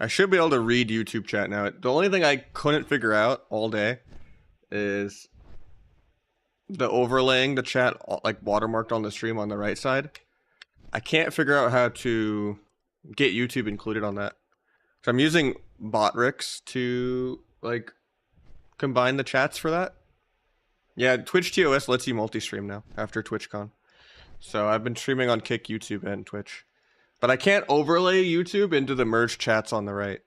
I should be able to read YouTube chat now. The only thing I couldn't figure out all day is the overlaying the chat like watermarked on the stream on the right side. I can't figure out how to get YouTube included on that. So I'm using Botrix to like combine the chats for that. Yeah, Twitch TOS lets you multi-stream now after TwitchCon. So I've been streaming on Kick, YouTube, and Twitch. But I can't overlay YouTube into the merged chats on the right.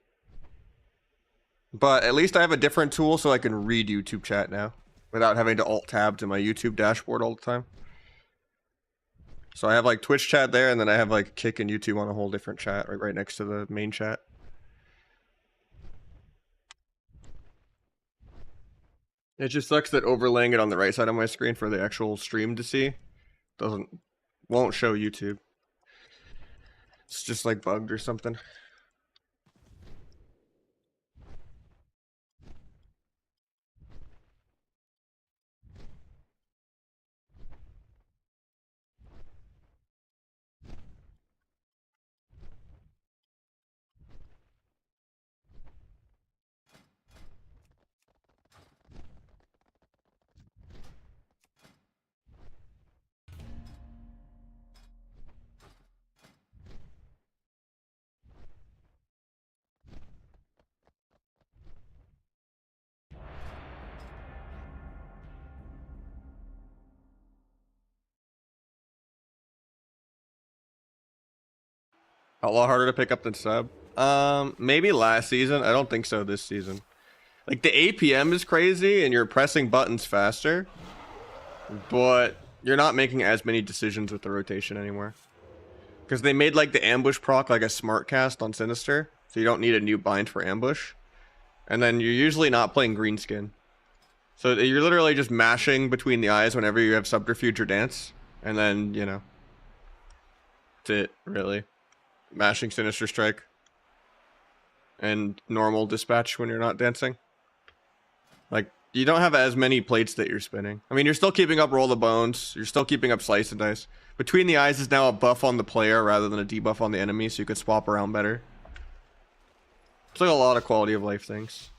But at least I have a different tool so I can read YouTube chat now without having to alt-tab to my YouTube dashboard all the time. So I have like Twitch chat there, and then I have like Kick and YouTube on a whole different chat right next to the main chat. It just sucks that overlaying it on the right side of my screen for the actual stream to see won't show YouTube. It's just like bugged or something. Outlaw harder to pick up than sub? Maybe last season. I don't think so this season. Like the APM is crazy and you're pressing buttons faster, but you're not making as many decisions with the rotation anymore. Because they made like the ambush proc like a smart cast on Sinister, so you don't need a new bind for ambush. And then you're usually not playing greenskin. So you're literally just mashing between the eyes whenever you have subterfuge or dance. And then, you know, that's it, really. Mashing Sinister Strike and normal dispatch when you're not dancing. Like, you don't have as many plates that you're spinning. I mean, you're still keeping up Roll the Bones. You're still keeping up Slice and Dice. Between the Eyes is now a buff on the player rather than a debuff on the enemy, so you could swap around better. It's like a lot of quality of life things.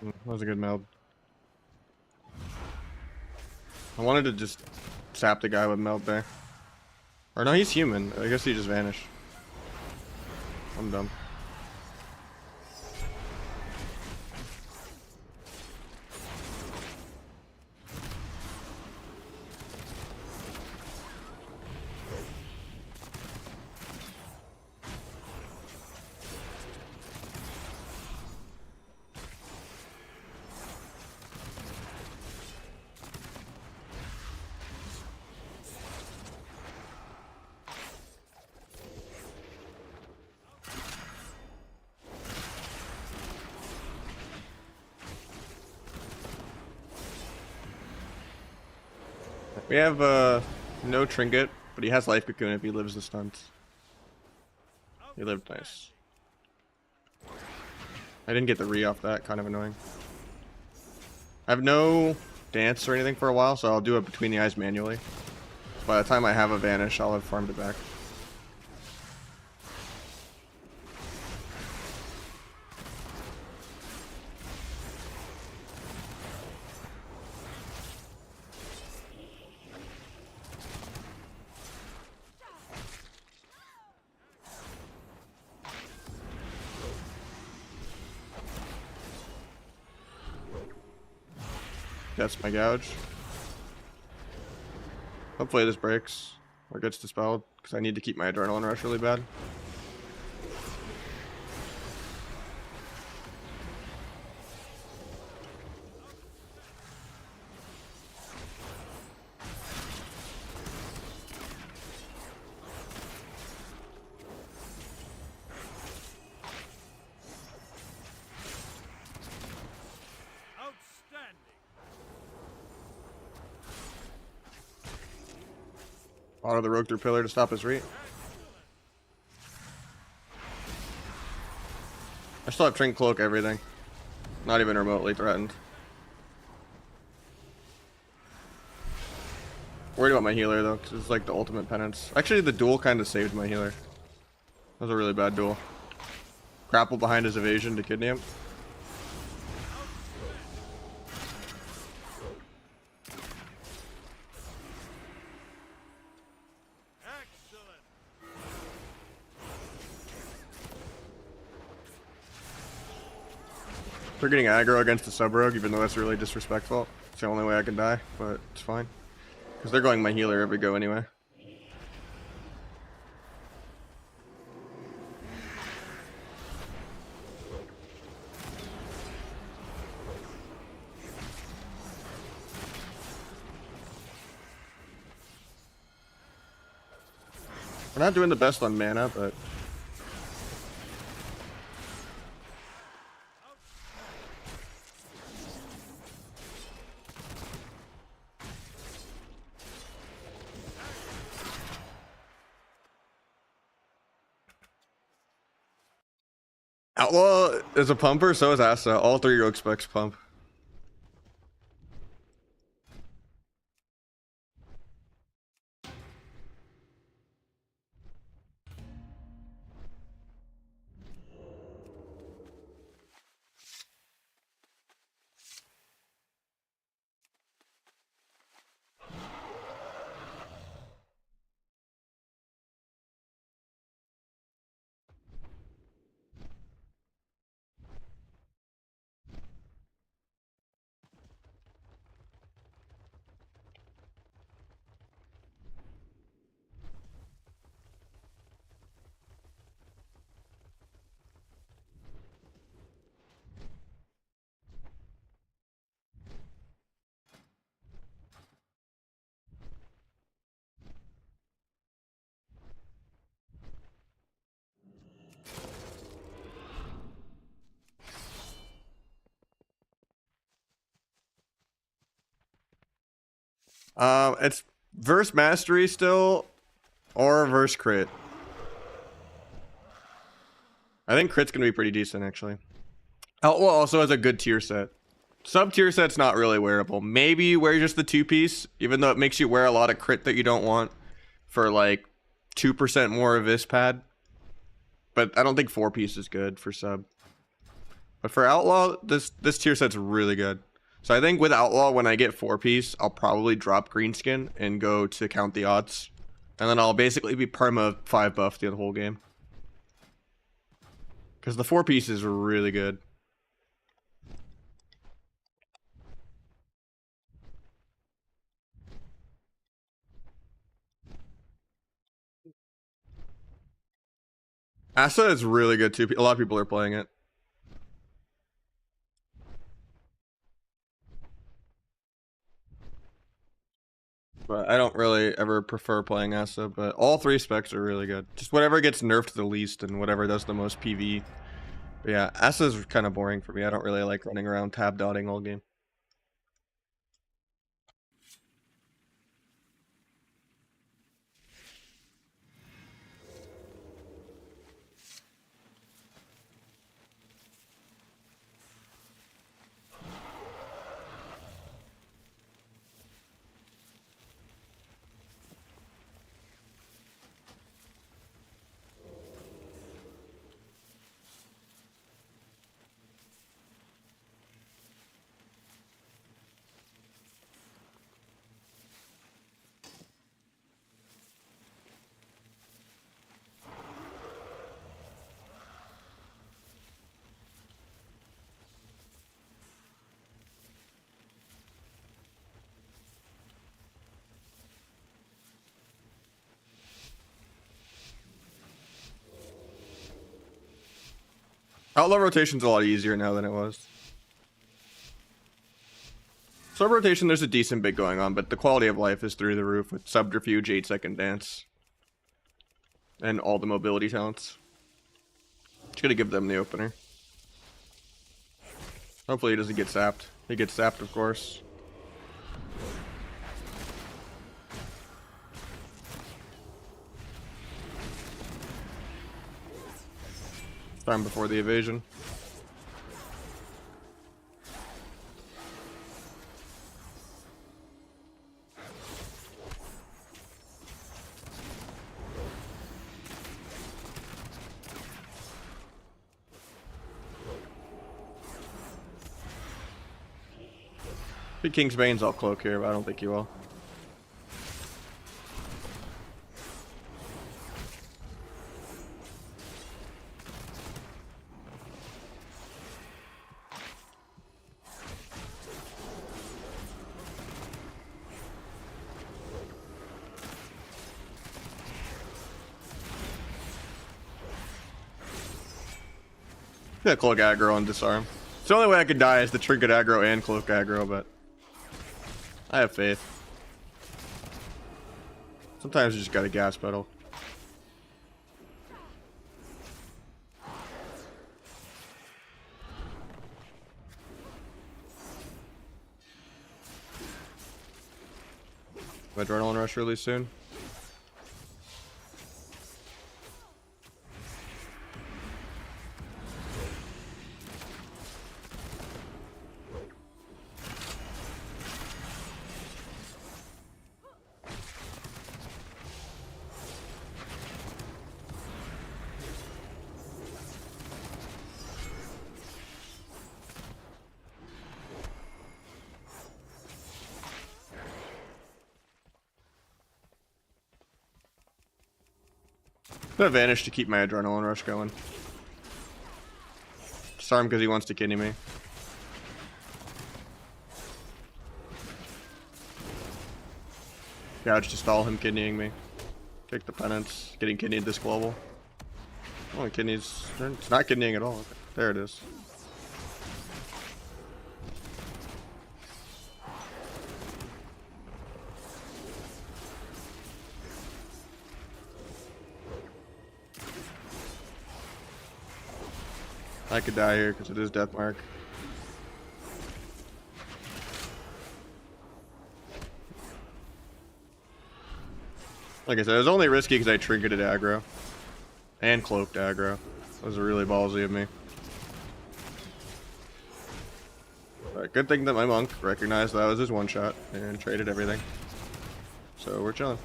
That was a good meld. I wanted to just sap the guy with meld there. Or no, he's human. I guess he just vanished. I'm dumb. We have no trinket, but he has life cocoon if he lives the stunts. He lived nice. I didn't get the re off that, kind of annoying. I have no dance or anything for a while, so I'll do it between the eyes manually. By the time I have a vanish, I'll have farmed it back. That's my gouge. Hopefully this breaks or gets dispelled because I need to keep my adrenaline rush really bad. Auto the rogue through pillar to stop his reach. I still have Trinket Cloak, everything. Not even remotely threatened. Worried about my healer though, because it's like the ultimate penance. Actually, the duel kind of saved my healer. That was a really bad duel. Grapple behind his evasion to kidney him. They're getting aggro against the sub-rogue, even though that's really disrespectful. It's the only way I can die, but it's fine. Because they're going my healer every go anyway. We're not doing the best on mana, but... Outlaw is a pumper, so is Asa. All three rogue specs pump. It's verse mastery still, or verse crit. I think crit's gonna be pretty decent actually. Outlaw also has a good tier set. Sub tier set's not really wearable. Maybe you wear just the 2-piece, even though it makes you wear a lot of crit that you don't want for like 2% more of this pad. But I don't think 4-piece is good for sub. But for Outlaw, this tier set's really good. So I think with Outlaw, when I get 4-piece, I'll probably drop Greenskin and go to count the odds. And then I'll basically be perma 5 buff the whole game. Because the 4-piece is really good. Asa is really good too. A lot of people are playing it. But I don't really ever prefer playing Asa, but all 3 specs are really good. Just whatever gets nerfed the least and whatever does the most PV. But yeah, Asa is kind of boring for me. I don't really like running around tab dotting all game. Outlaw rotation's a lot easier now than it was. Sub rotation, there's a decent bit going on, but the quality of life is through the roof with subterfuge, 8-second dance, and all the mobility talents. Just gonna give them the opener. Hopefully he doesn't get sapped. He gets sapped, of course. Time before the evasion. I think Kingsbane's all cloak here, but I don't think he will. Yeah, cloak aggro and disarm. It's the only way I could die is the trinket aggro and cloak aggro, but I have faith. Sometimes you just gotta gas pedal. Adrenaline rush really soon. The advantage to keep my adrenaline rush going. Disarm because he wants to kidney me. Gouge to stall him kidneying me. Kick the penance. Getting kidneyed this global. Oh, kidneys. It's not kidneying at all. Okay. There it is. I could die here because it is death mark. Like I said, it was only risky because I trinketed aggro. And cloaked aggro. That was really ballsy of me. But good thing that my monk recognized that was his one shot and traded everything. So we're chilling.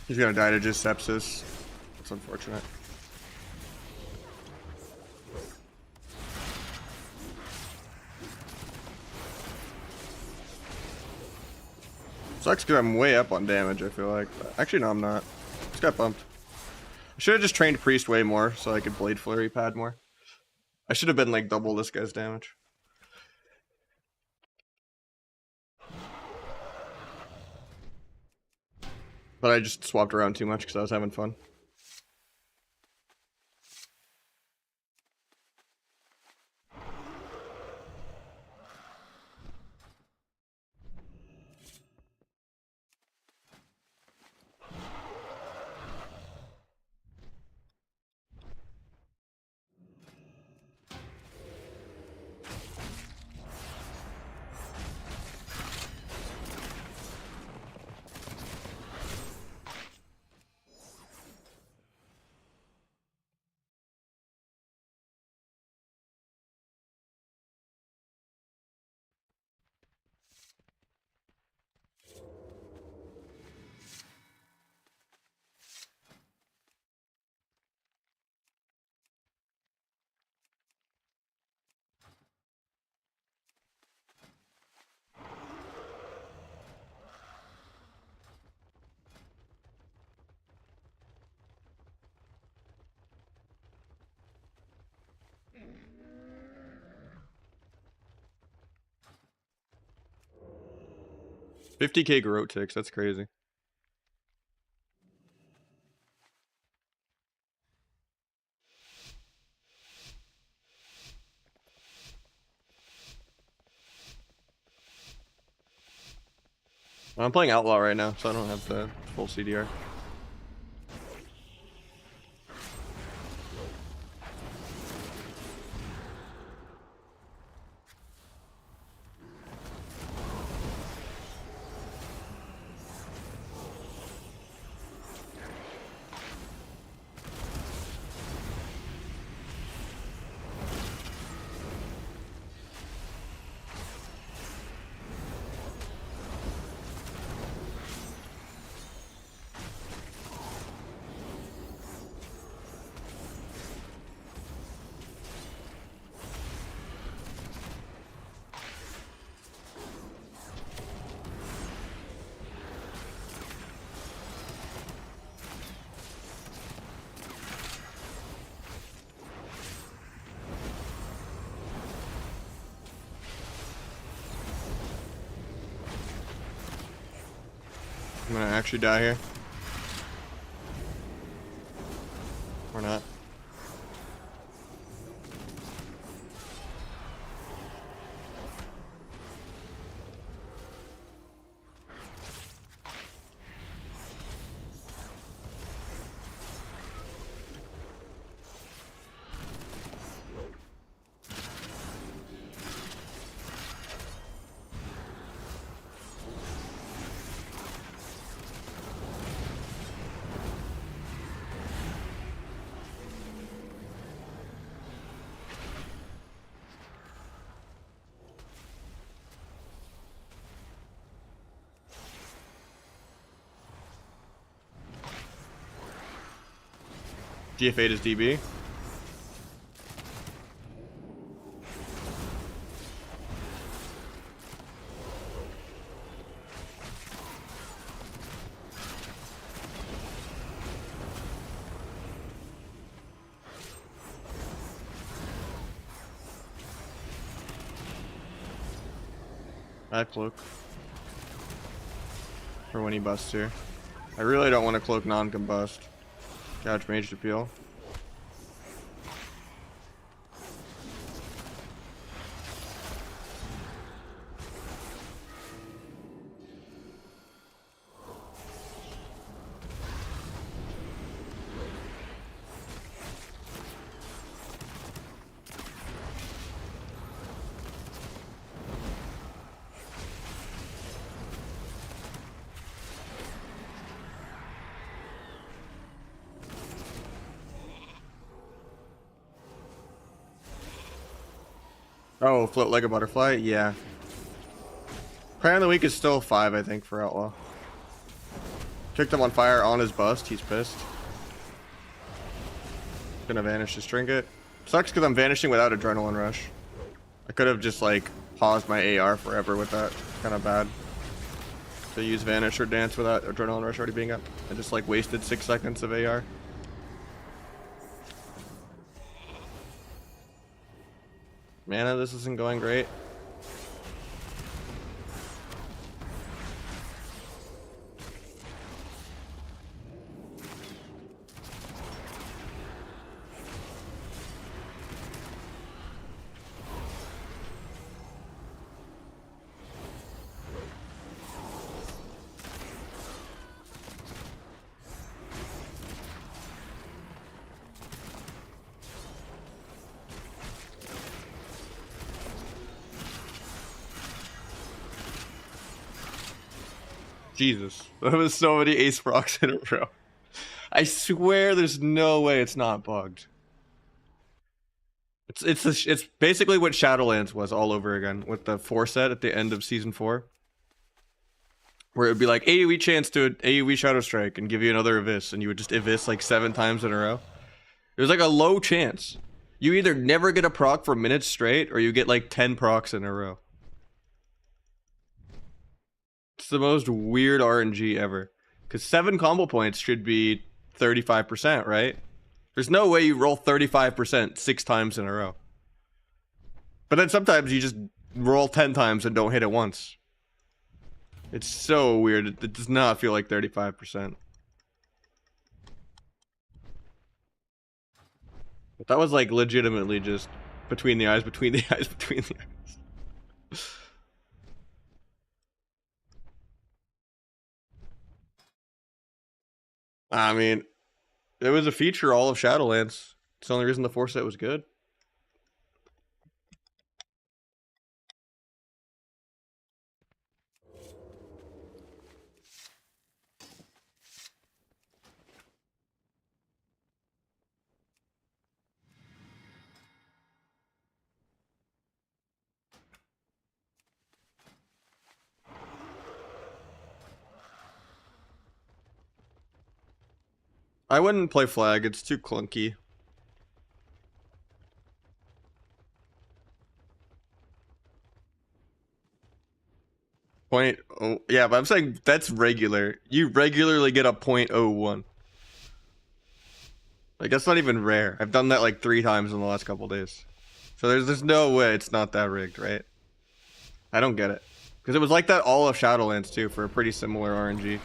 He's gonna die to just sepsis. That's unfortunate. Sucks because I'm way up on damage, I feel like. But actually, no, I'm not. Just got bumped. I should have just trained Priest way more so I could Blade Flurry pad more. I should have been like double this guy's damage. But I just swapped around too much because I was having fun. 50k garrote ticks, that's crazy. I'm playing Outlaw right now, so I don't have the full CDR. I'm gonna actually die here. Or not. GF8 is DB. I have cloak for when he busts here. I really don't want to cloak non-combust. Gouge Mage to peel. Oh, float like a butterfly? Yeah. Prayer of the week is still 5, I think, for Outlaw. Kicked him on fire on his bust. He's pissed. Gonna vanish his trinket. Sucks because I'm vanishing without Adrenaline Rush. I could have just, like, paused my AR forever with that. Kind of bad. To use Vanish or Dance without Adrenaline Rush already being up. I just, like, wasted 6 seconds of AR. Mana, this isn't going great. Jesus, that was so many ace procs in a row. I swear there's no way it's not bugged. It's basically what Shadowlands was all over again with the 4 set at the end of season 4. Where it would be like AoE chance to AoE Shadow Strike and give you another Evis, and you would just Evis like 7 times in a row. It was like a low chance. You either never get a proc for minutes straight or you get like 10 procs in a row. It's the most weird RNG ever. Because 7 combo points should be 35%, right? There's no way you roll 35% 6 times in a row. But then sometimes you just roll 10 times and don't hit it once. It's so weird. It does not feel like 35%. But that was like legitimately just between the eyes, between the eyes, between the eyes. I mean, it was a feature all of Shadowlands. It's the only reason the 4 set was good. I wouldn't play flag. It's too clunky. Point oh yeah, but I'm saying that's regular. You regularly get a .01. Like that's not even rare. I've done that like 3 times in the last couple days. So there's no way it's not that rigged, right? I don't get it. Because it was like that all of Shadowlands too for a pretty similar RNG.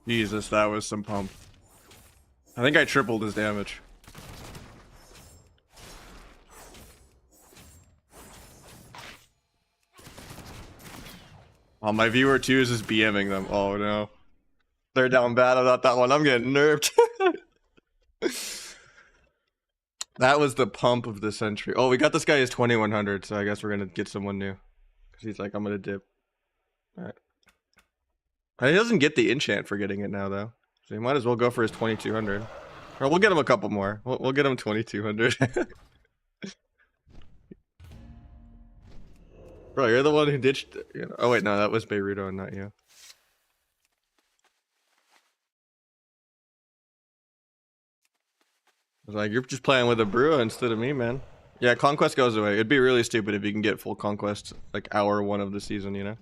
Jesus, that was some pump. I think I tripled his damage. Oh, my viewer 2 is just BMing them. Oh no. They're down bad about that one. I'm getting nerfed. That was the pump of the century. Oh, we got this guy as 2100, so I guess we're gonna get someone new. Because he's like, I'm gonna dip. Alright. He doesn't get the enchant for getting it now, though. So he might as well go for his 2200. Or we'll get him a couple more. We'll get him 2200. Bro, you're the one who ditched... You know. Oh, wait, no, that was Beiruto and not you. I was like, you're just playing with a brewer instead of me, man. Yeah, conquest goes away. It'd be really stupid if you can get full conquest like hour 1 of the season, you know?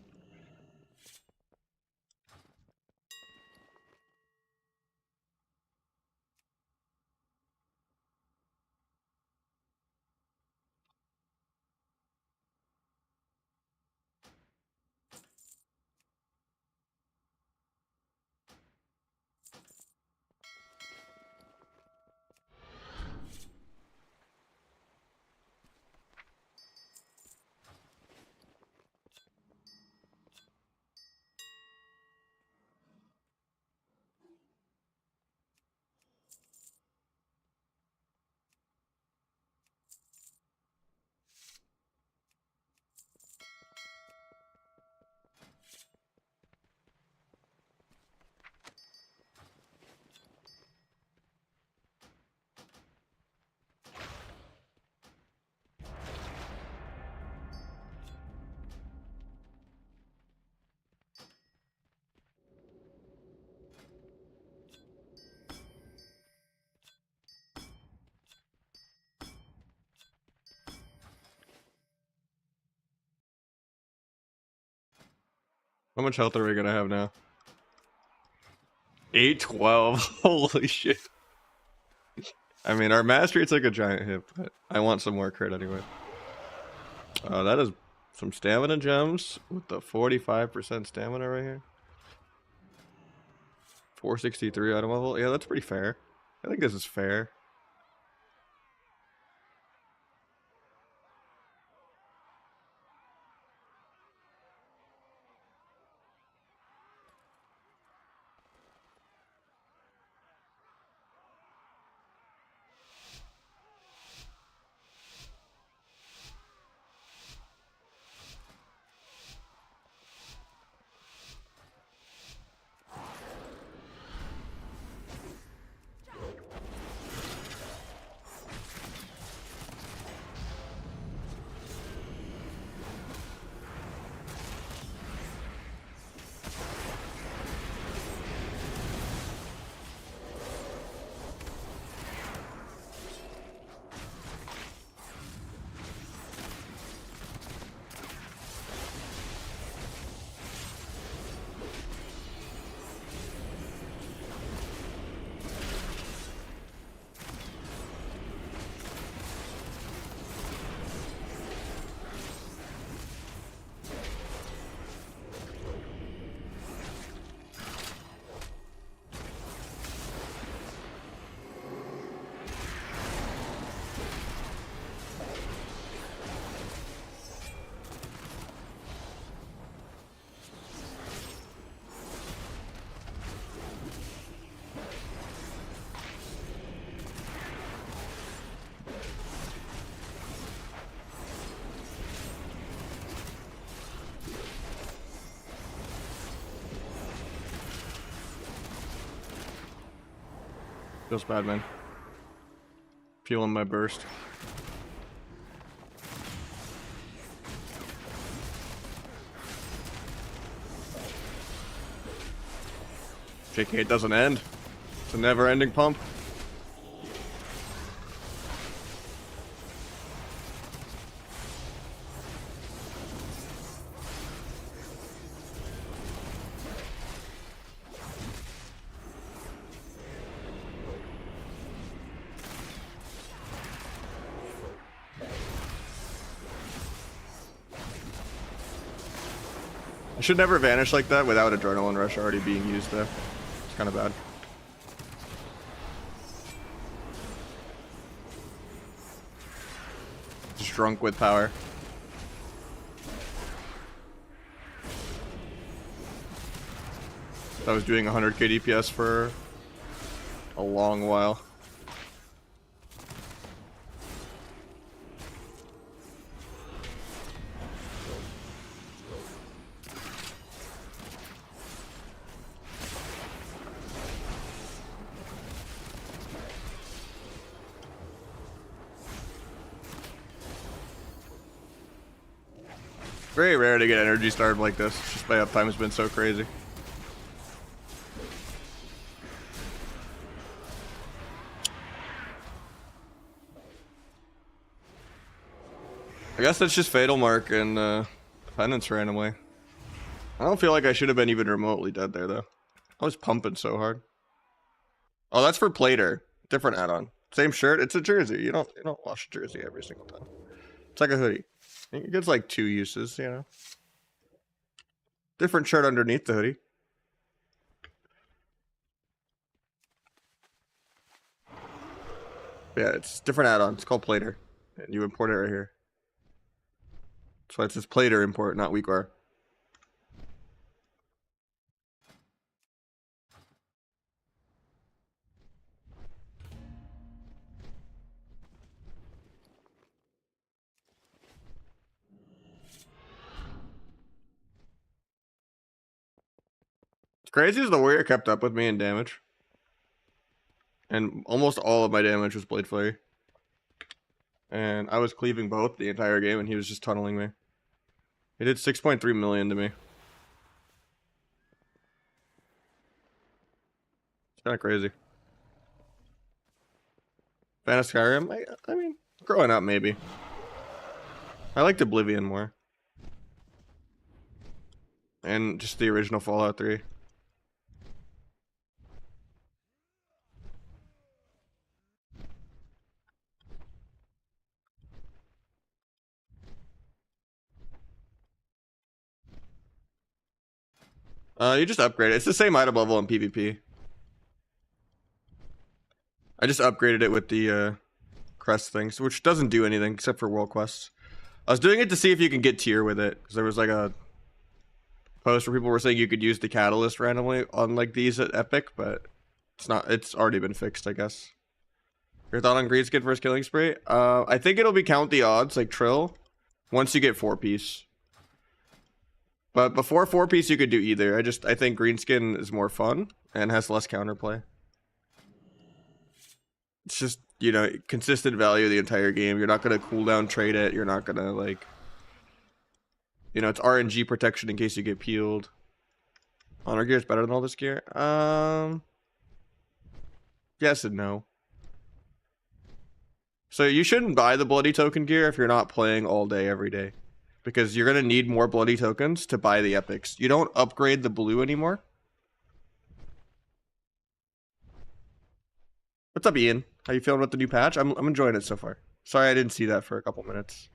How much health are we gonna have now? 812. Holy shit. I mean, our mastery took a giant hit, but I want some more crit anyway. That is some stamina gems with the 45% stamina right here. 463 item level. Yeah, that's pretty fair. I think this is fair. Feels bad, man. Feeling my burst. JK, it doesn't end. It's a never-ending pump. I should never vanish like that without Adrenaline Rush already being used though. It's kind of bad. Just drunk with power. I was doing 100k DPS for a long while. Very rare to get energy starved like this. Just my uptime has been so crazy. I guess that's just Fatal Mark and Penance randomly. I don't feel like I should have been even remotely dead there though. I was pumping so hard. Oh, that's for Plater. Different add-on. Same shirt. It's a jersey. You don't wash a jersey every single time. It's like a hoodie. It gets like 2 uses, you know. Different shirt underneath the hoodie. Yeah, it's different add-on. It's called Plater. And you import it right here. That's why it says Plater import, not Weakwar. It's crazy as the warrior kept up with me in damage. And almost all of my damage was Blade Flurry. And I was cleaving both the entire game, and he was just tunneling me. He did 6.3 million to me. It's kind of crazy. Fan of Skyrim? I mean, growing up, maybe. I liked Oblivion more. And just the original Fallout 3. You just upgrade it. It's the same item level in PvP. I just upgraded it with the crest things, which doesn't do anything except for world quests. I was doing it to see if you can get tier with it, because there was like a post where people were saying you could use the catalyst randomly on like these at Epic, but it's not. It's already been fixed, I guess. Your thought on Greenskin versus Killing Spree? I think it'll be count the odds like Trill once you get 4-piece. But before 4-piece, you could do either. I think Greenskin is more fun and has less counterplay. It's just, you know, consistent value the entire game. You're not going to cooldown trade it. You're not going to, like... You know, it's RNG protection in case you get peeled. Honor gear is better than all this gear? Yes and no. So you shouldn't buy the bloody token gear if you're not playing all day, every day. Because you're going to need more bloody tokens to buy the epics. You don't upgrade the blue anymore. What's up, Ian? How you feeling with the new patch? I'm enjoying it so far. Sorry I didn't see that for a couple minutes.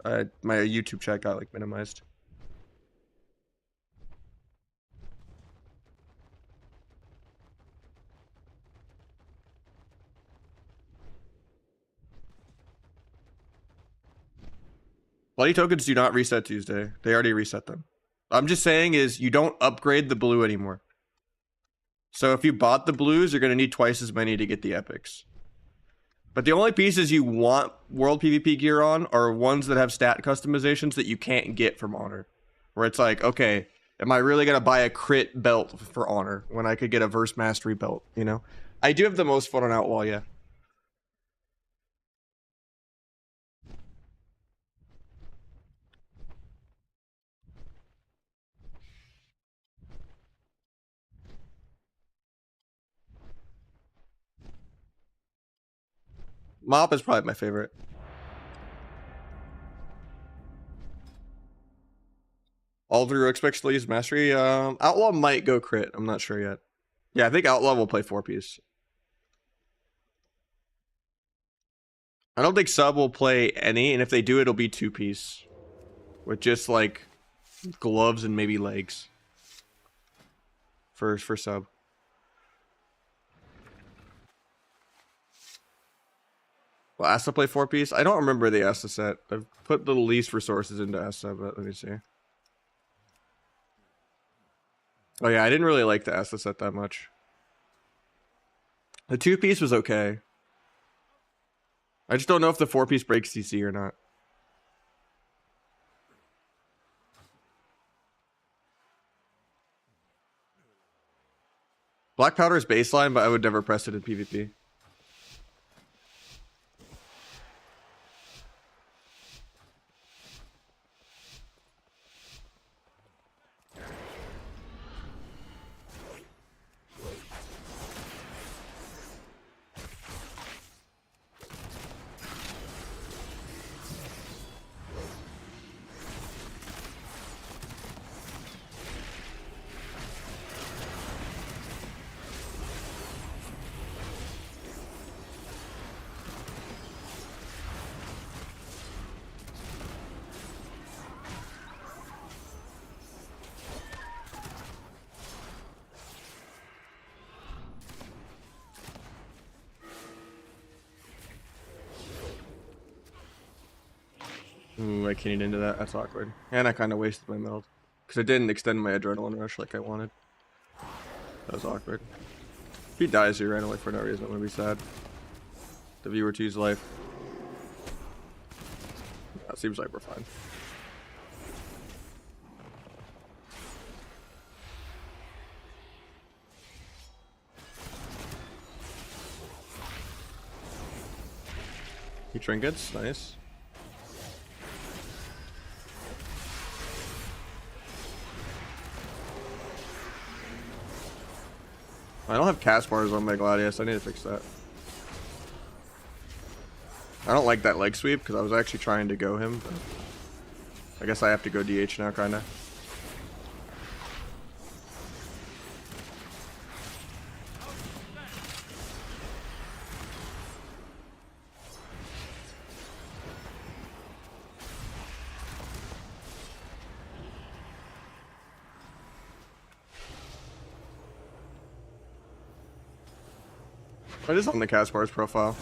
My YouTube chat got like minimized. Bloody tokens do not reset Tuesday. They already reset them. I'm just saying is you don't upgrade the blue anymore. So if you bought the blues, you're going to need twice as many to get the epics. But the only pieces you want world PvP gear on are ones that have stat customizations that you can't get from Honor. Where it's like, okay, am I really going to buy a crit belt for Honor when I could get a verse mastery belt, you know? I do have the most fun on Outlaw, yeah. Mop is probably my favorite. All three expects to use mastery. Outlaw might go crit. I'm not sure yet. Yeah, I think Outlaw will play 4-piece. I don't think Sub will play any, and if they do, it'll be 2-piece. With just, like, gloves and maybe legs. For Sub. Well, Asta play 4-piece? I don't remember the Asta set. I've put the least resources into Asta, but let me see. Oh yeah, I didn't really like the Asta set that much. The 2-piece was okay. I just don't know if the 4-piece breaks CC or not. Black powder is baseline, but I would never press it in PvP. Ooh, I can't into that. That's awkward. And I kind of wasted my meld. Because I didn't extend my adrenaline rush like I wanted. That was awkward. If he dies here randomly for no reason, I'm going to be sad. The viewer 2's life. That seems like we're fine. He trinkets, nice. I don't have cast bars on my Gladius. I need to fix that. I don't like that leg sweep because I was actually trying to go him. But I guess I have to go DH now, kind of. It is on the cast bars profile.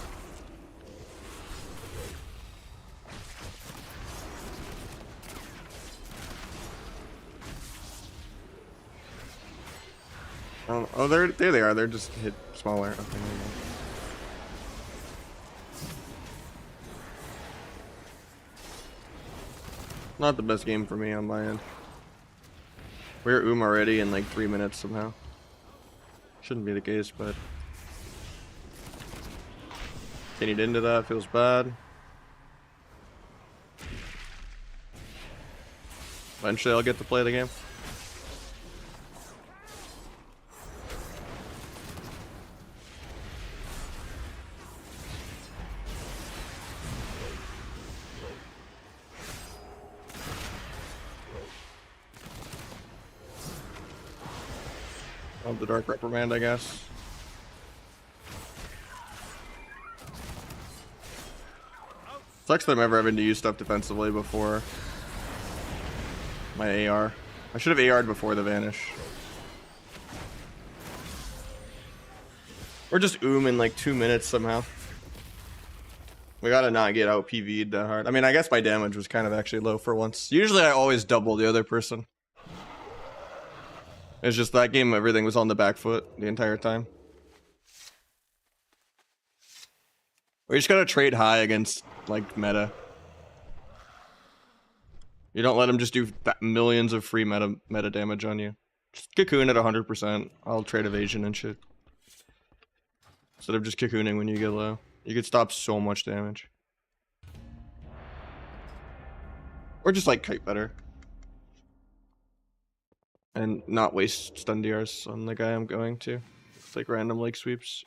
Oh, there they are. They're just hit smaller. Okay, not the best game for me on my end. We're already in like 3 minutes somehow. Shouldn't be the case, but getting into that feels bad. Eventually I'll get to play the game. Of the Dark Reprimand, I guess. Sucks that I'm ever having to use stuff defensively before my AR. I should have AR'd before the Vanish. Or just in like 2 minutes somehow. We gotta not get out PV'd that hard. I mean, I guess my damage was kind of actually low for once. Usually I always double the other person. It's just that game, everything was on the back foot the entire time. We just gotta trade high against, like, meta. You don't let them just do millions of free meta damage on you. Just cocoon at 100%. I'll trade evasion and shit. Instead of just cocooning when you get low. You could stop so much damage. Or just, like, kite better. And not waste stun DRs on the guy I'm going to. It's like random leg sweeps.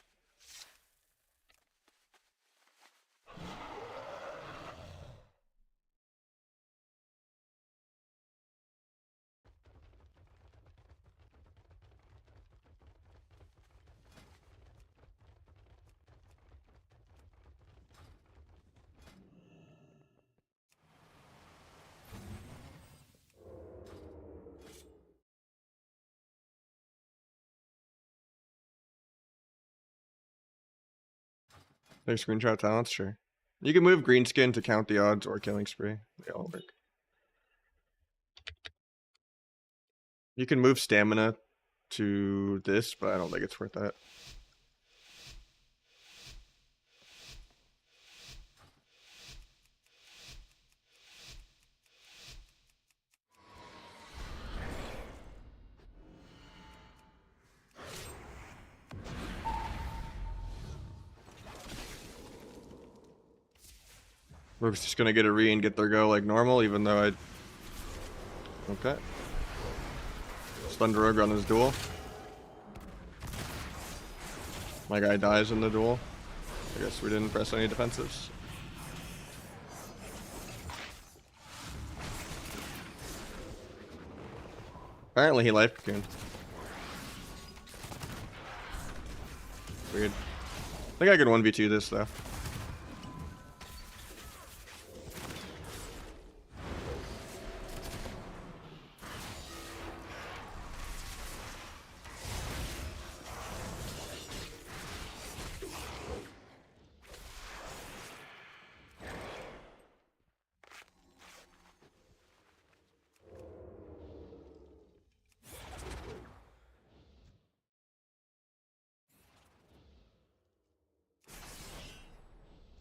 Their screenshot talents, sure. You can move Greenskin to count the odds or Killing Spree. They all work. You can move Stamina to this, but I don't think it's worth that. We're just gonna get a re and get their go like normal, even though I... Okay. Thunder Rogue on his duel. My guy dies in the duel. I guess we didn't press any defensives. Apparently he life cocooned. Weird. I think I could 1v2 this though.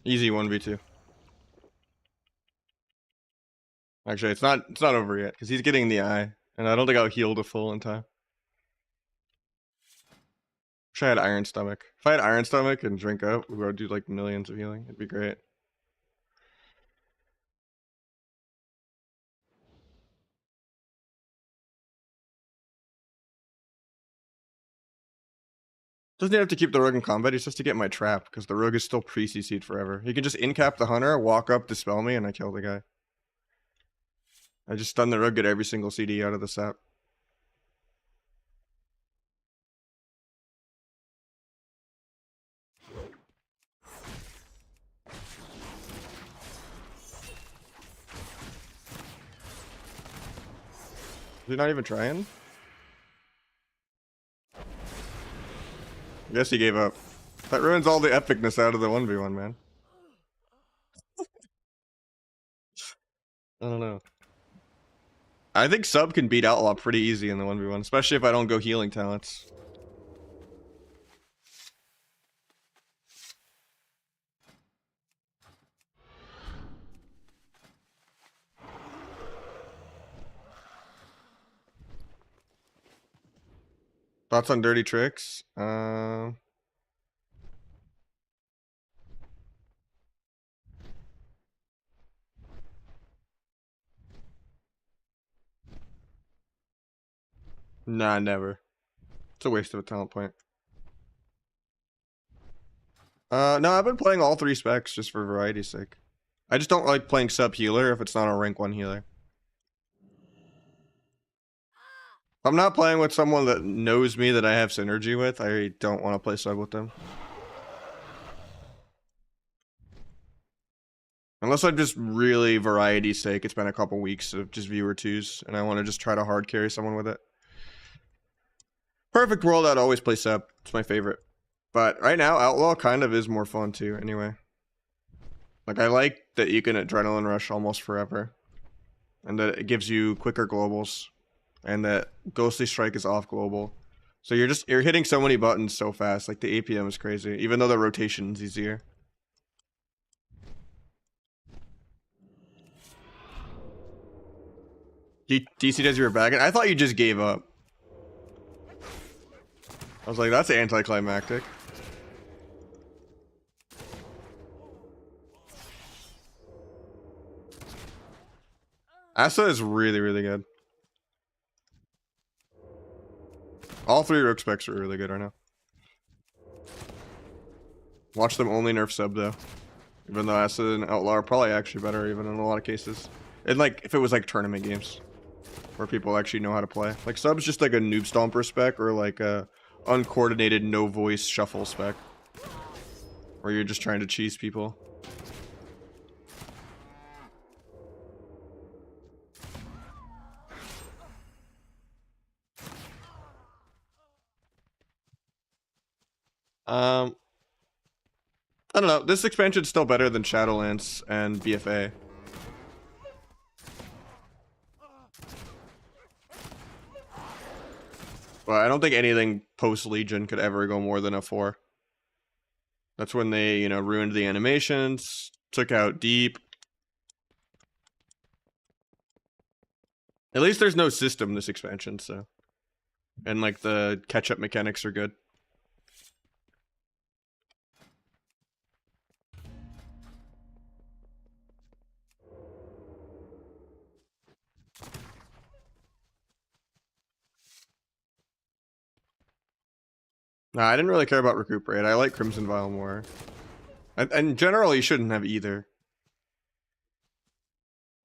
Easy 1v2. Actually, it's not over yet because he's getting the eye, and I don't think I'll heal to full in time. Wish I had Iron Stomach. If I had Iron Stomach and drink up, we would do like millions of healing. It'd be great. Doesn't have to keep the rogue in combat, it's just to get my trap, because the rogue is still pre-CC'd forever. He can just in-cap the hunter, walk up, dispel me, and I kill the guy. I just stun the rogue, get every single CD out of the sap. Is he not even trying? I guess he gave up. That ruins all the epicness out of the 1v1, man. I don't know. I think sub can beat Outlaw pretty easy in the 1v1, especially if I don't go healing talents. Thoughts on dirty tricks? Nah, never. It's a waste of a talent point. No, I've been playing all 3 specs just for variety's sake. I just don't like playing sub healer if it's not a rank 1 healer. If I'm not playing with someone that knows me that I have synergy with, I don't want to play sub with them. Unless I'm just really variety's sake, it's been a couple weeks of just viewer 2s, and I want to just try to hard carry someone with it. Perfect world, I'd always play sub. It's my favorite. But right now, Outlaw kind of is more fun too, anyway. Like, I like that you can adrenaline rush almost forever. And that it gives you quicker globals. And that Ghostly Strike is off global. So you're hitting so many buttons so fast. Like, the APM is crazy, even though the rotation's easier. DC does your bag, and I thought you just gave up. I was like, that's anticlimactic. Asa is really, really good. All 3 rogue specs are really good right now. Watch them only nerf sub though. Even though Asa and Outlaw are probably actually better even in a lot of cases. And like, if it was like tournament games. Where people actually know how to play. Like, sub's just like a noob stomper spec or like a uncoordinated no voice shuffle spec. Where you're just trying to cheese people. I don't know. This expansion's still better than Shadowlands and BFA. But I don't think anything post-Legion could ever go more than a 4. That's when they, you know, ruined the animations, took out Deep. At least there's no system this expansion, so. And like the catch-up mechanics are good. Nah, I didn't really care about Recuperate. I like Crimson Vial more. And in general, you shouldn't have either.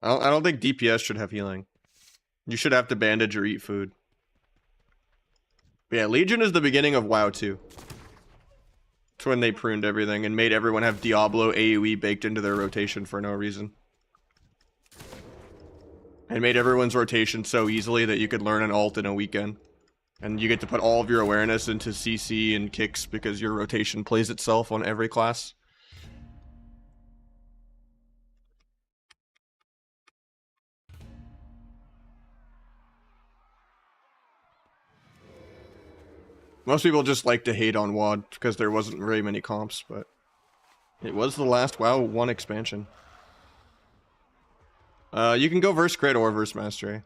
I don't think DPS should have healing. You should have to bandage or eat food. But yeah, Legion is the beginning of WoW 2. It's when they pruned everything and made everyone have Diablo AoE baked into their rotation for no reason. And made everyone's rotation so easily that you could learn an ult in a weekend. And you get to put all of your awareness into CC and kicks because your rotation plays itself on every class. Most people just like to hate on WoD because there wasn't very many comps, but It was the last WoW 1 expansion. You can go verse crit or verse mastery.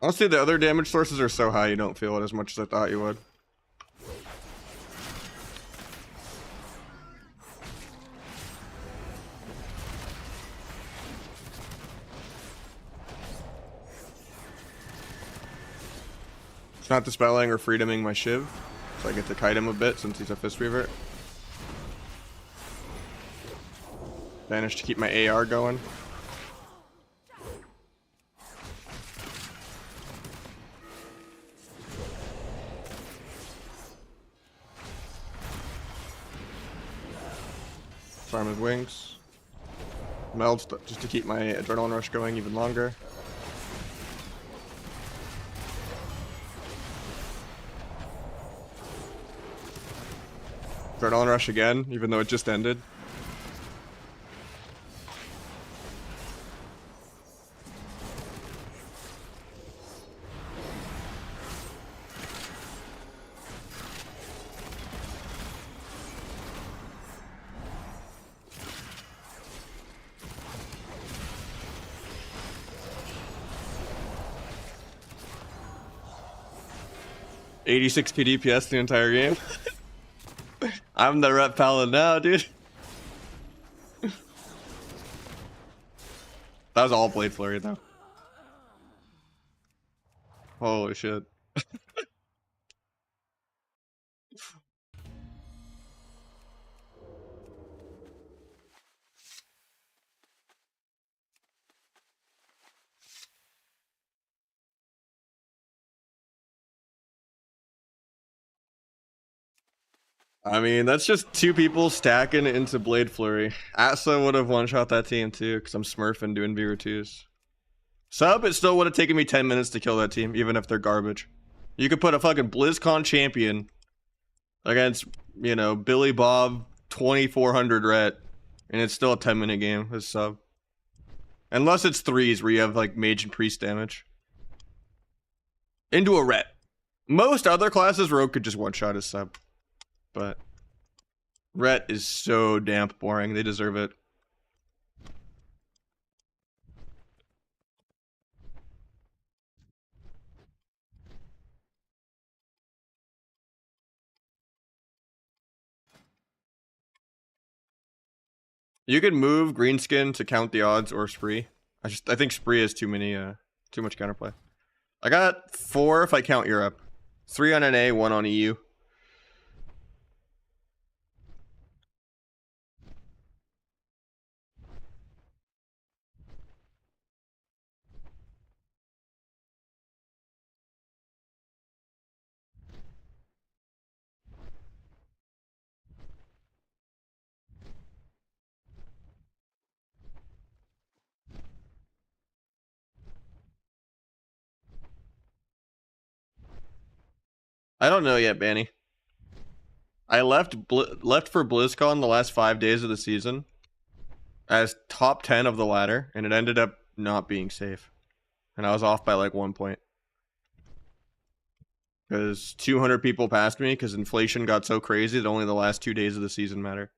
Honestly, the other damage sources are so high you don't feel it as much as I thought you would. It's not dispelling or freedoming my Shiv, so I get to kite him a bit since he's a Fist Weaver. Managed to keep my AR going. Farm his wings. Melds just to keep my adrenaline rush going even longer. Adrenaline rush again, even though it just ended. $86 DPS the entire game. I'm the rep paladin now, dude. That was all Blade Flurry, though. Holy shit. I mean, that's just two people stacking into Blade Flurry. Atsa would have one-shot that team too, because I'm smurfing doing Vero 2s. Sub, it still would have taken me 10 minutes to kill that team, even if they're garbage. You could put a fucking BlizzCon champion against, you know, Billy Bob 2400 ret, and it's still a 10-minute game with sub. Unless it's threes where you have like mage and priest damage. Into a ret. Most other classes, Rogue could just one-shot his sub. But ret is so damp boring. They deserve it. You could move Greenskin to count the odds or Spree. I think Spree has too much counterplay. I got 4 if I count Europe. 3 on NA, 1 on EU. I don't know yet, Banny. I left for BlizzCon the last 5 days of the season as top 10 of the ladder, and it ended up not being safe. And I was off by like 1 point. Because 200 people passed me because inflation got so crazy that only the last 2 days of the season matter.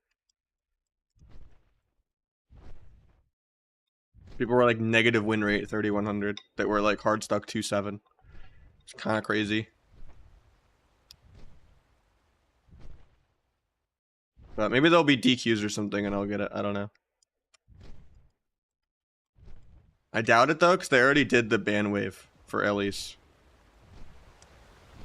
People were like negative win rate 3100 that were like hard stuck 2-7. It's kind of crazy. But maybe there'll be DQs or something and I'll get it. I don't know. I doubt it though, because they already did the ban wave for Elise.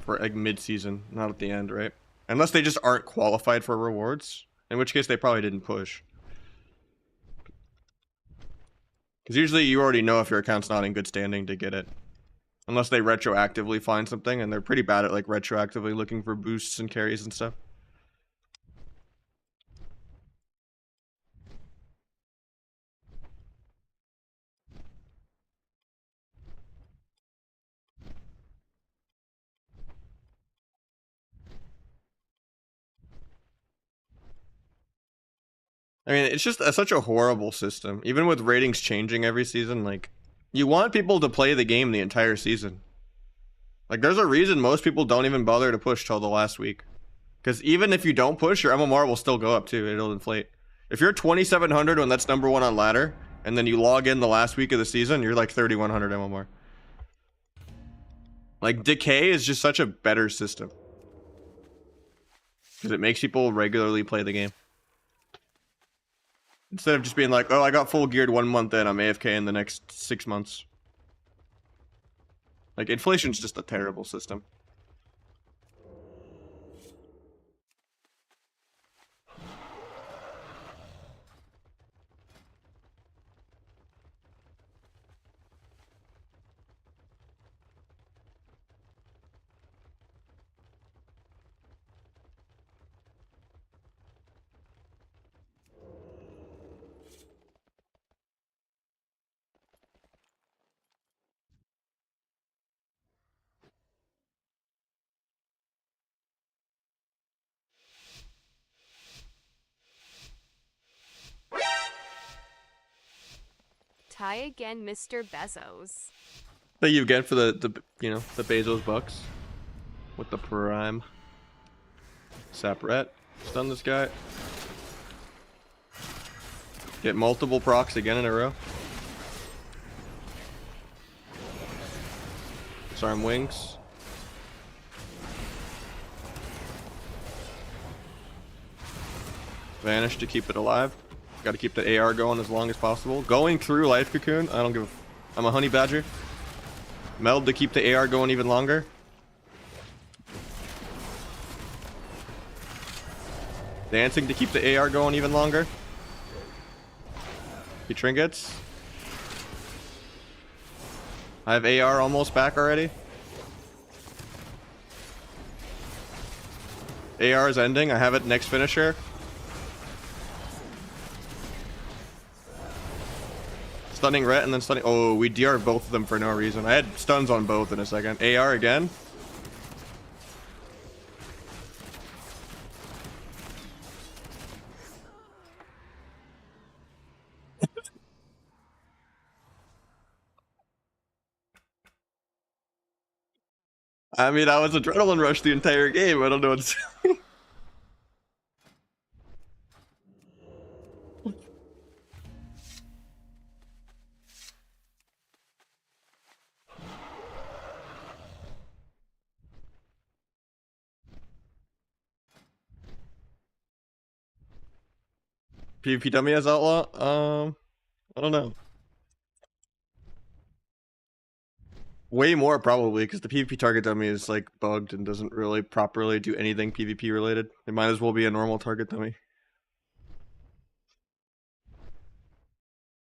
For like mid-season, not at the end, right? Unless they just aren't qualified for rewards. In which case they probably didn't push. Because usually you already know if your account's not in good standing to get it. Unless they retroactively find something, and they're pretty bad at like retroactively looking for boosts and carries and stuff. I mean, it's just such a horrible system. Even with ratings changing every season, like, you want people to play the game the entire season. Like, there's a reason most people don't even bother to push till the last week. Because even if you don't push, your MMR will still go up too. It'll inflate. If you're 2,700 when that's number 1 on ladder, and then you log in the last week of the season, you're like 3,100 MMR. Like, Decay is just such a better system. Because it makes people regularly play the game. Instead of just being like, oh, I got full geared 1 month in, I'm AFK in the next 6 months. Like, inflation's just a terrible system. Try again, Mr. Bezos. Thank you again for the you know, the Bezos bucks. With the prime. Sapret. Stun this guy. Get multiple procs again in a row. Disarm wings. Vanish to keep it alive. Got to keep the AR going as long as possible. Going through Life Cocoon. I don't give a... I'm a honey badger. Meld to keep the AR going even longer. Dancing to keep the AR going even longer. He trinkets. I have AR almost back already. AR is ending. I have it next finisher. Stunning Ret and then stunning... Oh, we DR both of them for no reason. I had stuns on both in a second. AR again. I mean, I was adrenaline rush the entire game. I don't know what to say. PvP dummy as Outlaw? I don't know. Way more probably, because the PvP target dummy is like bugged and doesn't really properly do anything PvP related. It might as well be a normal target dummy.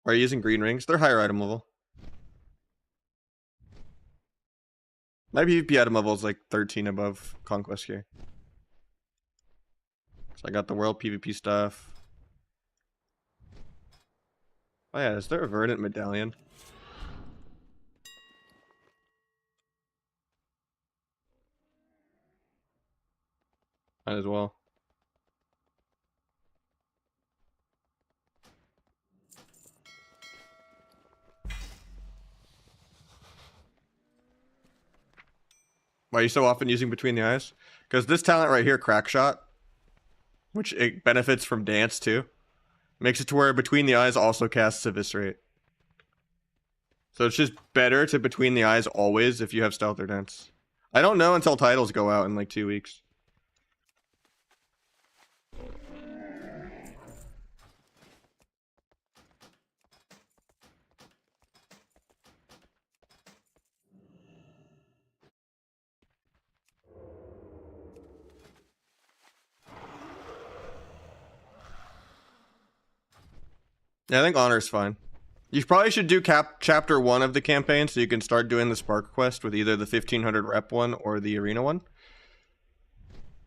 Are you using green rings? They're higher item level. My PvP item level is like 13 above Conquest here. So I got the world PvP stuff. Oh yeah, is there a Verdant medallion? Might as well. Why are you so often using Between the Eyes? Because this talent right here, Crack Shot, which it benefits from Dance too, makes it to where Between the Eyes also casts Eviscerate. So it's just better to Between the Eyes always if you have Stealth or Dance. I don't know until titles go out in like 2 weeks. Yeah, I think Honor's fine. You probably should do chapter 1 of the campaign so you can start doing the Spark quest with either the 1500 rep one or the arena one.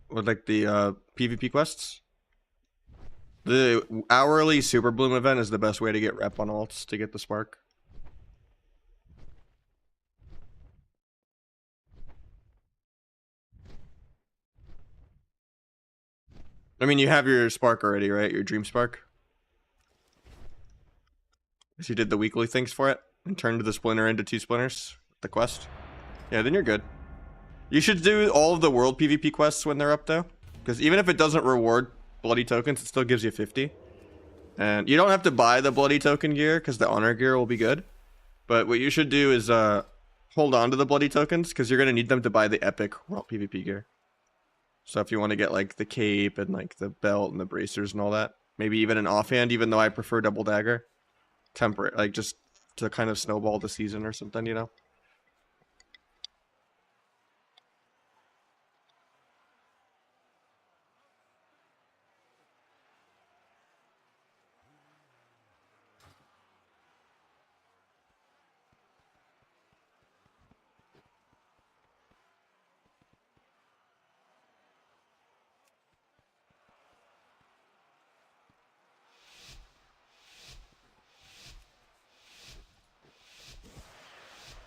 With like the PvP quests. The hourly Super Bloom event is the best way to get rep on alts to get the Spark. I mean, you have your Spark already, right? Your Dream Spark. So you did the weekly things for it and turned the splinter into 2 splinters. The quest. Yeah, then you're good. You should do all of the world PvP quests when they're up though. Because even if it doesn't reward bloody tokens, it still gives you 50. And you don't have to buy the bloody token gear because the honor gear will be good. But what you should do is hold on to the bloody tokens because you're going to need them to buy the epic world PvP gear. So if you want to get like the cape and like the belt and the bracers and all that. Maybe even an offhand, even though I prefer double dagger. Temperate, like just to kind of snowball the season or something, you know?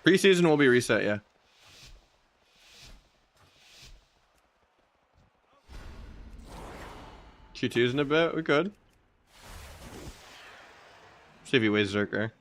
Preseason will be reset, yeah. Q2's in a bit, we could. See if he weighs Zerker.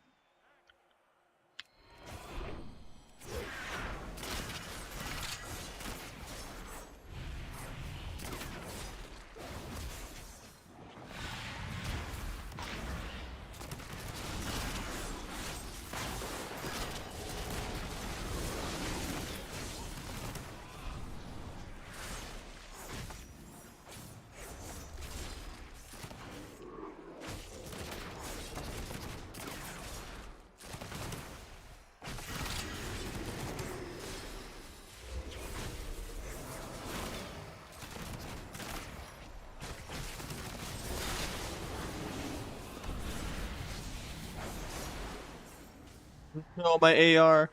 Oh, my AR.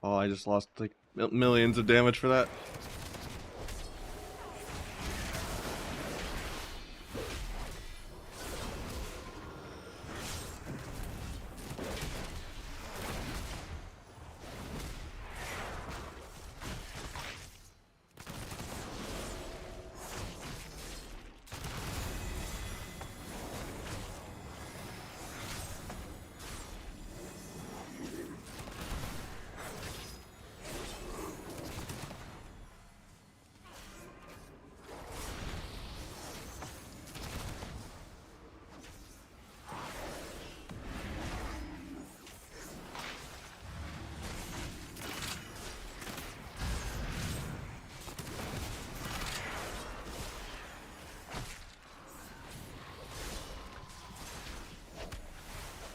Oh, I just lost like millions of damage for that.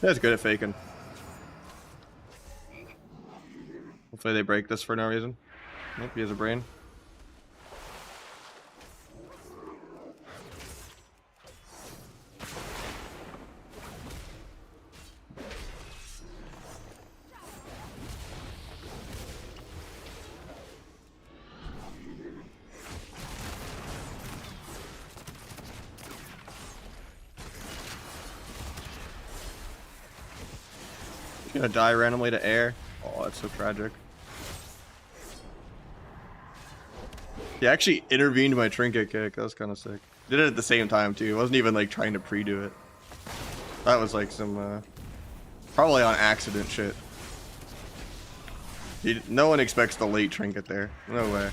That's good at faking. Hopefully they break this for no reason. Nope, he has a brain. He's gonna die randomly to air. Oh, that's so tragic. He actually intervened my trinket kick. That was kind of sick. Did it at the same time too. He wasn't even like trying to pre-do it. That was like some probably on accident shit. No one expects the late trinket there. No way.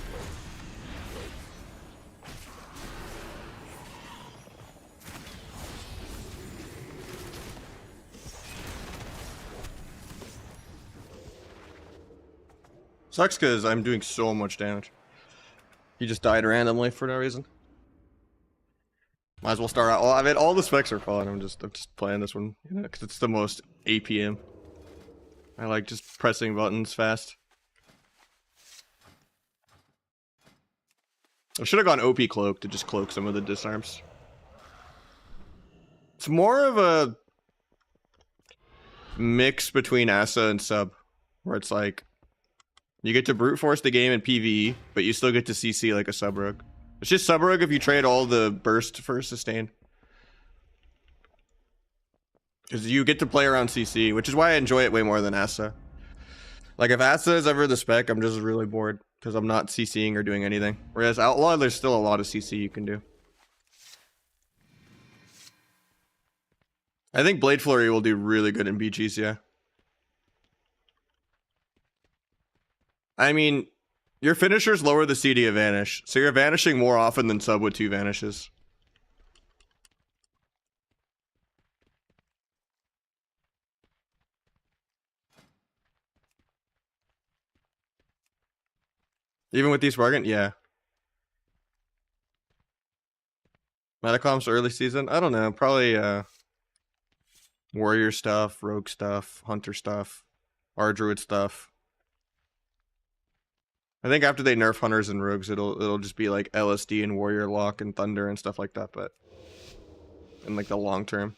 Sucks because I'm doing so much damage. He just died randomly for no reason. Might as well start out. Well, I mean, all the specs are fun. I'm just playing this one, you know, because it's the most APM. I like just pressing buttons fast. I should have gone OP cloak to just cloak some of the disarms. It's more of a mix between Asa and Sub, where it's like you get to brute force the game in PvE, but you still get to CC like a Sub Rogue. It's just Sub Rogue if you trade all the burst for sustain. Because you get to play around CC, which is why I enjoy it way more than Asa. Like, if Asa is ever the spec, I'm just really bored. Because I'm not CCing or doing anything. Whereas Outlaw, there's still a lot of CC you can do. I think Blade Flurry will do really good in BGs, yeah. I mean, your finishers lower the CD of Vanish. So you're vanishing more often than Sub with 2 vanishes. Even with these bargain, yeah. Metacomps early season? I don't know. Probably warrior stuff, rogue stuff, hunter stuff, Ardruid stuff. I think after they nerf hunters and rogues, it'll just be like LSD and warrior lock and thunder and stuff like that. But in like the long term,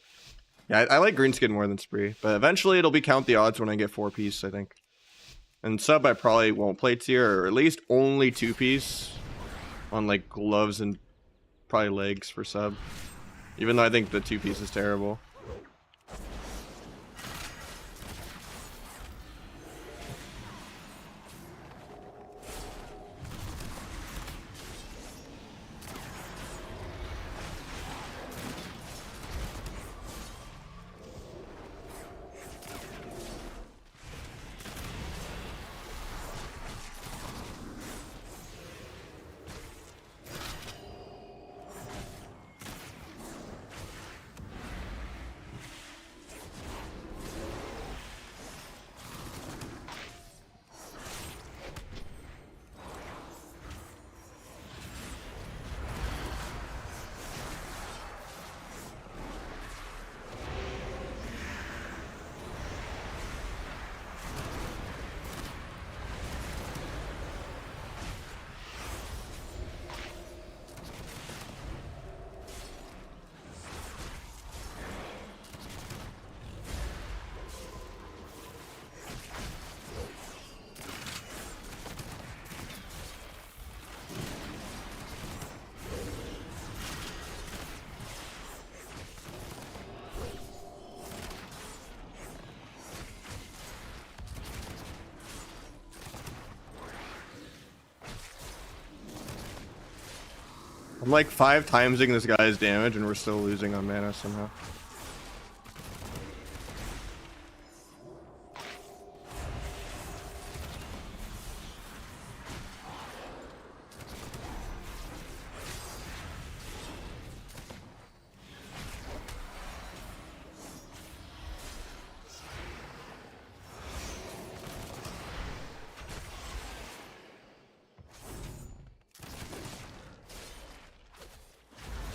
yeah, I like greenskin more than spree. But eventually, it'll be count the odds when I get 4-piece. I think. And Sub, I probably won't play tier, or at least only 2-piece on like gloves and probably legs for Sub. Even though I think the 2-piece is terrible. I'm like 5 timesing this guy's damage and we're still losing on mana somehow.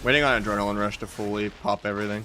Waiting on Adrenaline Rush to fully pop everything.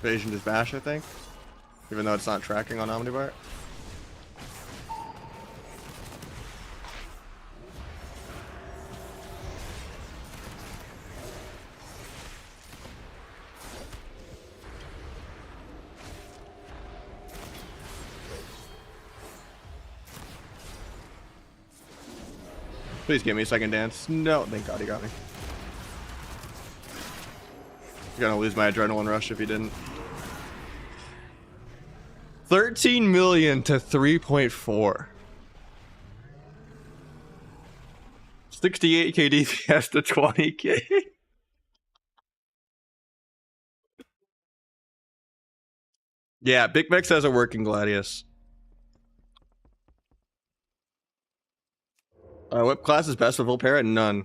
Evasion just bash, I think. Even though it's not tracking on Omnibart. Please give me a second dance. No, thank God he got me. You're gonna lose my Adrenaline Rush if he didn't. 13 million to 3.4. 68k DPS to 20k. Yeah, Big Mex has a working Gladius. What class is best with Volpara? None.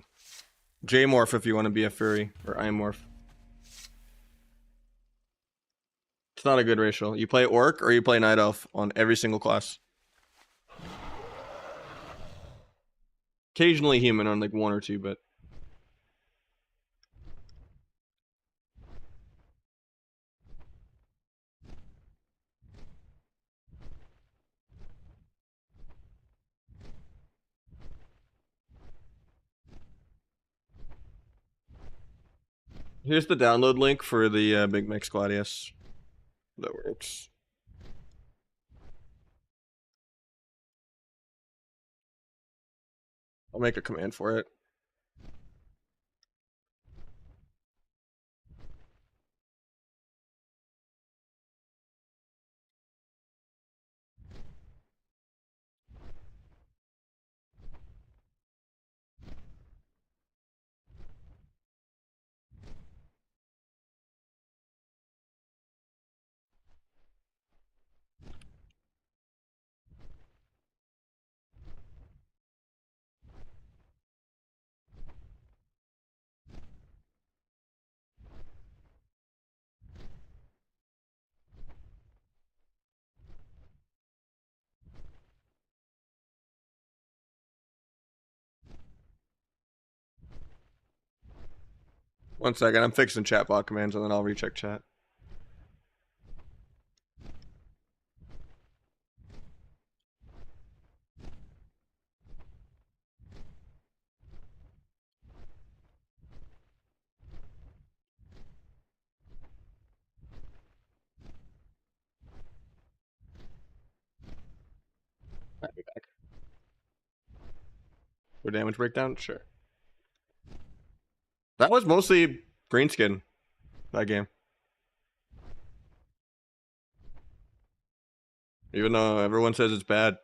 J-Morph if you want to be a furry, or I-Morph. It's not a good racial. You play Orc or you play Night Elf on every single class. Occasionally human on like 1 or 2, but... Here's the download link for the Big Mix Gladius. That works. I'll make a command for it. One second, I'm fixing chatbot commands and then I'll recheck chat. I'll be back. For damage breakdown? Sure. That was mostly greenskin, that game. Even though everyone says it's bad.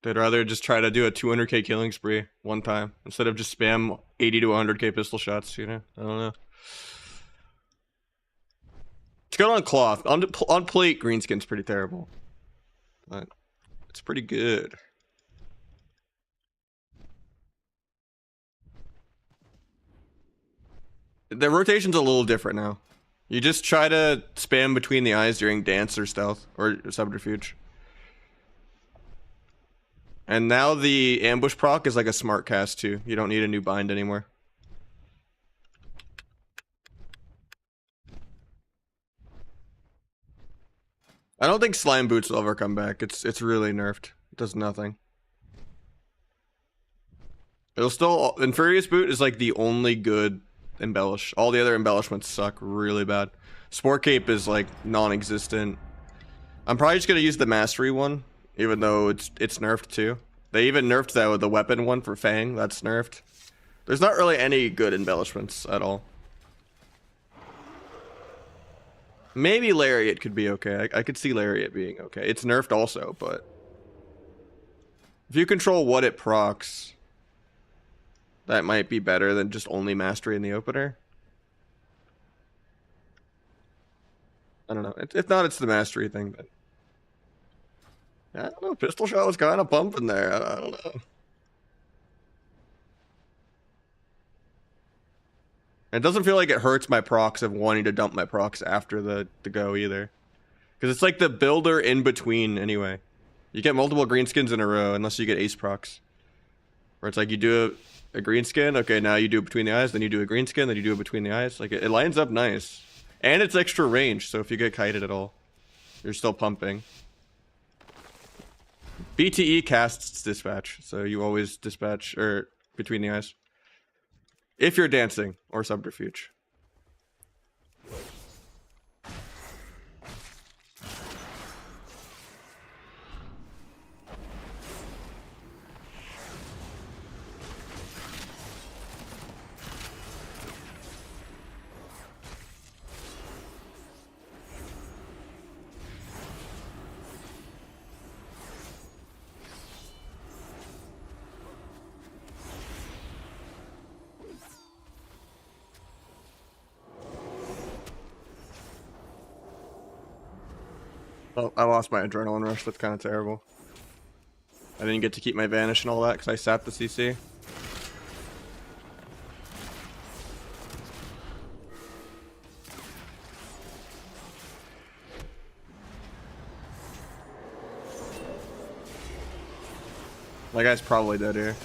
They'd rather just try to do a 200k killing spree one time instead of just spam 80 to 100k pistol shots, you know? I don't know. It's good on cloth. On plate, greenskin's pretty terrible. But it's pretty good. The rotation's a little different now. You just try to spam between the eyes during dance or stealth or subterfuge. And now the ambush proc is like a smart cast too. You don't need a new bind anymore. I don't think slime boots will ever come back. It's really nerfed. It does nothing. It'll still... Infurious boot is like the only good embellish. All the other embellishments suck really bad. Sport cape is like non-existent. I'm probably just gonna use the mastery one, even though it's nerfed too. They even nerfed that with the weapon one for Fang. That's nerfed. There's not really any good embellishments at all. Maybe Lariat could be okay. I could see Lariat being okay. It's nerfed also, but... If you control what it procs, that might be better than just only mastery in the opener. I don't know. If not, it's the mastery thing, but... I don't know. Pistol shot was kind of pumping there. I don't know. It doesn't feel like it hurts my procs of wanting to dump my procs after the go either. Because it's like the builder in between anyway. You get multiple greenskins in a row unless you get ace procs. Where it's like you do a greenskin, okay, now you do it between the eyes, then you do a greenskin, then you do it between the eyes. Like it lines up nice. And it's extra range, so if you get kited at all, you're still pumping. BTE casts dispatch, so you always dispatch or between the eyes. If you're dancing or subterfuge. Oh, I lost my adrenaline rush. That's kind of terrible. I didn't get to keep my vanish and all that because I sapped the CC. My guy's probably dead here.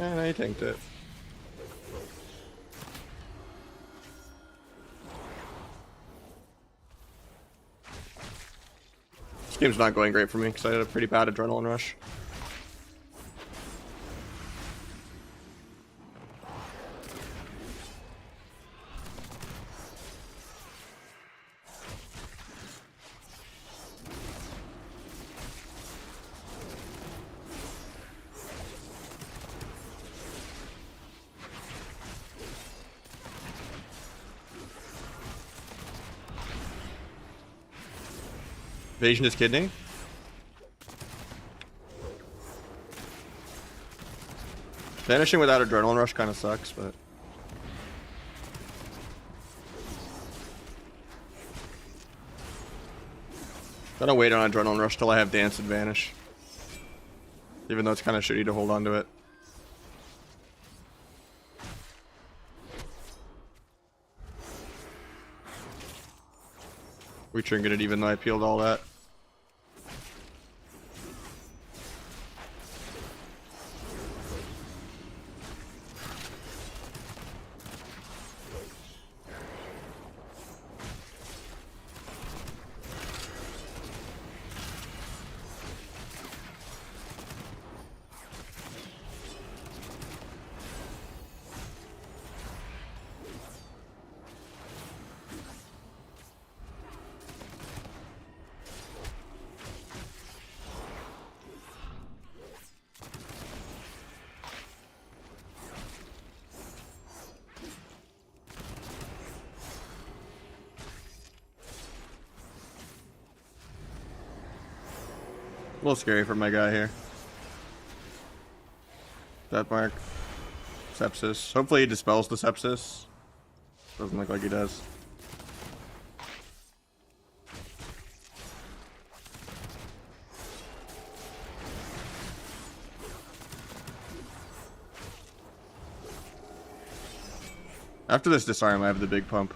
And I tanked it. This game's not going great for me because I had a pretty bad adrenaline rush. Evasion is kidney. Vanishing without adrenaline rush kind of sucks, but gotta wait on adrenaline rush till I have dance and vanish. Even though it's kind of shitty to hold on to it. We trinket it even though I peeled all that. A little scary for my guy here. Death mark. Sepsis. Hopefully he dispels the sepsis. Doesn't look like he does. After this disarm, I have the big pump.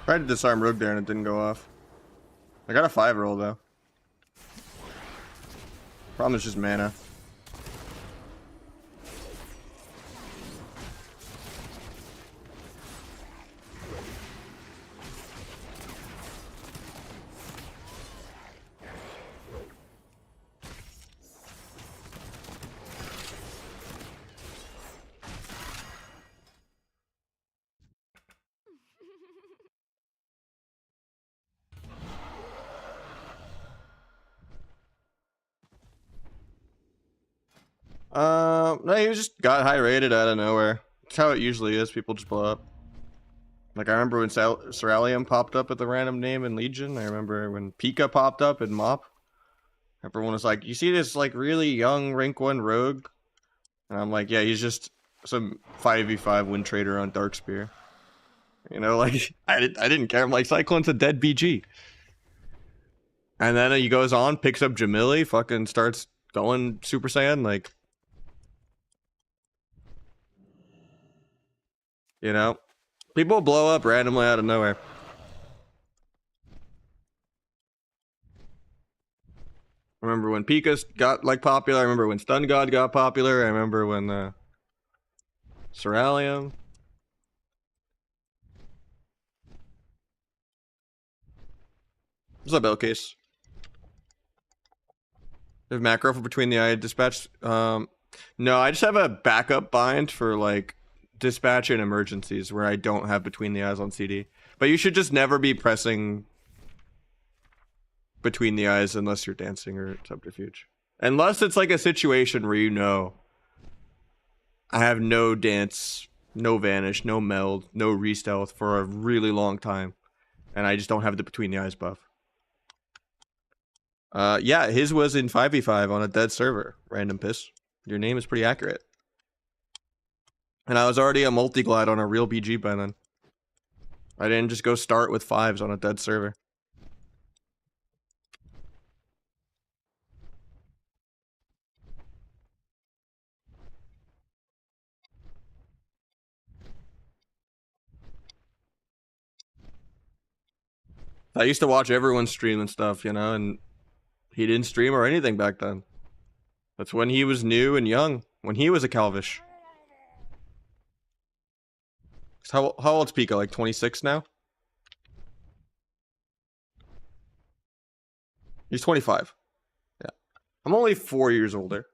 Tried to disarm Rogue there and it didn't go off. I got a 5 roll though. Problem is just mana. No, he just got high rated out of nowhere. That's how it usually is. People just blow up. Like I remember when Cerulean popped up at the random name in Legion. I remember when Pika popped up in Mop. Everyone was like, "You see this like really young rank 1 rogue?" And I'm like, "Yeah, he's just some 5v5 win trader on Darkspear." You know, like I didn't care. I'm like, Cyclone's a dead BG. And then he goes on, picks up Jamili, fucking starts going Super Saiyan, like. You know, people blow up randomly out of nowhere. I remember when Pika got like popular. I remember when Stun God got popular. I remember when Cerealium. What's up, Bellcase? You have macro for between the eye dispatch? No, I just have a backup bind for like dispatch and emergencies where I don't have between the eyes on CD. But you should just never be pressing between the eyes unless you're dancing or subterfuge. Unless it's like a situation where you know I have no dance, no vanish, no meld, no re-stealth for a really long time. And I just don't have the between the eyes buff. Yeah, his was in 5v5 on a dead server. Random piss. Your name is pretty accurate. And I was already a multi-glide on a real BG by then. I didn't just go start with 5s on a dead server. I used to watch everyone stream and stuff, you know, and he didn't stream or anything back then. That's when he was new and young, when he was a Calvish. How old's Pico? Like 26 now? He's 25. Yeah. I'm only 4 years older.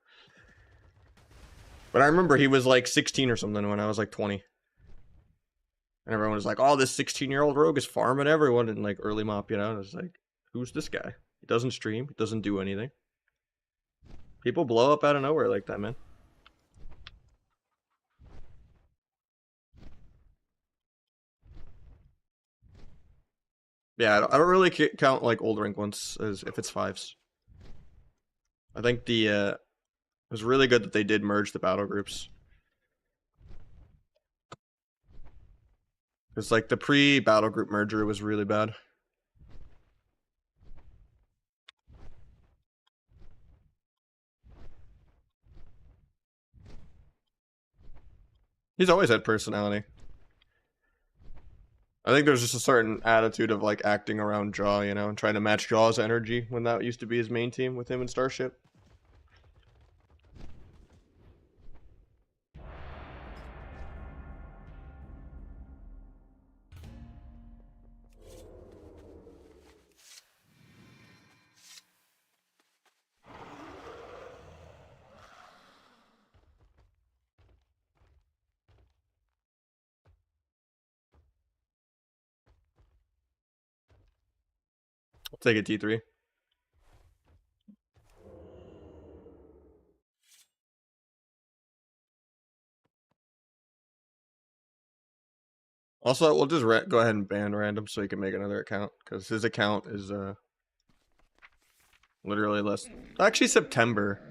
But I remember he was like 16 or something when I was like 20. And everyone was like, oh, this 16-year-old rogue is farming everyone in like early mop, you know? And I was like, who's this guy? He doesn't stream. He doesn't do anything. People blow up out of nowhere like that, man. Yeah, I don't really count like old rank ones as if it's 5s. I think it was really good that they did merge the battle groups. Because like the pre-battle group merger was really bad. He's always had personality. I think there's just a certain attitude of like acting around Jaw, you know, and trying to match Jaw's energy when that used to be his main team with him in Starship. I'll take a T3. Also, we'll just go ahead and ban random so he can make another account, because his account is literally less. Actually, September.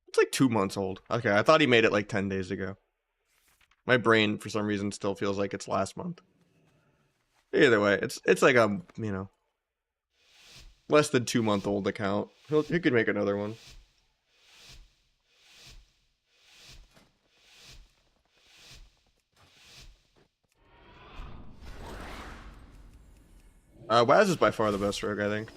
It's like 2 months old. Okay, I thought he made it like 10 days ago. My brain, for some reason, still feels like it's last month. Either way, it's like a, you know, less than 2 month old account. He could make another one. Waz is by far the best rogue, I think.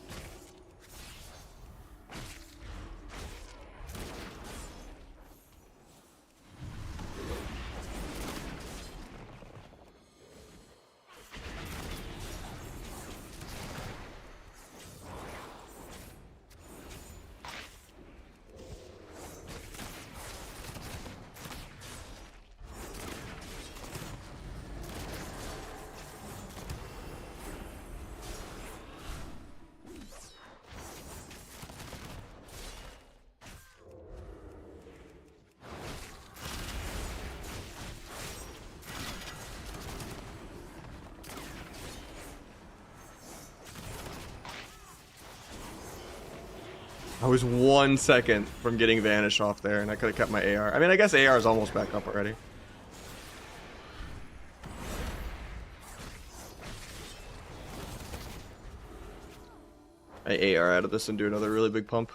I was 1 second from getting Vanish off there, and I could have kept my AR. I mean, I guess AR is almost back up already. I AR out of this and do another really big pump.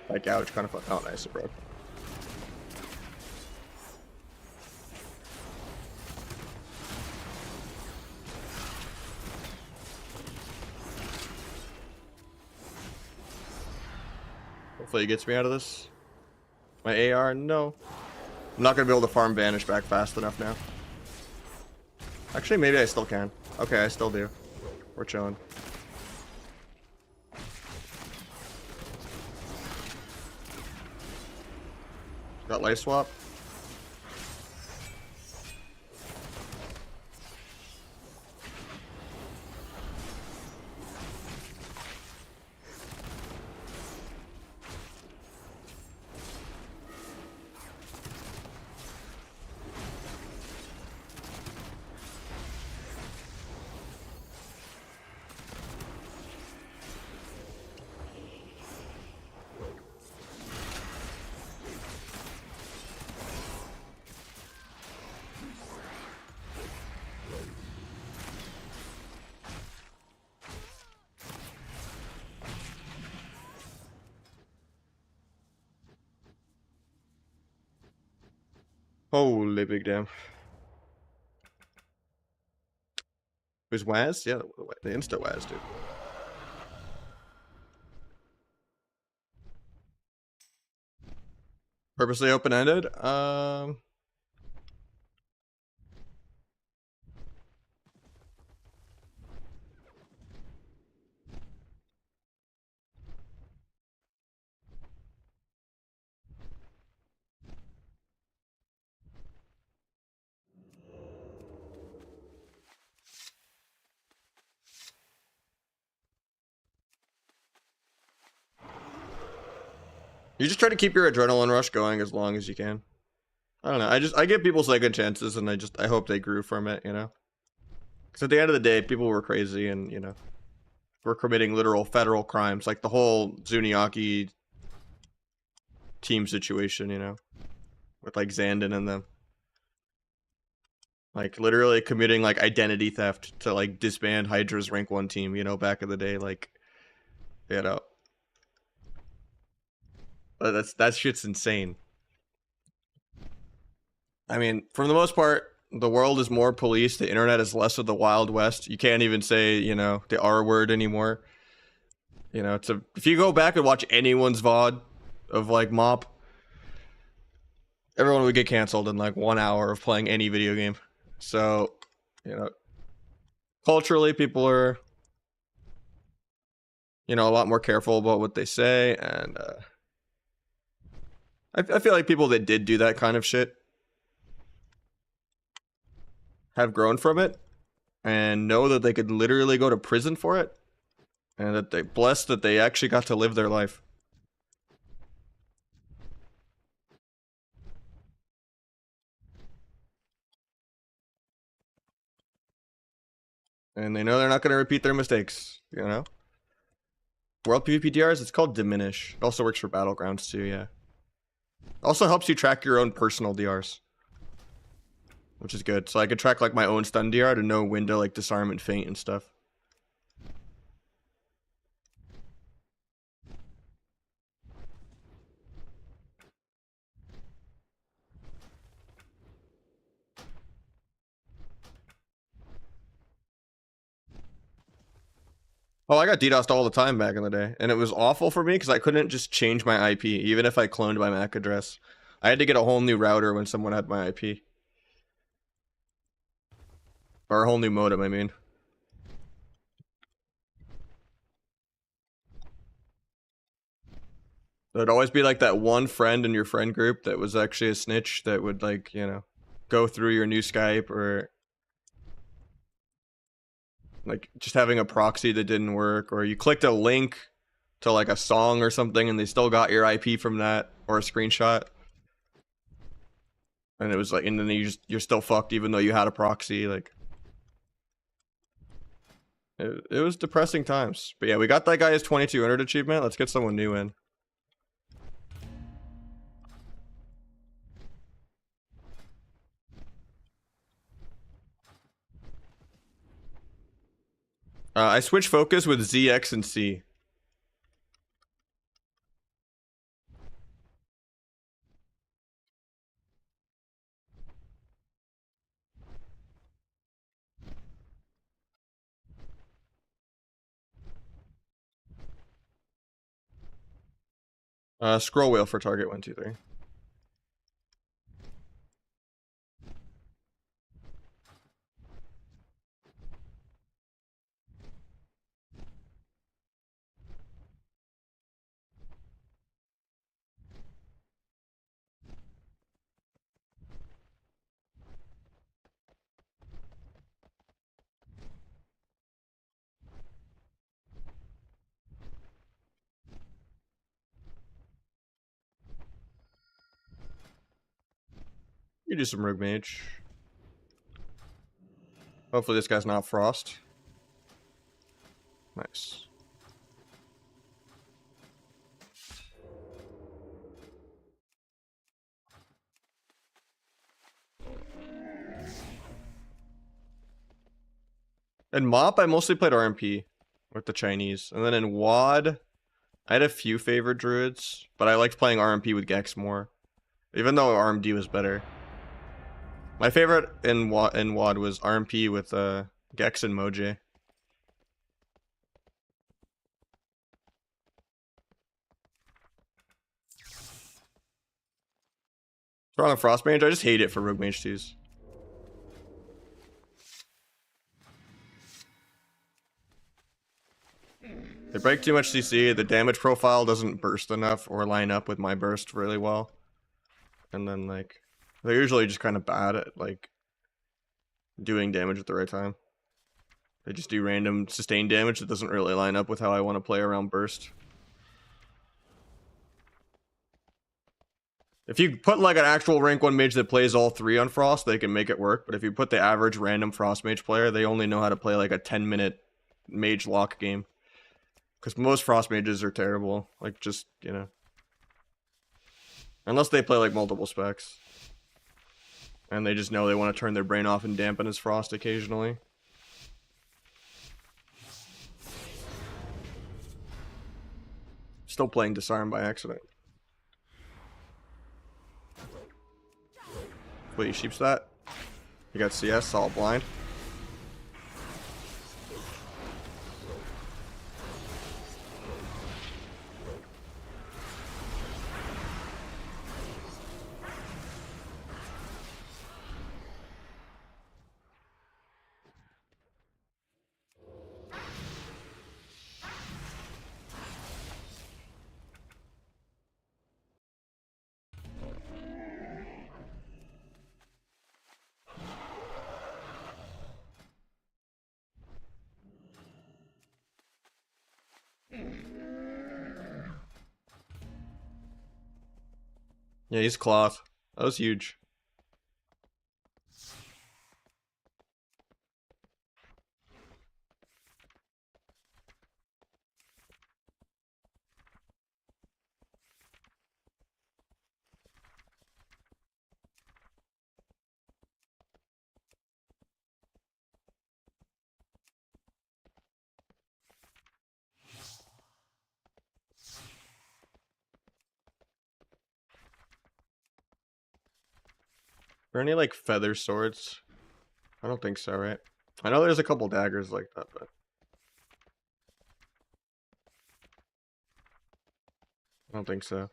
That gouge kind of fucked out nice, bro. Hopefully it gets me out of this. My AR, no. I'm not gonna be able to farm Vanish back fast enough now. Actually, maybe I still can. Okay, I still do. We're chilling. Got life swap. Holy big damn. Who's Waz? Yeah, the insta Waz, dude. Purposely open-ended? You just try to keep your adrenaline rush going as long as you can. I don't know. I give people second chances, and I hope they grew from it, you know? Because at the end of the day, people were crazy, and, you know, were committing literal federal crimes, like the whole Zuniaki team situation, you know? With, like, Zandon and them. Like, literally committing, like, identity theft to, like, disband Hydra's rank 1 team, you know, back in the day, like, you know. That shit's insane. I mean, for the most part, the world is more policed. The internet is less of the Wild West. You can't even say, you know, the R word anymore. You know, if you go back and watch anyone's VOD of like Mop, everyone would get canceled in like 1 hour of playing any video game. So, you know, culturally, people are, you know, a lot more careful about what they say, and I feel like people that did do that kind of shit have grown from it and know that they could literally go to prison for it, and that they blessed that they actually got to live their life. And they know they're not going to repeat their mistakes, you know? World PvP DRs, it's called Diminish. It also works for Battlegrounds too, yeah. Also helps you track your own personal DRs, which is good. So I could track like my own stun DR to know when to like disarm and feint and stuff. Oh, I got DDoSed all the time back in the day, and it was awful for me because I couldn't just change my IP, even if I cloned my MAC address. I had to get a whole new router when someone had my IP. Or a whole new modem, I mean. There'd always be like that one friend in your friend group that was actually a snitch that would like, you know, go through your new Skype, or like just having a proxy that didn't work, or you clicked a link to like a song or something and they still got your IP from that, or a screenshot. And it was like, and then you're still fucked even though you had a proxy. Like, it was depressing times. But yeah, we got that guy his 2200 achievement. Let's get someone new in. I switch focus with Z, X, and C. Scroll wheel for target 1, 2, 3. You do some Rogue Mage. Hopefully this guy's not Frost. Nice. In Mop, I mostly played RMP with the Chinese. And then in WAD, I had a few favorite druids, but I liked playing RMP with Gex more. Even though RMD was better. My favorite in WAD was RMP with Gex and Mage. Throw on a Frost Mage, I just hate it for Rogue Mage 2s. They break too much CC, the damage profile doesn't burst enough or line up with my burst really well. And then, like, they're usually just kind of bad at, like, doing damage at the right time. They just do random sustained damage that doesn't really line up with how I want to play around burst. If you put, like, an actual rank 1 mage that plays all 3 on Frost, they can make it work. But if you put the average random Frost mage player, they only know how to play, like, a 10-minute mage lock game. Because most Frost mages are terrible. Like, just, you know. Unless they play, like, multiple specs. And they just know they want to turn their brain off and dampen his Frost occasionally. Still playing Disarm by accident. Wait, you sheeps that? You got CS, all blind. Yeah, he's cloth. That was huge. Are there any, like, feather swords? I don't think so, right? I know there's a couple daggers like that, but I don't think so.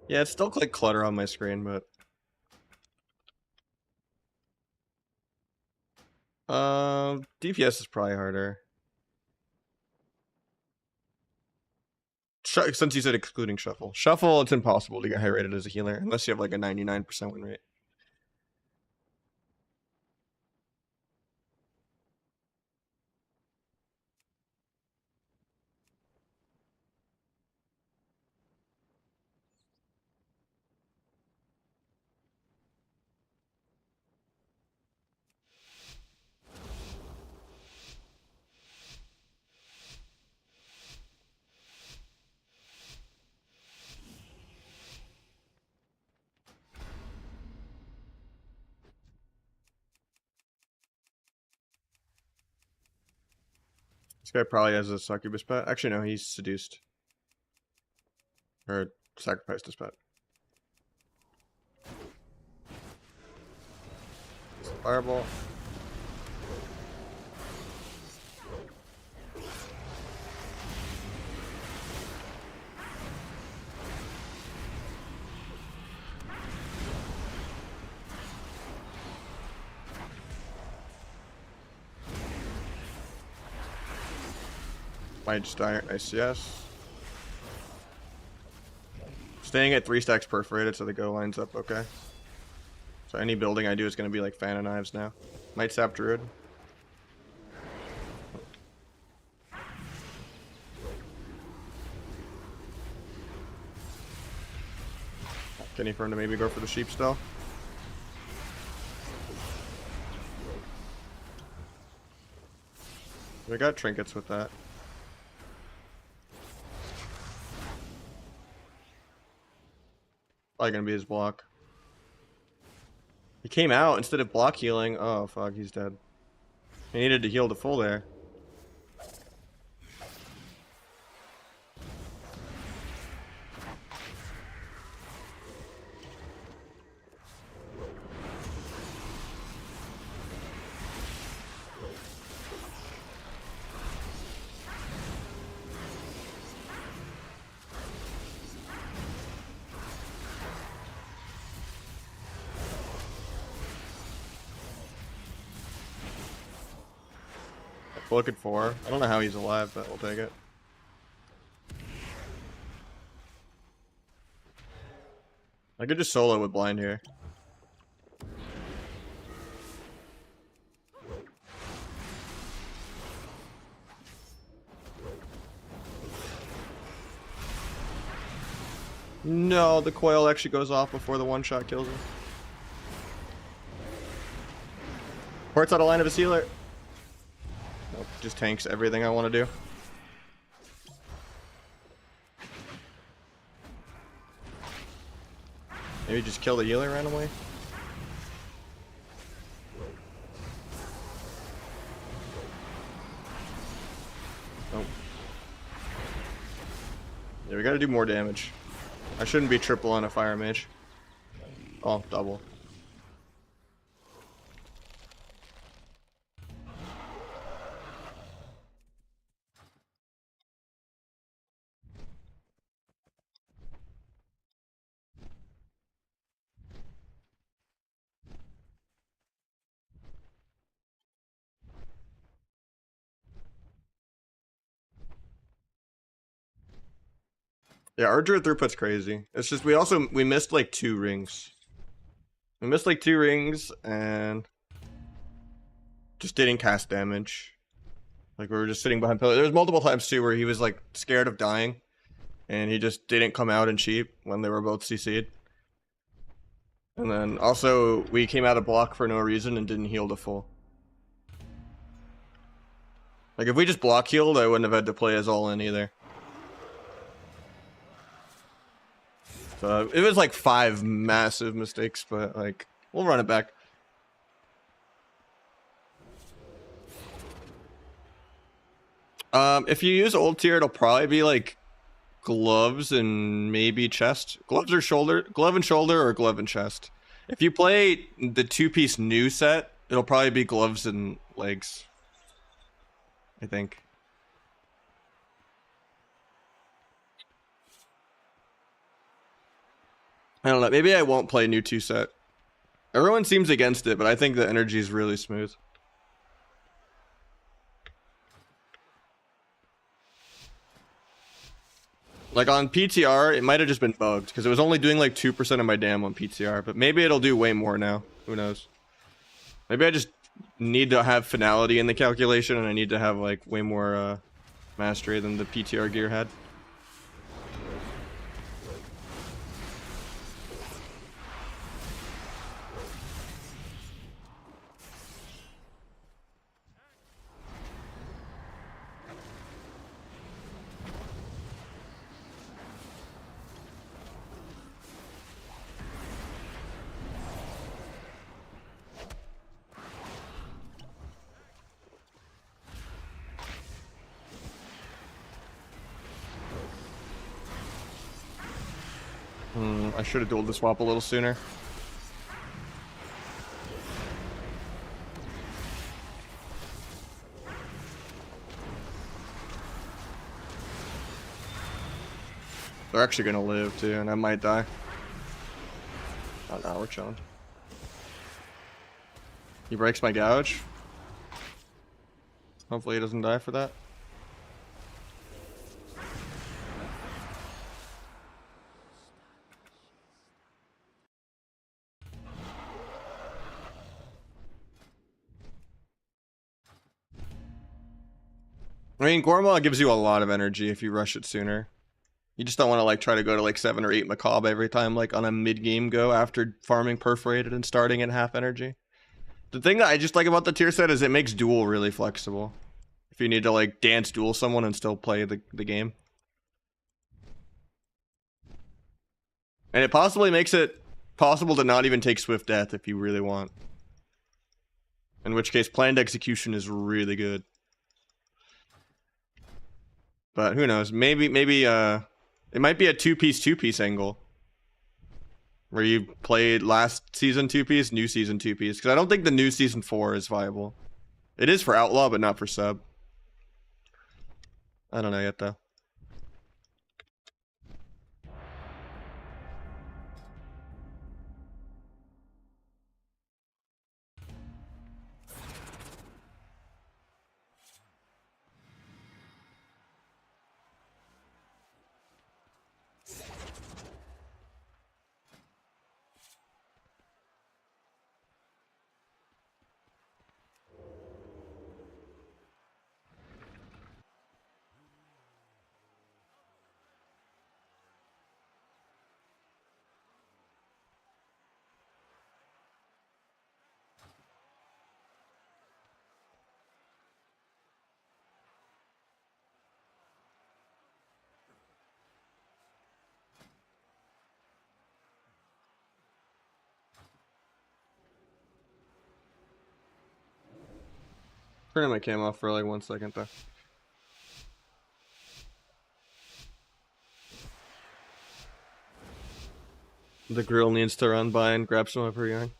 Yeah, it's still like clutter on my screen, but DPS is probably harder. Since you said excluding shuffle. Shuffle, it's impossible to get high rated as a healer unless you have like a 99% win rate. This guy probably has a succubus pet. Actually, no, he's seduced. Or sacrificed his pet. Fireball. Mage ICS. Staying at 3 stacks perforated so the go lines up okay. So any building I do is going to be like fan of knives now. Might sap druid. Kenny for him to maybe go for the sheep still. We got trinkets with that. Probably gonna be his block. He came out instead of block healing. Oh fuck, he's dead. He needed to heal to full there. Looking for. I don't know how he's alive, but we'll take it. I could just solo with blind here. No, the coil actually goes off before the one shot kills him. Port's out of line of his healer. Nope, just tanks everything I want to do. Maybe just kill the healer randomly. Nope. Yeah, we gotta do more damage. I shouldn't be triple on a fire mage. Oh, double. Yeah, our druid throughput's crazy. It's just we missed like 2 rings. We missed like 2 rings and just didn't cast damage. Like we were just sitting behind pillar. There was multiple times too where he was like scared of dying and he just didn't come out and cheap when they were both CC'd. And then also we came out of block for no reason and didn't heal to full. Like if we just block healed, I wouldn't have had to play as all in either. So it was like 5 massive mistakes, but like we'll run it back. If you use old tier, it'll probably be like gloves and maybe chest. Gloves or shoulder, glove and shoulder, or glove and chest. If you play the 2-piece new set, it'll probably be gloves and legs, I think. I don't know. Maybe I won't play new 2 set. Everyone seems against it, but I think the energy is really smooth. Like on PTR, it might have just been bugged because it was only doing like 2% of my dam on PTR, but maybe it'll do way more now. Who knows? Maybe I just need to have finality in the calculation and I need to have like way more mastery than the PTR gear had. I should have dueled the swap a little sooner. They're actually gonna live too, and I might die. Oh no, we're chilling. He breaks my gouge. Hopefully he doesn't die for that. I mean, Gorma gives you a lot of energy if you rush it sooner. You just don't want to like try to go to like 7 or 8 macabre every time, like on a mid-game go after farming perforated and starting at half energy. The thing that I just like about the tier set is it makes duel really flexible. If you need to like dance duel someone and still play the game. And it possibly makes it possible to not even take swift death if you really want. In which case planned execution is really good. But who knows? Maybe it might be a two-piece angle. Where you played last season 2-piece, new season 2-piece. Because I don't think the new season 4 is viable. It is for Outlaw, but not for sub. I don't know yet, though. Turning my cam off for like 1 second though. The grill needs to run by and grab some of her yarn.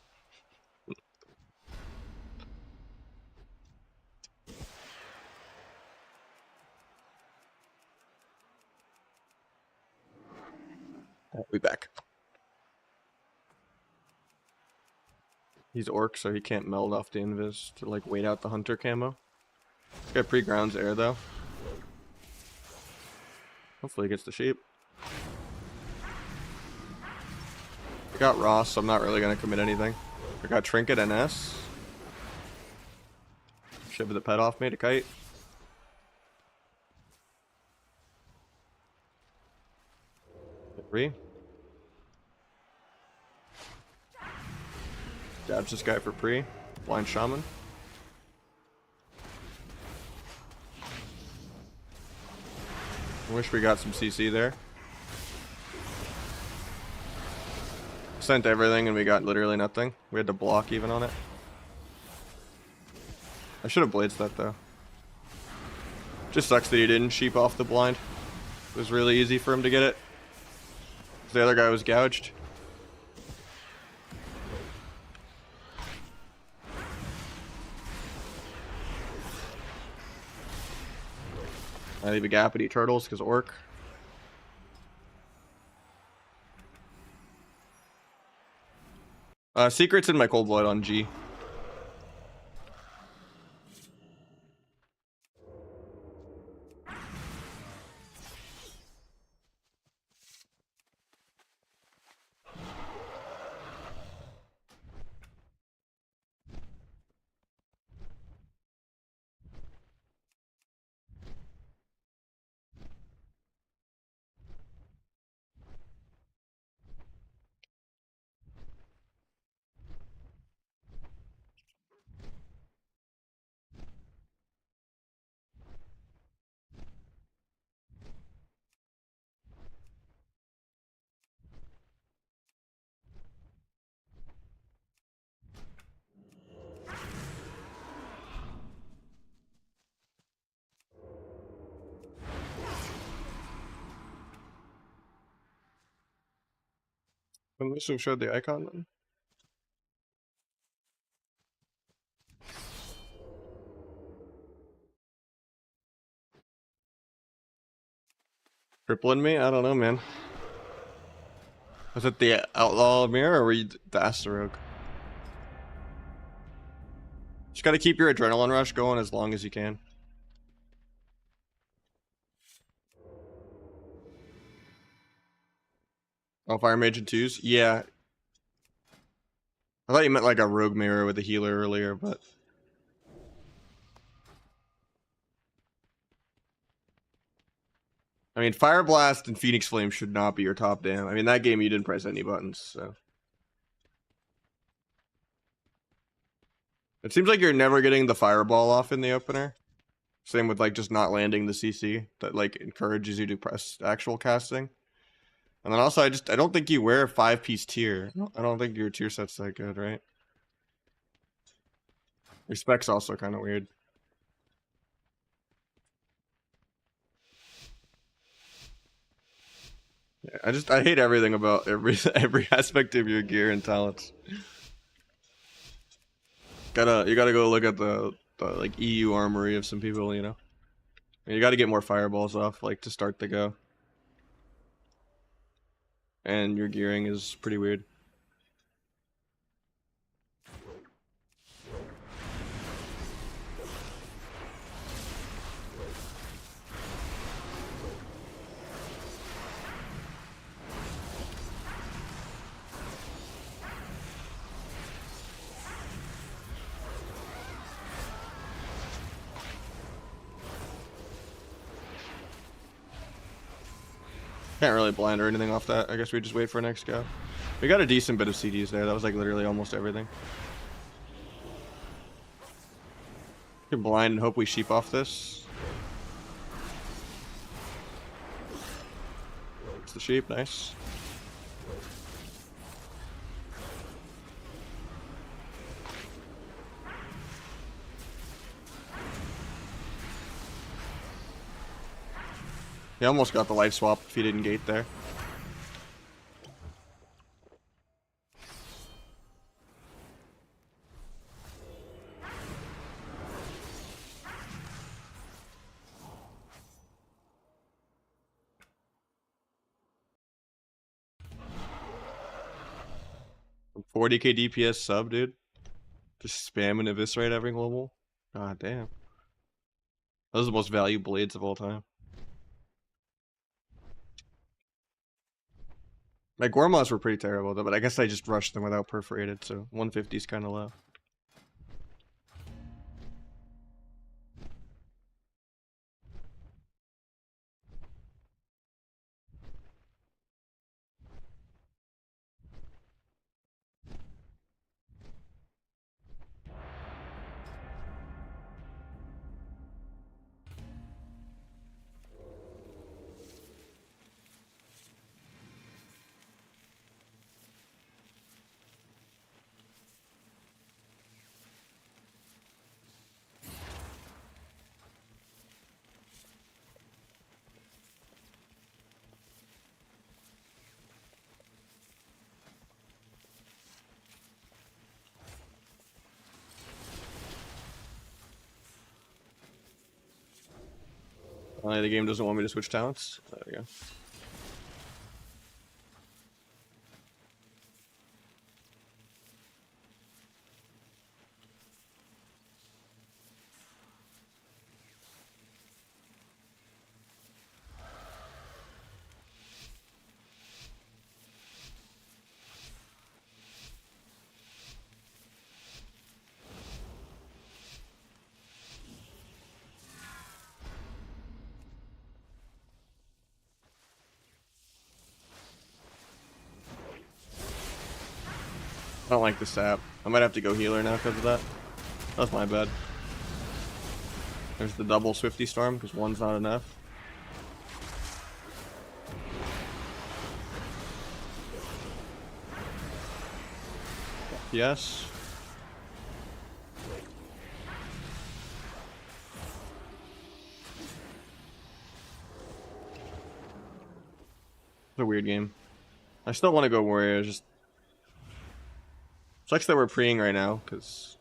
I'll be back. He's orc, so he can't meld off the invis to like wait out the hunter camo. He's got pre-grounds air though. Hopefully he gets the sheep. I got Ross, so I'm not really gonna commit anything. I got Trinket NS. Shiv the pet off, made a kite. Hit 3. Dabs this guy for pre. Blind Shaman. Wish we got some CC there. Sent everything and we got literally nothing. We had to block even on it. I should have blades that though. Just sucks that he didn't sheep off the blind. It was really easy for him to get it. The other guy was gouged. I leave a gap at eat turtles because orc. Secrets in my cold blood on G. Unless you showed the icon then. Crippling me? I don't know, man. Was it the Outlaw mirror or were you the Outlaw Rogue? Just gotta keep your adrenaline rush going as long as you can. Oh, Fire Mage and 2s? Yeah. I thought you meant like a rogue mirror with a healer earlier, but... I mean, Fire Blast and Phoenix Flame should not be your top dam. I mean, that game you didn't press any buttons, so... It seems like you're never getting the Fireball off in the opener. Same with like just not landing the CC that like encourages you to press actual casting. And then also I don't think you wear a 5-piece tier. I don't think your tier set's that good, right? Your spec's also kind of weird. Yeah, I hate everything about every aspect of your gear and talents. You gotta go look at the like EU armory of some people, you know. You gotta get more fireballs off, like to start the go. And your gearing is pretty weird. Can't really blind or anything off that. I guess we just wait for next go. We got a decent bit of CDs there. That was like literally almost everything. We can blind and hope we sheep off this. It's the sheep, nice. He almost got the life swap if he didn't gate there. From 40k DPS sub, dude. Just spamming eviscerate every global. God damn. Those are the most valuable blades of all time. My Gormas were pretty terrible though, but I guess I just rushed them without perforated, so 150 is kind of low. The game doesn't want me to switch talents. There we go. I don't like the sap. I might have to go healer now because of that. That's my bad. There's the double Swifty Storm because one's not enough. Yes. It's a weird game. I still want to go warrior. Just sucks that we're preing right now, because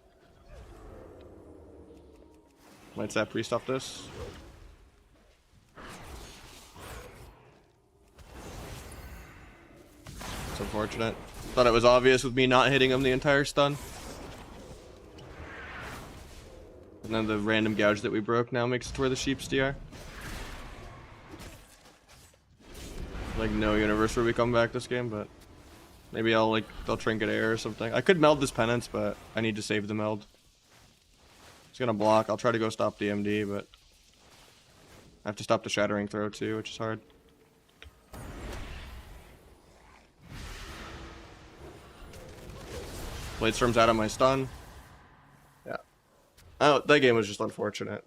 might sap priest off this. It's unfortunate. Thought it was obvious with me not hitting him the entire stun. And then the random gouge that we broke now makes it to where the sheeps DR. Like no universe where we come back this game, but maybe they'll trinket air or something. I could meld this penance, but I need to save the meld. It's gonna block. I'll try to go stop DMD, but I have to stop the shattering throw too, which is hard. Bladestorm's out of my stun. Yeah. Oh, that game was just unfortunate.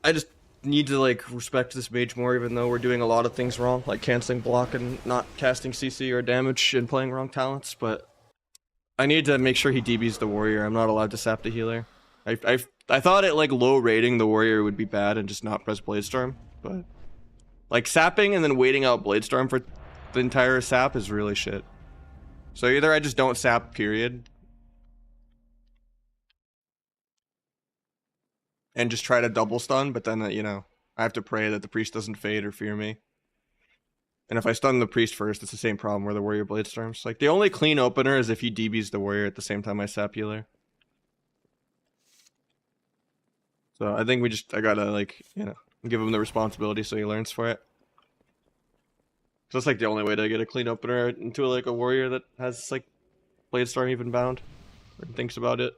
I just need to like respect this mage more, even though we're doing a lot of things wrong, like canceling block and not casting CC or damage and playing wrong talents, but I need to make sure he DBs the warrior. I'm not allowed to sap the healer. I thought at like low rating the warrior would be bad and just not press Bladestorm, but like sapping and then waiting out Bladestorm for the entire sap is really shit. So either I just don't sap, period, and just try to double stun, but then, you know, I have to pray that the priest doesn't fade or fear me. And if I stun the priest first, it's the same problem where the warrior Bladestorms. Like, the only clean opener is if he DBs the warrior at the same time I sap healer. So I think I gotta, like, you know, give him the responsibility so he learns for it. So that's like the only way to get a clean opener into like a warrior that has like Bladestorm even bound or thinks about it.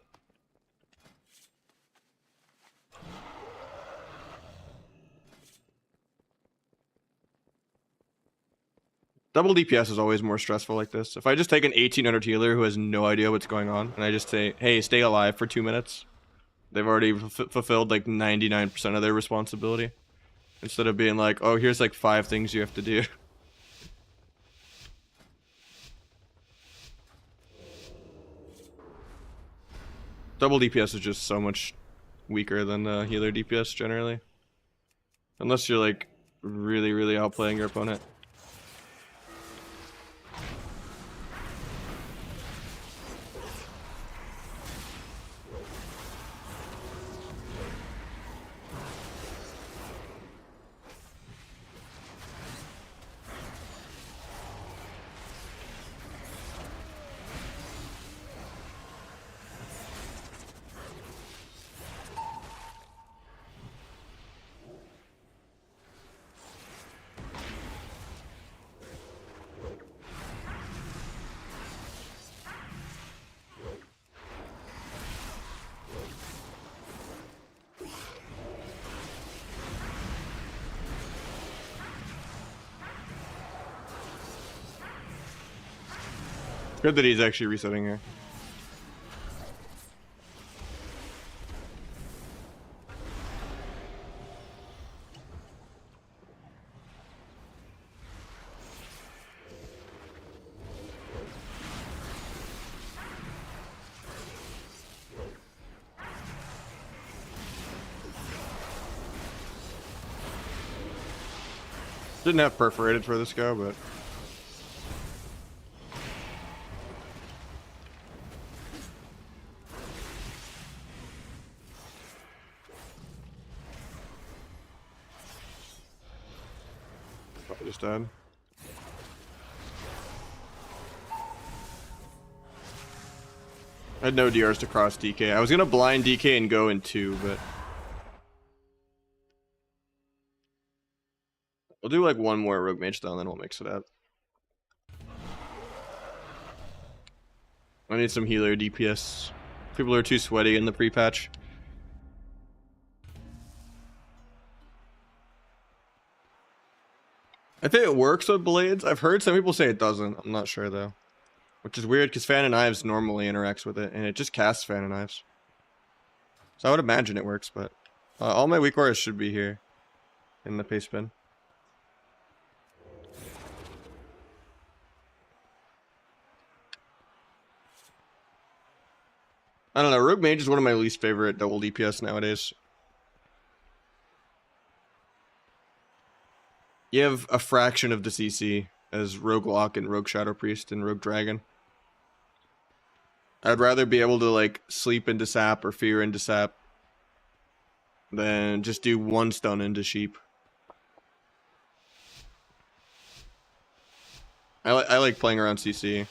Double DPS is always more stressful like this. If I just take an 1800 healer who has no idea what's going on and I just say, hey, stay alive for 2 minutes, they've already fulfilled like 99% of their responsibility. Instead of being like, oh, here's like 5 things you have to do. Double DPS is just so much weaker than healer DPS generally. Unless you're like really, really outplaying your opponent. Good that he's actually resetting here. Didn't have perforated for this go, but probably just dead. I had no DRs to cross DK. I was gonna blind DK and go in 2, but we'll do like one more Rogue Mage down, then we'll mix it up. I need some healer DPS. People are too sweaty in the pre-patch. I think it works with blades. I've heard some people say it doesn't. I'm not sure though. Which is weird because Fan of Knives normally interacts with it and it just casts Fan of Knives. So I would imagine it works, but all my weak auras should be here in the paste bin. I don't know, Rogue Mage is one of my least favorite double DPS nowadays. You have a fraction of the CC as Rogue Lock and Rogue Shadow Priest and Rogue Dragon. I'd rather be able to like sleep into sap or fear into sap than just do one stun into sheep. I like playing around CC.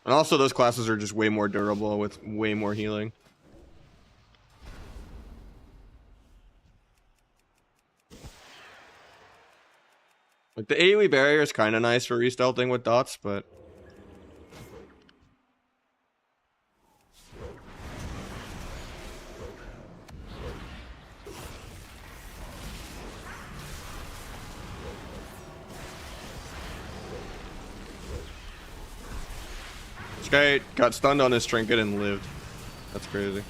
And also those classes are just way more durable with way more healing. Like the AoE barrier is kind of nice for restelting with dots, but this guy got stunned on his trinket and lived. That's crazy.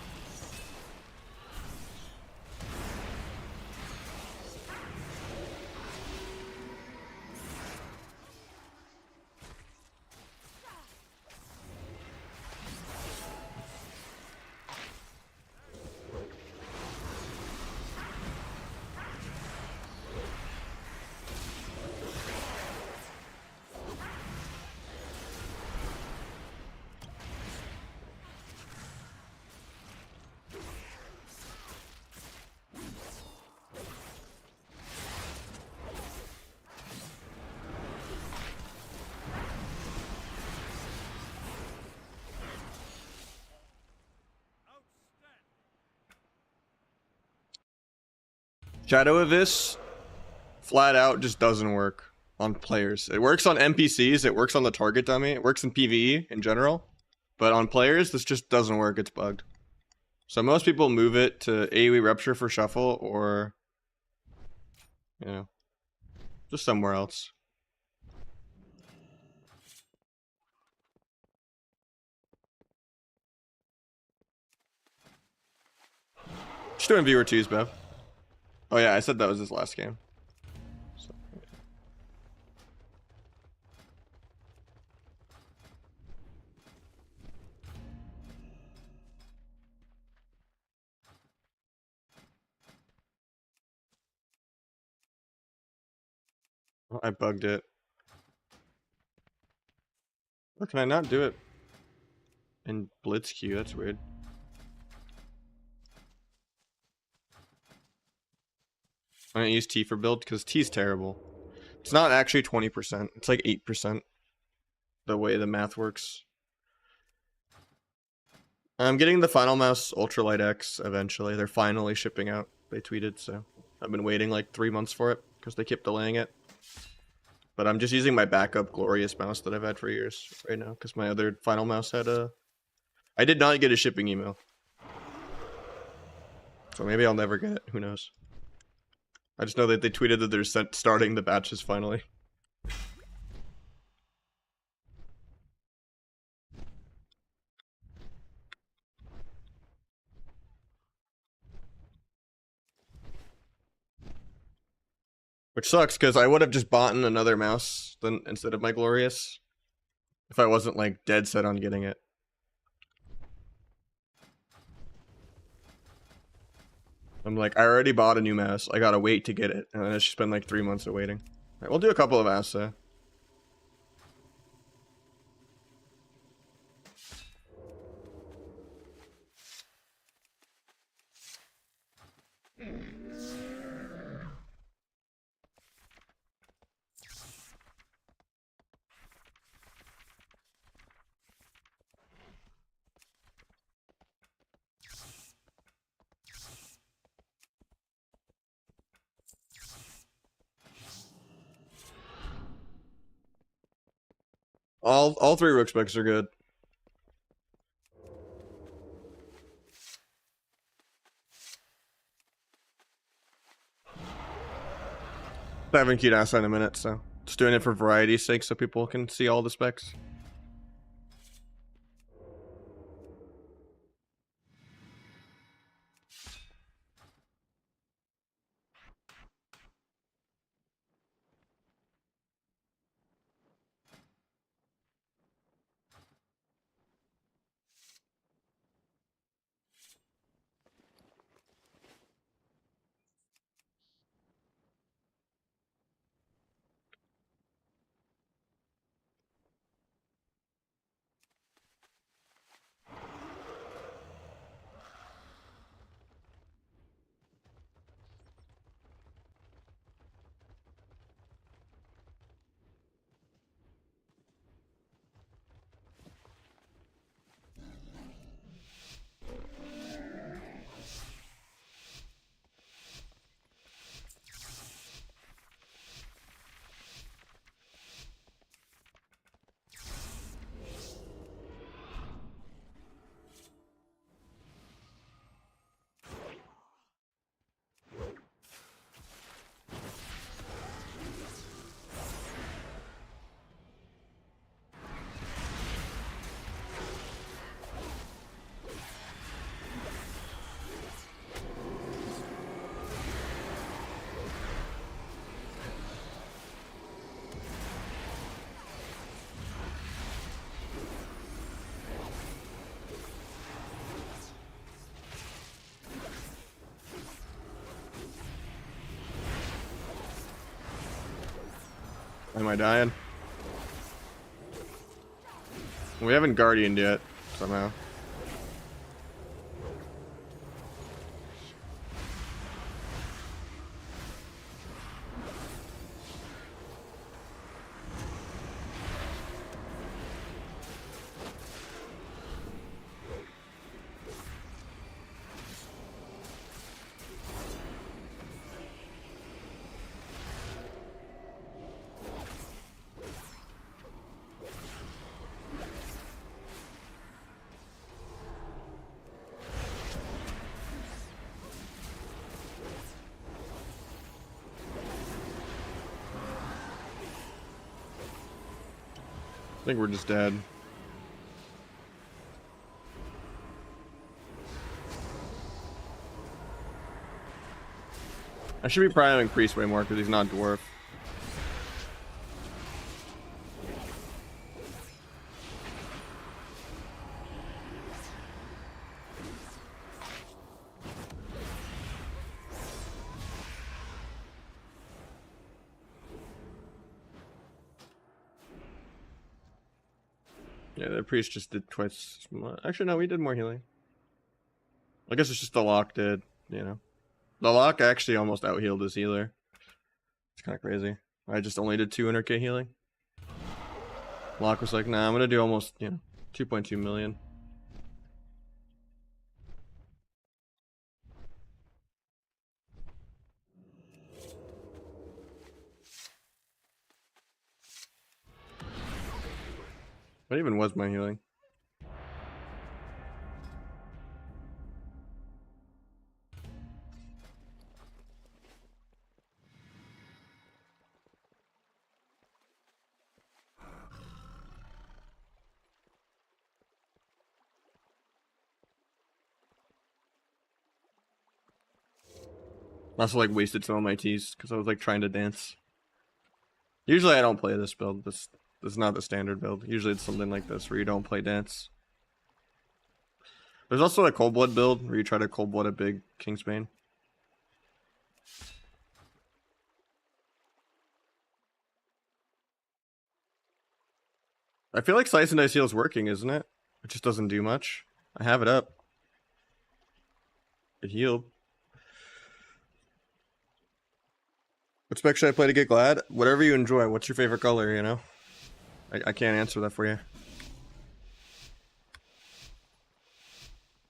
Shadow Abyss flat out just doesn't work on players. It works on NPCs, it works on the target dummy, it works in PvE in general, but on players this just doesn't work, it's bugged. So most people move it to AoE Rupture for shuffle or, you know, just somewhere else. Just doing viewer twos, Bev. Oh yeah, I said that was his last game. So, yeah. I bugged it. Or can I not do it in Blitz queue? That's weird. I don't use T for build because T's terrible. It's not actually 20%. It's like 8% the way the math works. I'm getting the Final Mouse Ultralight X eventually. They're finally shipping out. They tweeted, so I've been waiting like 3 months for it because they keep delaying it. But I'm just using my backup Glorious mouse that I've had for years right now because my other Final Mouse had a... I did not get a shipping email. So maybe I'll never get it. Who knows? I just know that they tweeted that they're starting the batches finally. Which sucks because I would have just bought another mouse instead of my Glorious if I wasn't like dead set on getting it. I'm like, I already bought a new mouse. I gotta wait to get it. And then I just spend like 3 months of waiting. Right, we'll do a couple of asks though. All three Rook specs are good. I haven't queued Asa in a minute, so just doing it for variety's sake so people can see all the specs. Am I dying? We haven't guardianed yet, somehow. I think we're just dead. I should be priming Priest way more because he's not dwarf. Yeah, the priest just did twice as much. Actually, no, we did more healing. I guess it's just the lock did, you know. The lock actually almost out-healed his healer. It's kind of crazy. I just only did 200k healing. Lock was like, nah, I'm gonna do almost, 2.2 million. What even was my healing? I also like wasted some of my teas because I was like trying to dance. Usually I don't play this build. This is not the standard build. Usually it's something like this where you don't play dance. There's also a cold blood build where you try to cold blood a big Kingsbane. I feel like Slice and Dice Heal is working, isn't it? It just doesn't do much. I have it up. It healed. What spec should I play to get glad? Whatever you enjoy. What's your favorite color, you know? I can't answer that for you.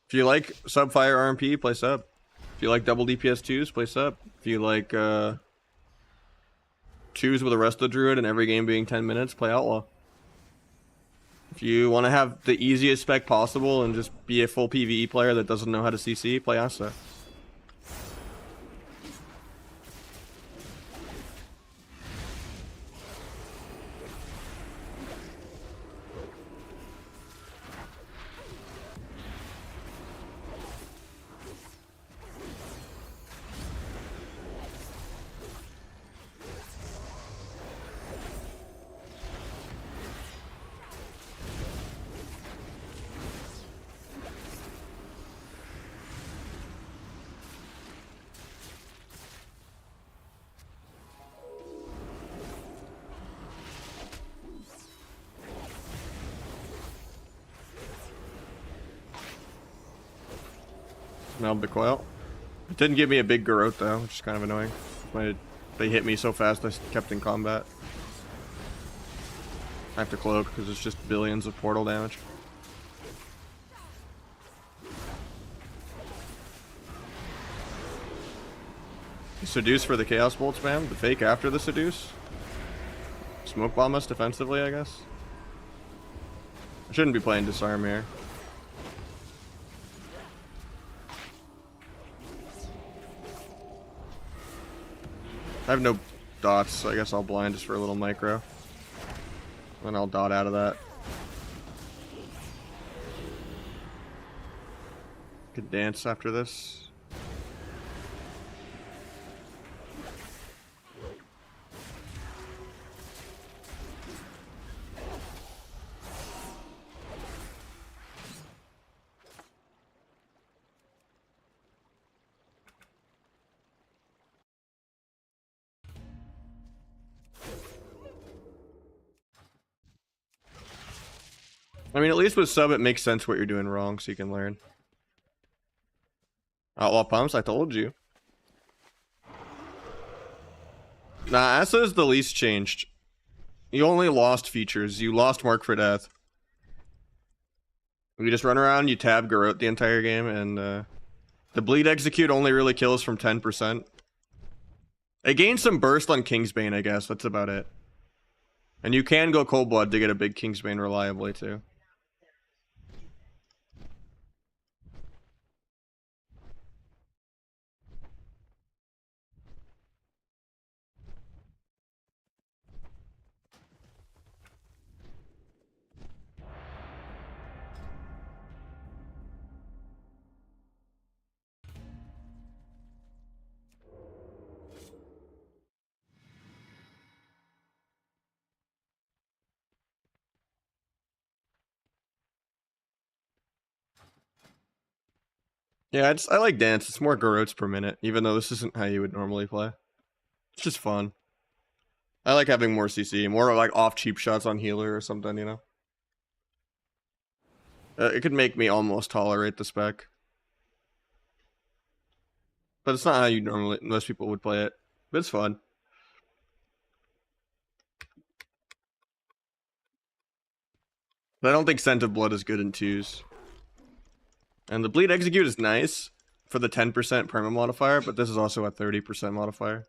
If you like sub fire RMP, play sub. If you like double DPS 2s, play sub. If you like 2s with a rest of the druid and every game being 10 minutes, play outlaw. If you want to have the easiest spec possible and just be a full PvE player that doesn't know how to CC, play Asa. Smelled the coil. It didn't give me a big Garrote though, which is kind of annoying. They hit me so fast I kept in combat. I have to cloak because it's just billions of portal damage. Seduce for the Chaos Bolt spam. The fake after the Seduce. Smoke bomb us defensively, I guess. I shouldn't be playing Disarm here. I have no dots, so I guess I'll blind just for a little micro. Then I'll dot out of that. Could dance after this. I mean, at least with sub, it makes sense what you're doing wrong, so you can learn. Outlaw pumps, I told you. Nah, Asa is the least changed. You only lost features. You lost Mark for Death. You just run around, you tab Garrote the entire game, and the bleed execute only really kills from 10%. It gains some burst on Kingsbane, I guess. That's about it. And you can go Cold Blood to get a big Kingsbane reliably, too. Yeah, I like Dance. It's more Garrotes per minute, even though this isn't how you would normally play. It's just fun. I like having more CC, more like off cheap shots on healer or something, you know? It could make me almost tolerate the spec. But it's not how you normally, most people would play it. But it's fun. But I don't think Scent of Blood is good in 2s. And the Bleed Execute is nice for the 10% perma modifier, but this is also a 30% modifier.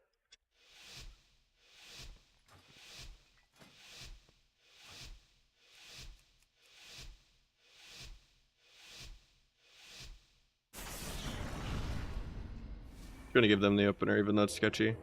I'm gonna give them the opener, even though it's sketchy.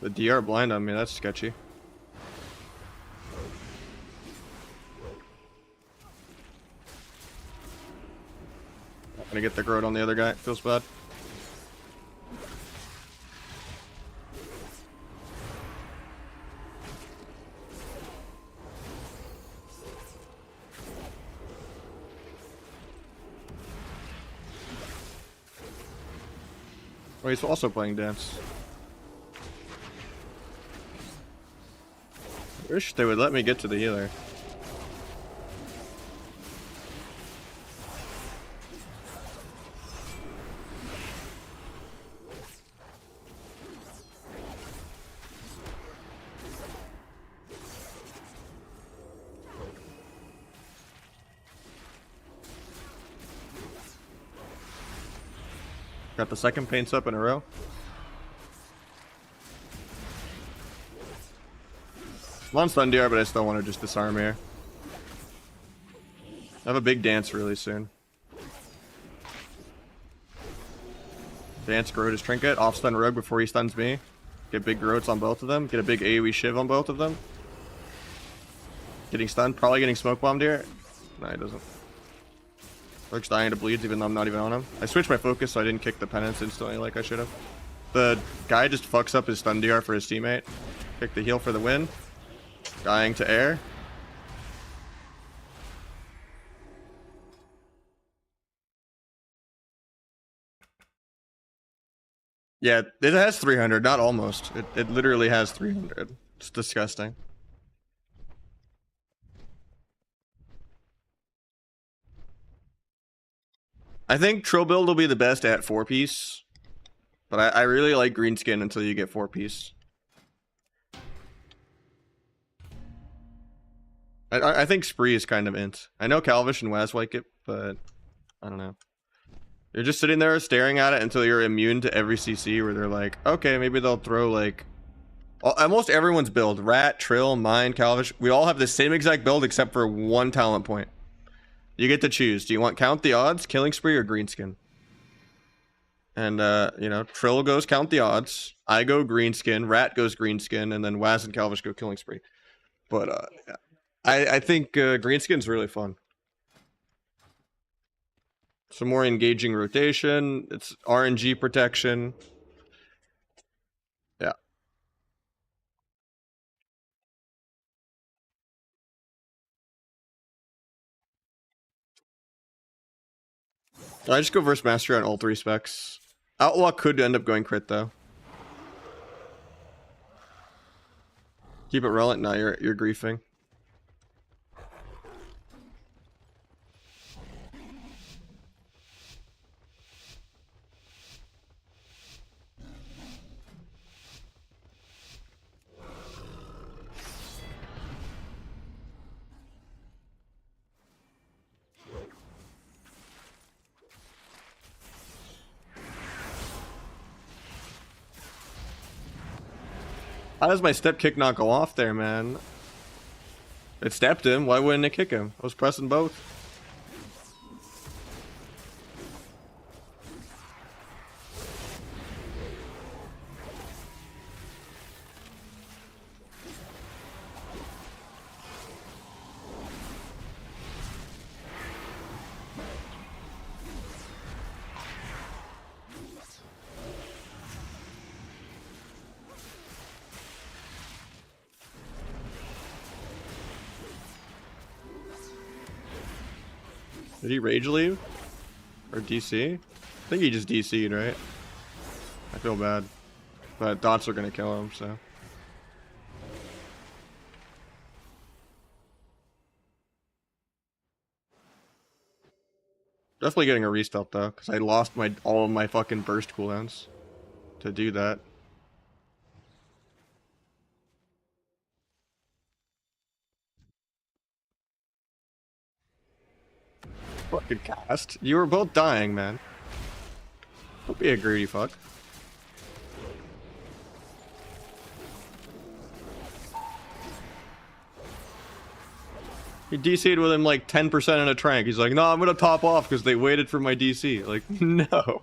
The DR blind on me, that's sketchy. Not gonna get the Groat on the other guy, it feels bad. Oh, he's also playing Dance. I wish they would let me get to the healer. Got the second paints up in a row. I'm on stun DR, but I still want to just disarm here. I have a big dance really soon. Dance Garrote his trinket, off stun Rogue before he stuns me. Get big Garrotes on both of them. Get a big AoE shiv on both of them. Getting stunned, probably getting smoke bombed here. No, he doesn't. Rogue's dying to bleeds even though I'm not even on him. I switched my focus so I didn't kick the penance instantly like I should have. The guy just fucks up his stun DR for his teammate. Kick the heal for the win. Dying to air. Yeah, it has 300, not almost. It literally has 300. It's disgusting. I think Trill build will be the best at 4-piece. But I really like Greenskin until you get 4-piece. I think Spree is kind of int. I know Calvish and Waz like it, but I don't know. You're just sitting there staring at it until you're immune to every CC where they're like, okay, maybe they'll throw like... Almost everyone's build, Rat, Trill, mine, Calvish, we all have the same exact build except for one talent point. You get to choose. Do you want Count the Odds, Killing Spree, or Greenskin? And, you know, Trill goes Count the Odds, I go Greenskin, Rat goes Greenskin, and then Waz and Calvish go Killing Spree. But, yeah. I think Greenskin's really fun. Some more engaging rotation. It's RNG protection. Yeah. I just go verse mastery on all 3 specs. Outlaw could end up going crit though. Keep it relevant. No, you're griefing. How does my step kick not go off there, man? It stepped him. Why wouldn't it kick him? I was pressing both. Did he rage leave? Or DC? I think he just DC'd, right? I feel bad. But dots are gonna kill him, so. Definitely getting a restart though, because I lost all of my fucking burst cooldowns to do that. Fucking cast. You were both dying, man. Don't be a greedy fuck. He DC'd with him like 10% in a trank. He's like, no, I'm gonna top off because they waited for my DC. Like, no.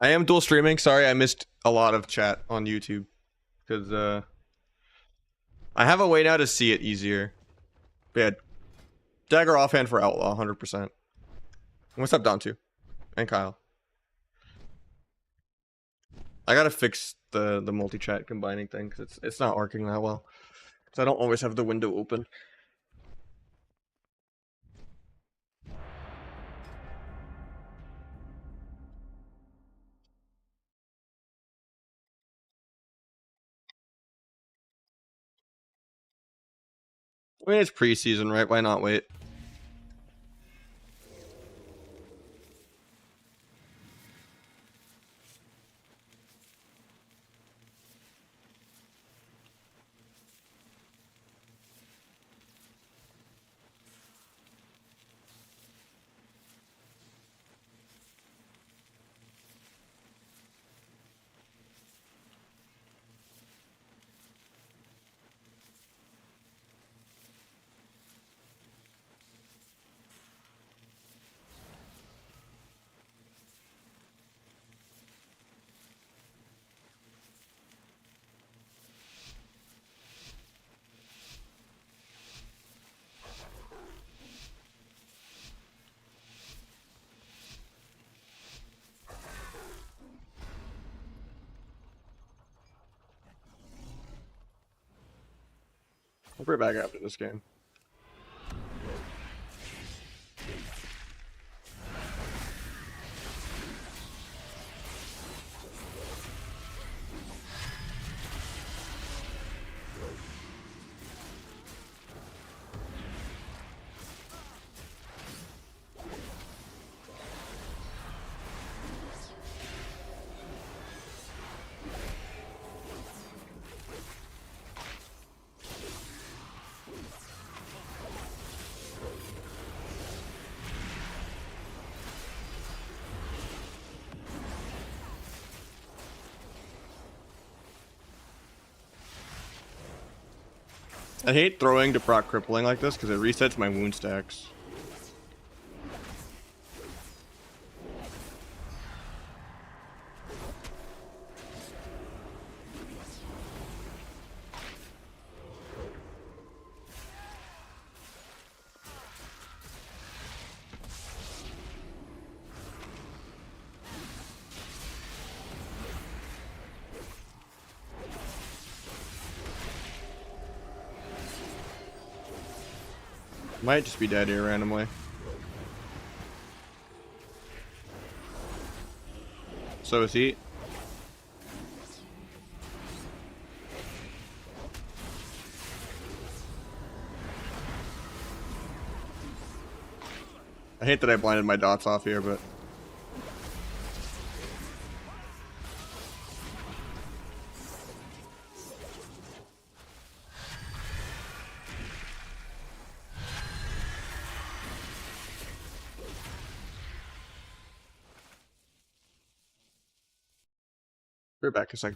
I am dual streaming. Sorry, I missed a lot of chat on YouTube. Because, I have a way now to see it easier. But yeah, dagger offhand for Outlaw, 100%. What's up, Don, too? And Kyle. I gotta fix the multi-chat combining thing, because it's not working that well. So I don't always have the window open. I mean, it's preseason, right? Why not wait? I'll be back after this game. I hate throwing to proc crippling like this because it resets my wound stacks. Might just be dead here randomly. So is he. I hate that I blinded my dots off here, but... We're back a sec.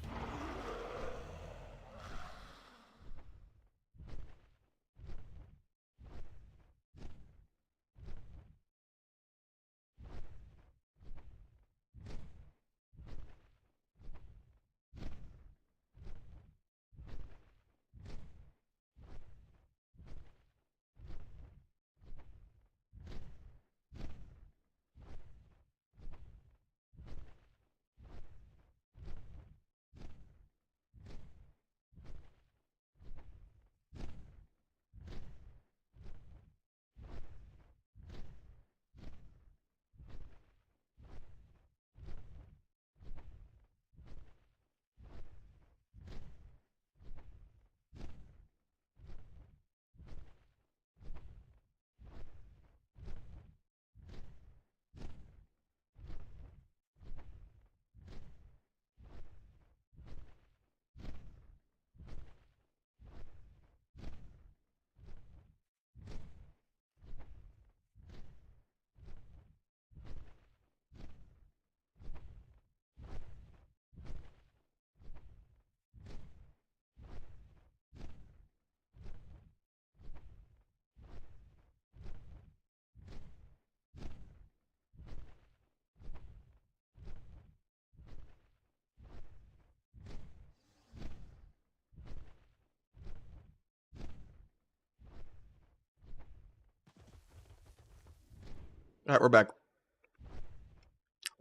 Alright, we're back.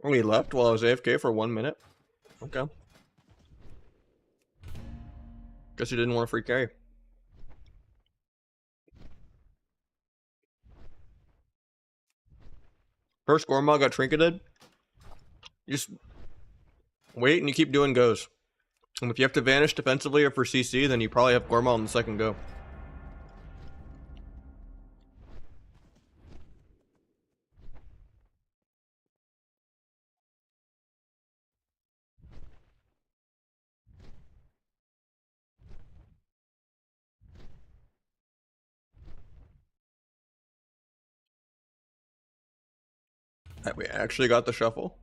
We left while I was AFK for 1 minute. Okay. Guess you didn't want a free carry. First Gorma got trinketed. You just wait and you keep doing goes. And if you have to vanish defensively or for CC, then you probably have Gorma on the second go. Alright, we actually got the shuffle.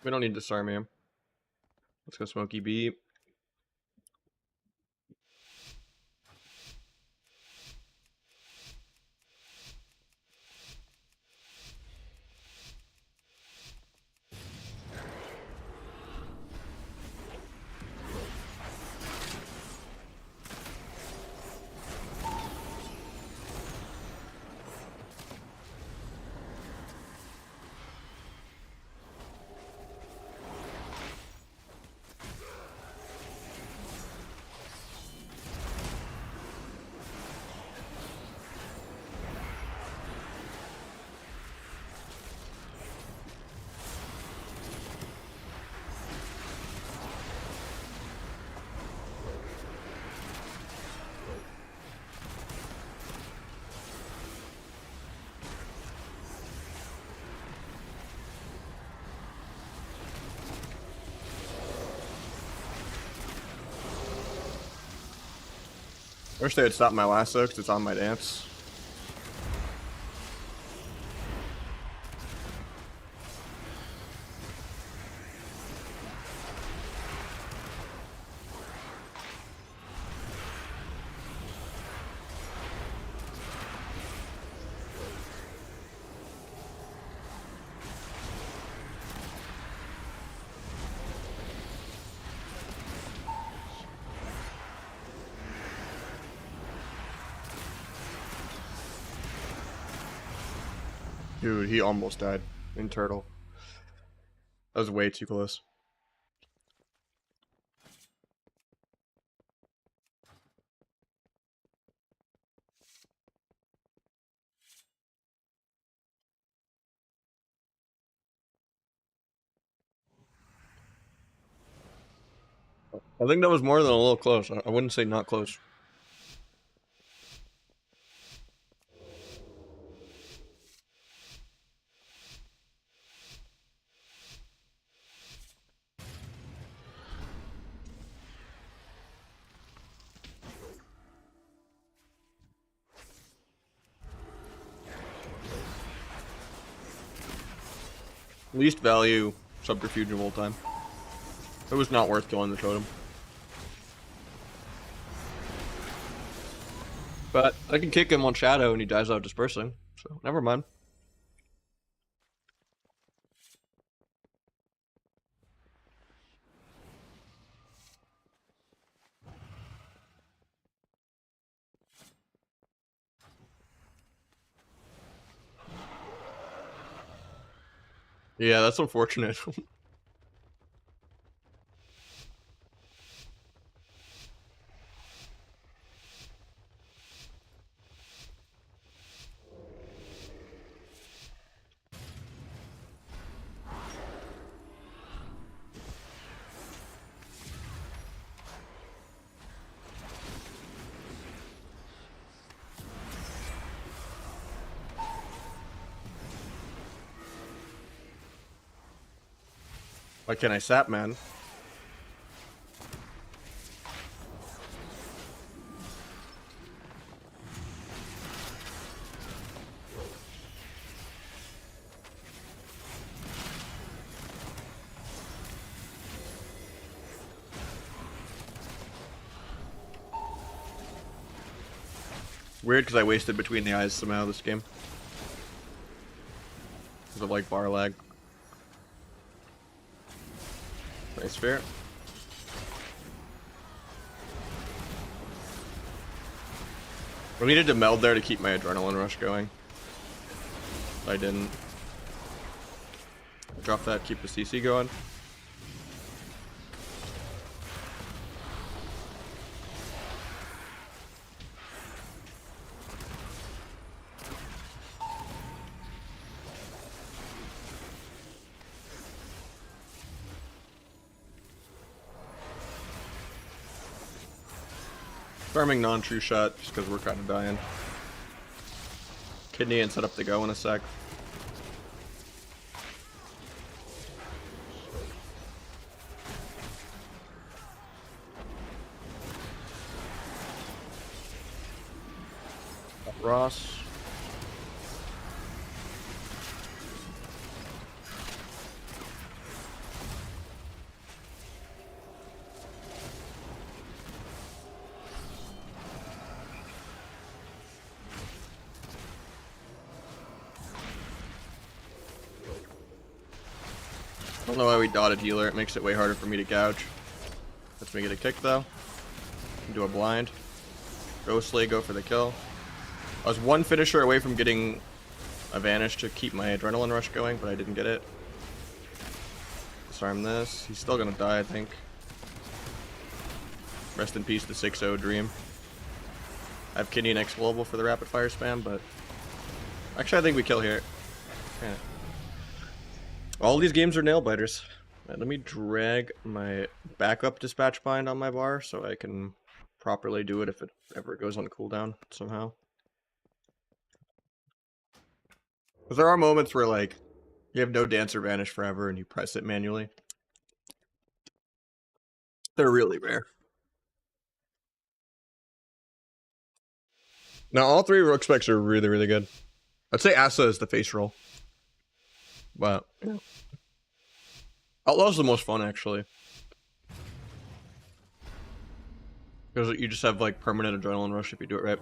We don't need to disarm him. Let's go Smoky B. wish they had stopped my lasso because it's on my dance. Dude, he almost died in turtle. That was way too close. I think that was more than a little close. I wouldn't say not close. Least value subterfuge of all time. It was not worth killing the totem. But I can kick him on shadow and he dies out dispersing, so never mind. Yeah, that's unfortunate. Why can't I sap, man? Weird because I wasted between the eyes somehow this game. Because of like bar lag. Nice fair. I needed to meld there to keep my adrenaline rush going. I didn't. Drop that, keep the CC going. Farming non-true shot just because we're kind of dying. Kidney and set up to go in a sec. Ross. I don't know why we dotted healer. It makes it way harder for me to gouge. Lets me get a kick though. Do a blind. Ghostly, go for the kill. I was one finisher away from getting a vanish to keep my adrenaline rush going, but I didn't get it. Disarm this. He's still gonna die, I think. Rest in peace, the 6-0 dream. I have kidney next global for the rapid fire spam, but actually I think we kill here. Yeah. All these games are nail biters. Right, let me drag my backup dispatch bind on my bar so I can properly do it if it ever goes on cooldown somehow. Because there are moments where like you have no dancer vanish forever and you press it manually. They're really rare. Now, all three rook specs are really, really good. I'd say Asa is the face roll. But Outlaw's the most fun, actually. Because you just have, like, permanent adrenaline rush if you do it right.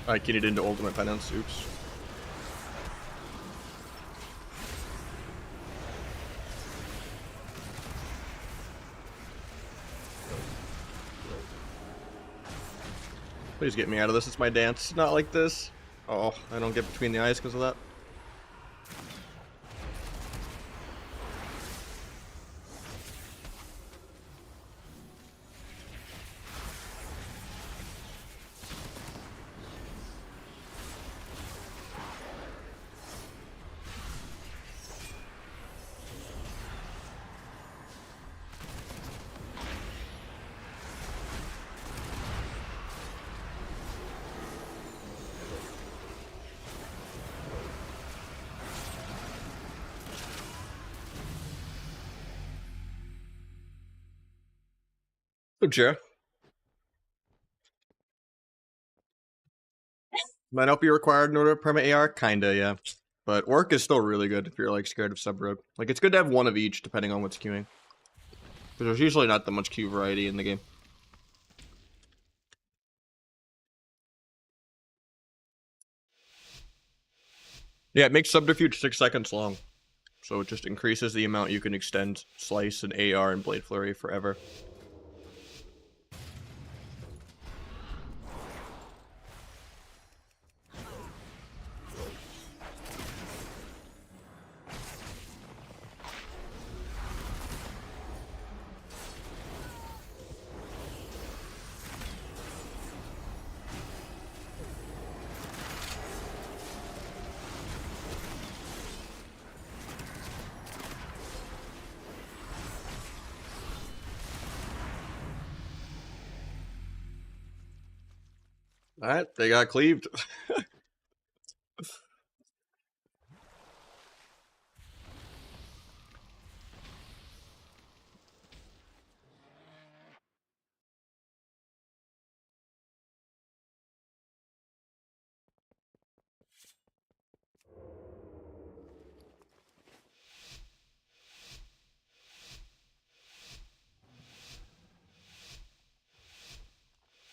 I keyed it into ultimate penance, oops. Please get me out of this, it's my dance. Not like this. Oh, I don't get between the eyes because of that. Good chair. Might not be required in order to perma AR, kinda, yeah. But orc is still really good if you're like scared of sub rogue. Like it's good to have one of each depending on what's queuing. Because there's usually not that much queue variety in the game. Yeah, it makes subterfuge 6 seconds long. So it just increases the amount you can extend slice and AR and blade flurry forever. Alright, they got cleaved.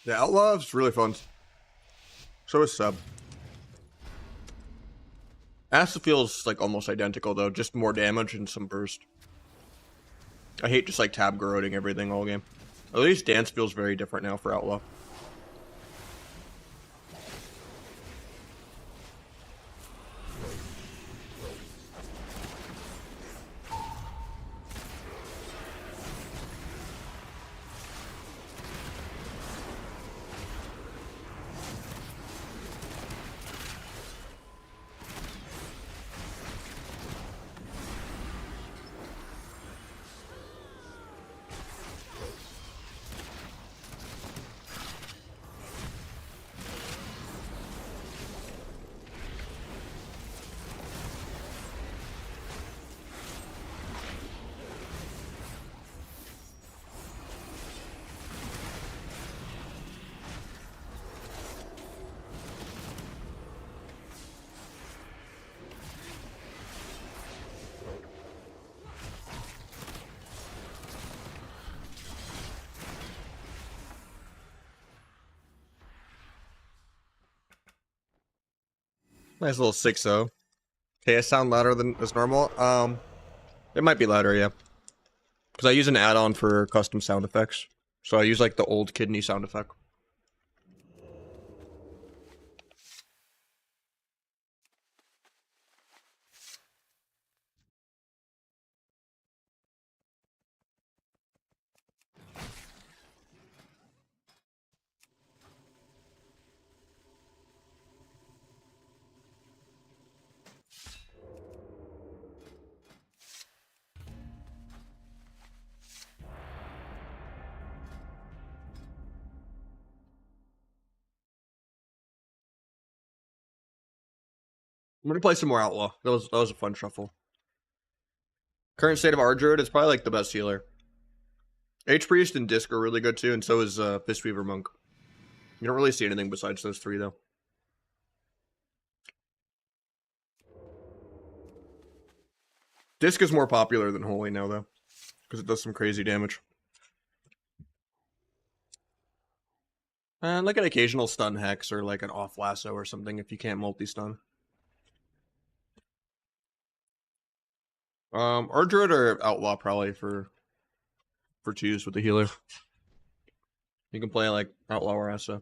The Outlaw is really fun. So is Sub. Asa feels like almost identical though, just more damage and some burst. I hate just like tab garroting everything all game. At least dance feels very different now for Outlaw. Nice little 6-0. Okay, I sound louder than as normal. It might be louder, yeah. Because I use an add-on for custom sound effects. So I use like the old kidney sound effect. I'm gonna play some more Outlaw. That was a fun shuffle. Current state of our druid is probably like the best healer. H-Priest and Disc are really good too, and so is Fistweaver Monk. You don't really see anything besides those three though. Disc is more popular than Holy now though, because it does some crazy damage. And like an occasional stun hex or like an off lasso or something if you can't multi-stun. Or Druid or Outlaw probably for twos with the healer. You can play like Outlaw or Asa.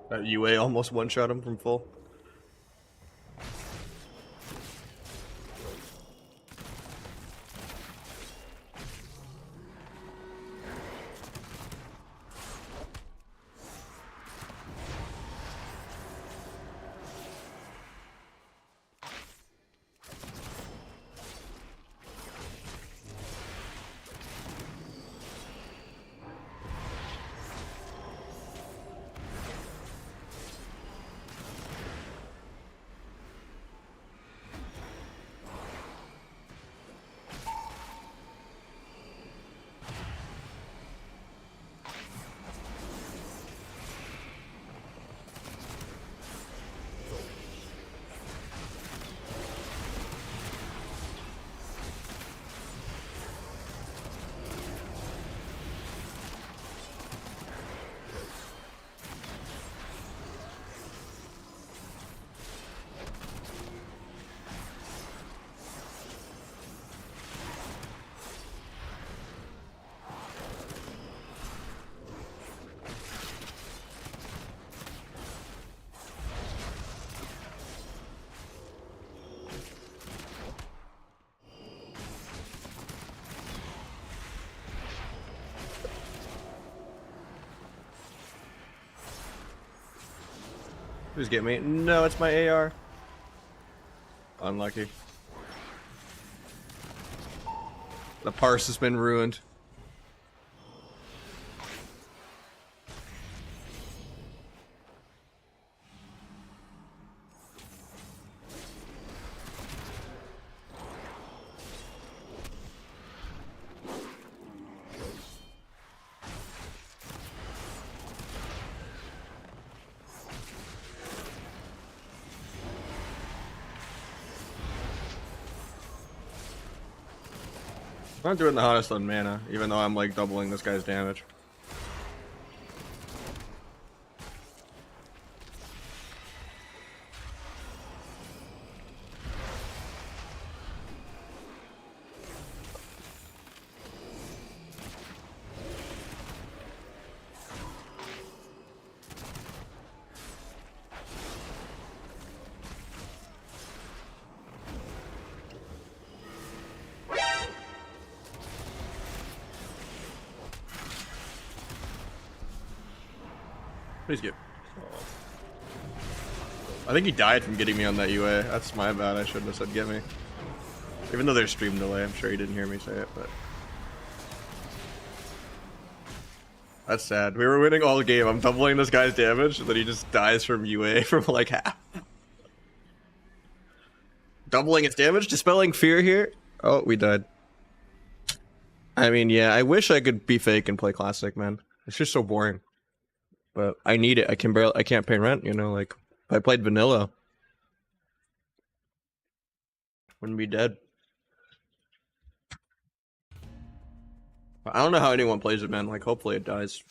That UA almost one-shot him from full. Please get me. No, it's my AR. Unlucky. The parse has been ruined. I'm not doing the hottest on mana, even though I'm like doubling this guy's damage. Please get. I think he died from getting me on that UA. That's my bad. I shouldn't have said get me. Even though there's stream delay, I'm sure he didn't hear me say it, but that's sad. We were winning all game. I'm doubling this guy's damage, and then he just dies from UA from like half. Doubling its damage, dispelling fear here. Oh, we died. I mean, yeah, I wish I could be fake and play classic, man. It's just so boring. But I need it. I can't pay rent, you know, like if I played vanilla, wouldn't be dead. I don't know how anyone plays it, man. Like hopefully it dies.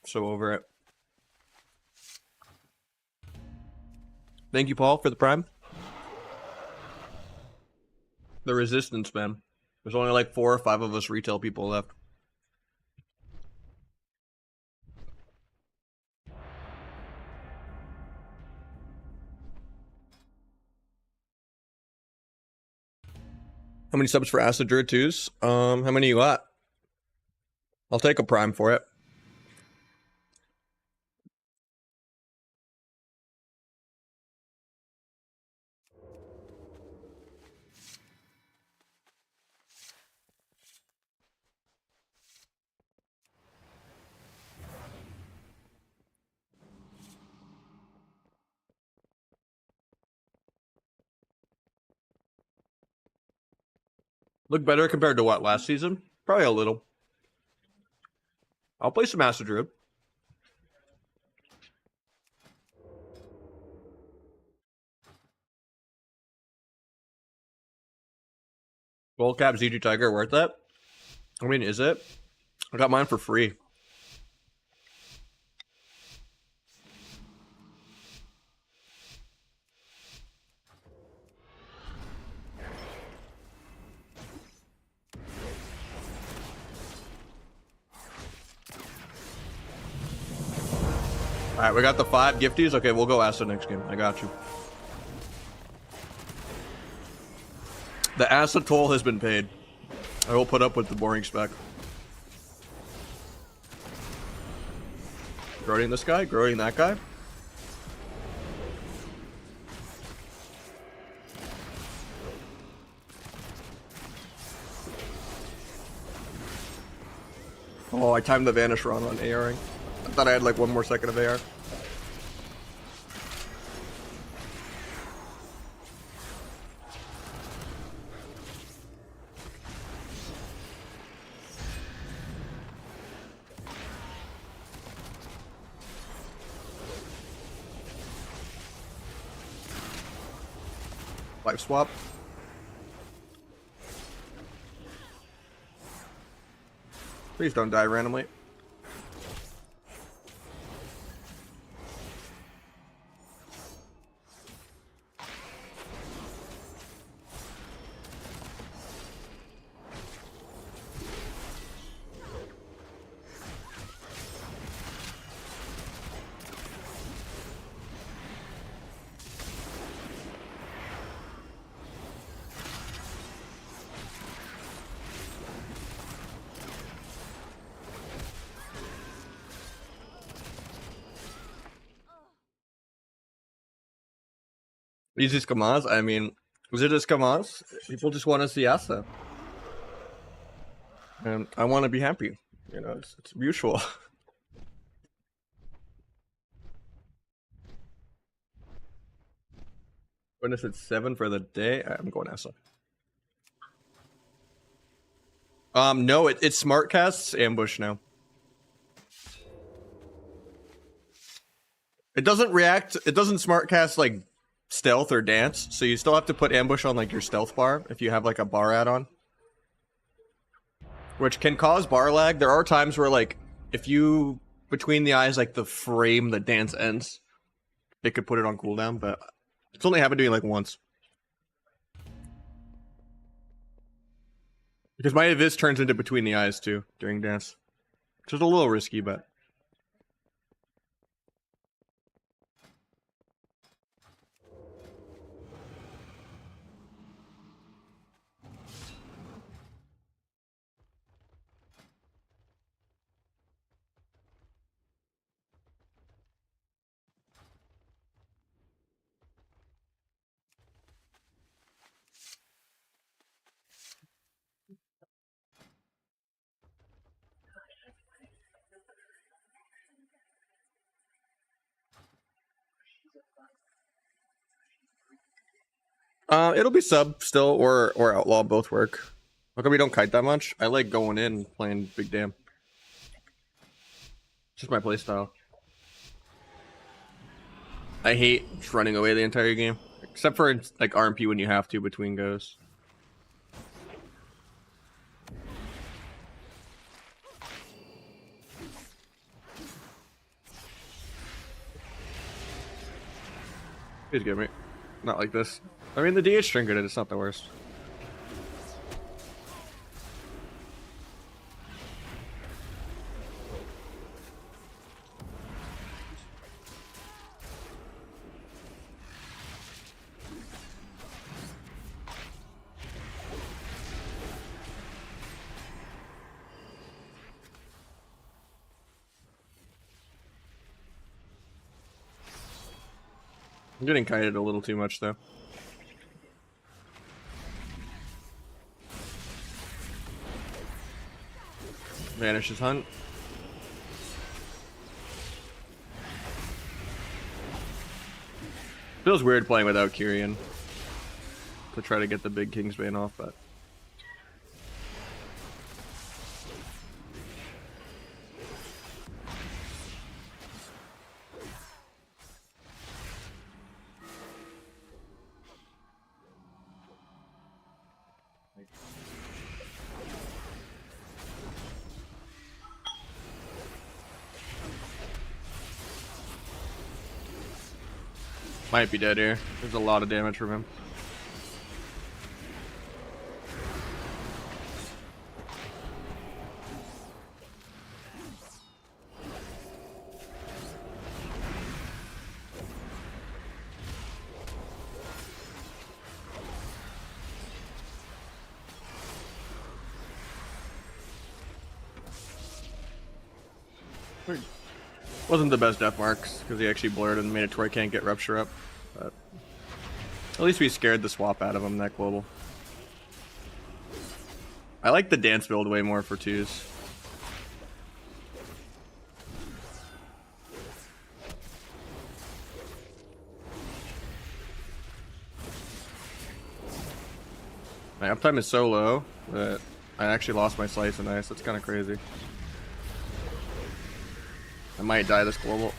So over it. Thank you, Paul, for the prime. The resistance, man. There's only like 4 or 5 of us retail people left. How many subs for Acid Druid 2s? How many you got? I'll take a prime for it. Look better compared to what, last season? Probably a little. I'll play some Acid Druid. Gold Cap ZG Tiger worth it? I mean, is it? I got mine for free. Alright, we got the 5 gifties. Okay, we'll go Acid next game. I got you. The Acid toll has been paid. I will put up with the boring spec. Growing this guy, growing that guy. Oh, I timed the Vanish run on ARing. I thought I had like 1 more second of AR. Life swap. Please don't die randomly. Easy Kamaz? I mean, was it just Kamaz? People just want to see Asa. And I want to be happy. You know, it's mutual. When is it 7 for the day? I'm going Asa. No, it's smart casts ambush now. It doesn't react, it doesn't smart cast like stealth or dance, so you still have to put ambush on like your stealth bar if you have like a bar add-on. which can cause bar lag. There are times where, like, if you between the eyes, like the frame the dance ends, it could put it on cooldown, but it's only happened to me like once. Because my Avis turns into between the eyes too during dance, which is a little risky, but. It'll be sub still or outlaw, both work. How come we don't kite that much? I like going in playing big damn. It's just my playstyle. I hate just running away the entire game, except for like RMP when you have to between goes. Please get me. Not like this. I mean, the DH triggered it, it's not the worst. I'm getting kited a little too much, though. Vanishes Hunt. Feels weird playing without Kyrian to try to get the big Kingsbane off, but. Might be dead here. There's a lot of damage from him. Wasn't the best death marks because he actually blurred and made it to where I can't get Rupture up. But at least we scared the swap out of him, that global. I like the dance build way more for twos. My uptime is so low that I actually lost my slice and ice. That's kind of crazy. I might die this global.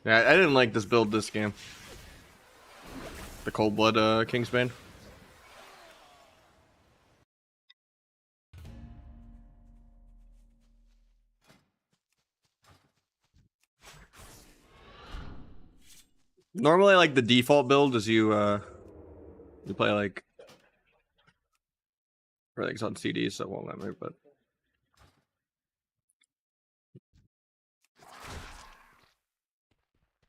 Yeah, I didn't like this build this game. The Cold Blood Kingsbane. Normally, like, the default build is you play, like, everything's on CDs, so it won't let me, but.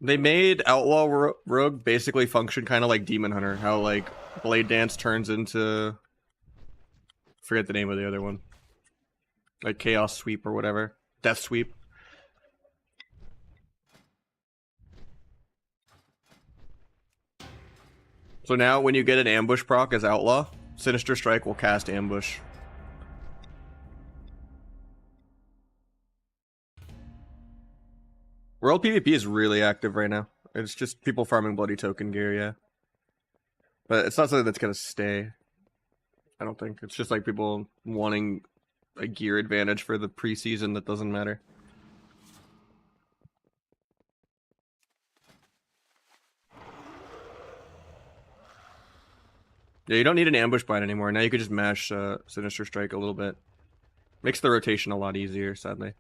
They made Outlaw Rogue basically function kind of like Demon Hunter, how, like, Blade Dance turns into. Forget the name of the other one. Like, Chaos Sweep or whatever. Death Sweep. So now, when you get an ambush proc as Outlaw, Sinister Strike will cast Ambush. World PvP is really active right now. It's just people farming bloody token gear, yeah. But it's not something that's gonna stay. I don't think. It's just like people wanting a gear advantage for the preseason that doesn't matter. Yeah, you don't need an ambush bind anymore. Now you could just mash Sinister Strike a little bit. Makes the rotation a lot easier, sadly.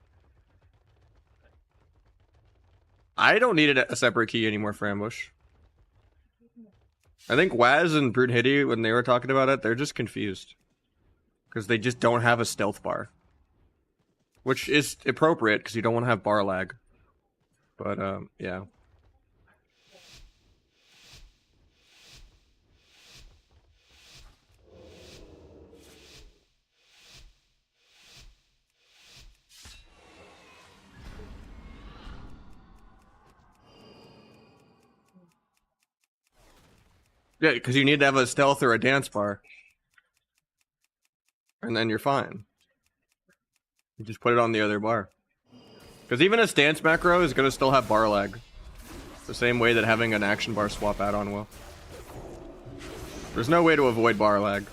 I don't need a separate key anymore for ambush. I think Waz and Brute Hitty, when they were talking about it, they're just confused. Because they just don't have a stealth bar. Which is appropriate, because you don't want to have bar lag. But, yeah. Yeah, because you need to have a stealth or a dance bar. And then you're fine. You just put it on the other bar. Because even a stance macro is going to still have bar lag. The same way that having an action bar swap add-on will. There's no way to avoid bar lag.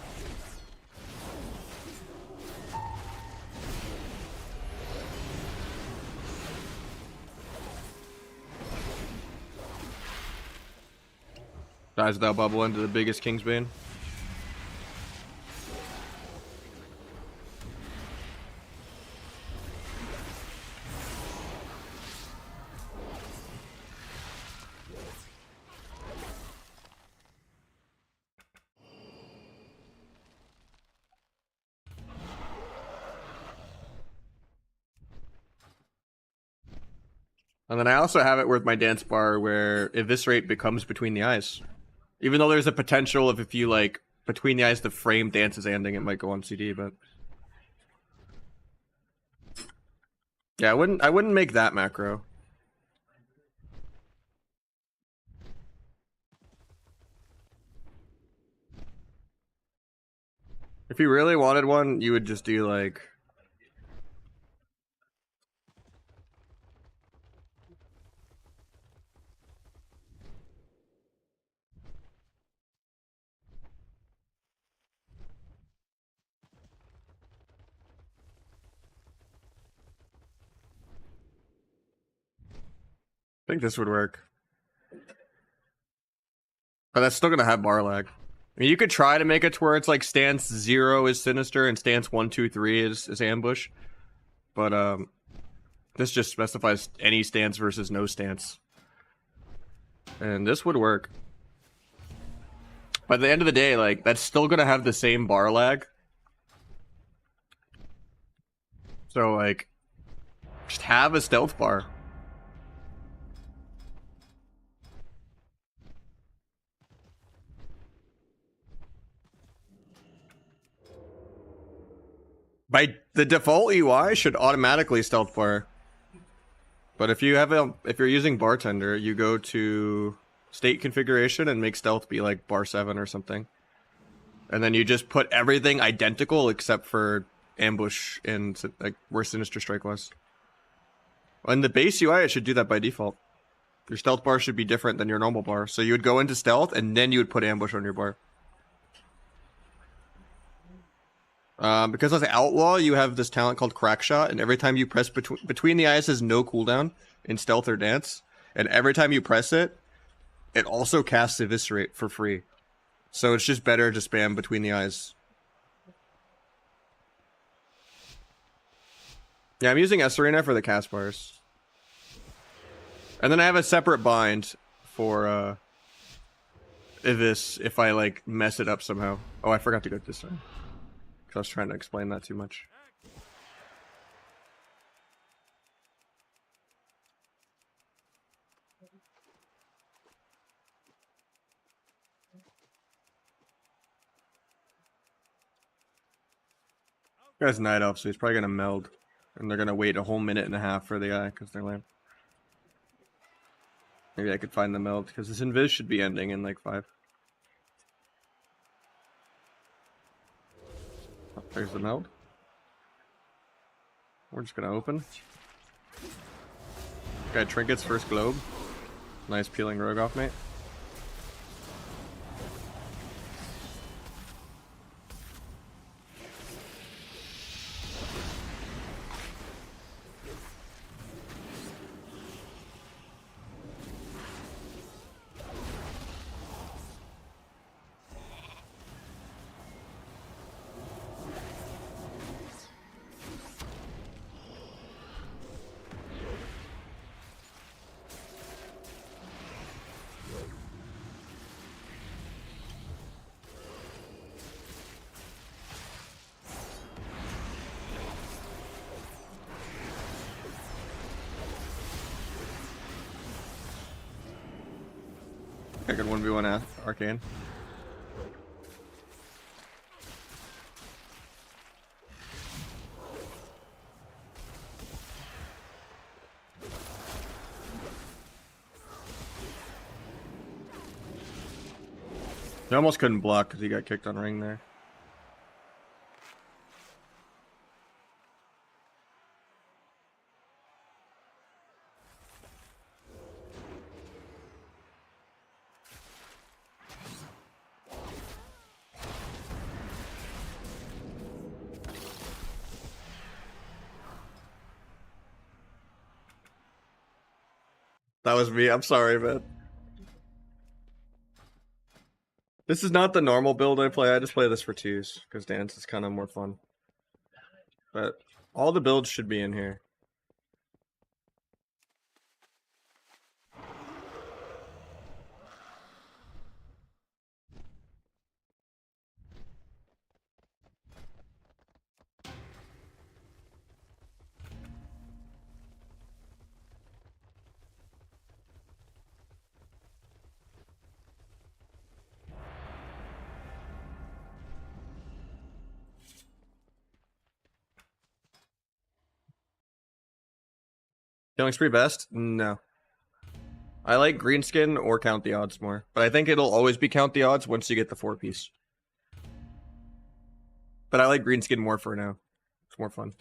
Dies without bubble into the biggest Kingsbane. And then I also have it with my dance bar where Eviscerate becomes Between the Eyes. Even though there's a potential of if you, like, Between the Eyes, the frame dance is ending, it might go on CD, but... Yeah, I wouldn't make that macro. If you really wanted one, you would just do, like... I think this would work. But that's still gonna have bar lag. I mean, you could try to make it to where it's like stance 0 is Sinister and stance 1, 2, 3 is ambush. But this just specifies any stance versus no stance. And this would work. By the end of the day, like, that's still gonna have the same bar lag. So, like, just have a stealth bar. By the default UI should automatically stealth bar. But if you have if you're using Bartender, you go to state configuration and make stealth be like bar 7 or something. And then you just put everything identical except for ambush and like where Sinister Strike was. On the base UI, it should do that by default. Your stealth bar should be different than your normal bar. So you would go into stealth and then you would put ambush on your bar. Because as an outlaw, you have this talent called Crack Shot, and every time you press between the eyes has no cooldown in stealth or dance, and every time you press it, it also casts Eviscerate for free. So it's just better to spam between the eyes. Yeah, I'm using S-Arena for the cast bars. And then I have a separate bind for Evis if I like mess it up somehow. Oh, I forgot to go this time. I was trying to explain that too much. This guy's Night Elf, so he's probably gonna meld. And they're gonna wait a whole minute and a half for the eye, because they're lame. Maybe I could find the meld, because this invis should be ending in like 5. Oh, there's the meld. We're just gonna open. Guy trinkets first globe. Nice peeling rogue off, mate. I could 1v1 Arcane. He almost couldn't block because he got kicked on ring there. That was me. I'm sorry, man. This is not the normal build I play. I just play this for twos because dance is kind of more fun. But all the builds should be in here. Killing spree best? No. I like greenskin or count the odds more. But I think it'll always be count the odds once you get the 4-piece. But I like greenskin more for now. It's more fun.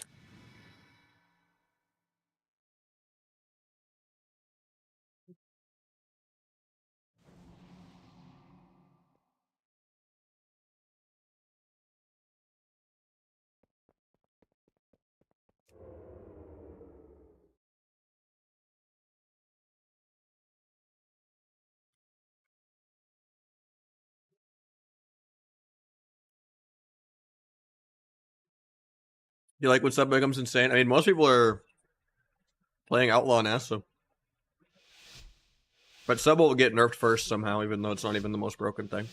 You like when sub becomes insane? I mean, most people are playing Outlaw now, so. But sub will get nerfed first somehow, even though it's not even the most broken thing.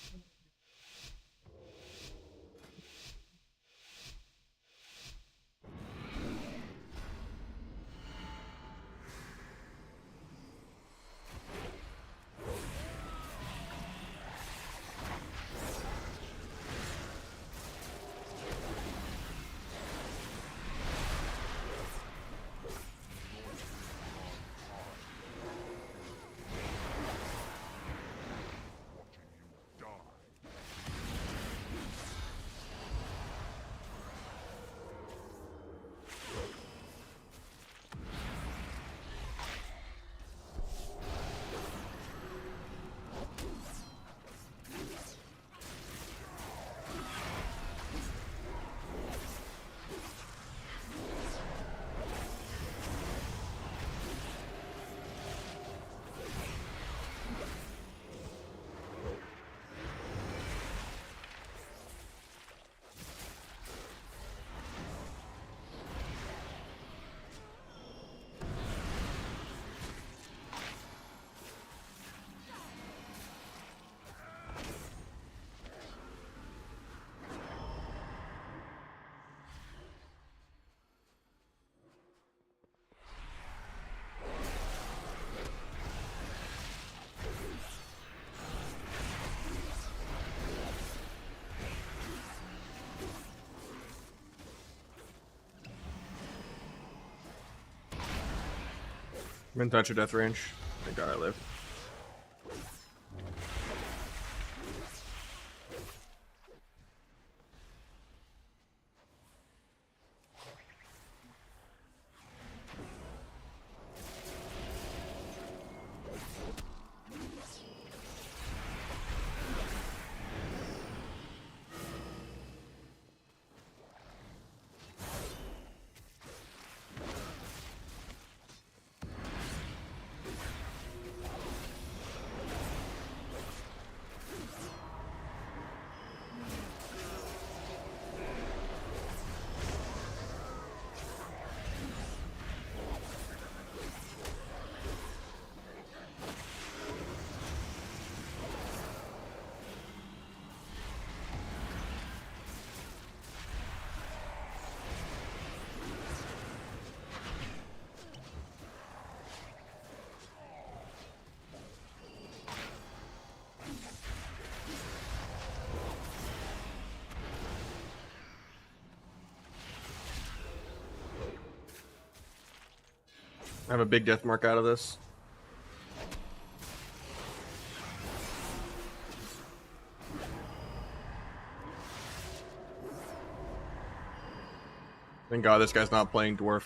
I'm in touch of death range. Thank God I live. have a big death mark out of this. Thank God this guy's not playing dwarf.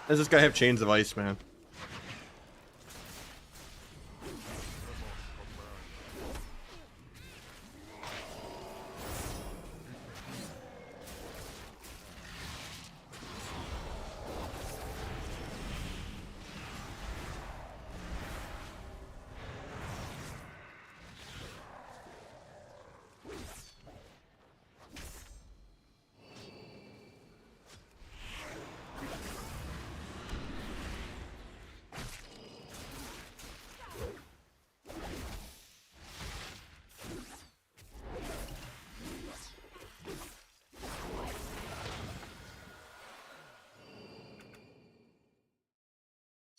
Does this guy have chains of ice, man?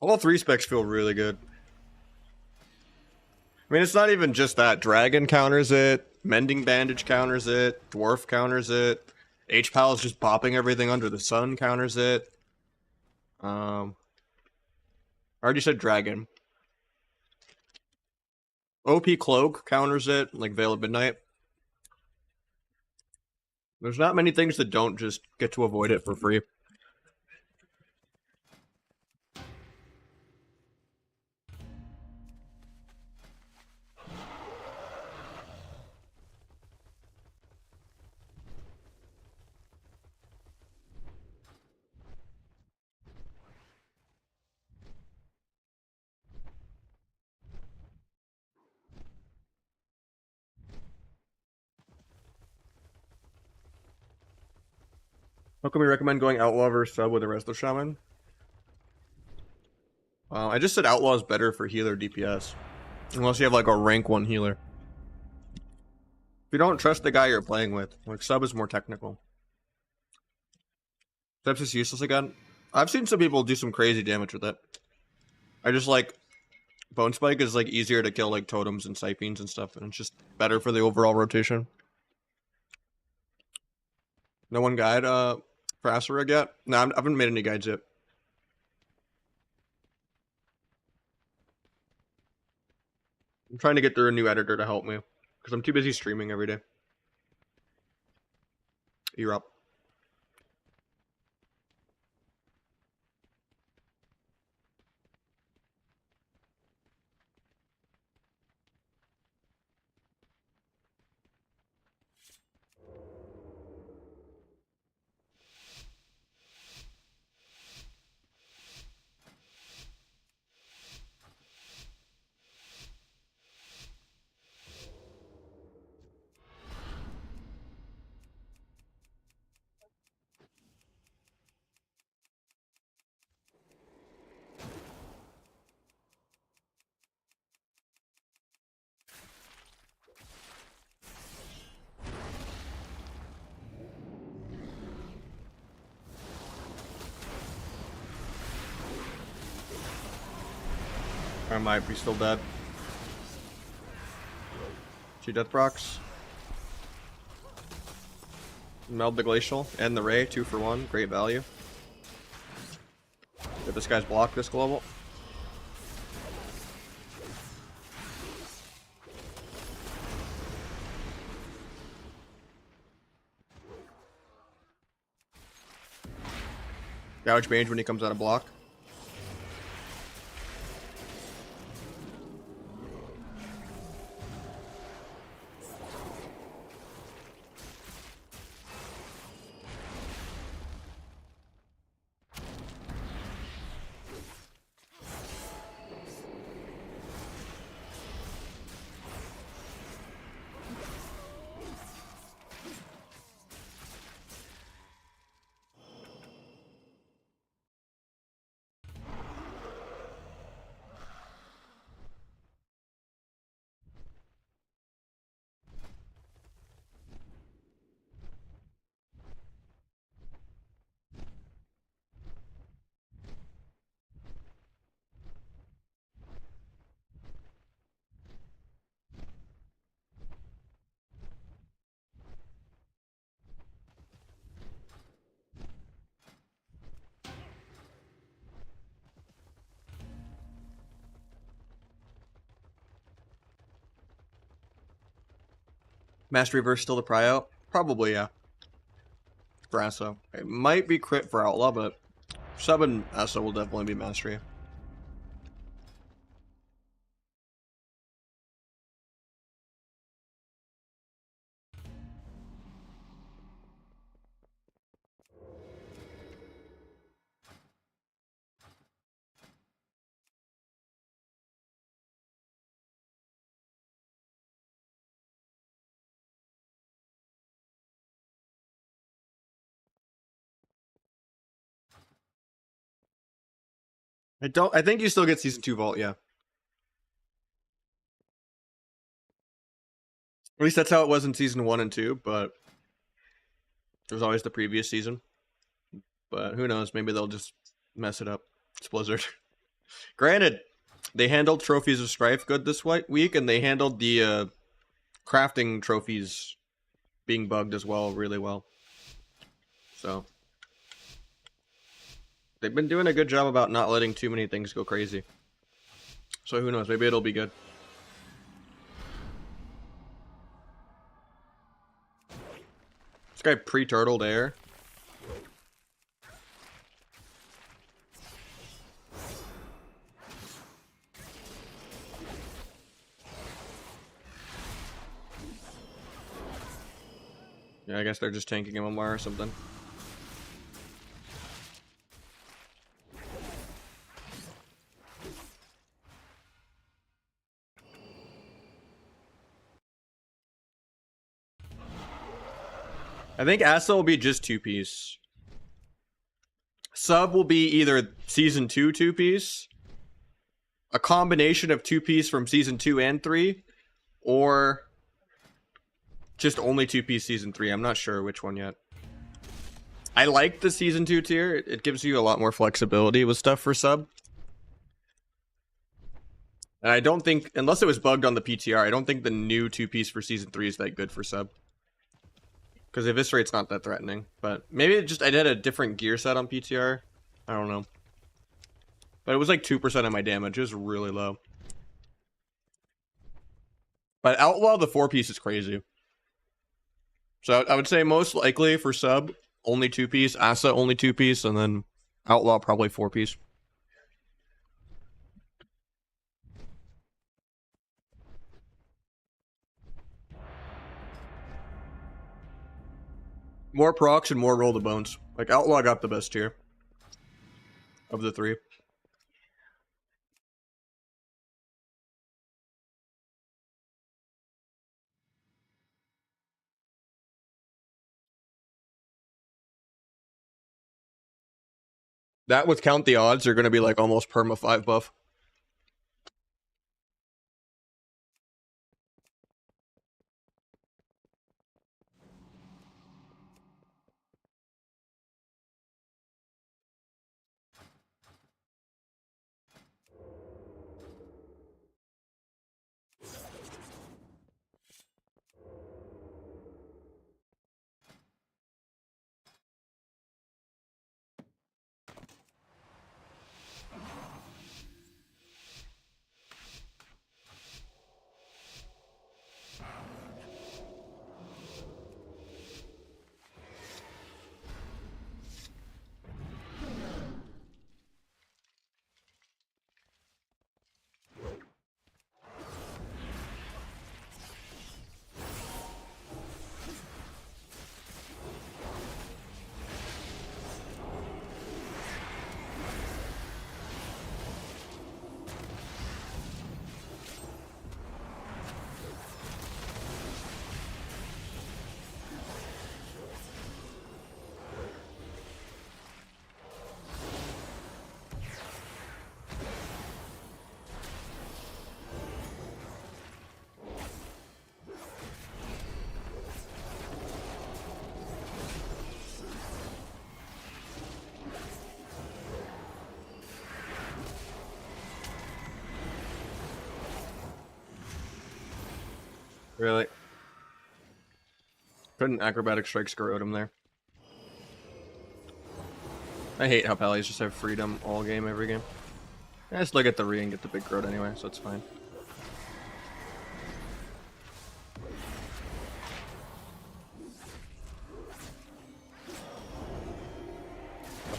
All three specs feel really good. I mean, it's not even just that. Dragon counters it. Mending Bandage counters it. Dwarf counters it. H-Pal is just popping everything under the sun counters it. I already said Dragon. OP Cloak counters it, like Veil of Midnight. There's not many things that don't just get to avoid it for free. How can we recommend going Outlaw versus Sub with the rest of Shaman? I just said Outlaw is better for healer DPS. Unless you have like a rank 1 healer. If you don't trust the guy you're playing with, like Sub is more technical. Steps is useless again. I've seen some people do some crazy damage with it. I just like Bone Spike is like easier to kill like totems and Sipines and stuff, and it's just better for the overall rotation. No one guide for Asurug yet? No, I haven't made any guides yet. I'm trying to get through a new editor to help me, because I'm too busy streaming every day. You're up. I might be still dead. 2 death procs. Meld the Glacial and the Ray, 2 for 1. Great value. If this guy's blocked this global. Gouge Mage when he comes out of block. Mastery verse still the pry out? Probably, yeah. For Asa. It might be crit for Outlaw, but sub and Asa will definitely be mastery. I think you still get Season 2 Vault, yeah. At least that's how it was in Season 1 and 2, but there was always the previous season. But who knows, maybe they'll just mess it up. It's Blizzard. Granted, they handled Trophies of Strife good this week, and they handled the crafting trophies being bugged as well really well. So they've been doing a good job about not letting too many things go crazy. So who knows, maybe it'll be good. This guy pre-turtled air. Yeah, I guess they're just tanking him more or something. I think Asa will be just 2-piece. Sub will be either Season 2 2-piece, a combination of 2-piece from Season 2 and 3, or just only 2-piece Season 3. I'm not sure which one yet. I like the Season 2 tier. It gives you a lot more flexibility with stuff for sub. And I don't think, unless it was bugged on the PTR, I don't think the new 2-piece for Season 3 is that good for sub. Because Eviscerate's not that threatening. But maybe it just, I did a different gear set on PTR. I don't know. But it was like 2% of my damage. It was really low. But Outlaw, the 4-piece is crazy. So I would say most likely for sub, only 2-piece. Asa, only 2-piece. And then Outlaw, probably 4-piece. More procs and more roll the bones. Like, Outlaw got the best tier of the 3. That with count the odds are going to be like almost perma 5 buff. Really? Couldn't acrobatic strike screw him there. I hate how Pallies just have freedom all game, every game. I just look at the re and get the big growth anyway, so it's fine.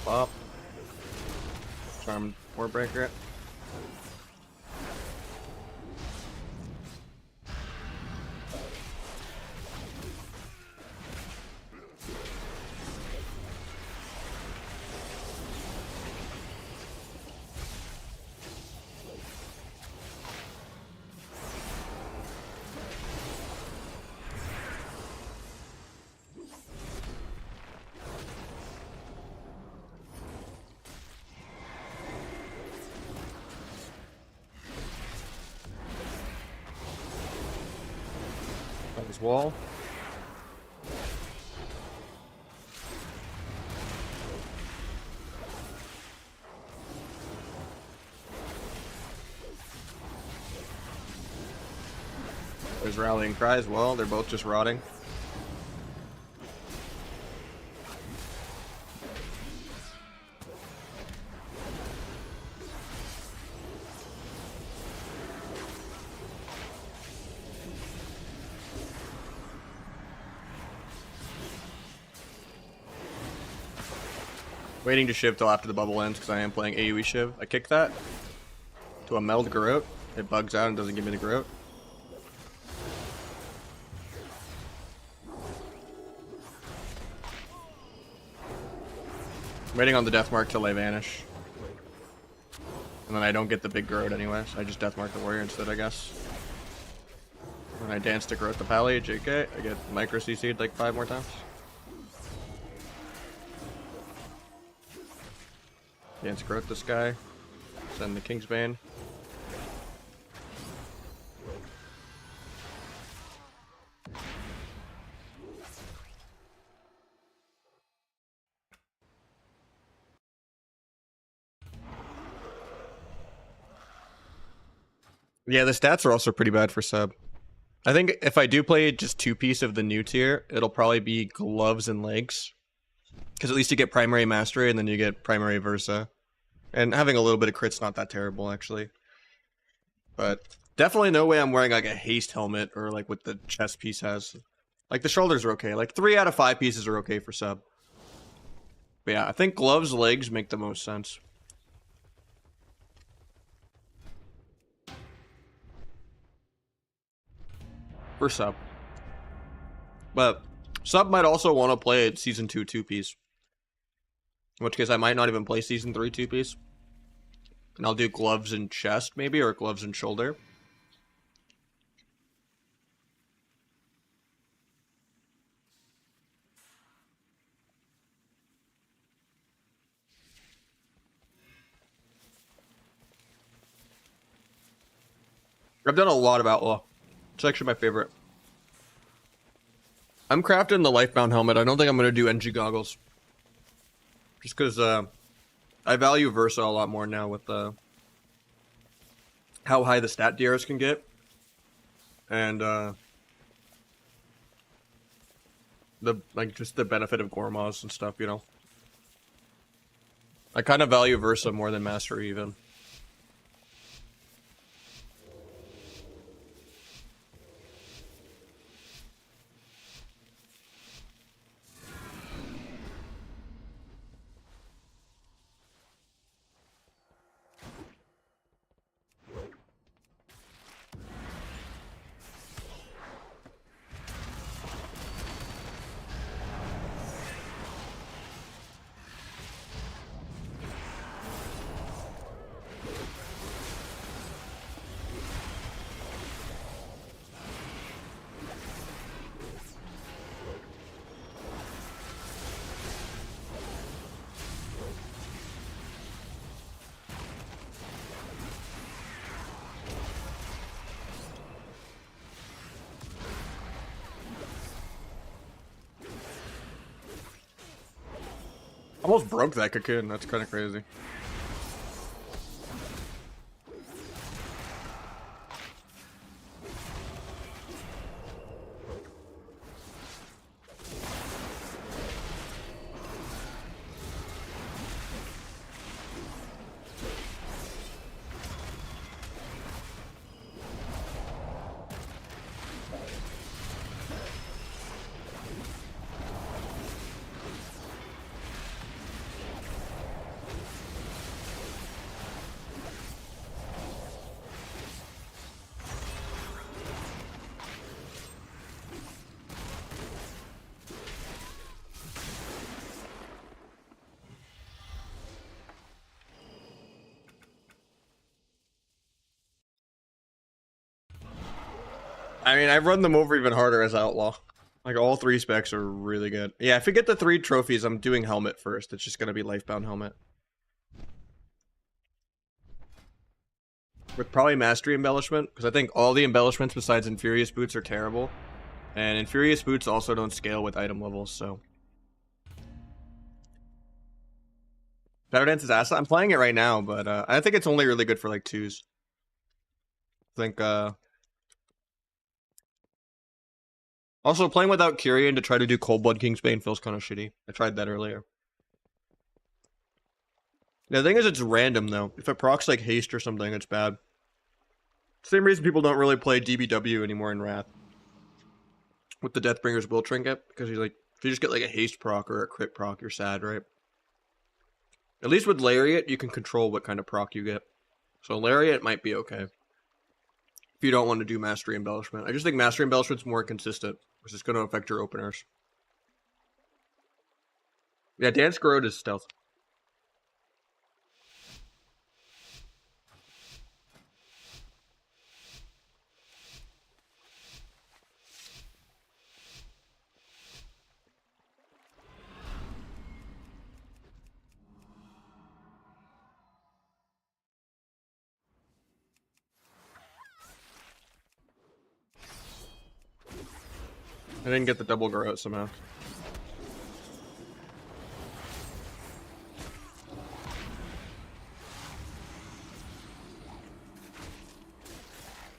Up. Charmed Warbreaker it. His wall. There's rallying cry as well. They're both just rotting. Waiting to shiv till after the bubble ends because I am playing AoE shiv. I kick that to a meld Garrote. It bugs out and doesn't give me the Garrote. Waiting on the death mark till they vanish. And then I don't get the big Garrote anyway, so I just death mark the warrior instead, I guess. When I dance to Garrote the Pally, JK, I get micro CC'd like 5 more times. Dance Garrote this guy. Send the Kingsbane. Yeah, the stats are also pretty bad for sub. I think if I do play just 2-piece of the new tier, it'll probably be gloves and legs. Because at least you get primary mastery and then you get primary versa. And having a little bit of crit's not that terrible, actually. But definitely no way I'm wearing like a haste helmet or like what the chest piece has. Like the shoulders are okay. Like 3 out of 5 pieces are okay for sub. But yeah, I think gloves, legs make the most sense. For sub. But sub might also want to play a Season 2 2-piece. In which case I might not even play Season 3 2-piece. And I'll do gloves and chest maybe, or gloves and shoulder. I've done a lot of Outlaw. It's actually my favorite. I'm crafting the Lifebound helmet. I don't think I'm going to do NG goggles. Just because I value Versa a lot more now with how high the stat DRs can get. And just the benefit of Gormaz and stuff, you know. I kind of value Versa more than Mastery even. Almost broke that cocoon. That's kind of crazy. I mean, I've run them over even harder as Outlaw. Like, all 3 specs are really good. Yeah, if we get the 3 trophies, I'm doing Helmet first. It's just gonna be Lifebound Helmet. With probably Mastery Embellishment, because I think all the embellishments besides Infurious Boots are terrible. And Infurious Boots also don't scale with item levels, so... Better Dance's Asset? I'm playing it right now, but I think it's only really good for, like, 2s. I think, Also, playing without Kyrian to try to do Cold Blood Kingsbane feels kind of shitty. I tried that earlier. The thing is, it's random, though. If it procs, like, Haste or something, it's bad. Same reason people don't really play DBW anymore in Wrath. With the Deathbringer's Will Trinket, because you're like, if you just get, like, a Haste proc or a Crit proc, you're sad, right? At least with Lariat, you can control what kind of proc you get. So Lariat might be okay. If you don't want to do Mastery Embellishment. I just think Mastery Embellishment's more consistent, which is going to affect your openers. Yeah, Dance Garrod is stealth. I didn't get the double Garrot somehow.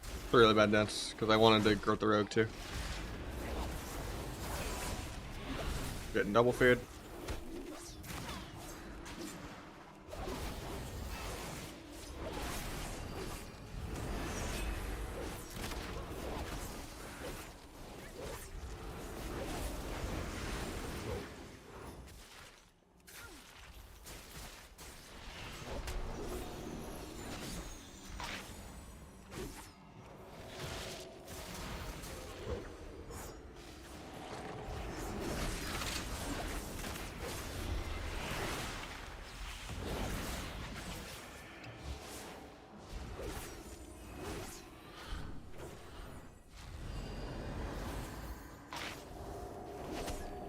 It's a really bad dance, because I wanted to Growth the Rogue too. Getting double feed.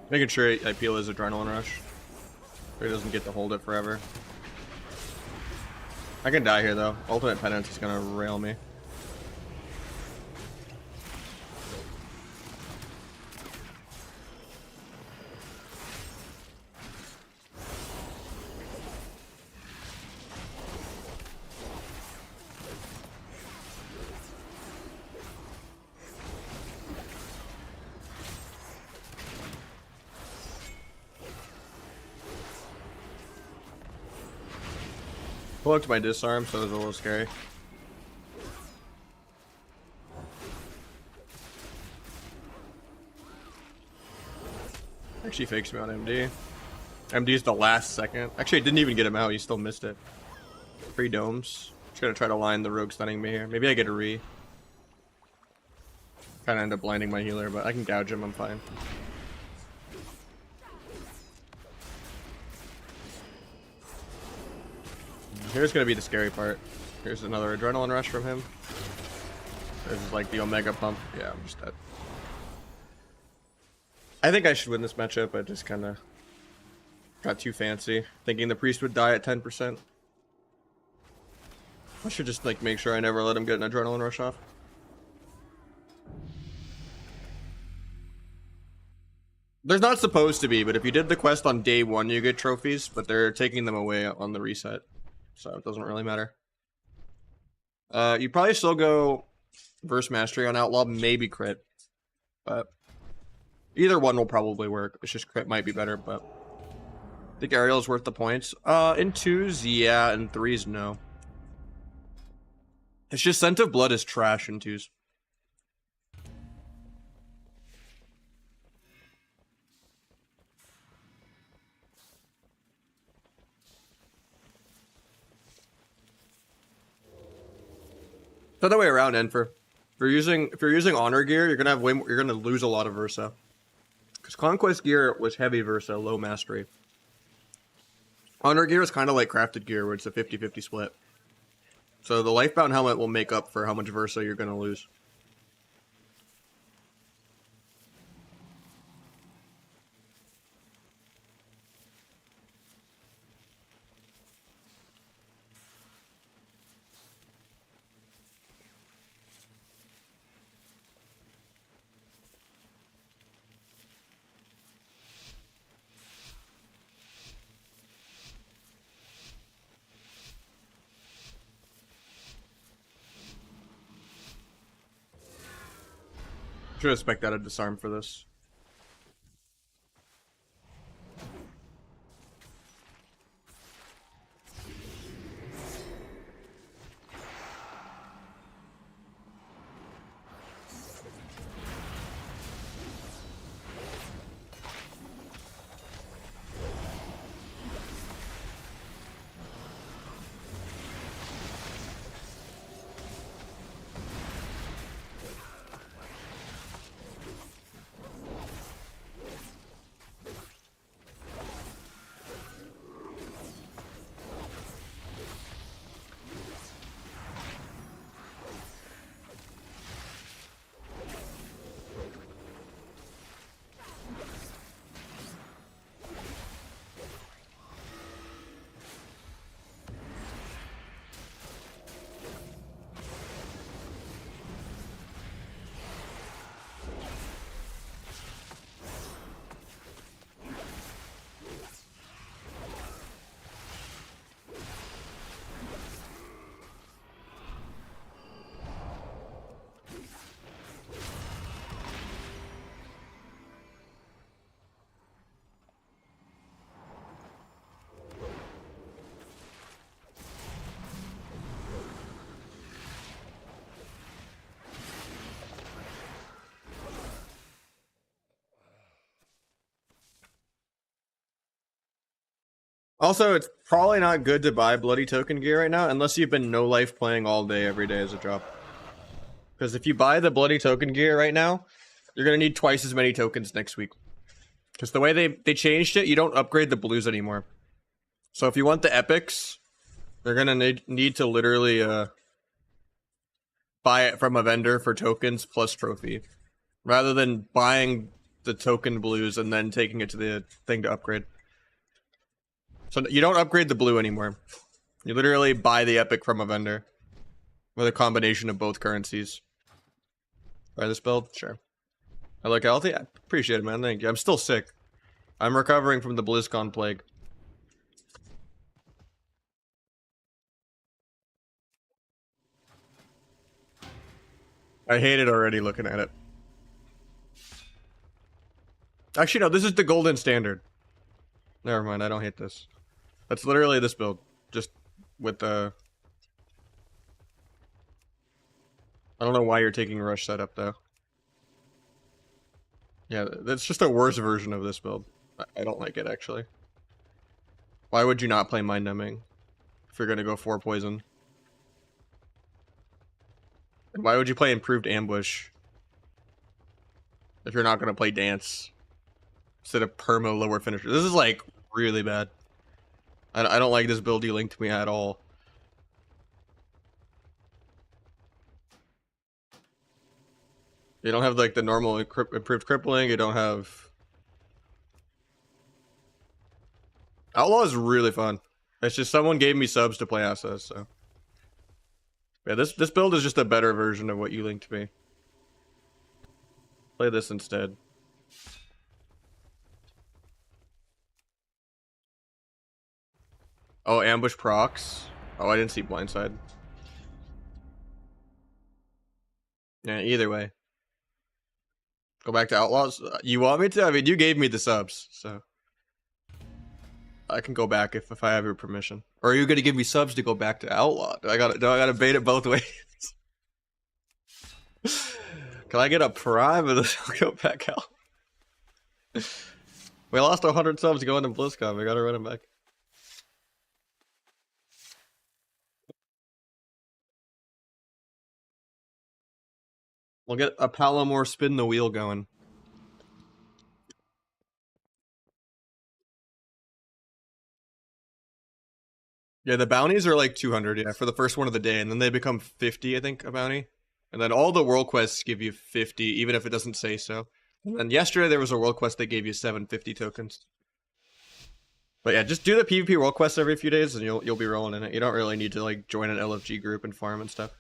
Making sure I peel his Adrenaline Rush. So he doesn't get to hold it forever. I can die here though. Ultimate Penance is gonna rail me. I looked my disarm, so it was a little scary. Actually fakes me on MD. MD's the last second. Actually, I didn't even get him out. He still missed it. 3 domes. Just gonna try to line the Rogue stunning me here. Maybe I get a re. Kinda end up blinding my healer, but I can gouge him. I'm fine. Here's gonna be the scary part. Here's another Adrenaline Rush from him. This is like the Omega pump. Yeah, I'm just dead. I think I should win this matchup. I just kind of got too fancy, thinking the priest would die at 10%. I should just like make sure I never let him get an Adrenaline Rush off. There's not supposed to be, but if you did the quest on day 1, you get trophies, but they're taking them away on the reset. So it doesn't really matter. You probably still go Verse Mastery on Outlaw, maybe Crit. But either one will probably work. It's just Crit might be better, but I think Aerial is worth the points. In 2s, yeah. In 3s, no. It's just Scent of Blood is trash in 2s. The other way around, Enfer. If you're using honor gear, you're gonna have you're gonna lose a lot of Versa. Because Conquest gear was heavy Versa, low mastery. Honor gear is kind of like crafted gear, where it's a 50-50 split. So the Lifebound helmet will make up for how much Versa you're gonna lose. Should have Spec out a disarm for this. Also, it's probably not good to buy bloody token gear right now unless you've been no life playing all day every day as a drop. Because if you buy the bloody token gear right now, you're gonna need twice as many tokens next week. Because the way they changed it, you don't upgrade the blues anymore. So if you want the epics, they're gonna need to literally buy it from a vendor for tokens plus trophy, rather than buying the token blues and then taking it to the thing to upgrade. So you don't upgrade the blue anymore. You literally buy the epic from a vendor with a combination of both currencies. Try this build? Sure. I look healthy? I appreciate it, man. Thank you. I'm still sick. I'm recovering from the BlizzCon plague. I hate it already looking at it. Actually, no, this is the golden standard. Never mind, I don't hate this. That's literally this build. Just with the... I don't know why you're taking rush setup, though. Yeah, that's just a worse version of this build. I don't like it, actually. Why would you not play Mind Numbing if you're gonna go 4 poison? And why would you play Improved Ambush if you're not gonna play Dance instead of Perma lower finisher? This is, like, really bad. I don't like this build you linked me at all. You don't have, like, the normal improved crippling. You don't have... Outlaw is really fun. It's just someone gave me subs to play Assos, so... Yeah, this build is just a better version of what you linked me. Play this instead. Oh, ambush procs. Oh, I didn't see blindside. Yeah, either way. Go back to Outlaws. You want me to? I mean, you gave me the subs, so I can go back if I have your permission. Or are you gonna give me subs to go back to Outlaw? Do I gotta bait it both ways? Can I get a prime and then I'll go back out? We lost 100 subs going to BlizzCon. We gotta run it back. We'll get a Palomore spin the wheel going. Yeah, the bounties are like 200, yeah, for the first one of the day, and then they become 50, I think, a bounty. And then all the world quests give you 50, even if it doesn't say so. And then yesterday there was a world quest that gave you 750 tokens. But yeah, just do the PvP world quests every few days and you'll be rolling in it. You don't really need to like join an LFG group and farm and stuff.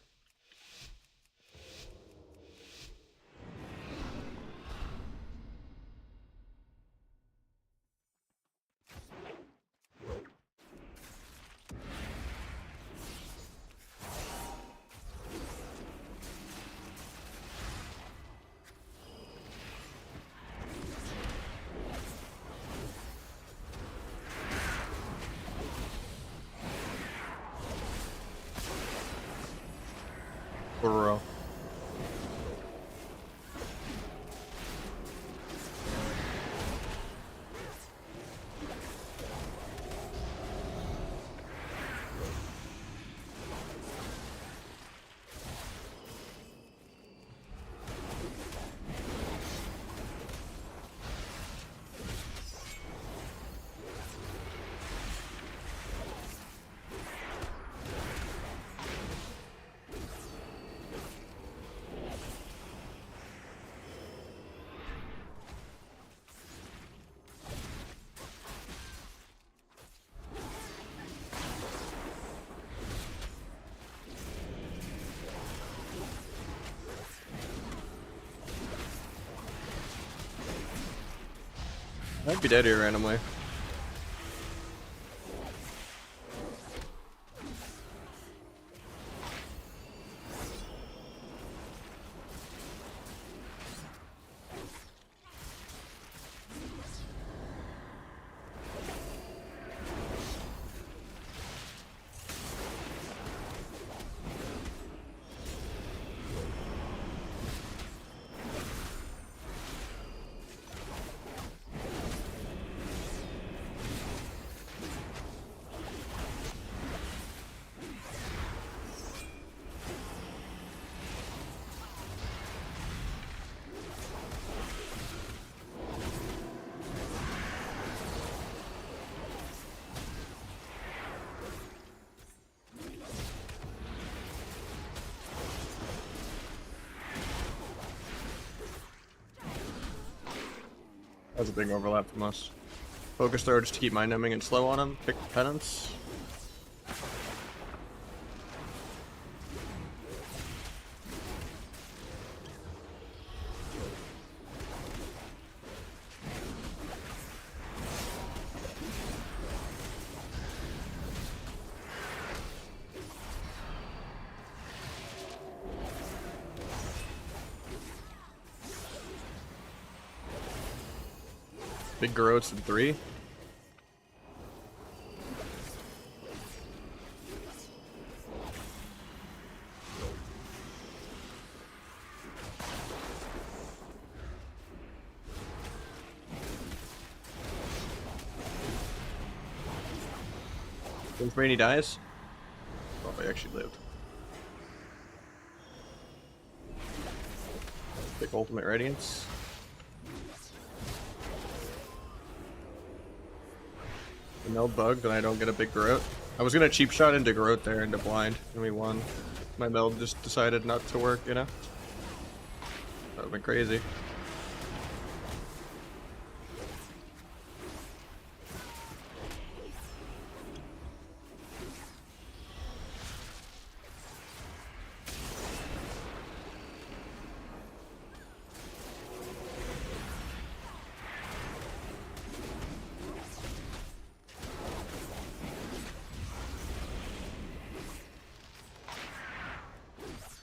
I'd be dead here randomly. That's a big overlap from us. Focus throw just to keep mind numbing and slow on him. Pick penance. Big Garrotes in 3. Since Rainy dies. Oh, I actually lived. Big ultimate radiance. No bug, then I don't get a big Garrote. I was gonna cheap shot into Garrote there into blind, and we won. My meld just decided not to work, you know? That would've been crazy.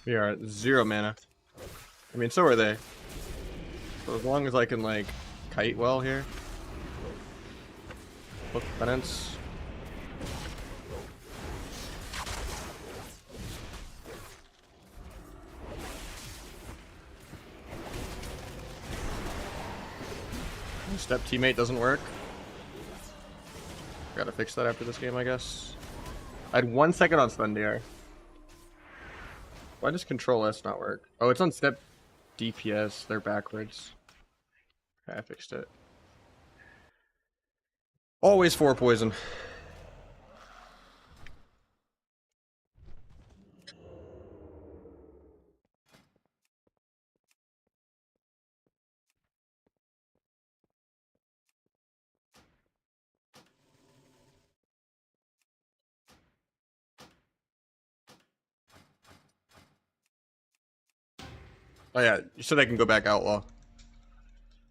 We are at 0 mana. I mean, so are they. So as long as I can, like, kite well here. Book penance. Step teammate doesn't work. Gotta fix that after this game, I guess. I had 1 second on Spendiar. Why does Control S not work? Oh, it's on step DPS. They're backwards. Okay, I fixed it. Always 4 poison. Oh yeah, you said I can go back Outlaw.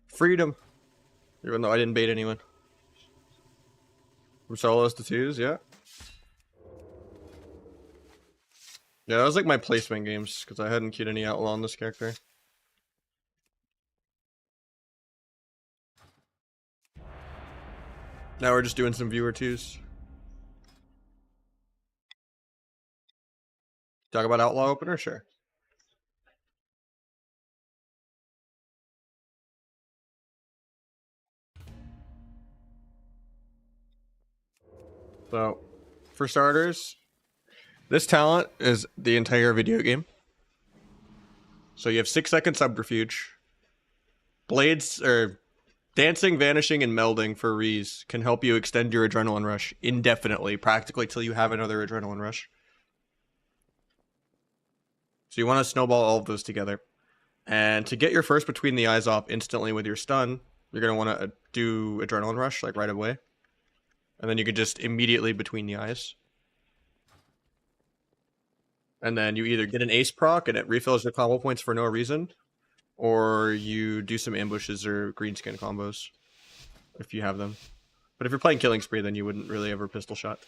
Freedom. Even though I didn't bait anyone. From solos to 2s, yeah. Yeah, that was like my placement games, because I hadn't queued any Outlaw on this character. Now we're just doing some viewer 2s. Talk about Outlaw opener? Sure. So, for starters, this talent is the entire video game. So you have 6-second subterfuge. Blades, or dancing, vanishing, and melding for Rees can help you extend your adrenaline rush indefinitely, practically till you have another adrenaline rush. So you want to snowball all of those together. And to get your first between the eyes off instantly with your stun, you're going to want to do adrenaline rush, like right away. And then you can just immediately between the eyes. And then you either get an ace proc and it refills your combo points for no reason, or you do some ambushes or greenskin combos. if you have them. But if you're playing Killing Spree, then you wouldn't really ever pistol shot.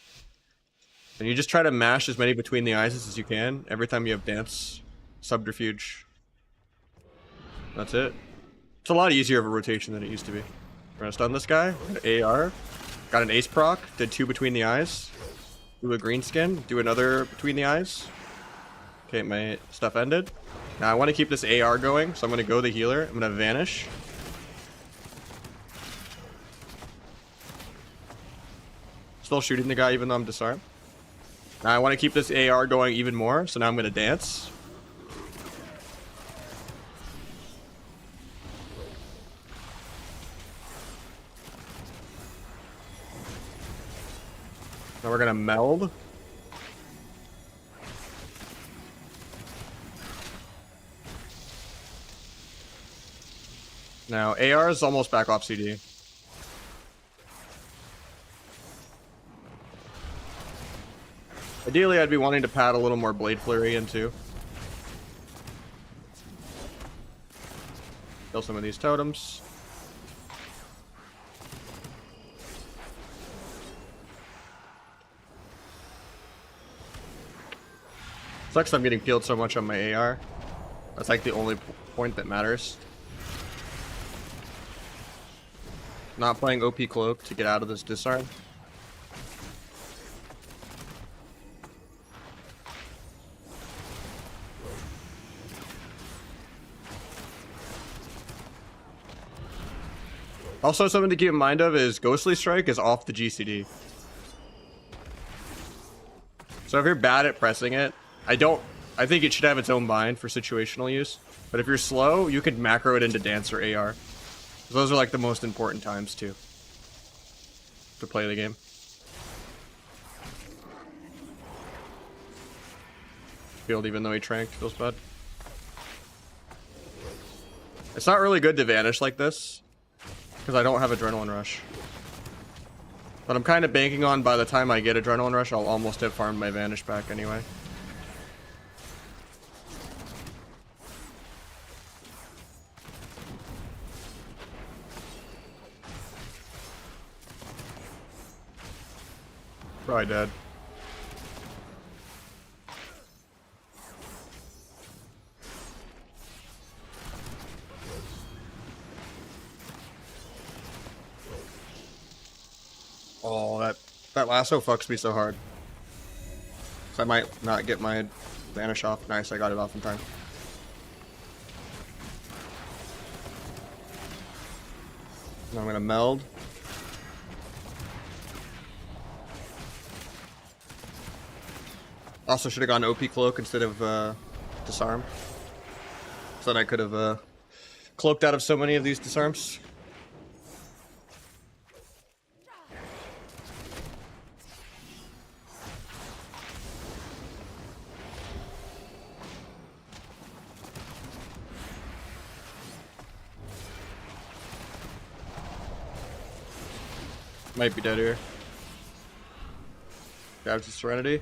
And you just try to mash as many between the eyes as you can every time you have Dance, Subterfuge. That's it. It's a lot easier of a rotation than it used to be. We're gonna stun this guy. AR. Got an ace proc. Did 2 between the eyes. Do a green skin. Do another between the eyes. Okay, my stuff ended. Now I want to keep this AR going, so I'm gonna go the healer. I'm gonna vanish. Still shooting the guy even though I'm disarmed. Now I want to keep this AR going even more, so now I'm gonna dance. Now we're gonna meld. Now AR is almost back off CD. Ideally, I'd be wanting to pad a little more Blade Flurry into. Kill some of these totems. Sucks I'm getting peeled so much on my AR. That's like the only point that matters. Not playing OP Cloak to get out of this disarm. Also, something to keep in mind of is Ghostly Strike is off the GCD. So if you're bad at pressing it, I think it should have its own bind for situational use. But if you're slow, you could macro it into Dance or AR. Those are like the most important times too to play the game. Field even though he tranked, feels bad. It's not really good to vanish like this because I don't have Adrenaline Rush. But I'm kind of banking on by the time I get Adrenaline Rush, I'll almost have farmed my vanish back anyway. Probably dead. Oh, that lasso fucks me so hard. So I might not get my vanish off. Nice, I got it off in time. Now I'm gonna meld. Also should have gone OP Cloak instead of Disarm. So then I could have cloaked out of so many of these disarms. Might be dead here. Grabs the Serenity.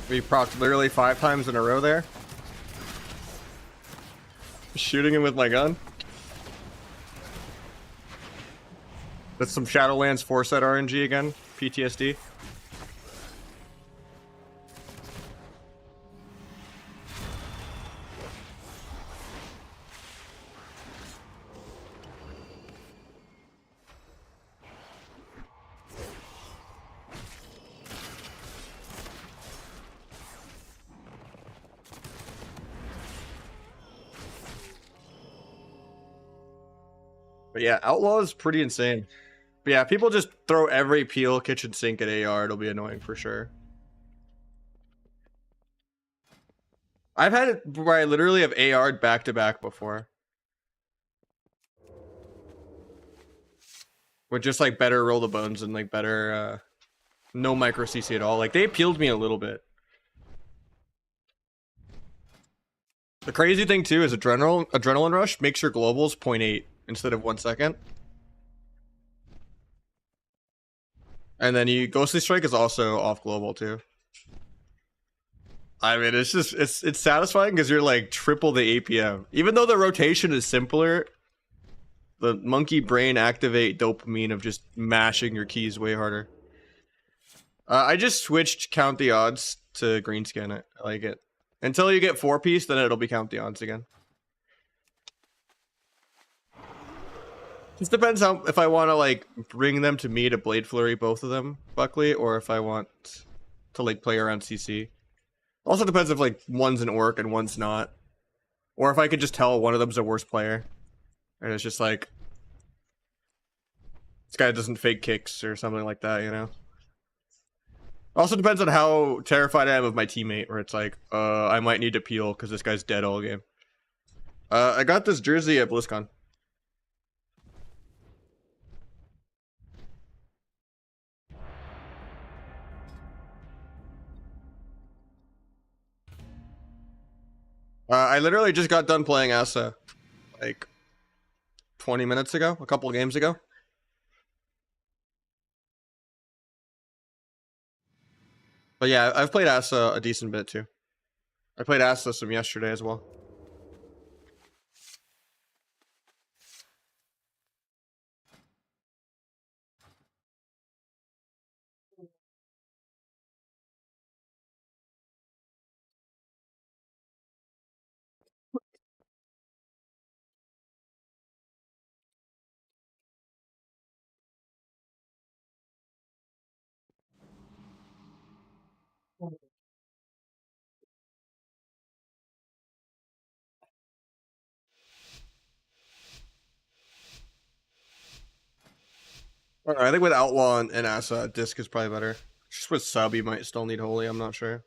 We procced literally 5 times in a row there. Shooting him with my gun. That's some Shadowlands 4-set RNG again. PTSD. But yeah, Outlaw is pretty insane. But yeah, people just throw every peel kitchen sink at AR. It'll be annoying for sure. I've had it where I literally have AR'd back to back before. With just like better roll the bones and like better no micro CC at all. Like they peeled me a little bit. The crazy thing too is Adrenaline Rush makes your globals 0.8 instead of 1 second. And then you Ghostly Strike is also off global too. I mean, it's just it's satisfying because you're like triple the APM. Even though the rotation is simpler, the monkey brain activate dopamine of just mashing your keys way harder. I just switched count the odds to green scan it. I like it. Until you get 4-piece, then it'll be count the odds again. Just depends how if I want to like bring them to me to Blade Flurry both of them, Buckley, or if I want to like play around CC. Also depends if like one's an orc and one's not. Or if I could just tell one of them's a worse player. And it's just like this guy doesn't fake kicks or something like that, you know? Also depends on how terrified I am of my teammate, where it's like, I might need to peel because this guy's dead all game. I got this jersey at BlizzCon. I literally just got done playing Asa, like 20 minutes ago, a couple of games ago. But yeah, I've played Asa a decent bit too. I played Asa some yesterday as well. I think with Outlaw and Asa, Disc is probably better. Just with Sub, you might still need Holy, I'm not sure.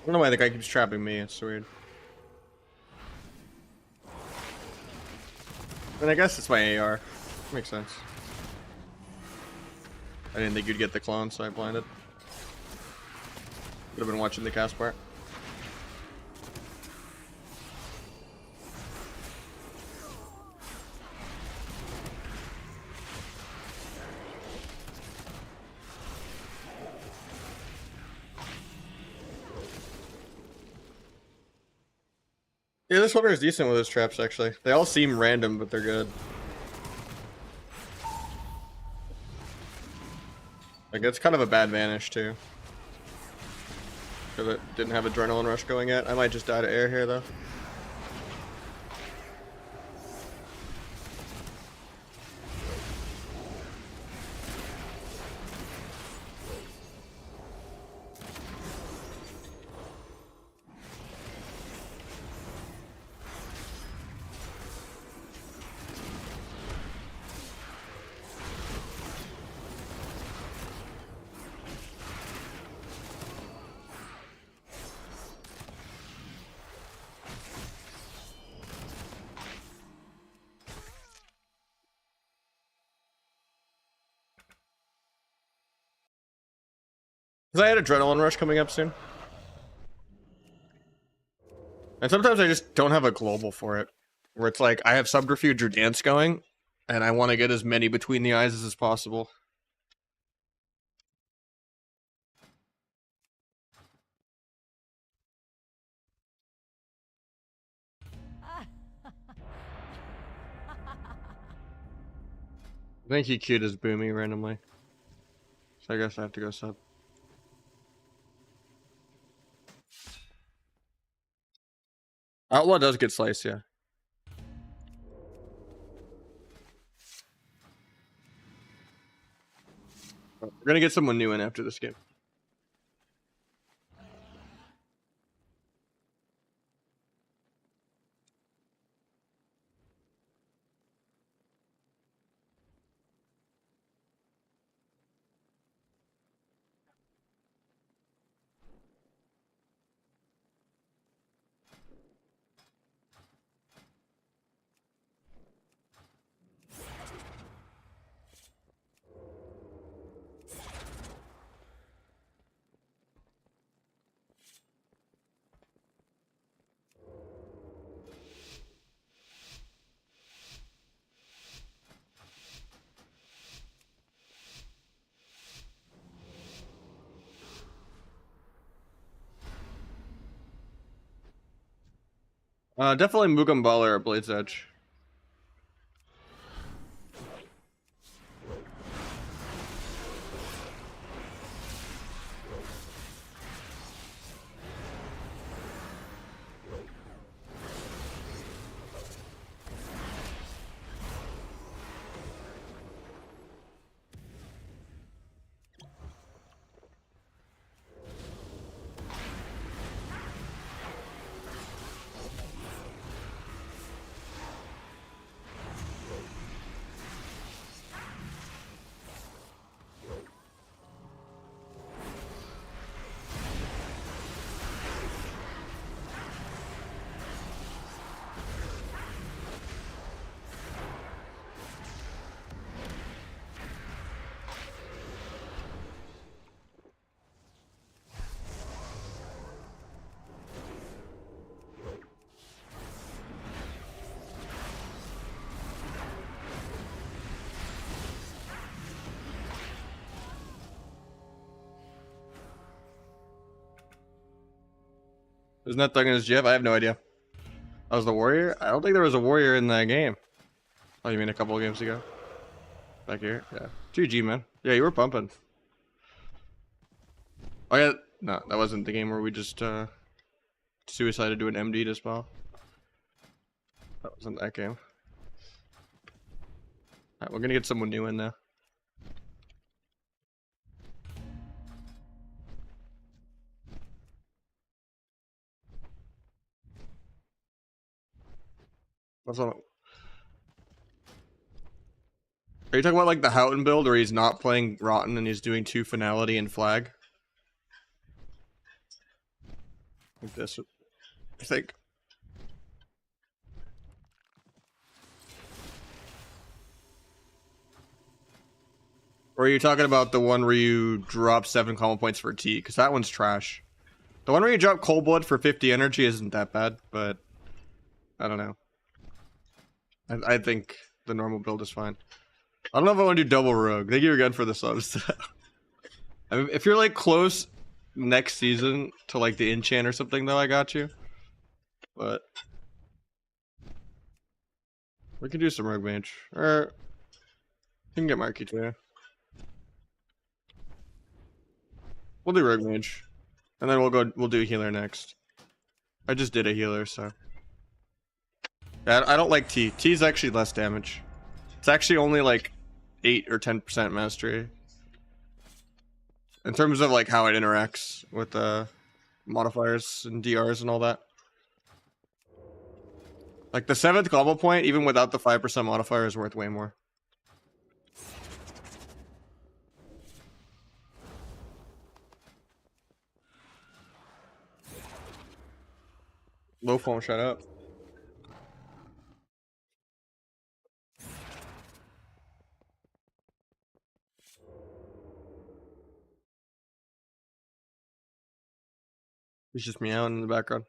I don't know why the guy keeps trapping me, it's weird. And I guess it's my AR. Makes sense. I didn't think you'd get the clone, so I blinded. Would have been watching the cast part. Yeah, this one is decent with his traps, actually. They all seem random, but they're good. Like, it's kind of a bad vanish, too. Because it didn't have Adrenaline Rush going yet. I might just die to air here, though. Because I had Adrenaline Rush coming up soon. And sometimes I just don't have a global for it. Where it's like, I have Subterfuge or Dance going, and I want to get as many between the eyes as possible. I think he queued as Boomy randomly. So I guess I have to go sub. Outlaw does get sliced, yeah. We're gonna get someone new in after this game. Definitely Mugambala or Blade's Edge. Isn't that Thug in his Jeff? I have no idea. That was the warrior? I don't think there was a warrior in that game. Oh, you mean a couple of games ago? Back here? Yeah. GG, man. Yeah, you were pumping. Oh, yeah. No, that wasn't the game where we just, suicided to an MD to spell. That wasn't that game. Alright, we're gonna get someone new in now. That's all. Are you talking about like the Houghton build where he's not playing Rotten and he's doing 2 Finality and Flag? Like this, I think. Or are you talking about the one where you drop 7 combo points for T? Because that one's trash. The one where you drop Cold Blood for 50 energy isn't that bad, but I don't know. I think the normal build is fine. I don't know if I want to do double rogue. Thank you again for the subs. I mean, if you're like close next season to like the enchant or something, though, I got you. But we can do some rogue mage, or you can get Marky too. We'll do rogue mage, and then we'll do healer next. I just did a healer, so yeah, I don't like T. T is actually less damage. It's actually only like 8 or 10% mastery. In terms of like how it interacts with the modifiers and DRs and all that. Like the 7th combo point, even without the 5% modifier, is worth way more. Low foam, shut up. He's just meowing in the background.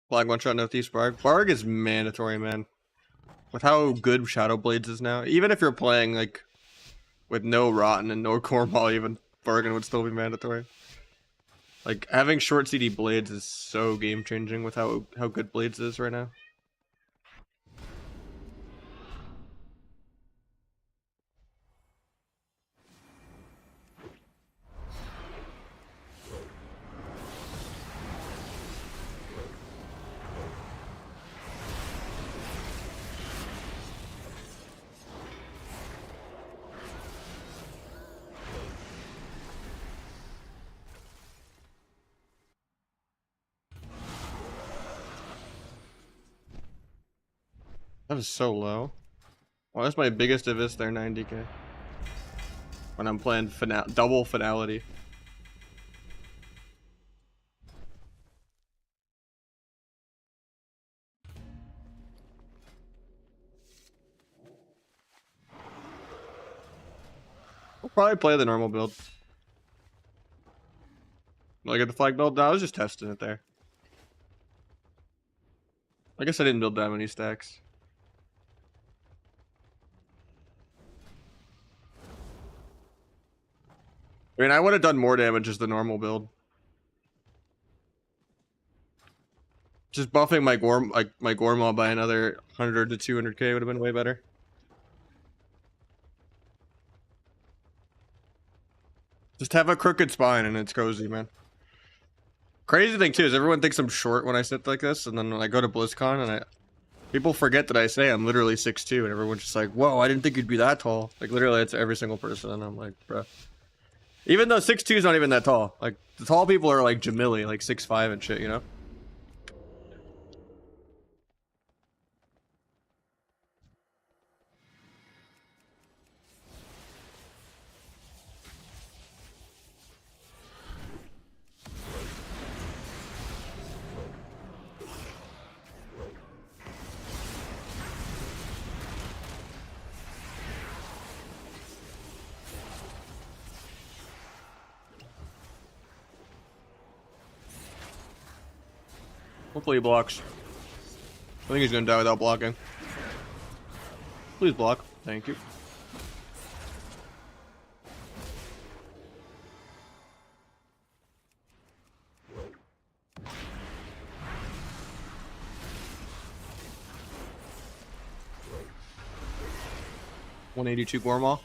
Flag one shot northeast Barg. Barg is mandatory, man. With how good Shadow Blades is now, even if you're playing like with no Rotten and no Cornball, even Bargain would still be mandatory. Like having short CD Blades is so game changing with how good Blades is right now. That is so low. Well, that's my biggest of this. They're 90k. When I'm playing double finality. I'll probably play the normal build. Will I get the flag build? No, I was just testing it there. I guess I didn't build that many stacks. I mean, I would have done more damage as the normal build. Just buffing my Gormaw by another 100 to 200k would have been way better. Just have a crooked spine and it's cozy, man. Crazy thing too is everyone thinks I'm short when I sit like this, and then when I go to BlizzCon and people forget that I say I'm literally 6'2", and everyone's just like, "Whoa, I didn't think you'd be that tall." Like literally, it's every single person, and I'm like, bruh. Even though 6'2" is not even that tall. Like the tall people are like Jamili, like 6'5" and shit, you know. Hopefully he blocks. I think he's gonna die without blocking. Please block. Thank you. $182 Gormaw.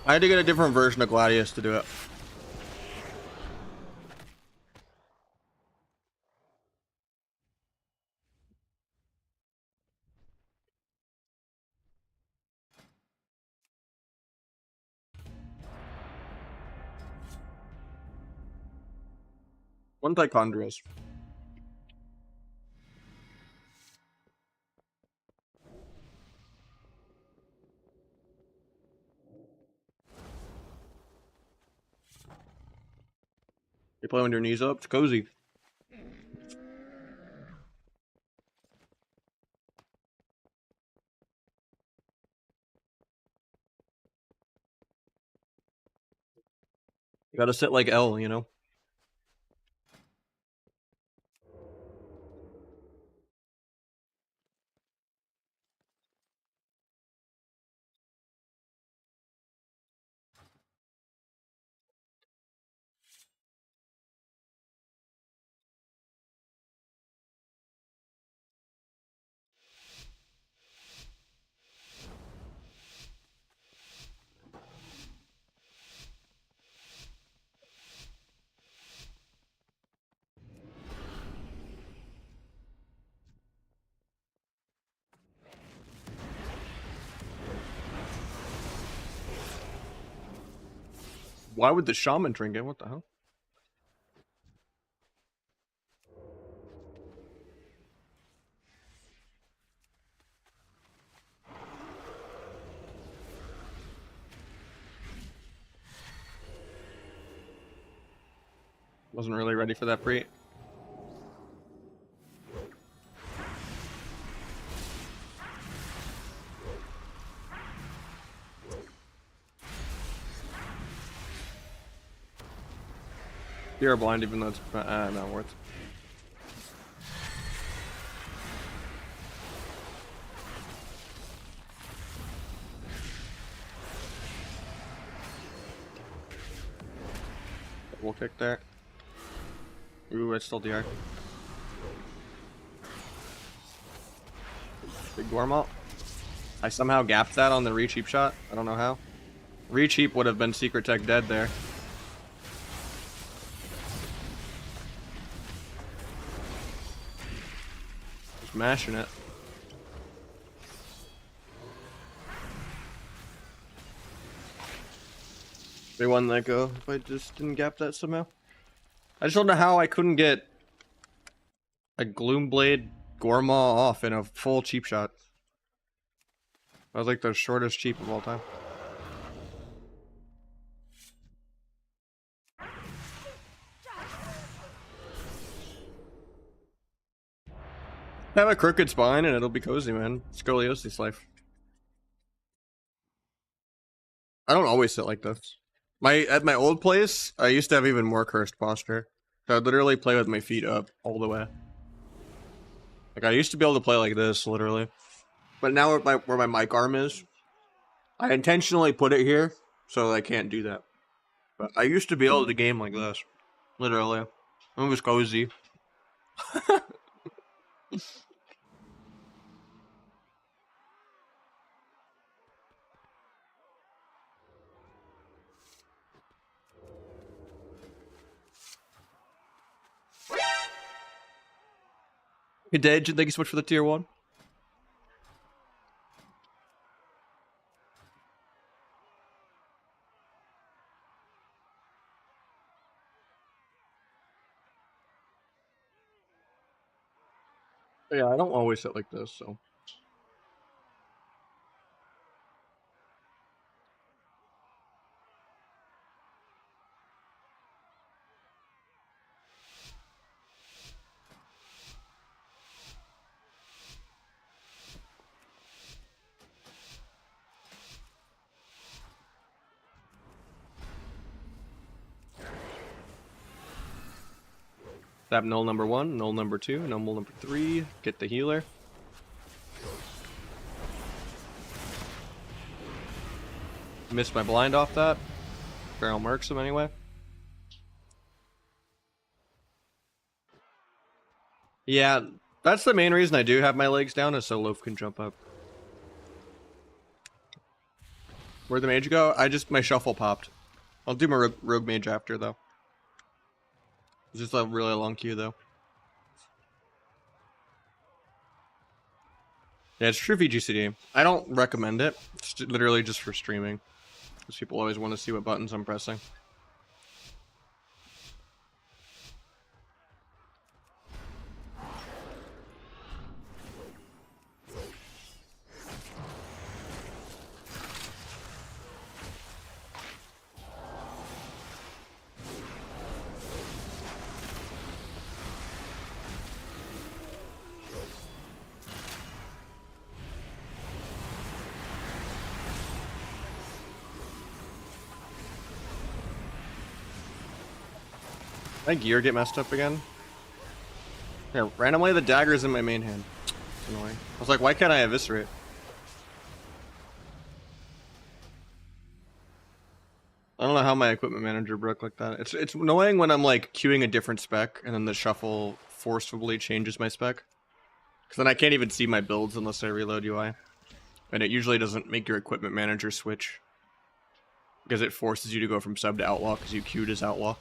I had to get a different version of Gladius to do it. One Tichondrius. You play with your knees up. It's cozy. You gotta sit like L, you know. Why would the shaman drink it? What the hell? Wasn't really ready for that pre. You're blind even though it's not worth. We'll kick there. Ooh, it's still DR. Big Gormalt. I somehow gapped that on the re-cheap shot. I don't know how. Re-cheap would have been secret tech dead there. Just mashing it. They won that go if I just didn't gap that somehow. I just don't know how I couldn't get a Gloomblade Gormaw off in a full cheap shot. That was like the shortest cheap of all time. Have a crooked spine and it'll be cozy, man. Scoliosis life. I don't always sit like this. At my old place, I used to have even more cursed posture. So I'd literally play with my feet up all the way. Like I used to be able to play like this, literally. But now where my mic arm is, I intentionally put it here so I can't do that. But I used to be able to game like this. Literally. It was cozy. Hey Dad, thank you so much for the tier 1. Yeah, I don't always sit like this, so. Tap null number 1, null number 2, null number 3, get the healer. Missed my blind off that. Barrel mercs him anyway. Yeah, that's the main reason I do have my legs down, is so Loaf can jump up. Where'd the mage go? My shuffle popped. I'll do my rogue mage after, though. It's just a really long queue, though. Yeah, it's true VGCD. I don't recommend it. It's literally just for streaming. Because people always want to see what buttons I'm pressing. My gear get messed up again? Yeah, randomly the dagger's in my main hand. It's annoying. I was like, why can't I eviscerate? I don't know how my equipment manager broke like that. It's annoying when I'm like queuing a different spec and then the shuffle forcibly changes my spec. Because then I can't even see my builds unless I reload UI. And it usually doesn't make your equipment manager switch. Because it forces you to go from sub to outlaw because you queued as outlaw.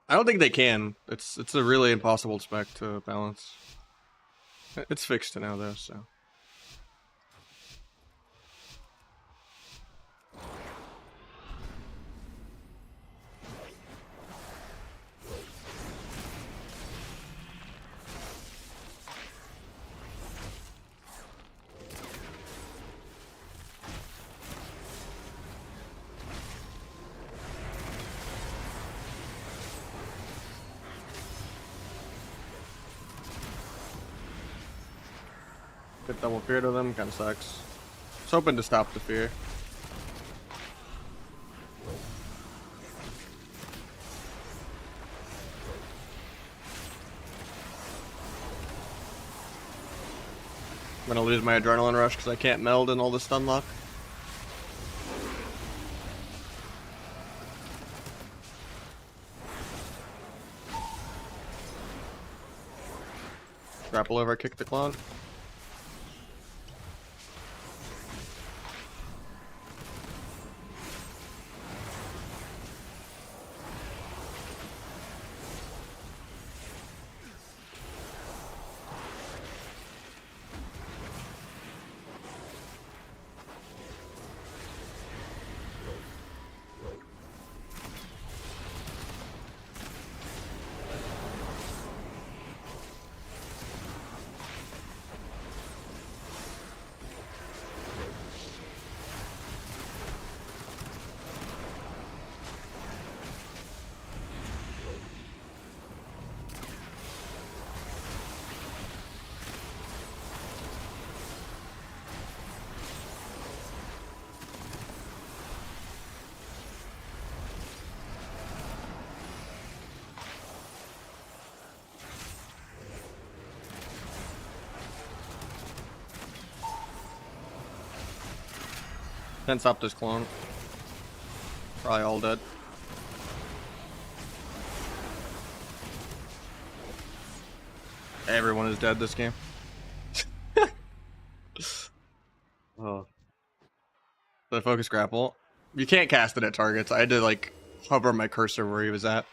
I don't think they can. It's a really impossible spec to balance. It's fixed now though, so. Get double fear to them, kinda sucks. Just hoping to stop the fear. I'm gonna lose my adrenaline rush because I can't meld in all the stun lock. Grapple over, kick the clone. Can't stop this clone. Probably all dead. Everyone is dead this game. Oh. The focus grapple. You can't cast it at targets. I had to like hover my cursor where he was at.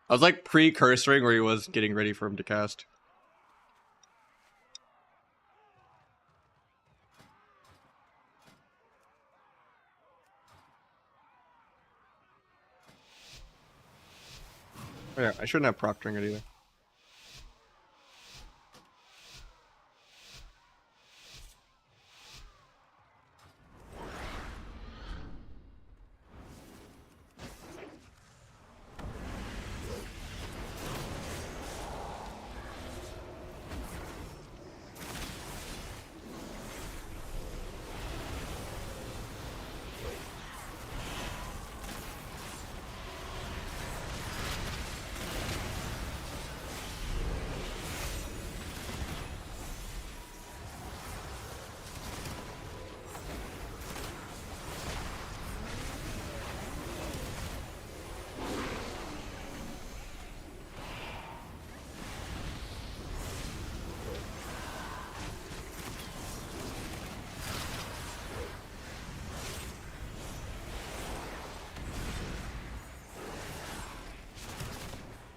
I was like pre-cursoring where he was getting ready for him to cast. Oh yeah, I shouldn't have proctoring it either.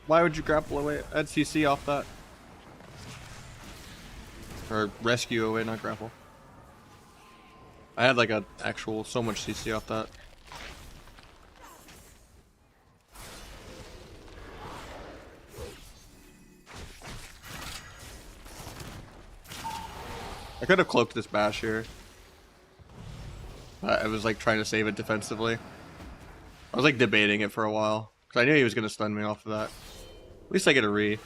Why would you grapple away? Add CC off that. Or rescue away, not grapple. I had like a actual so much CC off that. I could have cloaked this bash here. I was like trying to save it defensively. I was like debating it for a while. Because I knew he was going to stun me off of that. At least I get a re.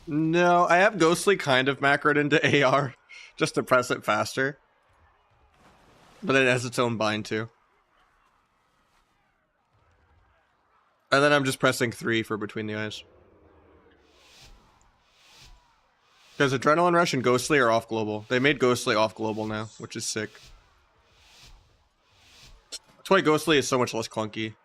No, I have Ghostly kind of macroed into AR just to press it faster. But it has its own bind too. And then I'm just pressing 3 for between the eyes. Because Adrenaline Rush and Ghostly are off global. They made Ghostly off global now, which is sick. That's why Ghostly is so much less clunky.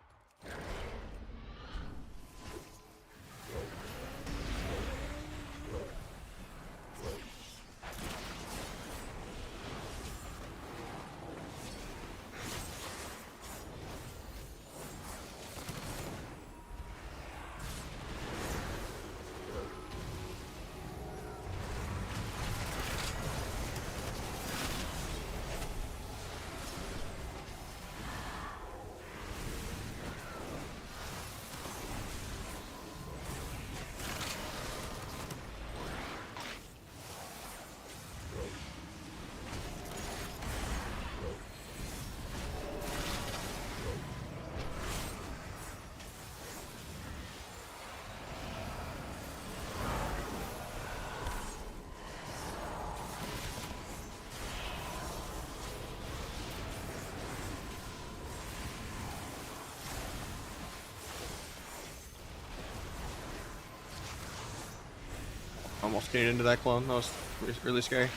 Almost getting into that clone. That was really scary.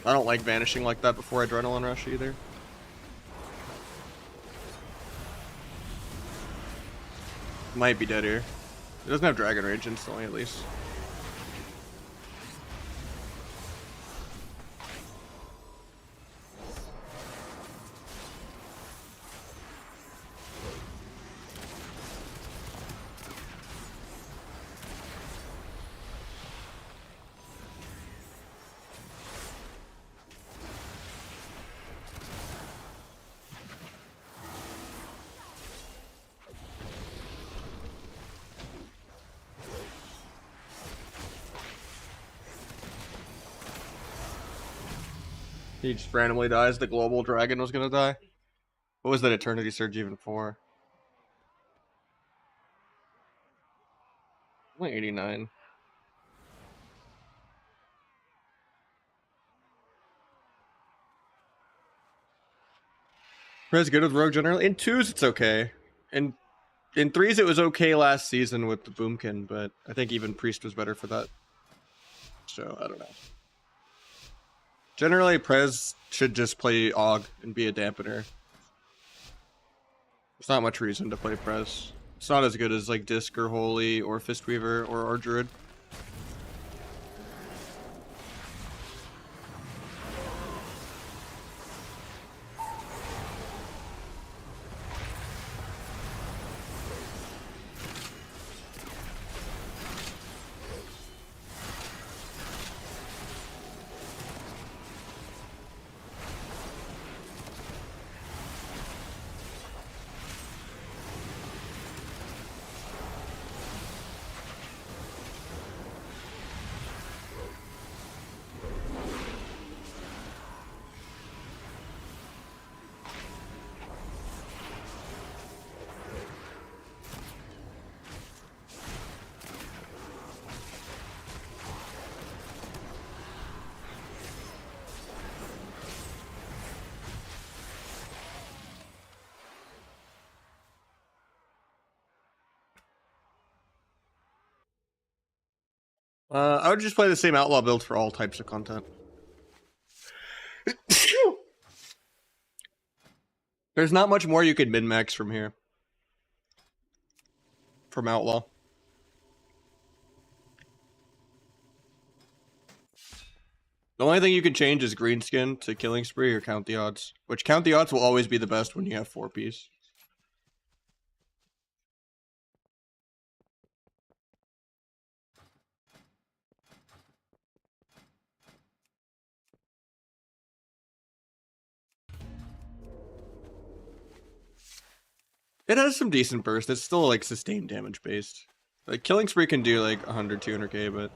I don't like vanishing like that before Adrenaline Rush either. Might be dead here. It doesn't have Dragon Rage instantly, at least. He just randomly dies. The global dragon was gonna die. What was that Eternity Surge even for? Only 89. Red's good with Rogue generally. In 2s, it's okay. In 3s, it was okay last season with the Boomkin, but I think even Priest was better for that. So, I don't know. Generally, Prez should just play Og and be a dampener. There's not much reason to play Prez. It's not as good as like Disc or Holy or Fistweaver or Druid. I would just play the same Outlaw build for all types of content. There's not much more you could min-max from here. From Outlaw. The only thing you can change is Greenskin to Killing Spree or Count the Odds. Which Count the Odds will always be the best when you have 4-piece. It has some decent burst. It's still like sustained damage based. Like Killing Spree can do like 100, 200k, but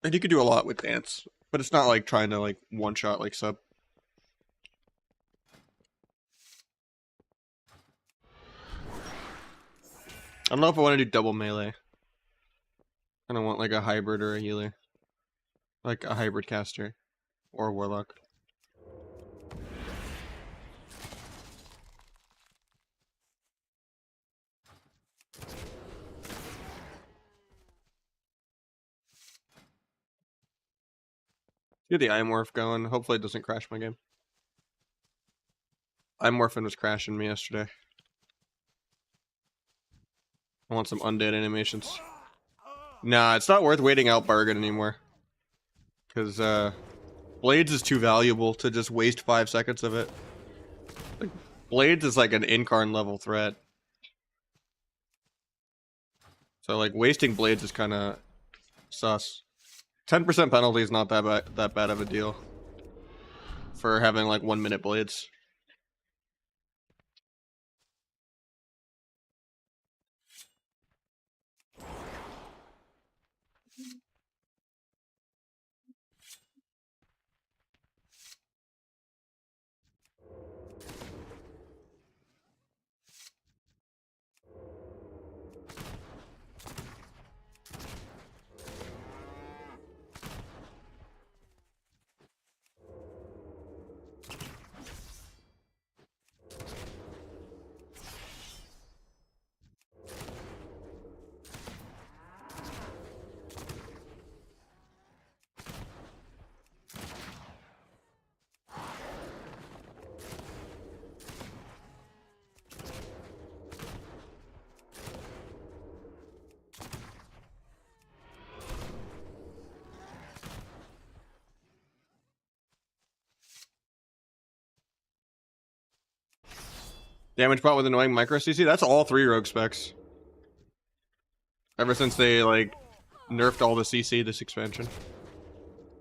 and you could do a lot with Dance. But it's not like trying to like one shot like Sub. I don't know if I want to do double melee. I don't want like a hybrid or a healer. Like a hybrid caster. Or a warlock. Get the Imorph going. Hopefully it doesn't crash my game. Imorphin was crashing me yesterday. I want some undead animations. Nah, it's not worth waiting out Bargain anymore. Because, Blades is too valuable to just waste 5 seconds of it. Like, Blades is like an Incarn level threat. So, like, wasting Blades is kind of sus. 10% penalty is not that bad of a deal. For having, like, 1 minute Blades. Damage bot with annoying micro CC. That's all 3 rogue specs. Ever since they like nerfed all the CC this expansion.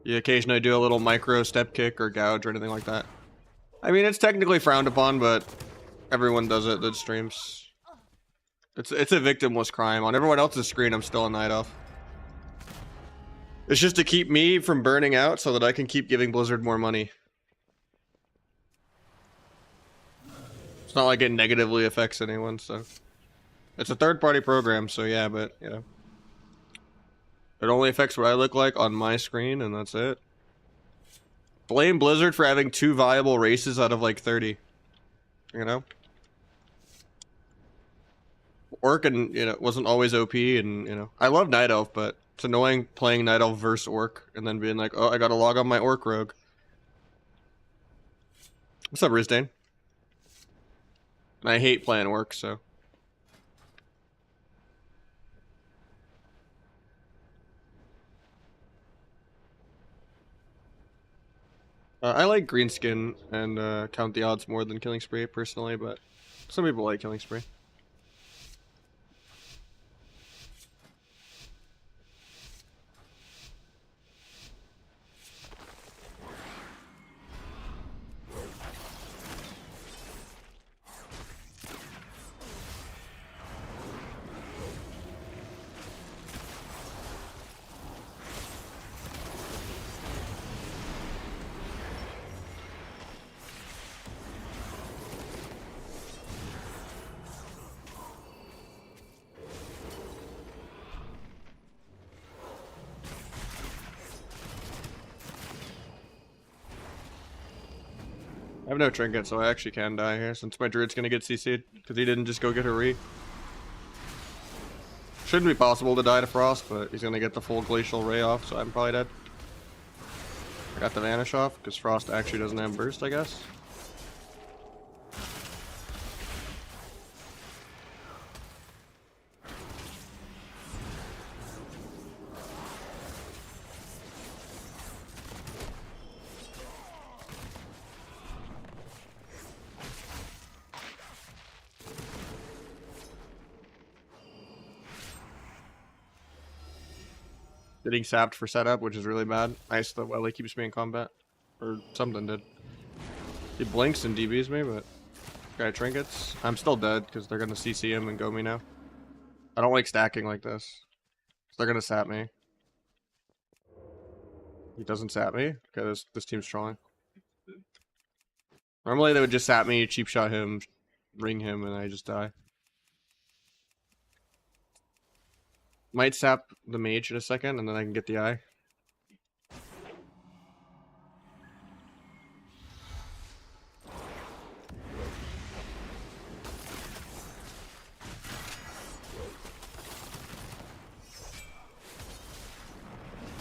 You occasionally do a little micro step kick or gouge or anything like that. I mean, it's technically frowned upon, but everyone does it that streams. It's a victimless crime. On everyone else's screen, I'm still a night off. It's just to keep me from burning out so that I can keep giving Blizzard more money. It's not like it negatively affects anyone, so. It's a third-party program, so yeah, but, you know. It only affects what I look like on my screen, and that's it. Blame Blizzard for having 2 viable races out of like 30. You know? Orc and, you know, wasn't always OP, and, you know. I love Night Elf, but it's annoying playing Night Elf versus Orc, and then being like, oh, I gotta log on my Orc Rogue. What's up, Rizdane? And I hate playing Orc, so. I like Greenskin and Count the Odds more than Killing Spree, personally, but some people like Killing Spree. I have no trinket, so I actually can die here, since my druid's gonna get CC'd, because he didn't just go get a re. Shouldn't be possible to die to Frost, but he's gonna get the full Glacial Ray off, so I'm probably dead. I got the Vanish off, because Frost actually doesn't have burst, I guess. Getting sapped for setup, which is really bad. Nice that Welly keeps me in combat. Or something did. He blinks and DBs me, but... Guy trinkets. I'm still dead, because they're gonna CC him and go me now. I don't like stacking like this. So they're gonna sap me. He doesn't sap me? Okay, this team's trolling. Normally they would just sap me, cheap shot him, ring him, and I just die. Might sap the mage in a second, and then I can get the eye.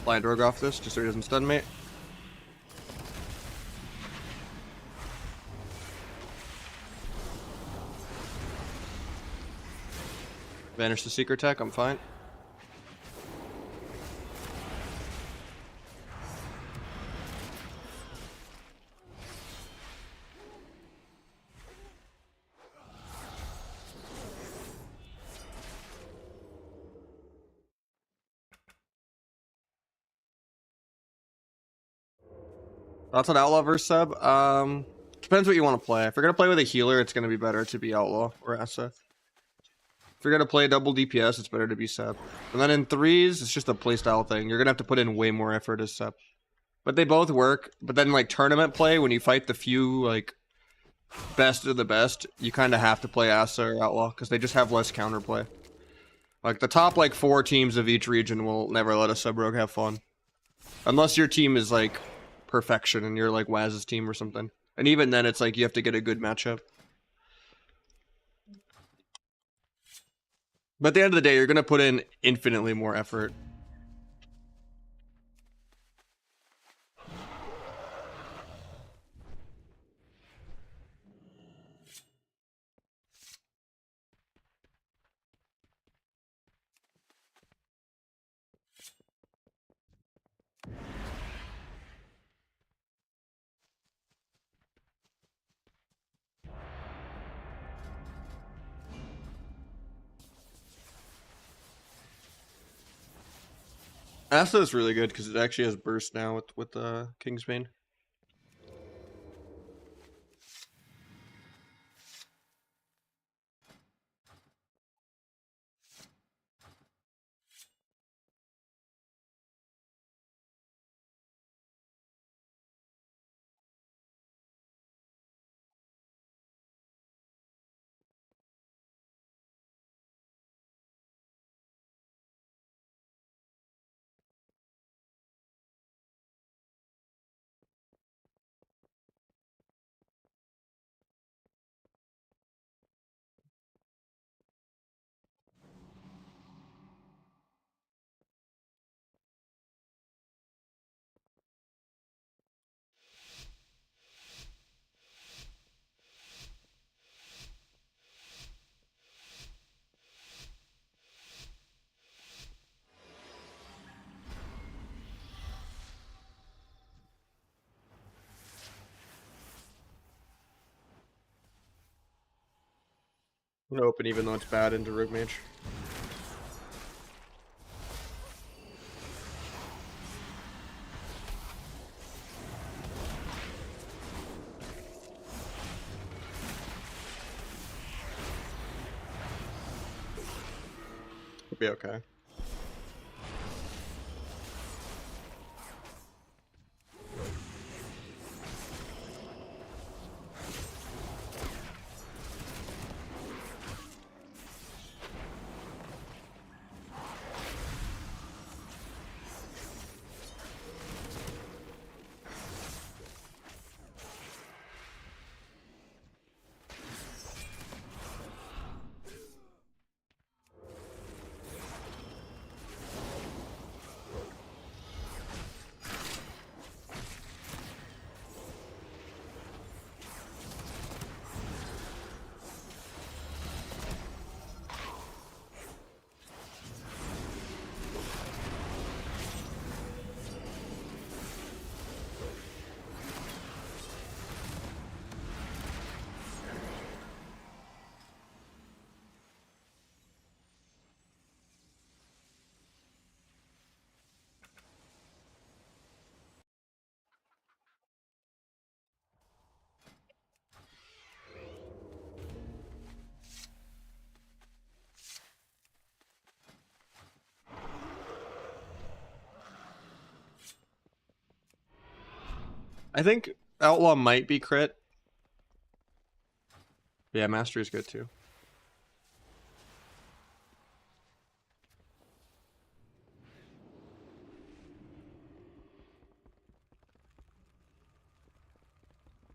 Blind rogue off this, just so he doesn't stun me. Vanish the secret tech, I'm fine. That's an Outlaw versus sub. Depends what you want to play. If you're gonna play with a healer, it's gonna be better to be Outlaw or Asa. If you're gonna play double DPS, it's better to be sub. And then in threes, it's just a playstyle thing. You're gonna have to put in way more effort as sub. But they both work. But then like tournament play, when you fight the few like best of the best, you kind of have to play Asa or Outlaw because they just have less counterplay. Like the top like 4 teams of each region will never let a sub rogue have fun, unless your team is like perfection and you're like Waz's team or something. And even then, it's like you have to get a good matchup. But at the end of the day, you're gonna put in infinitely more effort. Asta is really good because it actually has burst now with Kingsbane. I'm gonna open even though it's bad into Rogue Mage. It'll be okay. I think Outlaw might be crit. Yeah, Mastery is good too.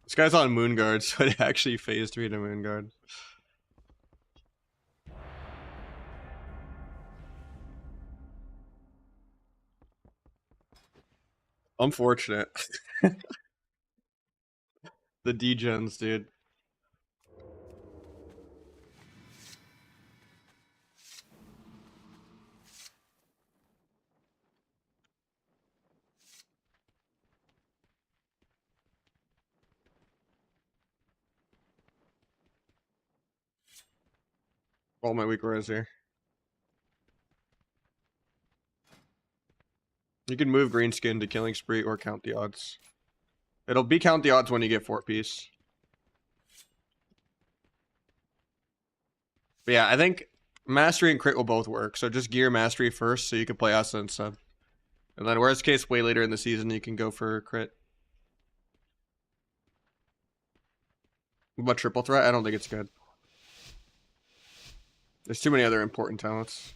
This guy's on Moonguard, so it actually phased me to Moonguard. Unfortunate. The degens, dude. All my weak rows here. You can move Greenskin to Killing Spree or count the odds. It'll be count the odds when you get 4-piece. But yeah, I think Mastery and Crit will both work. So just gear Mastery first so you can play Asa instead. And then worst case, way later in the season, you can go for Crit. But Triple Threat? I don't think it's good. There's too many other important talents.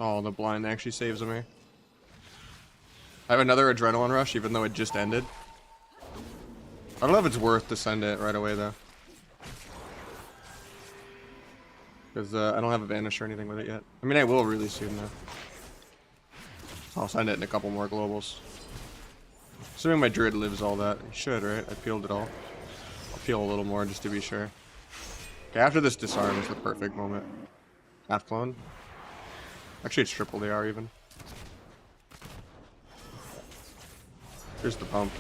Oh, the blind actually saves me. I have another adrenaline rush, even though it just ended. I don't know if it's worth to send it right away, though. Because I don't have a vanish or anything with it yet. I mean, I will really soon, though. So I'll send it in a couple more globals. Assuming my druid lives all that. He should, right? I peeled it all. I'll peel a little more just to be sure. Okay, after this disarm is the perfect moment. Half clone. Actually, it's triple AR even. Here's the pump.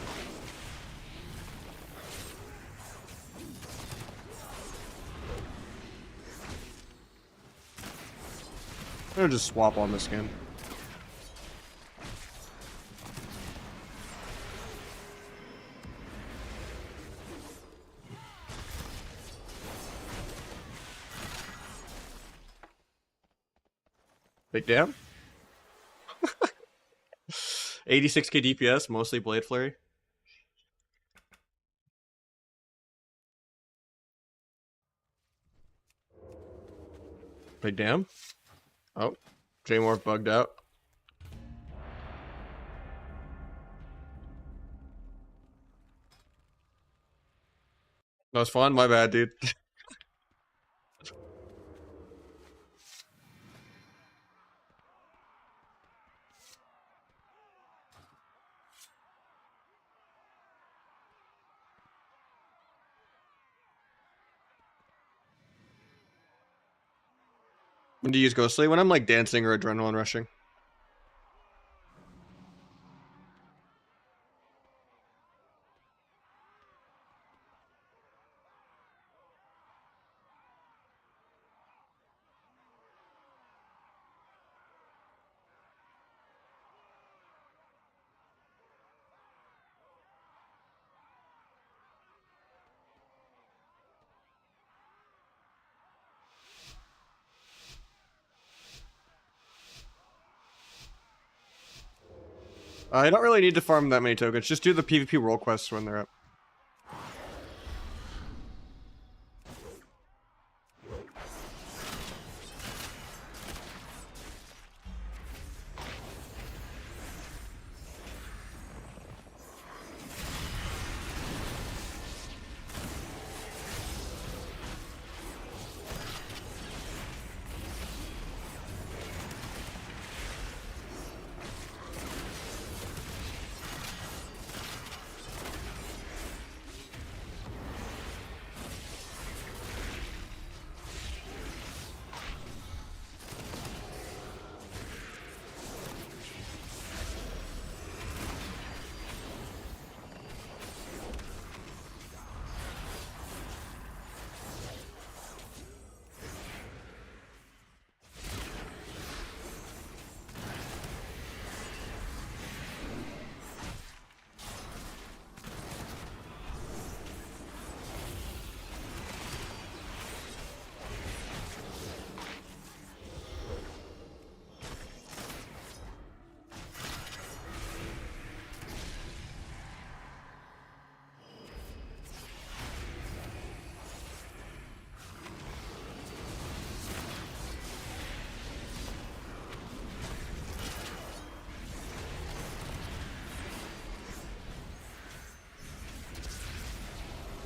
I'm gonna just swap on the skin. Big damn. 86k DPS, mostly Blade Flurry. Big damn. Oh, J-Morph bugged out. That was fun. My bad, dude. When do you use Ghostly? When I'm like dancing or adrenaline rushing. I don't really need to farm that many tokens. Just do the PvP role quests when they're up.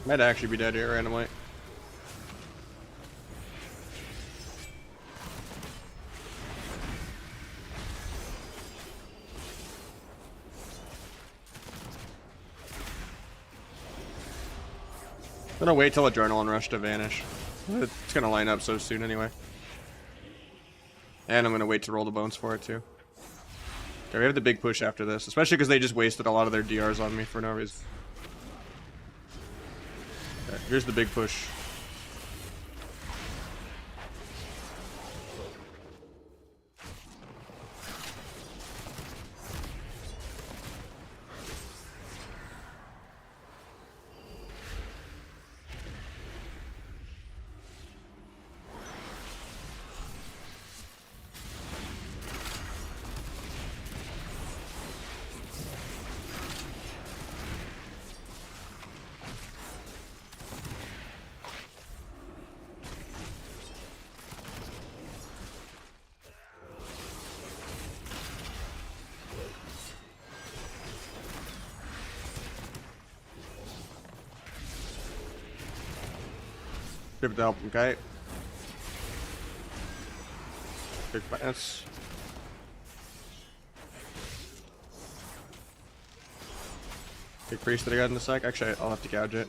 Might actually be dead here randomly. I'm gonna wait till Adrenaline Rush to vanish. It's gonna line up so soon anyway. And I'm gonna wait to roll the bones for it too. Okay, we have the big push after this, especially because they just wasted a lot of their DRs on me for no reason. Okay, here's the big push. Give it to help, okay? Big pass. Big priest that I got in a sec. Actually, I'll have to gouge it.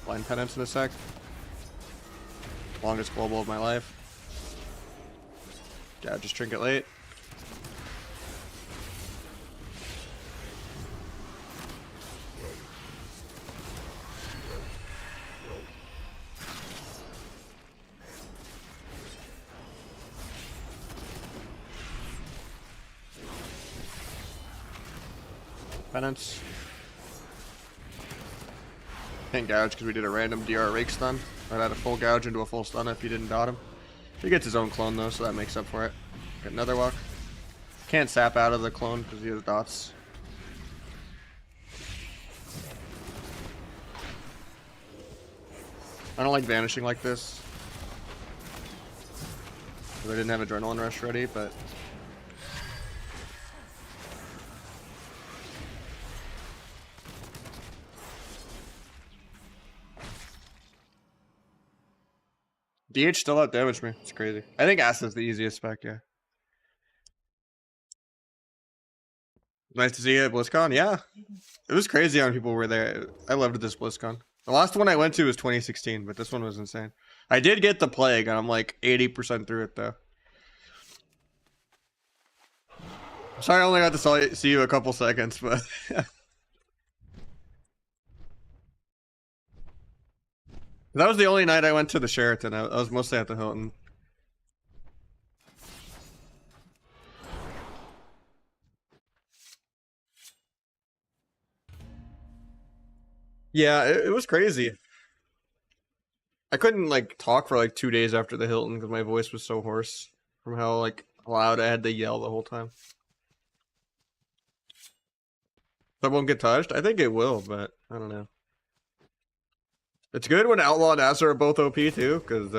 Blind penance in a sec. Longest global of my life. Gouge just trinket late. Penance. Can't gouge because we did a random DR rake stun. I'd add a full gouge into a full stun if he didn't dot him. He gets his own clone though, so that makes up for it. Get another walk. Can't sap out of the clone because he has dots. I don't like vanishing like this. I didn't have adrenaline rush ready, but DH still outdamaged me. It's crazy. I think Asta's the easiest spec, yeah. Nice to see you at BlizzCon. Yeah. It was crazy how many people were there. I loved this BlizzCon. The last one I went to was 2016, but this one was insane. I did get the plague, and I'm like 80% through it, though. Sorry I only got to see you a couple seconds, but... That was the only night I went to the Sheraton. I was mostly at the Hilton. Yeah, it was crazy. I couldn't like talk for like 2 days after the Hilton because my voice was so hoarse from how like loud I had to yell the whole time. That won't get touched? I think it will, but I don't know. It's good when Outlaw and Asa are both OP too, because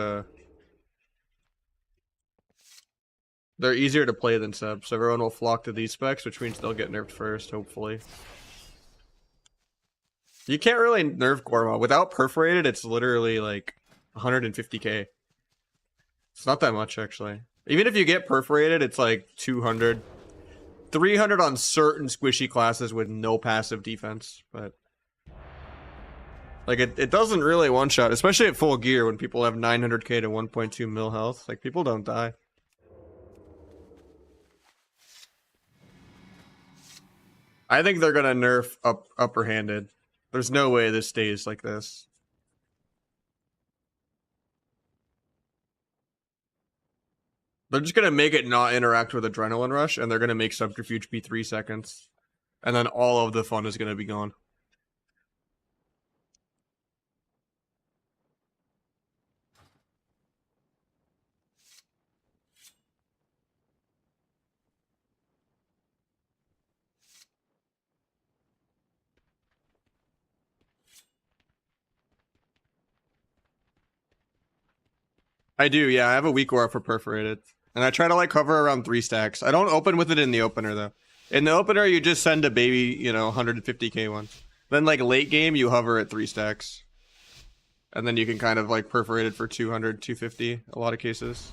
they're easier to play than Seb, so everyone will flock to these specs, which means they'll get nerfed first, hopefully. You can't really nerf Gorma. Without Perforated, it's literally like 150k. It's not that much, actually. Even if you get Perforated, it's like 200. 300 on certain squishy classes with no passive defense, but... Like, it doesn't really one-shot, especially at full gear when people have 900k to 1.2 mil health. Like, people don't die. I think they're gonna nerf upper-handed. There's no way this stays like this. They're just gonna make it not interact with Adrenaline Rush, and they're gonna make Subterfuge be 3 seconds. And then all of the fun is gonna be gone. I do, yeah. I have a weak aura for Perforated. And I try to, like, cover around 3 stacks. I don't open with it in the opener, though. In the opener, you just send a baby, you know, 150k one. Then, like, late game, you hover at 3 stacks. And then you can kind of, like, Perforated for 200, 250, a lot of cases.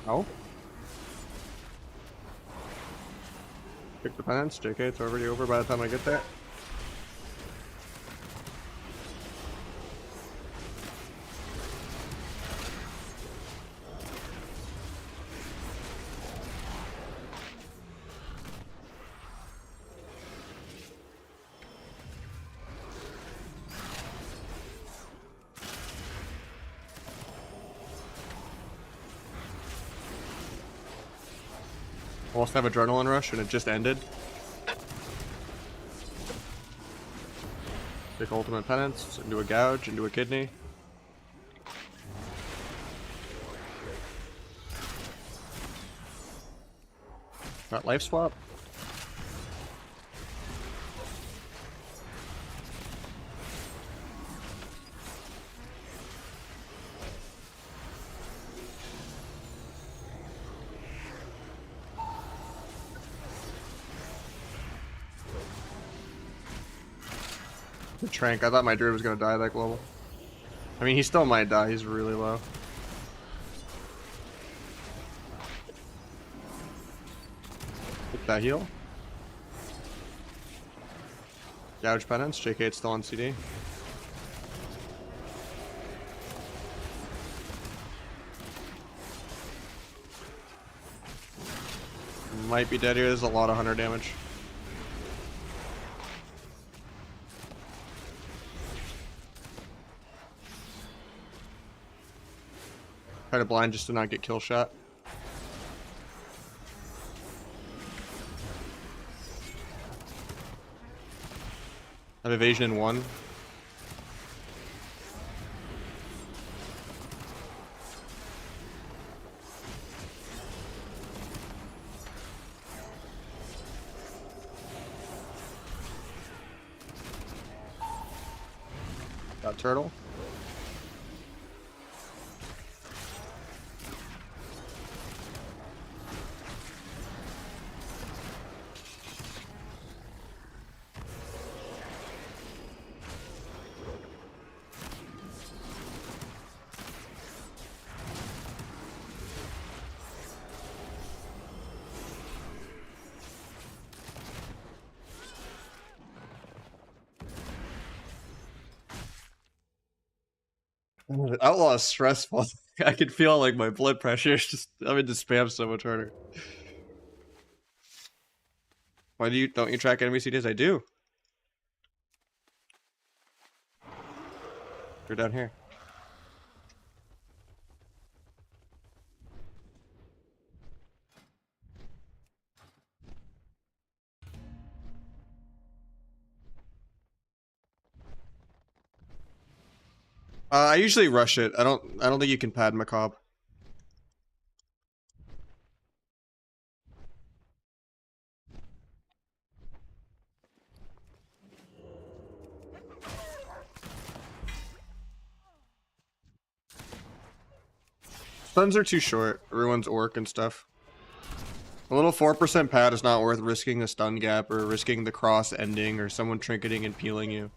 Oh. Pick the penance. JK, it's already over by the time I get there. Almost have adrenaline rush and it just ended. Take ultimate penance, into a gouge, into a kidney. Got life swap. The Trank. I thought my druid was gonna die that global. I mean, he still might die. He's really low. Hit that heal. Gouge penance. JK, it's still on CD. Might be dead here. There's a lot of 100 damage. Try to blind just to not get kill shot. I have evasion in 1. Got turtle. Outlaw is stressful. I can feel like my blood pressure is just having to spam so much harder. Why don't you track enemy CDs? I do. You're down here. I usually rush it. I don't think you can pad Macabre. Stuns are too short. Everyone's orc and stuff. A little 4% pad is not worth risking the stun gap or risking the cross ending or someone trinketing and peeling you.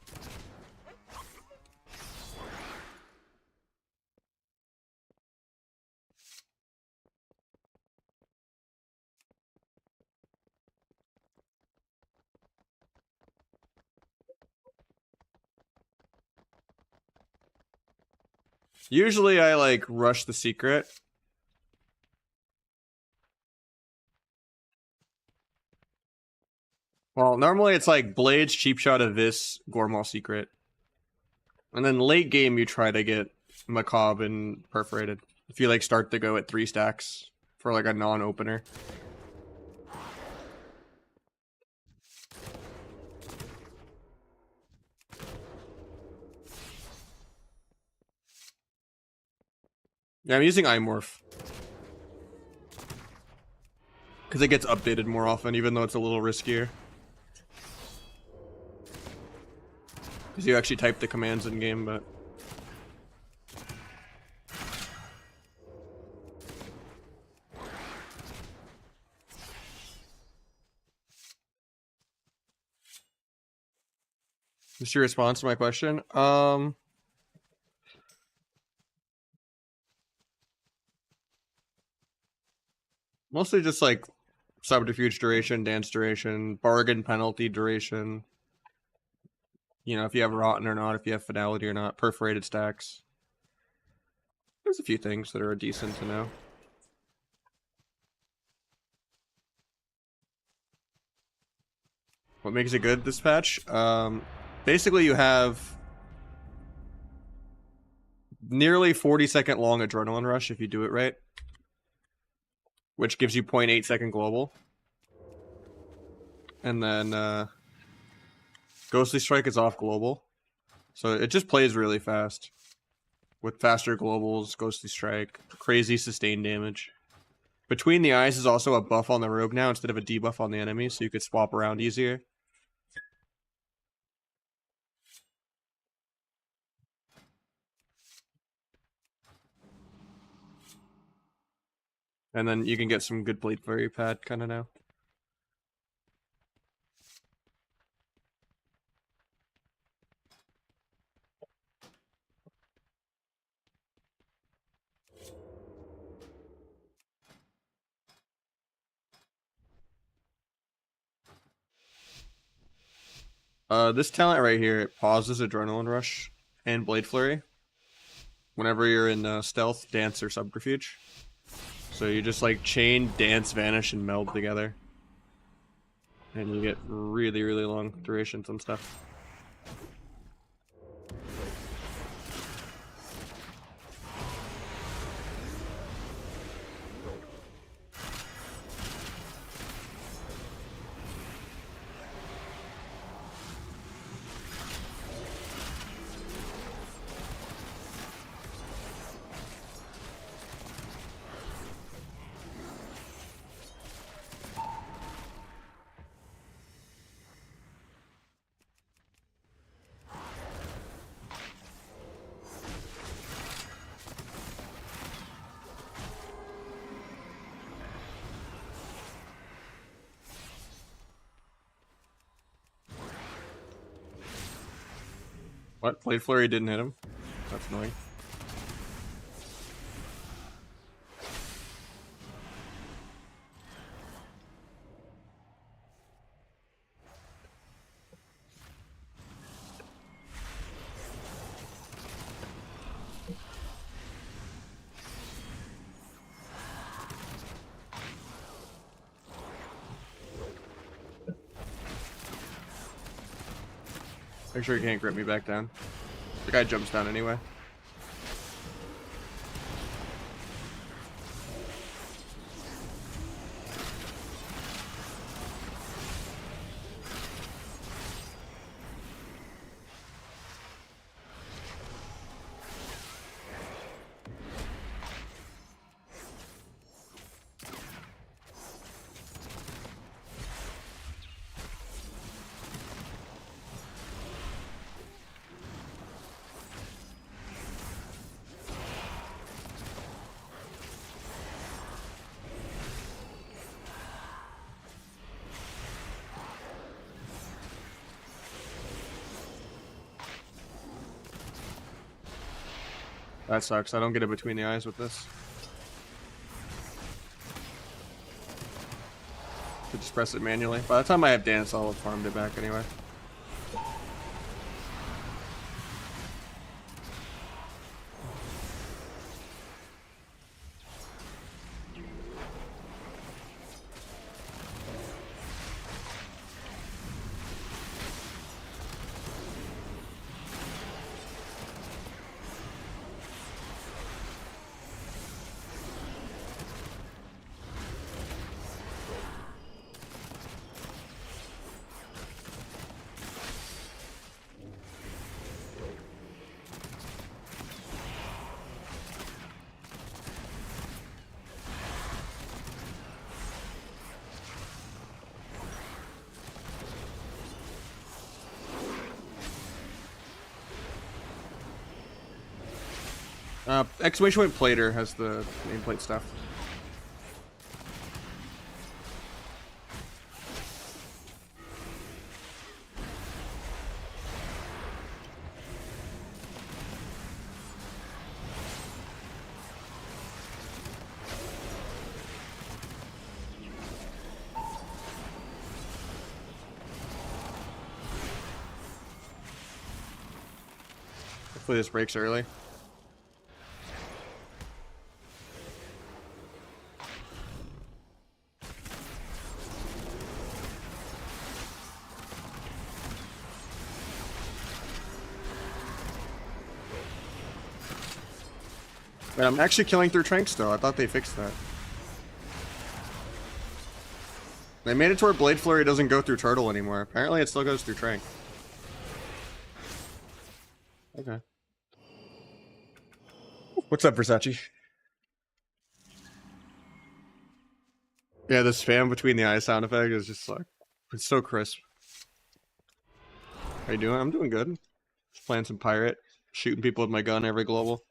Usually I like rush the secret. Well, normally it's like Blades, Cheap Shot, Avis, Gormal Secret. And then late game you try to get Macabre and Perforated. If you like start to go at 3 stacks for like a non-opener. Yeah, I'm using Imorph. Because it gets updated more often, even though it's a little riskier. Because you actually type the commands in game, but... What's your response to my question? Mostly just like subterfuge duration, dance duration, bargain penalty duration. You know, if you have rotten or not, if you have finality or not, perforated stacks. There's a few things that are decent to know. What makes it good this patch? Basically you have nearly 40-second long adrenaline rush if you do it right, which gives you 0.8 second global. And then Ghostly Strike is off global. So it just plays really fast. With faster globals, Ghostly Strike, crazy sustained damage. Between the Eyes is also a buff on the rogue now instead of a debuff on the enemy, so you could swap around easier. And then you can get some good Blade Flurry pad kind of now. This talent right here, it pauses Adrenaline Rush and Blade Flurry whenever you're in Stealth, Dance, or Subterfuge. So you just like chain, dance, vanish, and meld together. And you get really, really long durations and stuff. What? Blade Flurry didn't hit him? That's annoying. Make sure you can't grip me back down. The guy jumps down anyway. That sucks. I don't get it between the eyes with this. Could just press it manually. By the time I have dance, I'll have farmed it back anyway. Exclamation point Plater has the nameplate stuff. Hopefully this breaks early. Wait, I'm actually killing through Tranks though. I thought they fixed that. They made it to where Blade Flurry doesn't go through Turtle anymore. Apparently it still goes through Trank. Okay. What's up, Versace? Yeah, the spam between the eye sound effect is just like, it's so crisp. How you doing? I'm doing good. Just playing some pirate, shooting people with my gun every global.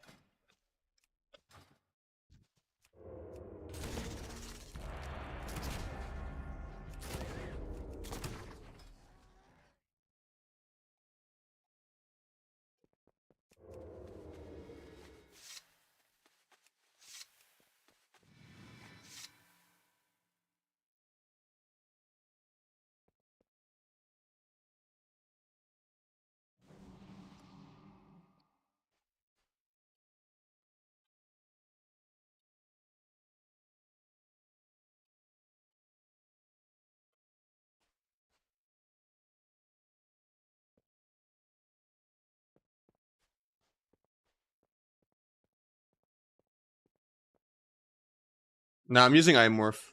Nah, I'm using Imorph.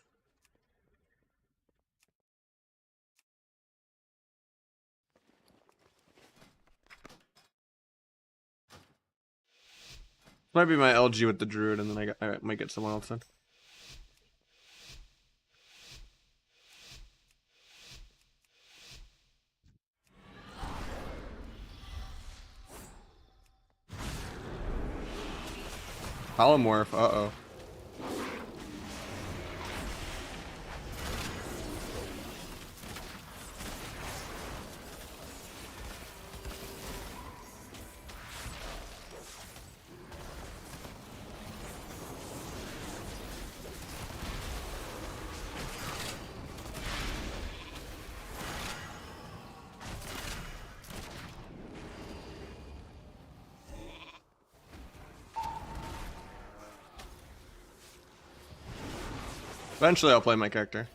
Might be my LG with the druid, and then I might get someone else in. Polymorph, uh-oh. Eventually I'll play my character.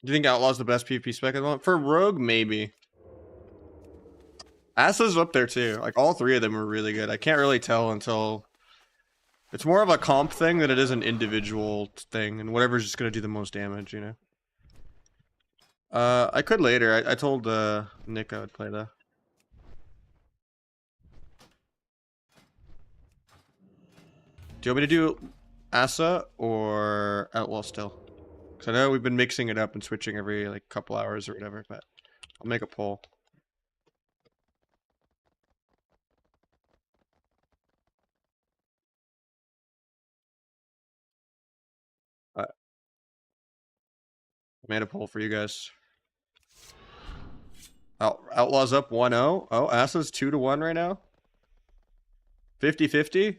Do you think Outlaw's the best PvP spec at the moment? For Rogue, maybe. Asa's up there too. Like, all three of them are really good. I can't really tell until... It's more of a comp thing than it is an individual thing, and whatever's just gonna do the most damage, you know? I could later. I told Nick I would play that. Do you want me to do Asa or Outlaw still? Because I know we've been mixing it up and switching every like couple hours or whatever, but I'll make a poll. I made a poll for you guys. Outlaw's up 1-0. Oh, Asa's 2-1 right now. 50-50.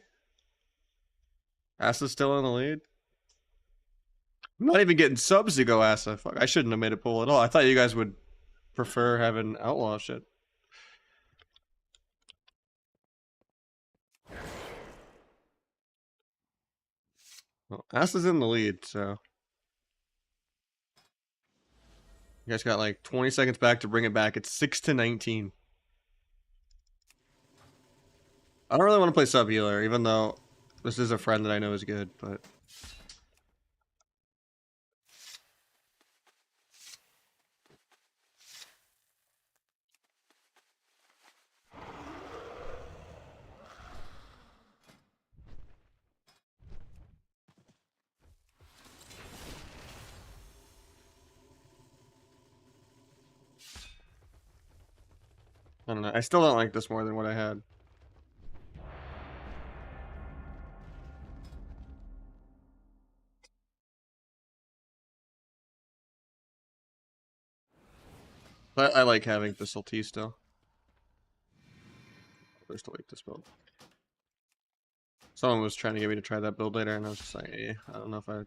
Asa's still in the lead. I'm not even getting subs to go Asa. Fuck, I shouldn't have made a poll at all. I thought you guys would prefer having Outlaw shit. Well, Asa's in the lead, so... You guys got like 20 seconds back to bring it back. It's 6-19. I don't really want to play sub healer, even though this is a friend that I know is good, but... I don't know. I still don't like this more than what I had. But I like having Thistle Tea still. I still like this build. Someone was trying to get me to try that build later, and I was just like, eh, I don't know if I...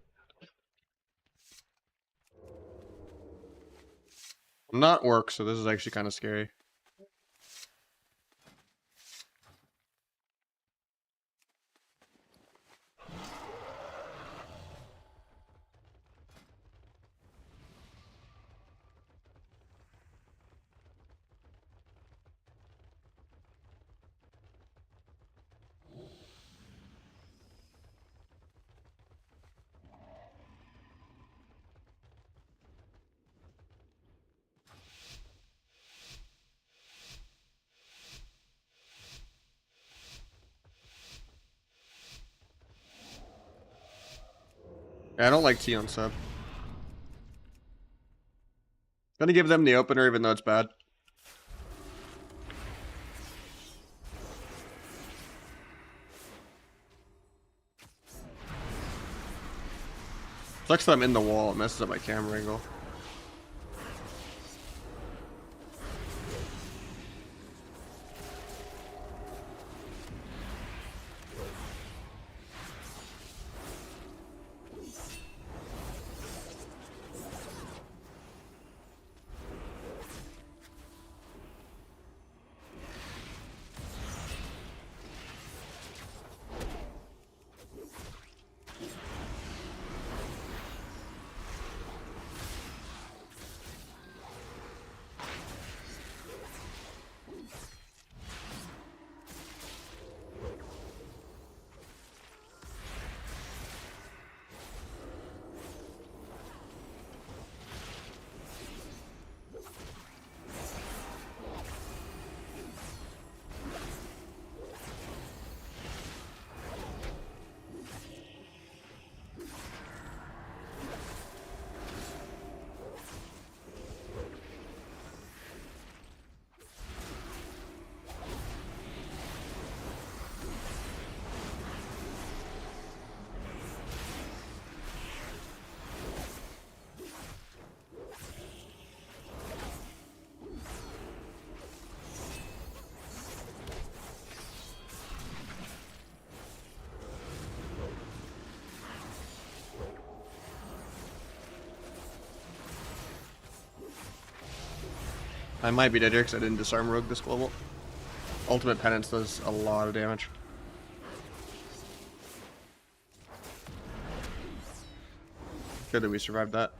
I'm not orc, so this is actually kind of scary. Yeah, I don't like T on sub. Gonna give them the opener even though it's bad. Sucks that I'm in the wall, it messes up my camera angle. I might be dead here because I didn't disarm Rogue this global. Ultimate Penance does a lot of damage. Good that we survived that.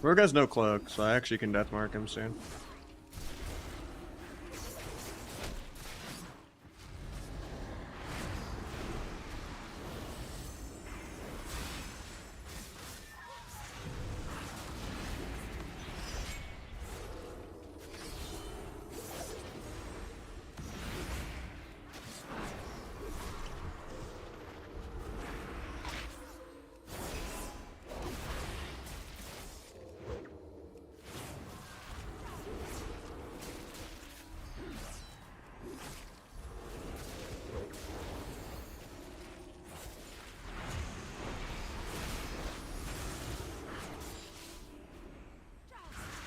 Rogue has no cloak, so I actually can deathmark him soon.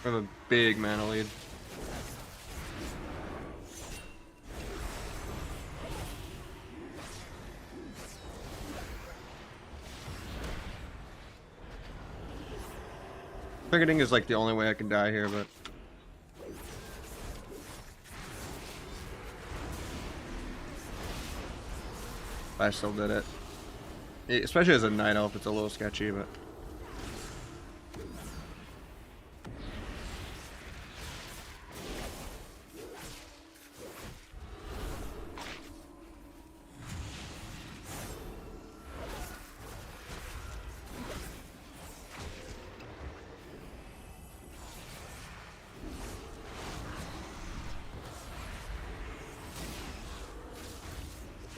We have a big mana lead. Ticketing is like the only way I can die here, but I still did it. Especially as a night elf, it's a little sketchy, but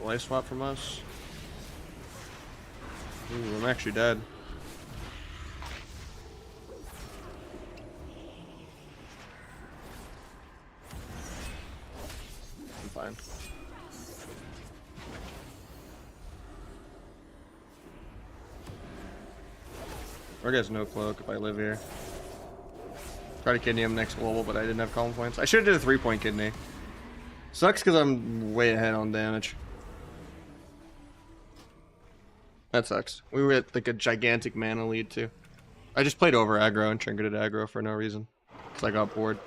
life swap from us. Ooh, I'm actually dead. I'm fine. Rogue has no cloak if I live here. Try to kidney him next global, but I didn't have calm points. I should have did a 3-point kidney. Sucks because I'm way ahead on damage. That sucks. We were at like a gigantic mana lead too. I just played over aggro and trinketed aggro for no reason. because I got bored.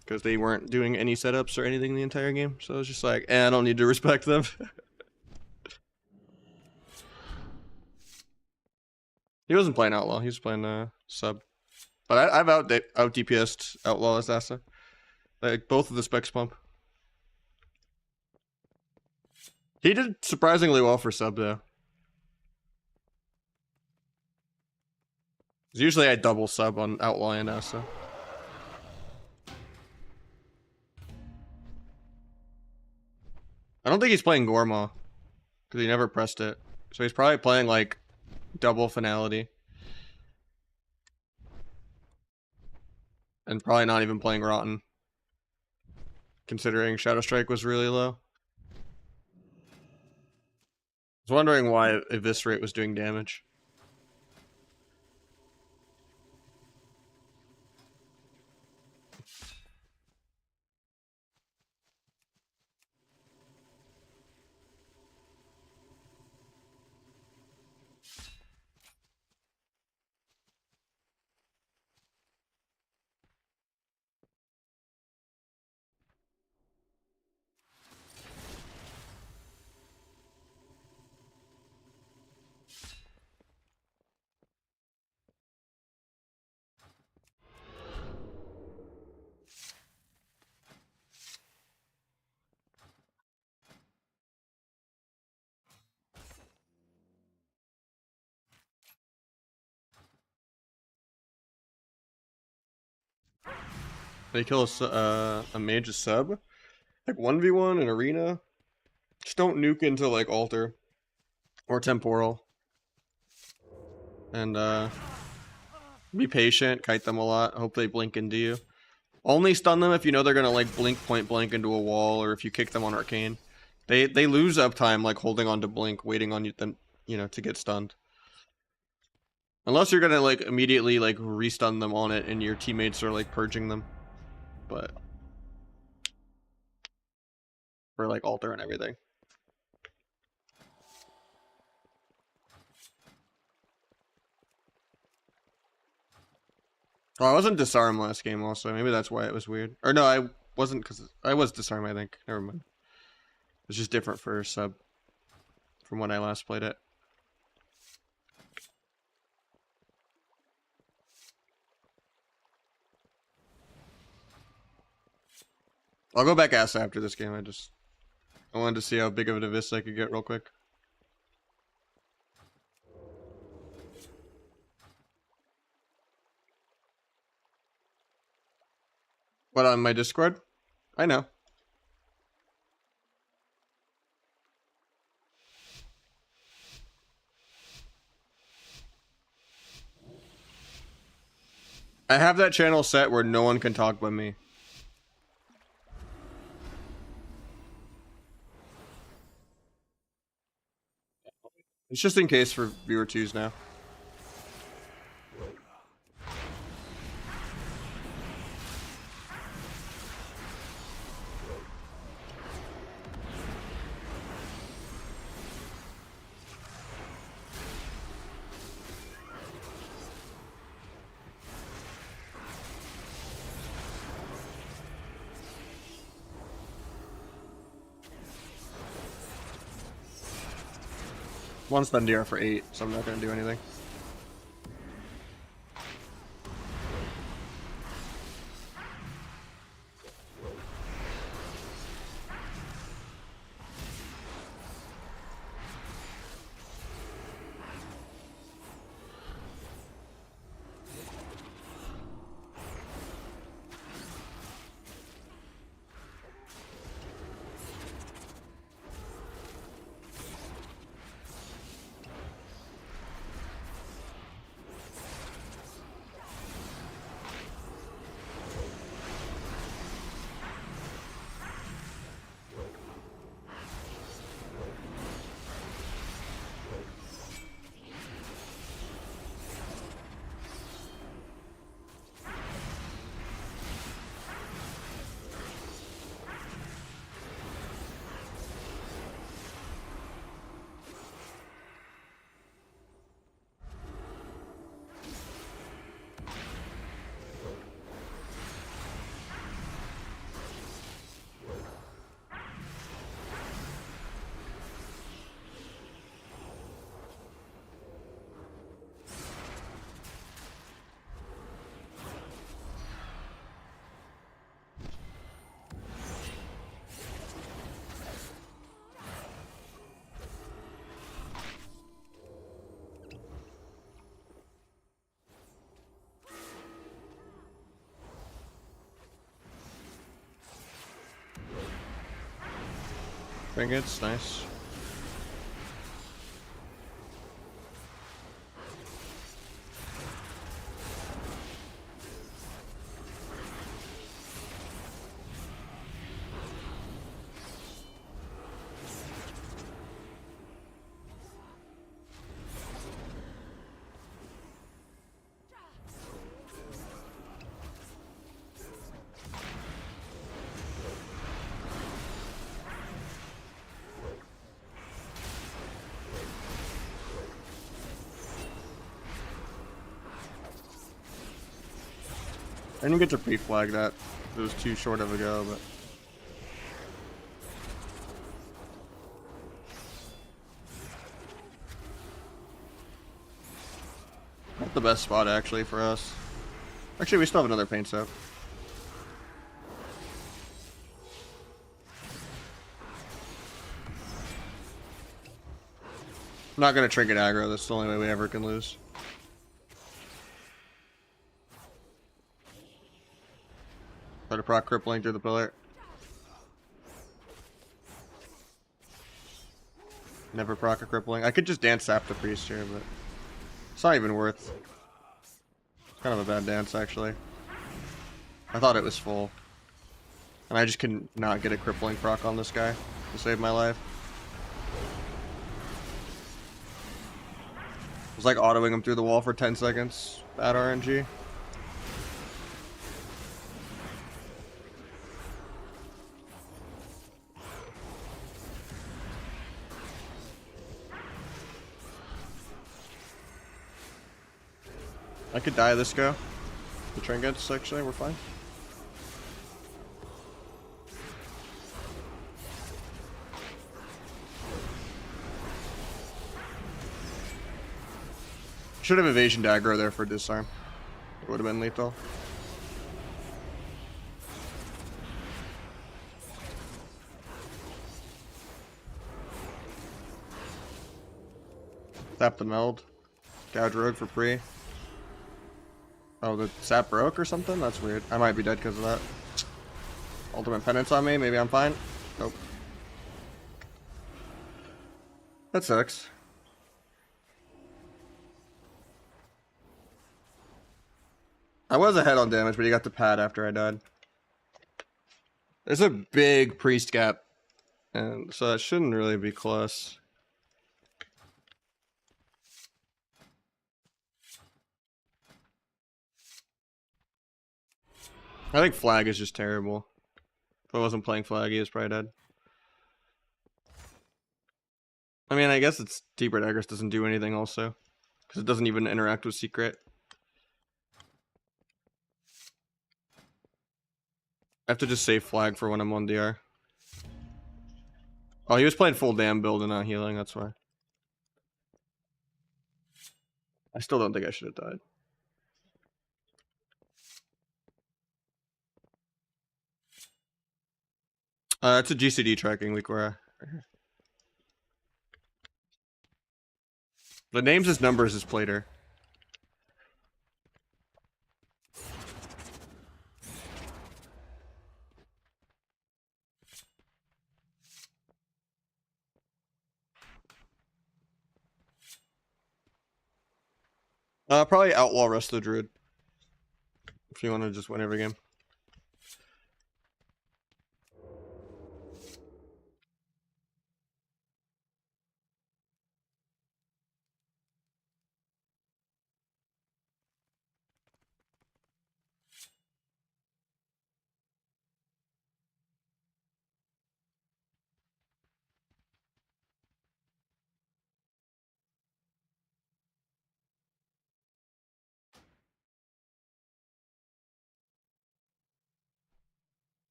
Because they weren't doing any setups or anything the entire game, so I was just like, I don't need to respect them. He wasn't playing Outlaw, he was playing sub. But I've out DPS'd Outlaw Assassin. Like, both of the specs pump. He did surprisingly well for sub, though. Usually I double sub on Outlaw and Asa. I don't think he's playing Gorma, because he never pressed it. So he's probably playing, like, double finality. And probably not even playing Rotten, considering Shadow Strike was really low. I was wondering why Eviscerate was doing damage. They kill a mage sub, like 1v1 in arena. Just don't nuke into like altar or temporal, and be patient. Kite them a lot. Hope they blink into you. Only stun them if you know they're gonna like blink point blank into a wall, or if you kick them on arcane. They lose uptime like holding on to blink, waiting on them, you know, to get stunned. Unless you're gonna like immediately like restun them on it, and your teammates are like purging them. But for like altar and everything. Oh, I wasn't disarm last game also. Maybe that's why it was weird. Or no, I wasn't, because I was disarm, I think. Never mind. It's just different for sub from when I last played it. I'll go back Asa after this game. I wanted to see how big of an abyss I could get real quick. What, on my Discord? I know. I have that channel set where no one can talk but me. It's just in case for viewer twos now. One stun DR for 8, so I'm not gonna do anything. Trinkets, nice. I didn't get to pre-flag that. It was too short of a go, but... Not the best spot, actually, for us. Actually, we still have another paint set. I'm not gonna trinket aggro, that's the only way we ever can lose. Try to proc crippling through the pillar. Never proc a crippling. I could just dance sap the priest here, but it's not even worth. It's kind of a bad dance, actually. I thought it was full. And I just could not get a crippling proc on this guy to save my life. It was like autoing him through the wall for 10 seconds. Bad RNG. I could die this go. The trinkets, actually, we're fine. Should have evasion dagger there for disarm. It would have been lethal. Tap the meld. Gouge rogue for pre. Oh, the sap broke or something? That's weird. I might be dead because of that. Ultimate penance on me. Maybe I'm fine. Nope. That sucks. I was ahead on damage, but he got the pad after I died. There's a big priest gap, and so that shouldn't really be close. I think flag is just terrible. If I wasn't playing flag, he was probably dead. I mean, I guess it's Deeper Daggers doesn't do anything also, because it doesn't even interact with secret. I have to just save flag for when I'm on DR. Oh, he was playing full dam build and not healing, that's why. I still don't think I should have died. It's a GCD tracking week where the names as numbers is Plater. Probably Outlaw Rust the Druid. If you want to just win every game.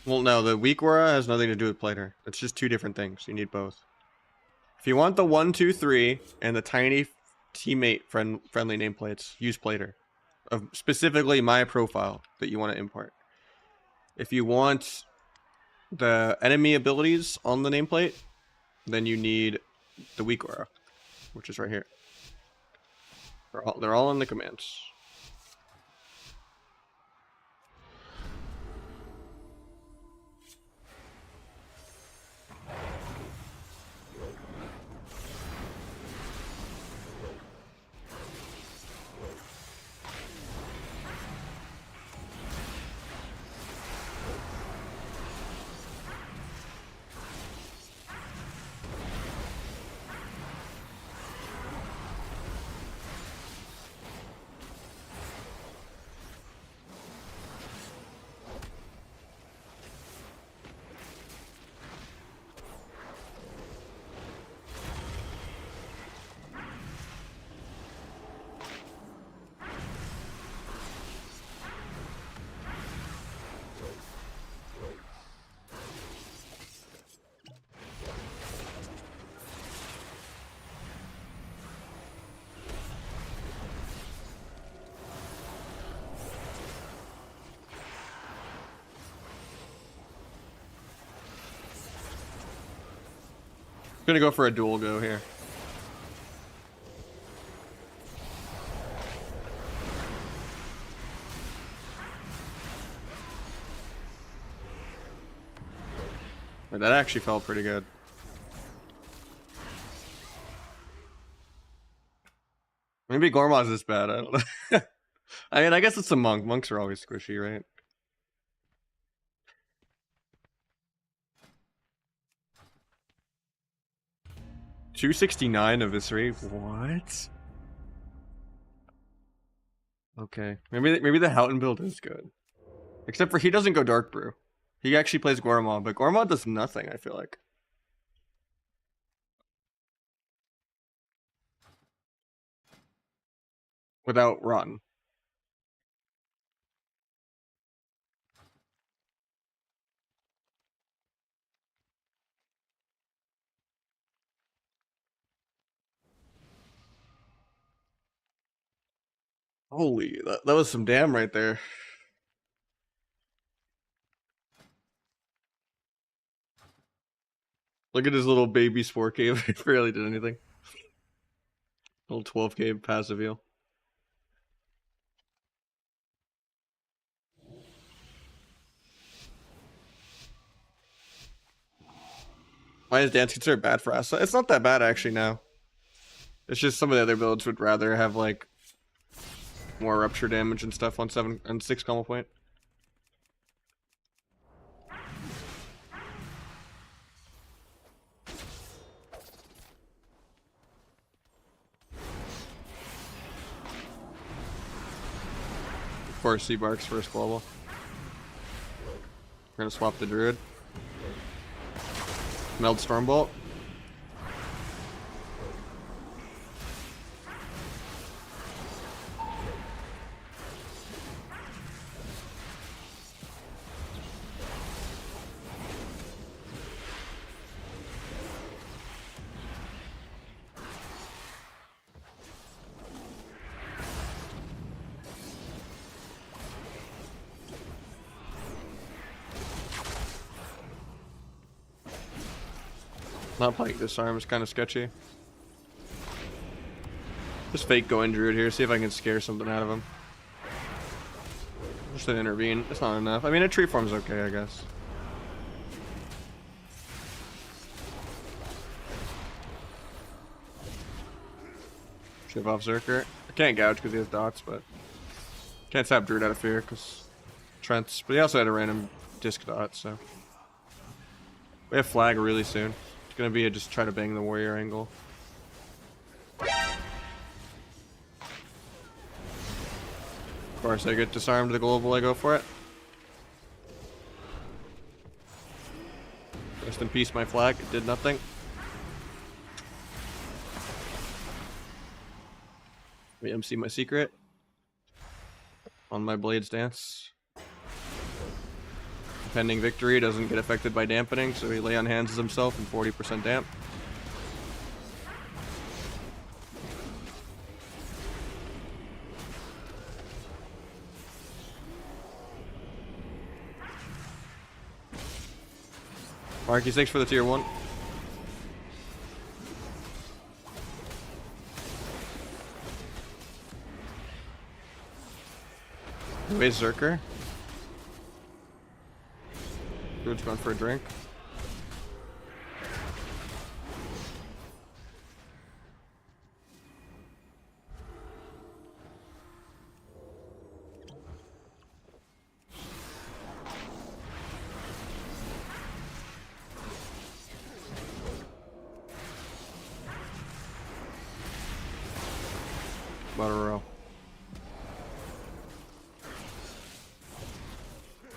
Well, no, the weak aura has nothing to do with plater. It's just two different things. You need both. If you want the 1, 2, 3 and the tiny teammate friendly nameplates, use plater. Of specifically my profile that you want to import. If you want the enemy abilities on the nameplate, then you need the weak aura, which is right here. They're all in the commands. Gonna go for a dual go here. But that actually felt pretty good. Maybe Gormaz is bad. I don't know. I mean, I guess it's a monk. Monks are always squishy, right? $269 of this rate. What? Okay, maybe the Houghton build is good, except for he doesn't go Dark Brew. He actually plays Gormod, but Gormod does nothing. I feel like. Without Rotten. Holy, that was some damn right there. Look at his little baby spore cave. It barely did anything. Little 12k passive heal. Why is dance considered bad for us? It's not that bad actually now. It's just some of the other builds would rather have like more rupture damage and stuff on 7 and 6 combo point. Of course, Seabark's first global. We're gonna swap the druid. Meld Stormbolt. Not playing Disarm is kind of sketchy. Just fake going Druid here, see if I can scare something out of him. Just to intervene. It's not enough. I mean, a tree form's okay, I guess. Ship off Zerker. I can't gouge because he has dots, but can't tap Druid out of fear because Trent's. But he also had a random disc dot, so we have flag really soon. Gonna be a just try to bang the warrior angle. Of course, I get disarmed the global, I go for it. Rest in peace, my flag. It did nothing. Let me MC my secret on my Blades dance. Pending victory, doesn't get affected by dampening, so he lay on hands himself and 40% damp. Marky 6 for the tier 1. Where's Zerker? Dude's going for a drink. About a row.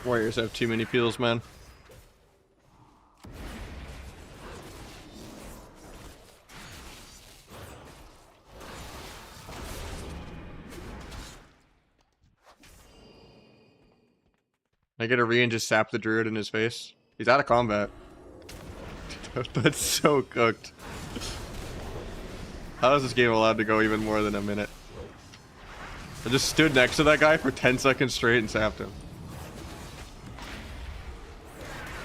Warriors have too many peels, man. I get a re and just sap the druid in his face. He's out of combat. That's so cooked. How is this game allowed to go even more than a minute? I just stood next to that guy for 10 seconds straight and sapped him.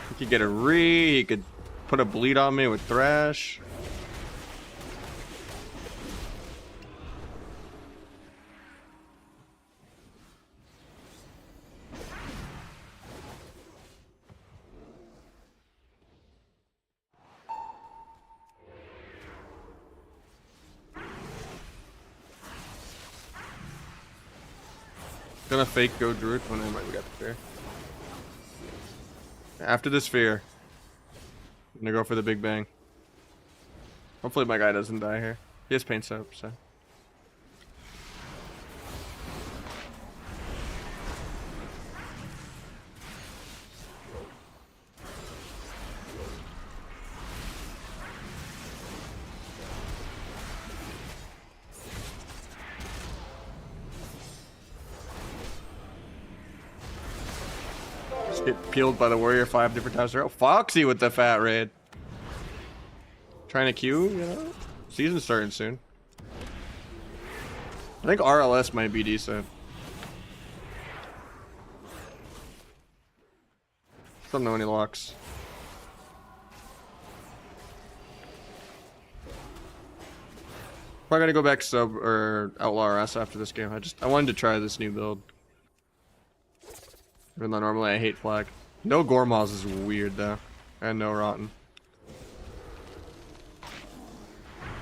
He could get a re, he could put a bleed on me with Thrash. Gonna fake go druid. Oh, never mind, we got the fear. After this fear, I'm gonna go for the big bang. Hopefully my guy doesn't die here. He has paint soap, so. Get peeled by the warrior 5 different times. Oh, Foxy with the fat raid. Trying to queue, you know? Season's starting soon. I think RLS might be decent. Don't know any locks. Probably gonna go back sub or Outlaw RS after this game. I wanted to try this new build. Even though normally I hate flag. No Gormaz is weird though. And no Rotten.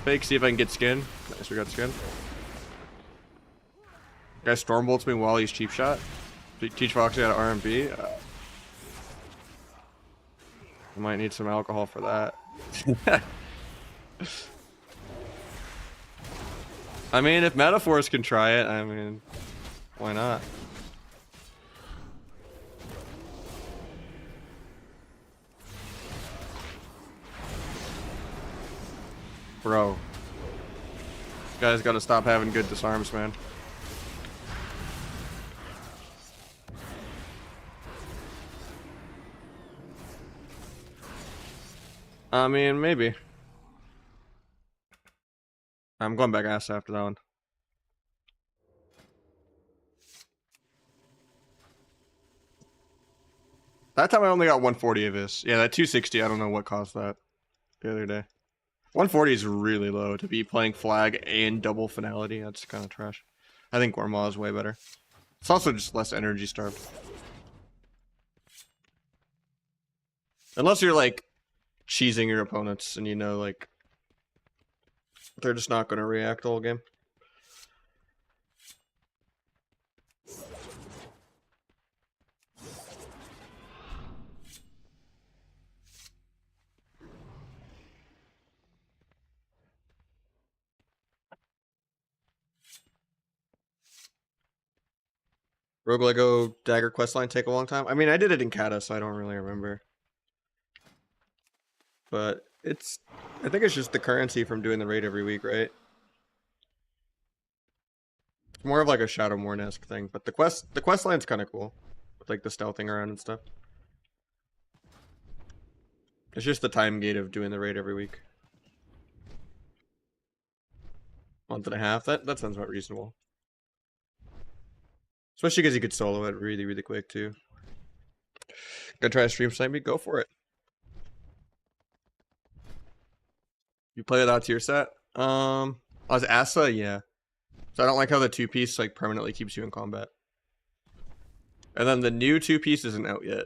Fake, see if I can get skin. Nice, we got skin. Guy stormbolts me while he's cheap shot. Teach Foxy how to RMB. I might need some alcohol for that. I mean, if Metaphors can try it, I mean, why not? Bro. This guy's gotta stop having good disarms, man. I mean, maybe. I'm going back ass after that one. That time I only got 140 of this. Yeah, that 260, I don't know what caused that the other day. 140 is really low to be playing flag and double finality. That's kind of trash. I think Gormaw is way better. It's also just less energy starved. Unless you're like cheesing your opponents and you know like they're just not going to react the whole game. Rogue Lego Dagger questline take a long time? I mean, I did it in Kata, so I don't really remember. But it's... I think it's just the currency from doing the raid every week, right? It's more of like a Shadowmourne-esque thing, but the questline's kind of cool. With like the stealthing around and stuff. It's just the time gate of doing the raid every week. Month and a half. That sounds about reasonable. Especially because you could solo it really, really quick too. Gonna try to stream snipe me? Go for it. You play it out to your set? As Asa, yeah. So I don't like how the 2-piece like permanently keeps you in combat. And then the new 2-piece isn't out yet.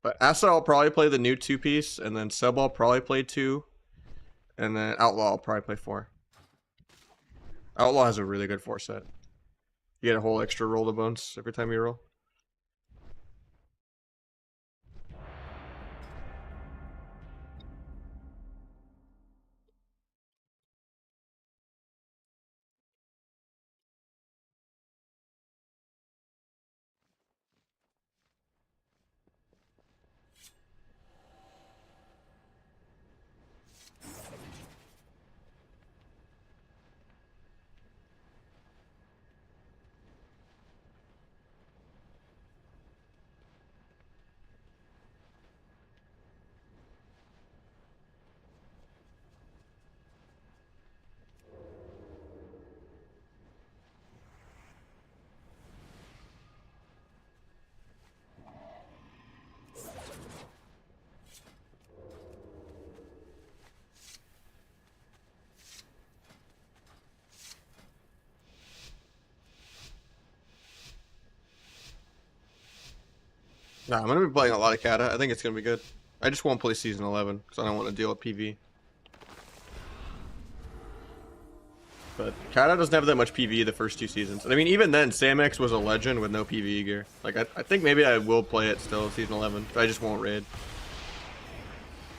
But Asa, I'll probably play the new 2-piece, and then Sub I'll probably play 2, and then Outlaw I'll probably play 4. Outlaw has a really good 4 set. You get a whole extra roll of bones every time you roll. Nah, I'm gonna be playing a lot of Kata. I think it's gonna be good. I just won't play season 11 because I don't want to deal with PV. But Kata doesn't have that much PV the first 2 seasons. And I mean, even then, Samex was a legend with no PV gear. Like, I think maybe I will play it still season 11. But I just won't raid.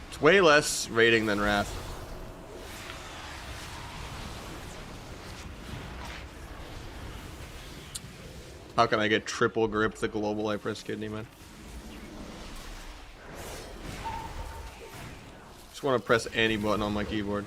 It's way less raiding than Wrath. How can I get triple grip the global I press kidney, man? Just want to press any button on my keyboard.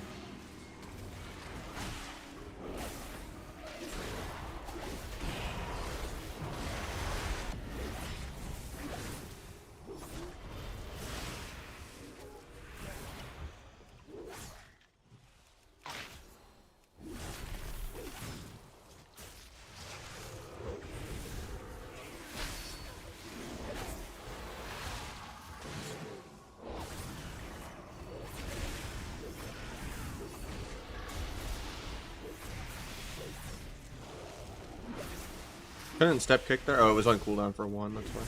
Couldn't step kick there? Oh, it was on cooldown for 1, that's why.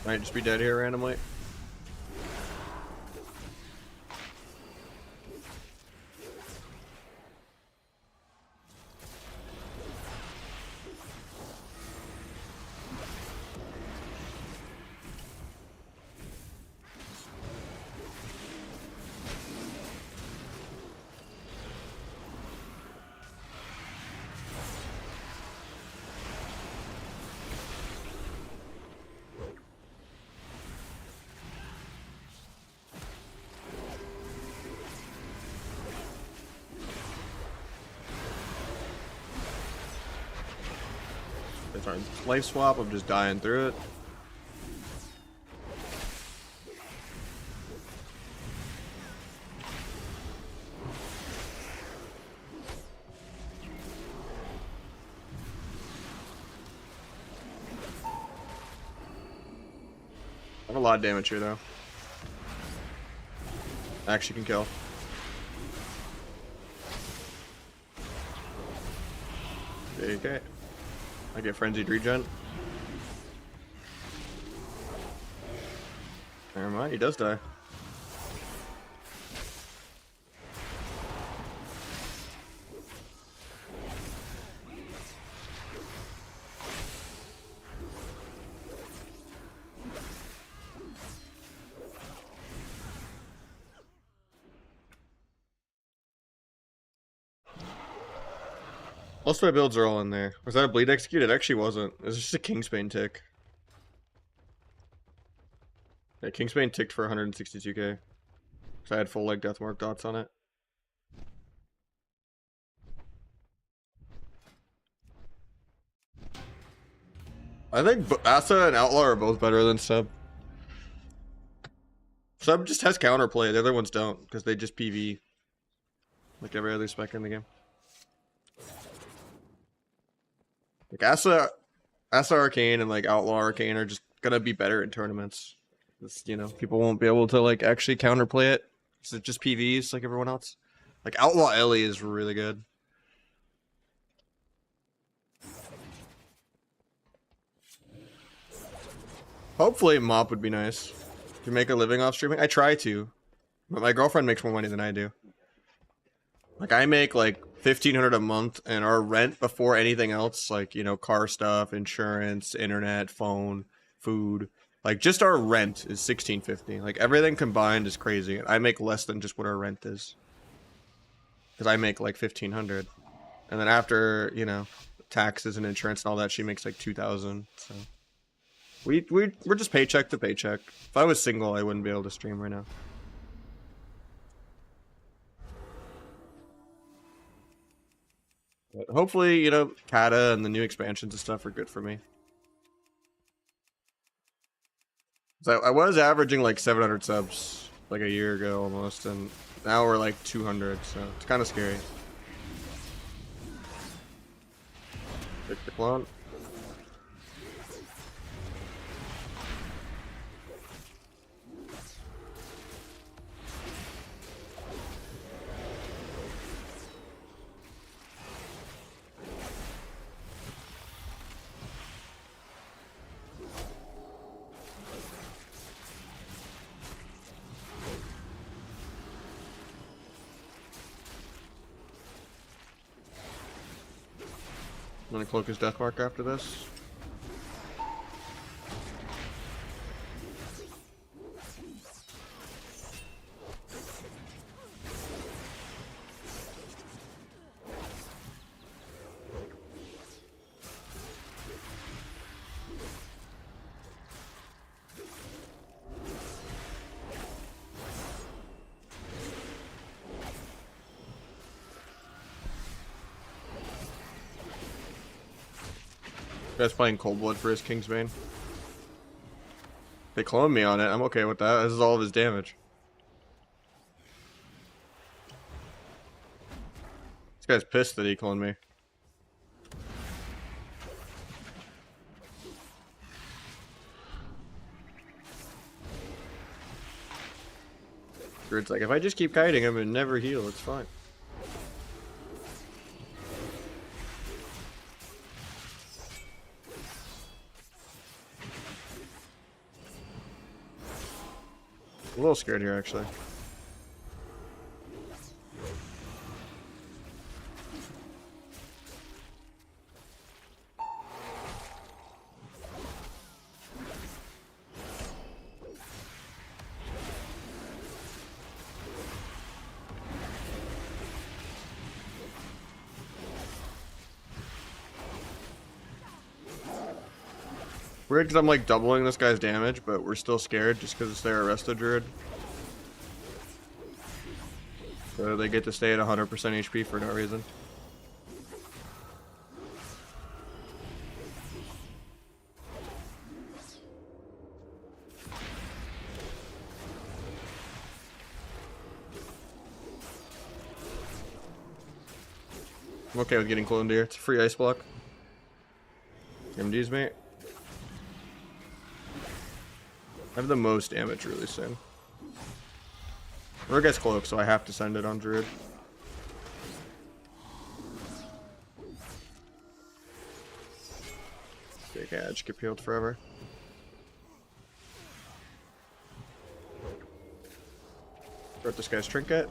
Might just be dead here randomly. Life swap, I'm just dying through it. I have a lot of damage here though. Actually can kill. Okay. I get frenzied regen. Never mind, he does die. Most of my builds are all in there. Was that a bleed execute? It actually wasn't. It was just a Kingsbane tick. Yeah, Kingsbane ticked for 162k. So I had full like Deathmark dots on it. I think Asa and Outlaw are both better than Sub. Sub just has counterplay. The other ones don't because they just PV like every other spec in the game. Like Asa Arcane and like Outlaw Arcane are just gonna be better in tournaments. It's, you know, people won't be able to like actually counterplay it. It's just PVs like everyone else. Like Outlaw Ellie is really good. Hopefully Mop would be nice. If you make a living off streaming, I try to, but my girlfriend makes more money than I do. Like I make like 1,500 a month, and our rent before anything else, like, you know, car stuff, insurance, internet, phone, food, like just our rent is 1,650. Like everything combined is crazy. I make less than just what our rent is, because I make like 1,500, and then after, you know, taxes and insurance and all that, she makes like 2,000. So we're just paycheck to paycheck. If I was single, I wouldn't be able to stream right now. But hopefully, you know, Kata and the new expansions and stuff are good for me. So I was averaging like 700 subs like a year ago almost, and now we're like 200, so it's kind of scary. Pick the clone. I'm gonna cloak his Deathmark after this. Guy's playing Cold Blood for his Kingsbane. They cloned me on it. I'm okay with that. This is all of his damage. This guy's pissed that he cloned me. It's like, if I just keep kiting him and never heal, it's fine. A little scared here, actually. Weird because I'm like doubling this guy's damage, but we're still scared just because it's their Arresto Druid. So they get to stay at 100% HP for no reason. I'm okay with getting cloned here. It's a free ice block. MDs, mate. I have the most damage really soon. Rogue gets cloak, so I have to send it on Druid. Okay, I just get peeled forever. Throw this guy's trinket.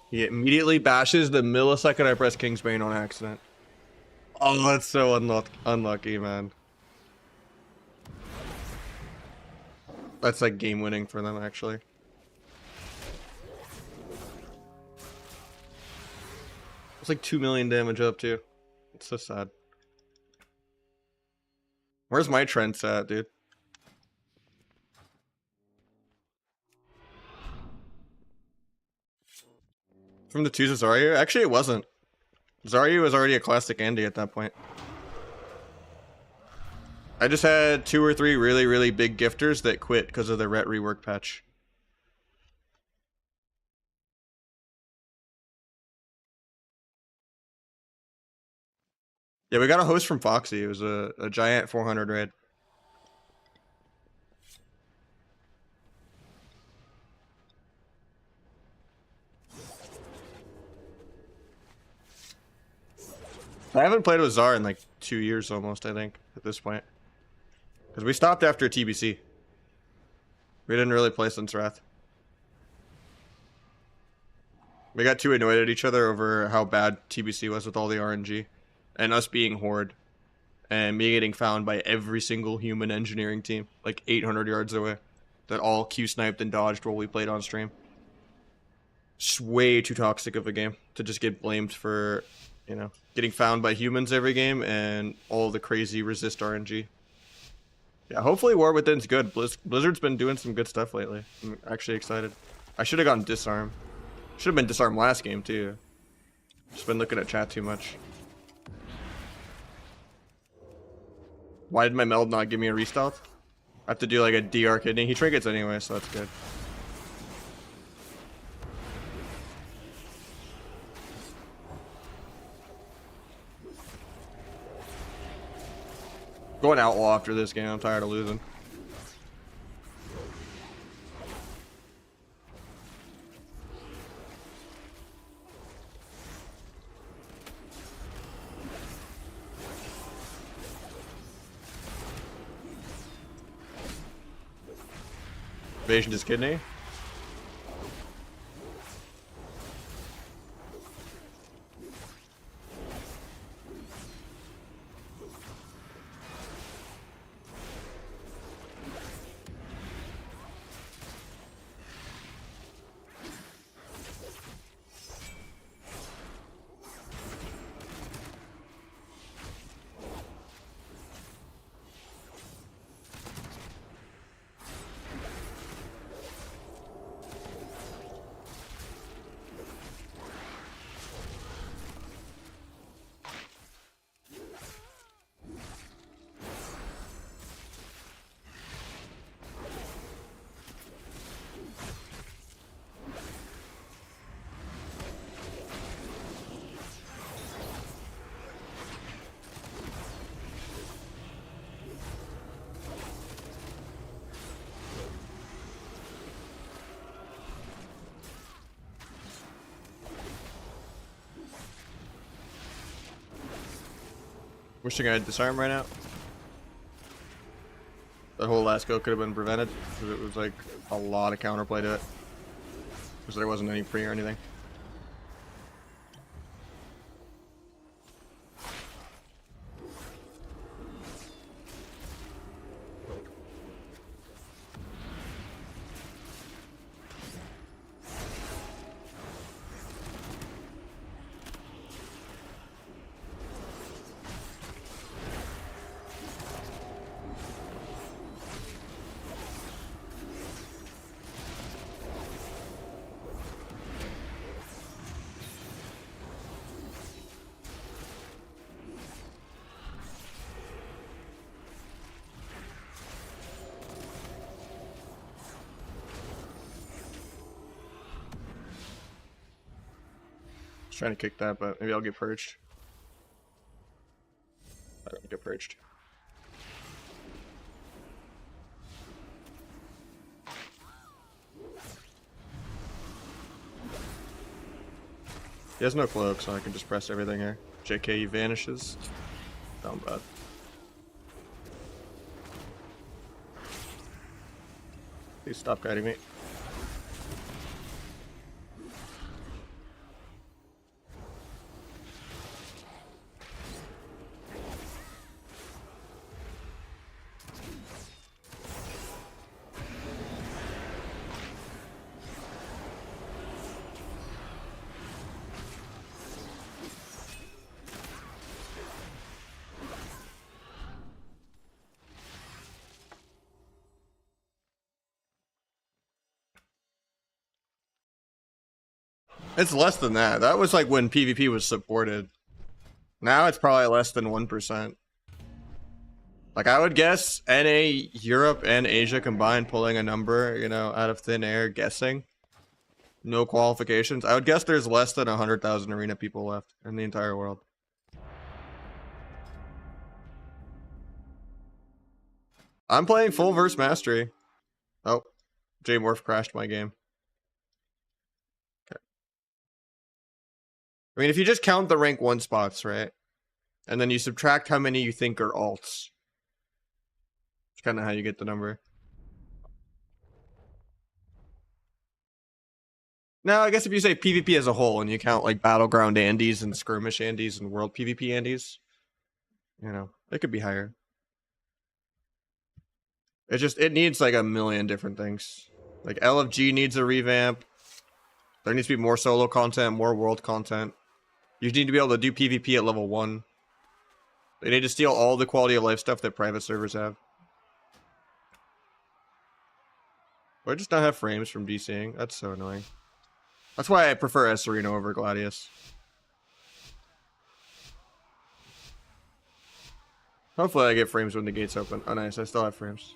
He immediately bashes the millisecond I press Kingsbane on accident. Oh, that's so unlucky, man. That's like game winning for them, actually. It's like 2 million damage up too. It's so sad. Where's my Trent at, dude? From the 2s of Zarya? Actually, it wasn't. Zarya was already a classic Andy at that point. I just had 2 or 3 really, really big gifters that quit because of the ret rework patch. Yeah, we got a host from Foxy. It was a giant 400 raid. I haven't played with Zar in like 2 years almost, I think, at this point. Because we stopped after TBC. We didn't really play since Wrath. We got too annoyed at each other over how bad TBC was with all the RNG. And us being Horde. And me getting found by every single human engineering team. Like 800 yards away. That all Q-sniped and dodged while we played on stream. It's way too toxic of a game to just get blamed for, you know, getting found by humans every game and all the crazy resist RNG. Yeah, hopefully War Within's good. Blizzard's been doing some good stuff lately. I'm actually excited. I should have gotten Disarm. Should have been Disarm last game too. Just been looking at chat too much. Why did my meld not give me a restealth? I have to do like a DR kidney. He trinkets anyway, so that's good. Going Outlaw after this game. I'm tired of losing. Invasion just kidney. Wishing I had Disarm right now. That whole last go could have been prevented because it was like a lot of counterplay to it. Because there wasn't any pre or anything. Trying to kick that, but maybe I'll get purged. I don't get purged. He has no cloak, so I can just press everything here. JK, he vanishes. Down bad. Please stop guiding me. It's less than that. That was like when PvP was supported. Now it's probably less than 1%. Like I would guess NA, Europe, and Asia combined pulling a number, you know, out of thin air, guessing. No qualifications. I would guess there's less than 100,000 arena people left in the entire world. I'm playing full verse mastery. Oh, J-Morph crashed my game. Okay. I mean, if you just count the rank 1 spots, right? And then you subtract how many you think are alts. It's kind of how you get the number. Now, I guess if you say PvP as a whole and you count like Battleground Andes and Skirmish Andes and World PvP Andes, you know, it could be higher. It needs like a million different things. Like LFG needs a revamp. There needs to be more solo content, more world content. You need to be able to do PvP at level 1. They need to steal all the quality of life stuff that private servers have. Or just not have frames from DCing. That's so annoying. That's why I prefer S-Arena over Gladius. Hopefully I get frames when the gates open. Oh nice, I still have frames.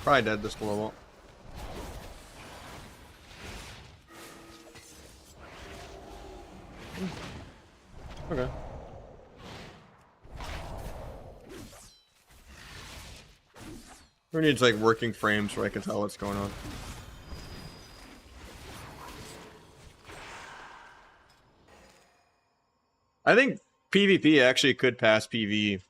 Probably dead this level. Okay. Who needs like working frames where I can tell what's going on? I think PvP actually could pass PvE.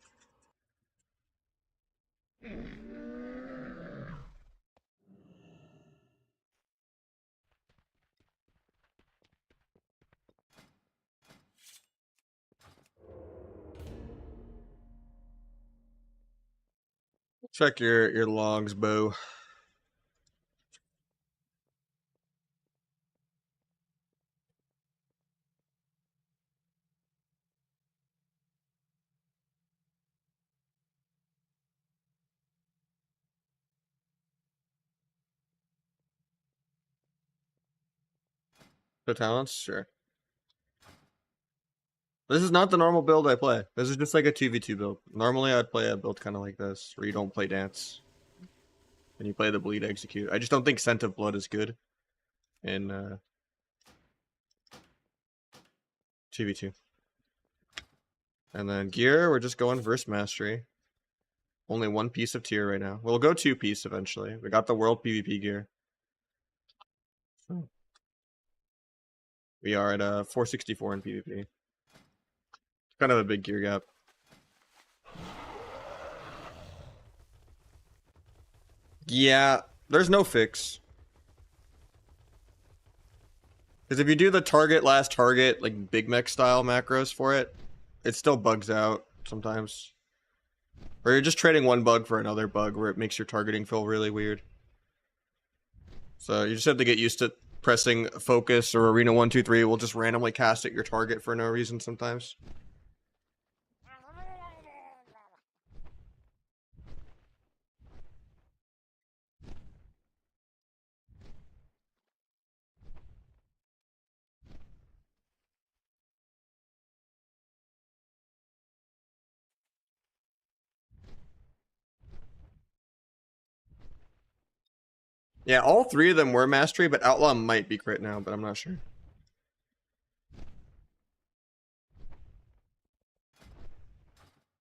Check your logs, Bo. The talents? Sure. This is not the normal build I play. This is just like a 2v2 build. Normally I'd play a build kind of like this, where you don't play dance. And you play the bleed execute. I just don't think Scent of Blood is good in 2v2. And then gear, we're just going verse mastery. Only one piece of tier right now. We'll go 2-piece eventually. We got the world PvP gear. We are at 464 in PvP. Kind of a big gear gap. Yeah, there's no fix. Because if you do the target last target, like Big Mech style macros for it, it still bugs out sometimes. Or you're just trading one bug for another bug where it makes your targeting feel really weird. So you just have to get used to pressing focus or arena 1, 2, 3 will just randomly cast at your target for no reason sometimes. Yeah, all three of them were mastery, but Outlaw might be crit now, but I'm not sure.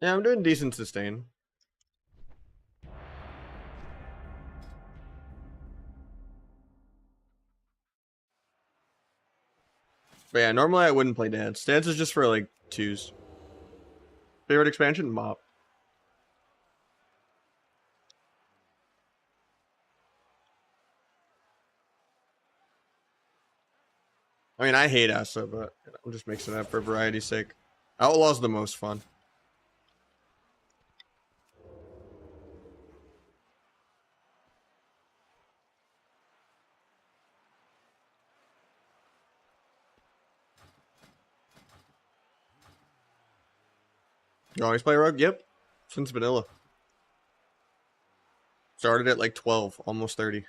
Yeah, I'm doing decent sustain. But yeah, normally I wouldn't play Dance. Dance is just for like 2s. Favorite expansion? Mop. I mean, I hate Asa, but I'm just mixing it up for variety's sake. Outlaw's the most fun. You always play Rogue? Yep. Since vanilla. Started at like 12, almost 30.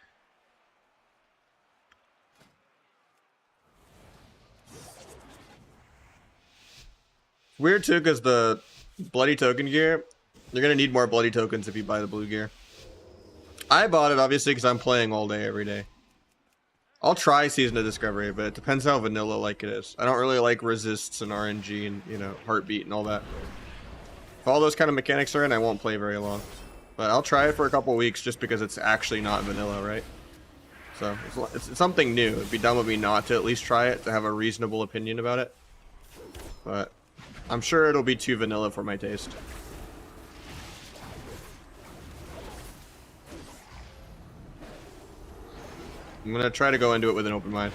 Weird too, because the bloody token gear, you're gonna need more bloody tokens if you buy the blue gear. I bought it obviously because I'm playing all day every day. I'll try Season of Discovery, but it depends how vanilla like it is. I don't really like resists and RNG and, you know, heartbeat and all that. If all those kind of mechanics are in, I won't play very long. But I'll try it for a couple weeks just because it's actually not vanilla, right? So it's something new. It'd be dumb of me not to at least try it to have a reasonable opinion about it. But I'm sure it'll be too vanilla for my taste. I'm gonna try to go into it with an open mind.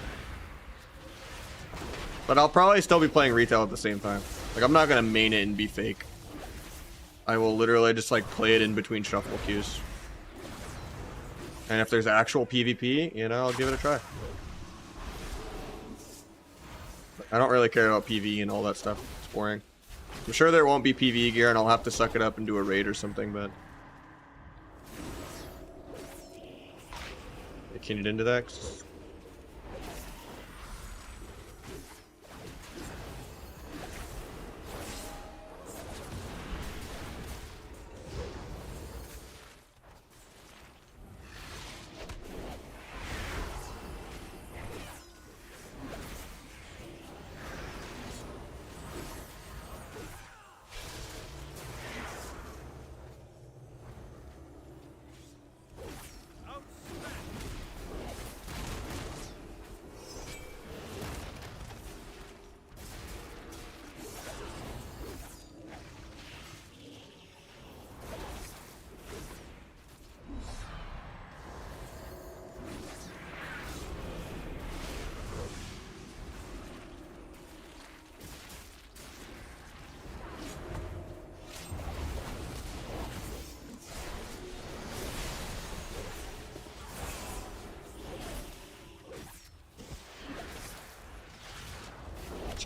But I'll probably still be playing retail at the same time. Like, I'm not gonna main it and be fake. I will literally just like play it in between shuffle queues. And if there's actual PvP, you know, I'll give it a try. I don't really care about PvE and all that stuff. It's boring. I'm sure there won't be PvE gear and I'll have to suck it up and do a raid or something, but... Can you into that?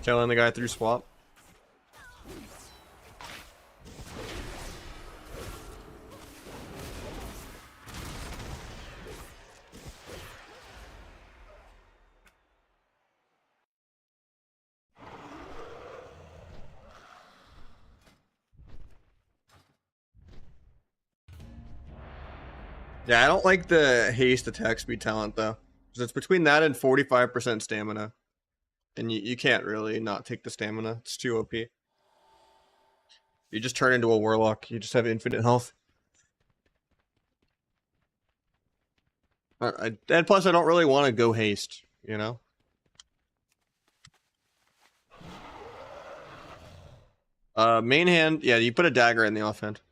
Killing the guy through swap. Yeah, I don't like the haste attack speed talent though. Because it's between that and 45% stamina. And you can't really not take the stamina. It's too OP. You just turn into a warlock. You just have infinite health. And plus, I don't really want to go haste, you know? Main hand, yeah, you put a dagger in the offhand.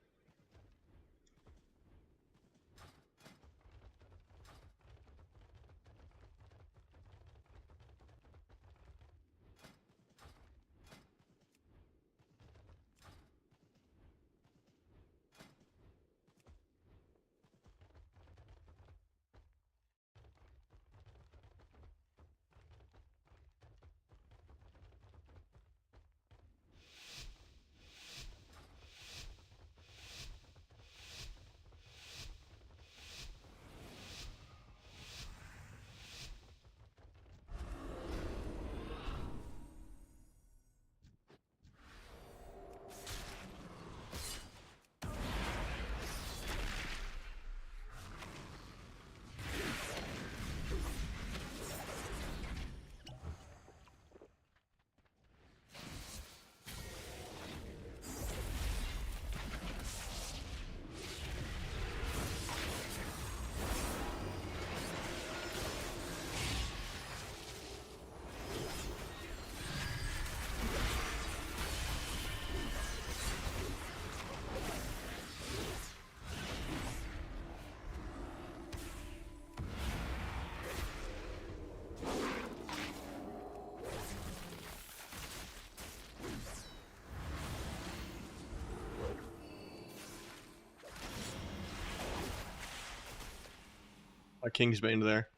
A Kingsbane there.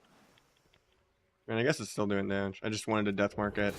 And I guess it's still doing damage. I just wanted to death mark it.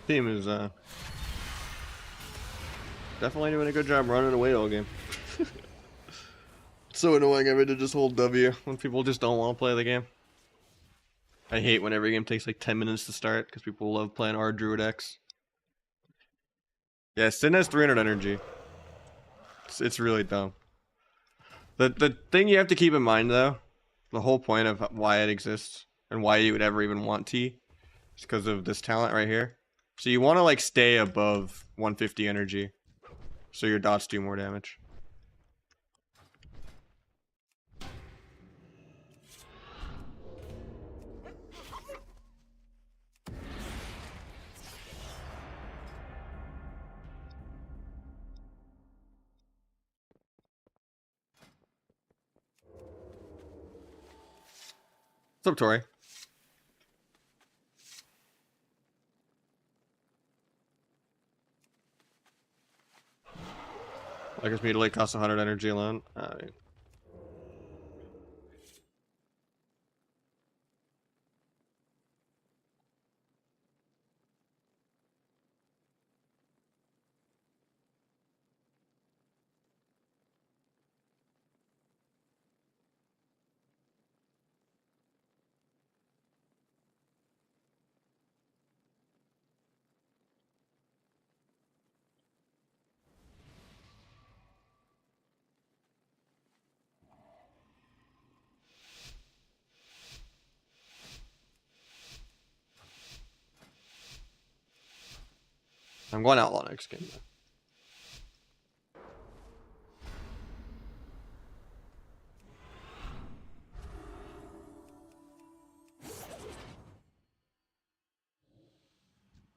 Team is definitely doing a good job running away all game. It's so annoying having to just hold W when people just don't want to play the game. I hate when every game takes like 10 minutes to start because people love playing our Druid X. Yeah, Sin has 300 energy. It's really dumb. The thing you have to keep in mind though, the whole point of why it exists and why you would ever even want T is because of this talent right here. So you want to like stay above 150 energy so your dots do more damage. What's up, Tori? I guess mutilate costs 100 energy alone. I mean, I'm going Outlaw next game though.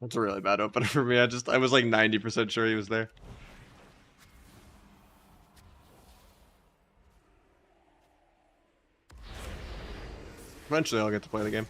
That's a really bad opener for me. I was like 90% sure he was there. Eventually I'll get to play the game.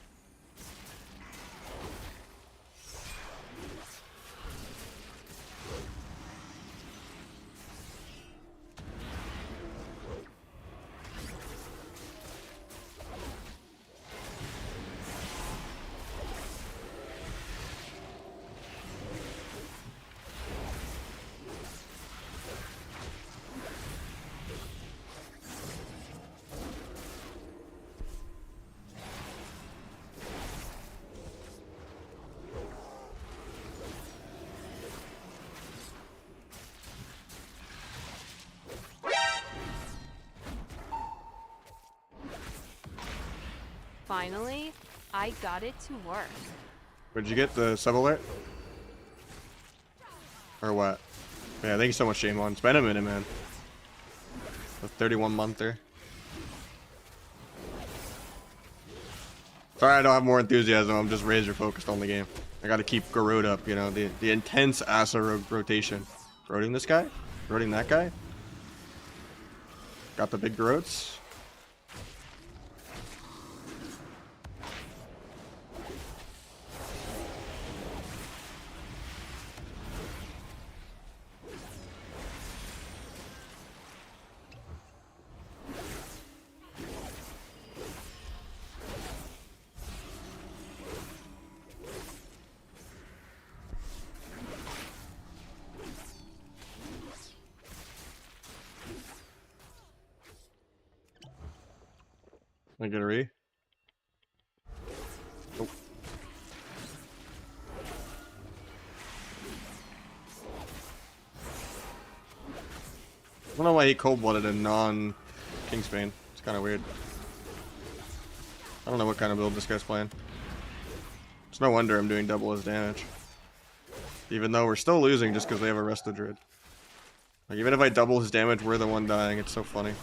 Finally, I got it to work. Did you get the sub alert? Or what? Yeah, thank you so much, Shane. It's been a minute, man. The 31-monther. Sorry I don't have more enthusiasm, I'm just razor focused on the game. I gotta keep Garrote up, you know, the intense Asa rotation. Roting this guy? Roting that guy? Got the big Garrotes. I get a re. Oh. I don't know why he cold-blooded a non-Kingsbane. It's kind of weird. I don't know what kind of build this guy's playing. It's no wonder I'm doing double his damage. Even though we're still losing just because they have a Resto Druid. Like, even if I double his damage, we're the one dying. It's so funny.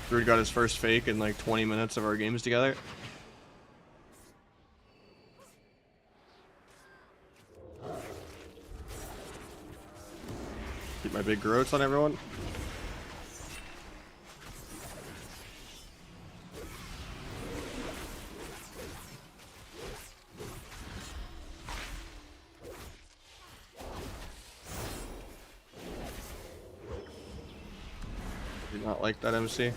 Druid got his first fake in like 20 minutes of our games together. Keep my big growths on everyone. Do not like that MC.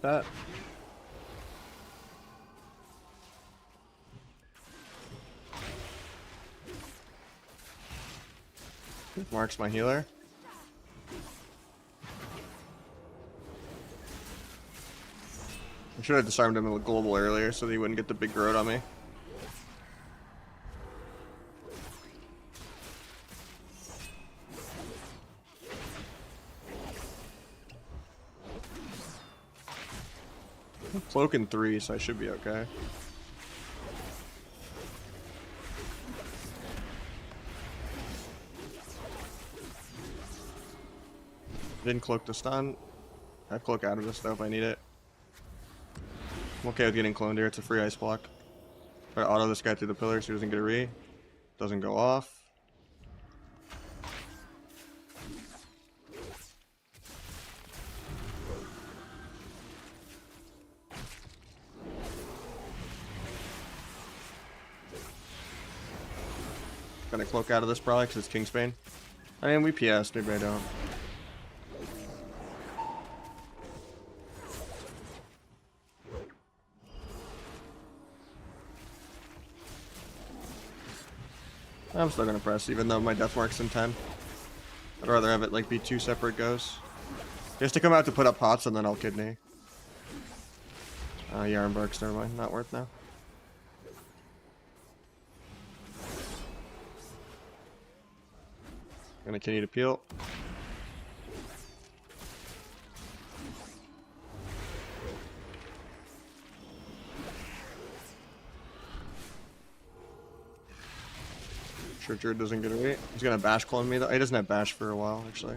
That. Marks my healer. I should have disarmed him with global earlier so that he wouldn't get the big growth on me. I'm cloaking 3, so I should be okay. Didn't cloak the stun. I cloak out of this though if I need it. I'm okay with getting cloned here. It's a free ice block. Try to auto this guy through the pillar so he doesn't get a re. Doesn't go off. Gonna cloak out of this probably because it's Kingsbane. I mean, we PS, maybe I don't. I'm still gonna press, even though my death mark's in 10. I'd rather have it like be 2 separate goes. He has to come out to put up pots and then I'll kidney. Yarn barks, never mind, not worth now. Gonna continue to peel. Sure, Druid doesn't get away. He's gonna bash clone me though. He doesn't have bash for a while, actually.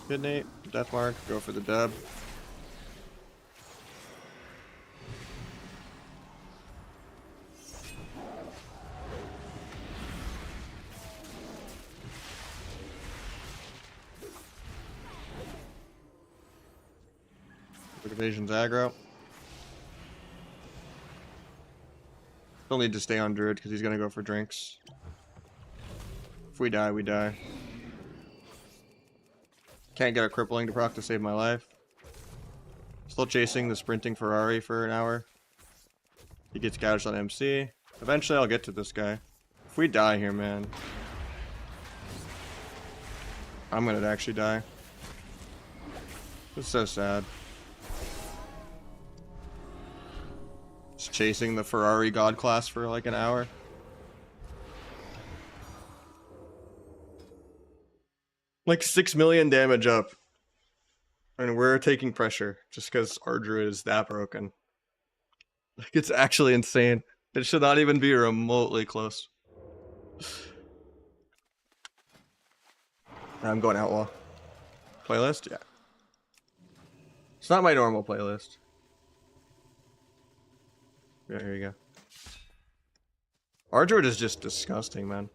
Good Nate. Death mark. Go for the dub. Evasion's aggro. Still need to stay on Druid because he's gonna go for drinks. If we die, we die. Can't get a crippling to proc to save my life. Still chasing the sprinting Ferrari for an hour. He gets gouged on MC. Eventually I'll get to this guy. If we die here, man, I'm gonna actually die. It's so sad. Just chasing the Ferrari god class for like an hour. Like 6 million damage up. And we're taking pressure just because our druid is that broken. Like, it's actually insane. It should not even be remotely close. I'm going Outlaw. Playlist? Yeah. It's not my normal playlist. Yeah, here you go. Ardroid is just disgusting, man.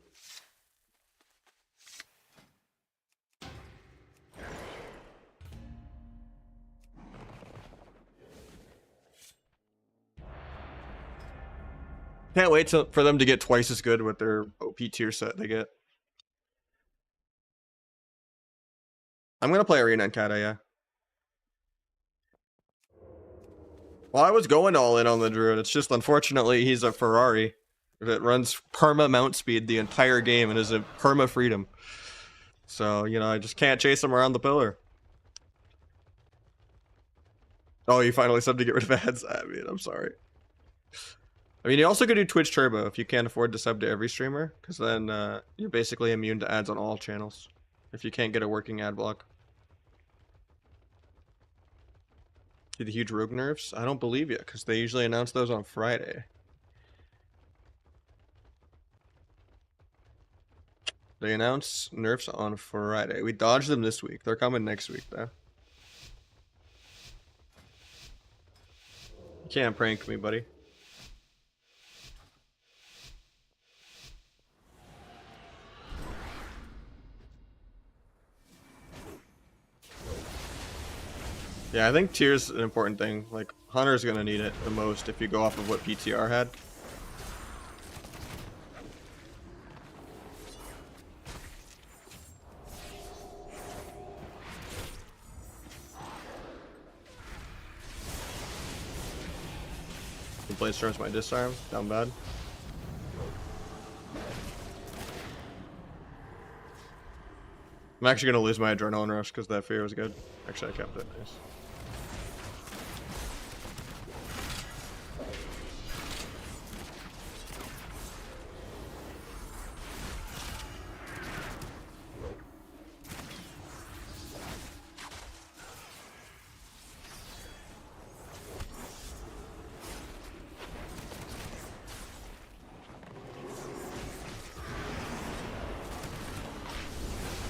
Can't wait for them to get twice as good with their OP tier set they get. I'm gonna play Arena and Kata, yeah. Well, I was going all in on the Druid. It's just unfortunately he's a Ferrari that runs perma mount speed the entire game and is a perma freedom. So, you know, I just can't chase him around the pillar. Oh, you finally subbed to get rid of ads? I mean, I'm sorry. I mean, you also could do Twitch Turbo if you can't afford to sub to every streamer, because then you're basically immune to ads on all channels if you can't get a working ad block. See the huge rogue nerfs? I don't believe you, because they usually announce those on Friday. They announce nerfs on Friday. We dodged them this week. They're coming next week, though. You can't prank me, buddy. Yeah, I think tier's an important thing. Like, Hunter's gonna need it the most if you go off of what PTR had. The blade storms my disarm, down bad. I'm actually gonna lose my adrenaline rush because that fear was good. Actually, I kept it. Nice.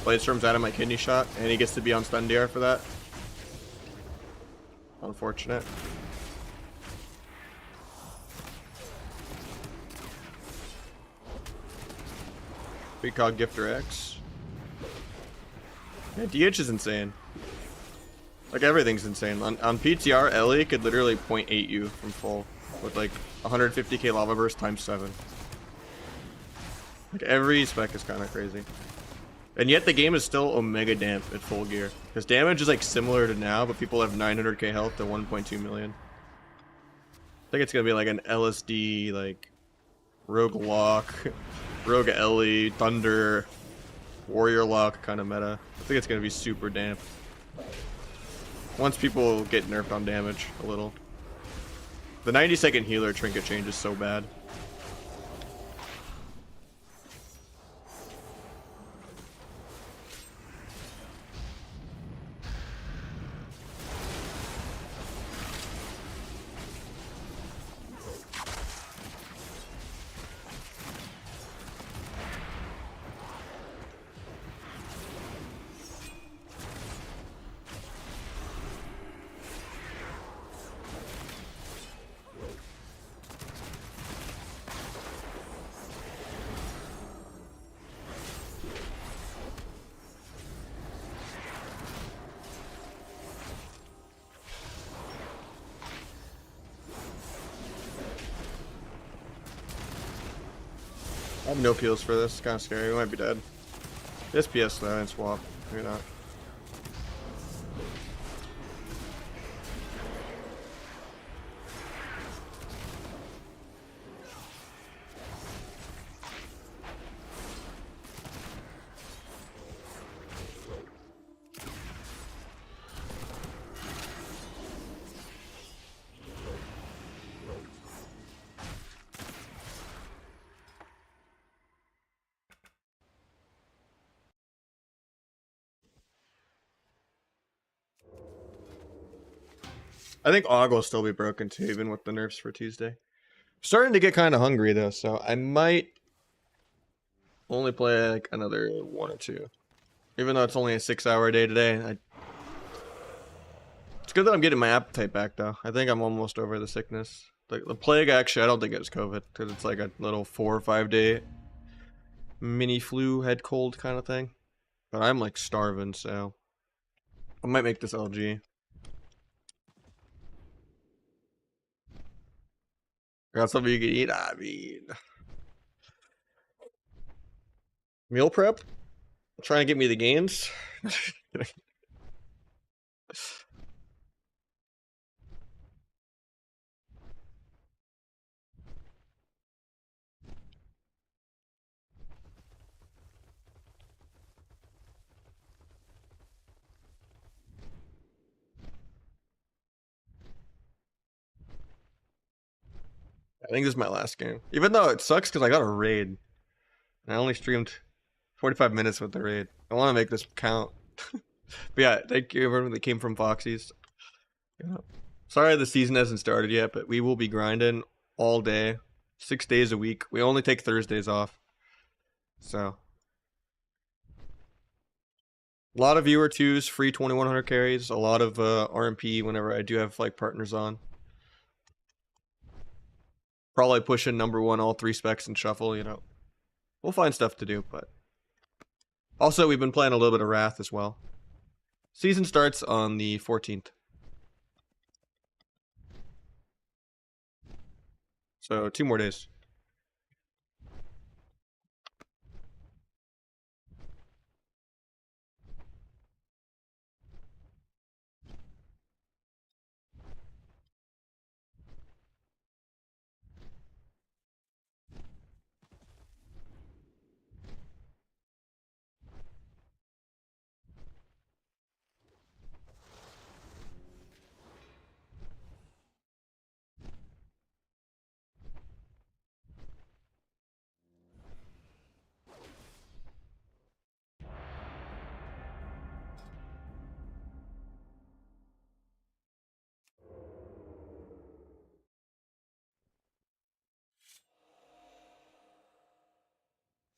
Blade storms out of my kidney shot, and he gets to be on stun DR for that. Unfortunate. Precog Gifter X. Yeah, DH is insane. Like, everything's insane. On PTR, Ellie could literally 0.8 you from full with like 150k lava burst times 7. Like, every spec is kind of crazy. And yet the game is still Omega Damp at full gear. Because damage is like similar to now, but people have 900k health to 1.2 million. I think it's going to be like an LSD, like, Rogue Lock, Rogue Ellie, Thunder, Warrior Lock kind of meta. I think it's going to be super damp. Once people get nerfed on damage a little. The 90-second healer trinket change is so bad. I have no peels for this. It's kind of scary. We might be dead. SPS though, and swap. Maybe not. I think Og will still be broken too, even with the nerfs for Tuesday. Starting to get kind of hungry though, so I might only play like another 1 or 2. Even though it's only a 6-hour day today. It's good that I'm getting my appetite back though. I think I'm almost over the sickness. The plague, actually, I don't think it was COVID, because it's like a little 4 or 5 day mini flu, head cold kind of thing. But I'm like starving, so I might make this LG. Got something you can eat? I mean, meal prep? Trying to get me the gains? I think this is my last game. Even though it sucks because I got a raid. I only streamed 45 minutes with the raid. I want to make this count. But yeah, thank you everyone that came from Foxy's. Yeah. Sorry the season hasn't started yet, but we will be grinding all day, 6 days a week. We only take Thursdays off. So a lot of viewer twos, free 2100 carries, a lot of RMP whenever I do have like partners on. Probably pushing #1 all 3 specs and shuffle, you know. We'll find stuff to do, but also we've been playing a little bit of Wrath as well. Season starts on the 14th. So 2 more days.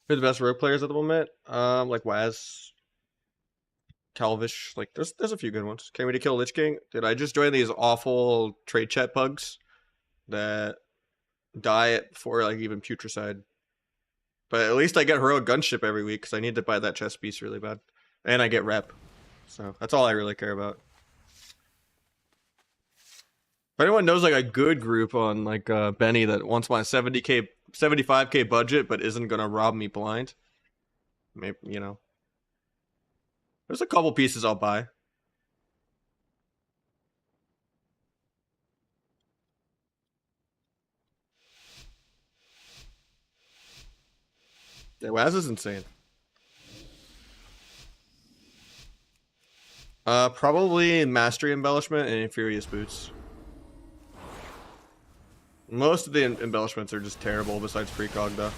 Who are the best rogue players at the moment? Like Waz, Calvish. Like there's a few good ones. Can't wait to kill Lich King. Dude, I just joined these awful trade chat bugs that die before like even putricide. But at least I get heroic gunship every week because I need to buy that chest piece really bad, and I get rep. So that's all I really care about. If anyone knows like a good group on like Benny that wants my 70k, 75k budget but isn't gonna rob me blind, maybe, you know, there's a couple pieces I'll buy. Yeah, Waz is insane. Probably mastery embellishment and Infurious boots. Most of the embellishments are just terrible besides precog though.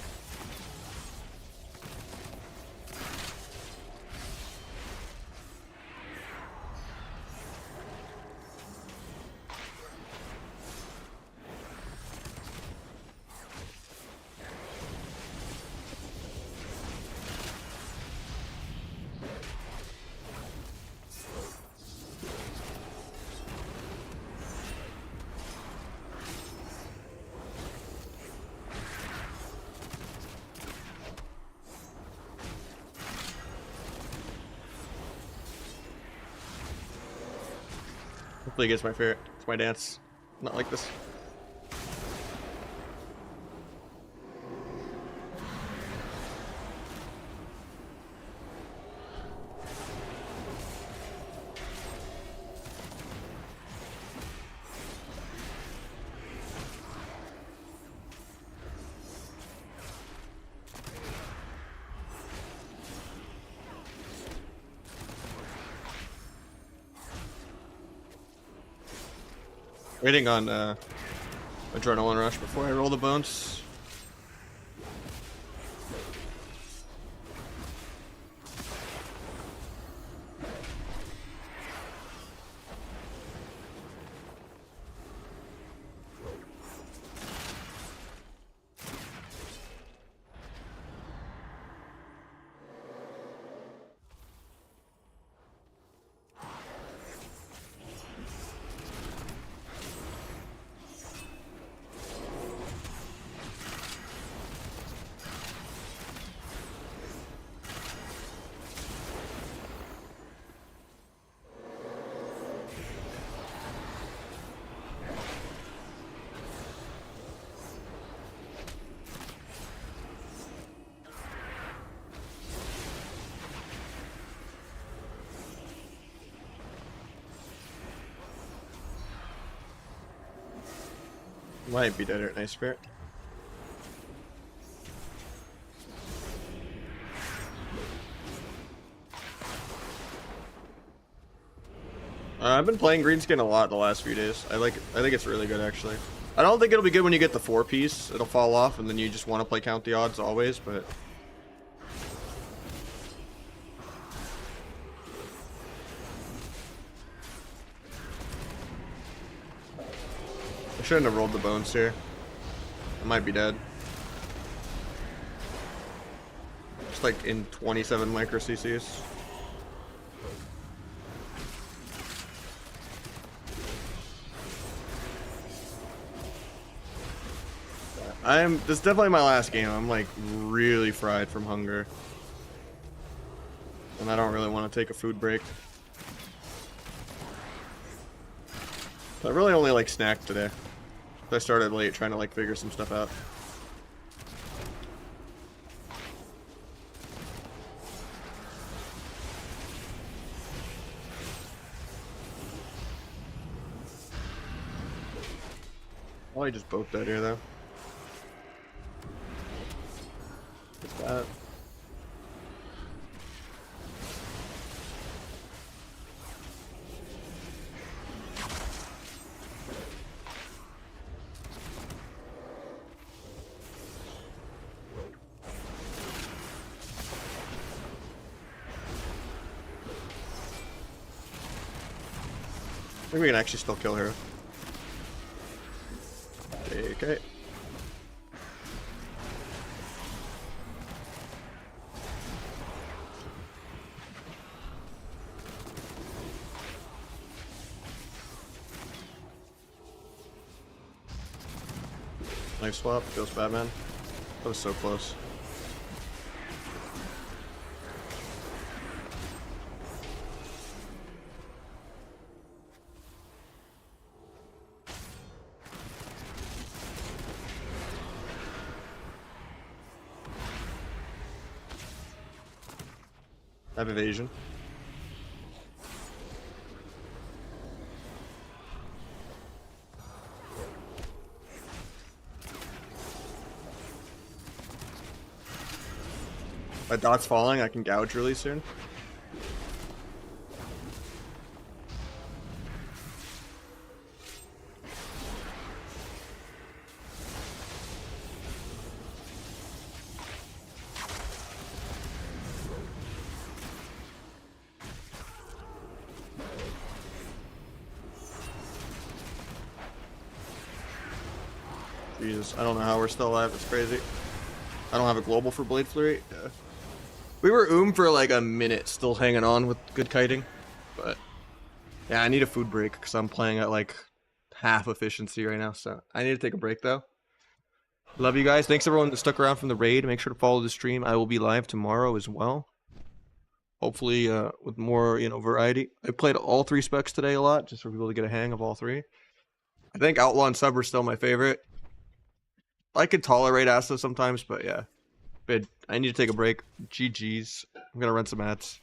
Hopefully he gets my favorite. It's my dance. Not like this. Waiting on adrenaline rush before I roll the bones. Might be dead at Nice Spirit. I've been playing Greenskin a lot the last few days. I like it. I think it's really good, actually. I don't think it'll be good when you get the 4-piece. It'll fall off, and then you just want to play count the odds always, but... I shouldn't have rolled the bones here. I might be dead. Just like in 27 micro CCs. This is definitely my last game. I'm like really fried from hunger. And I don't really want to take a food break. I really only like snacked today. I started late trying to like figure some stuff out. Probably just both dead here though. Get that. I think we can actually still kill her. Okay. Knife swap, Ghost Batman. That was so close. I have evasion. My dot's falling, I can gouge really soon. Jesus, I don't know how we're still alive, it's crazy. I don't have a global for Blade Flurry. Yeah. We were for like a minute still hanging on with good kiting, but yeah, I need a food break because I'm playing at like half efficiency right now, so I need to take a break though. Love you guys. Thanks everyone that stuck around from the raid. Make sure to follow the stream. I will be live tomorrow as well. Hopefully with more, variety. I played all 3 specs today a lot, just for people to get a hang of all 3. I think Outlaw and Sub are still my favorite. I could tolerate Asta sometimes, but yeah. But I need to take a break. GG's. I'm gonna run some ads.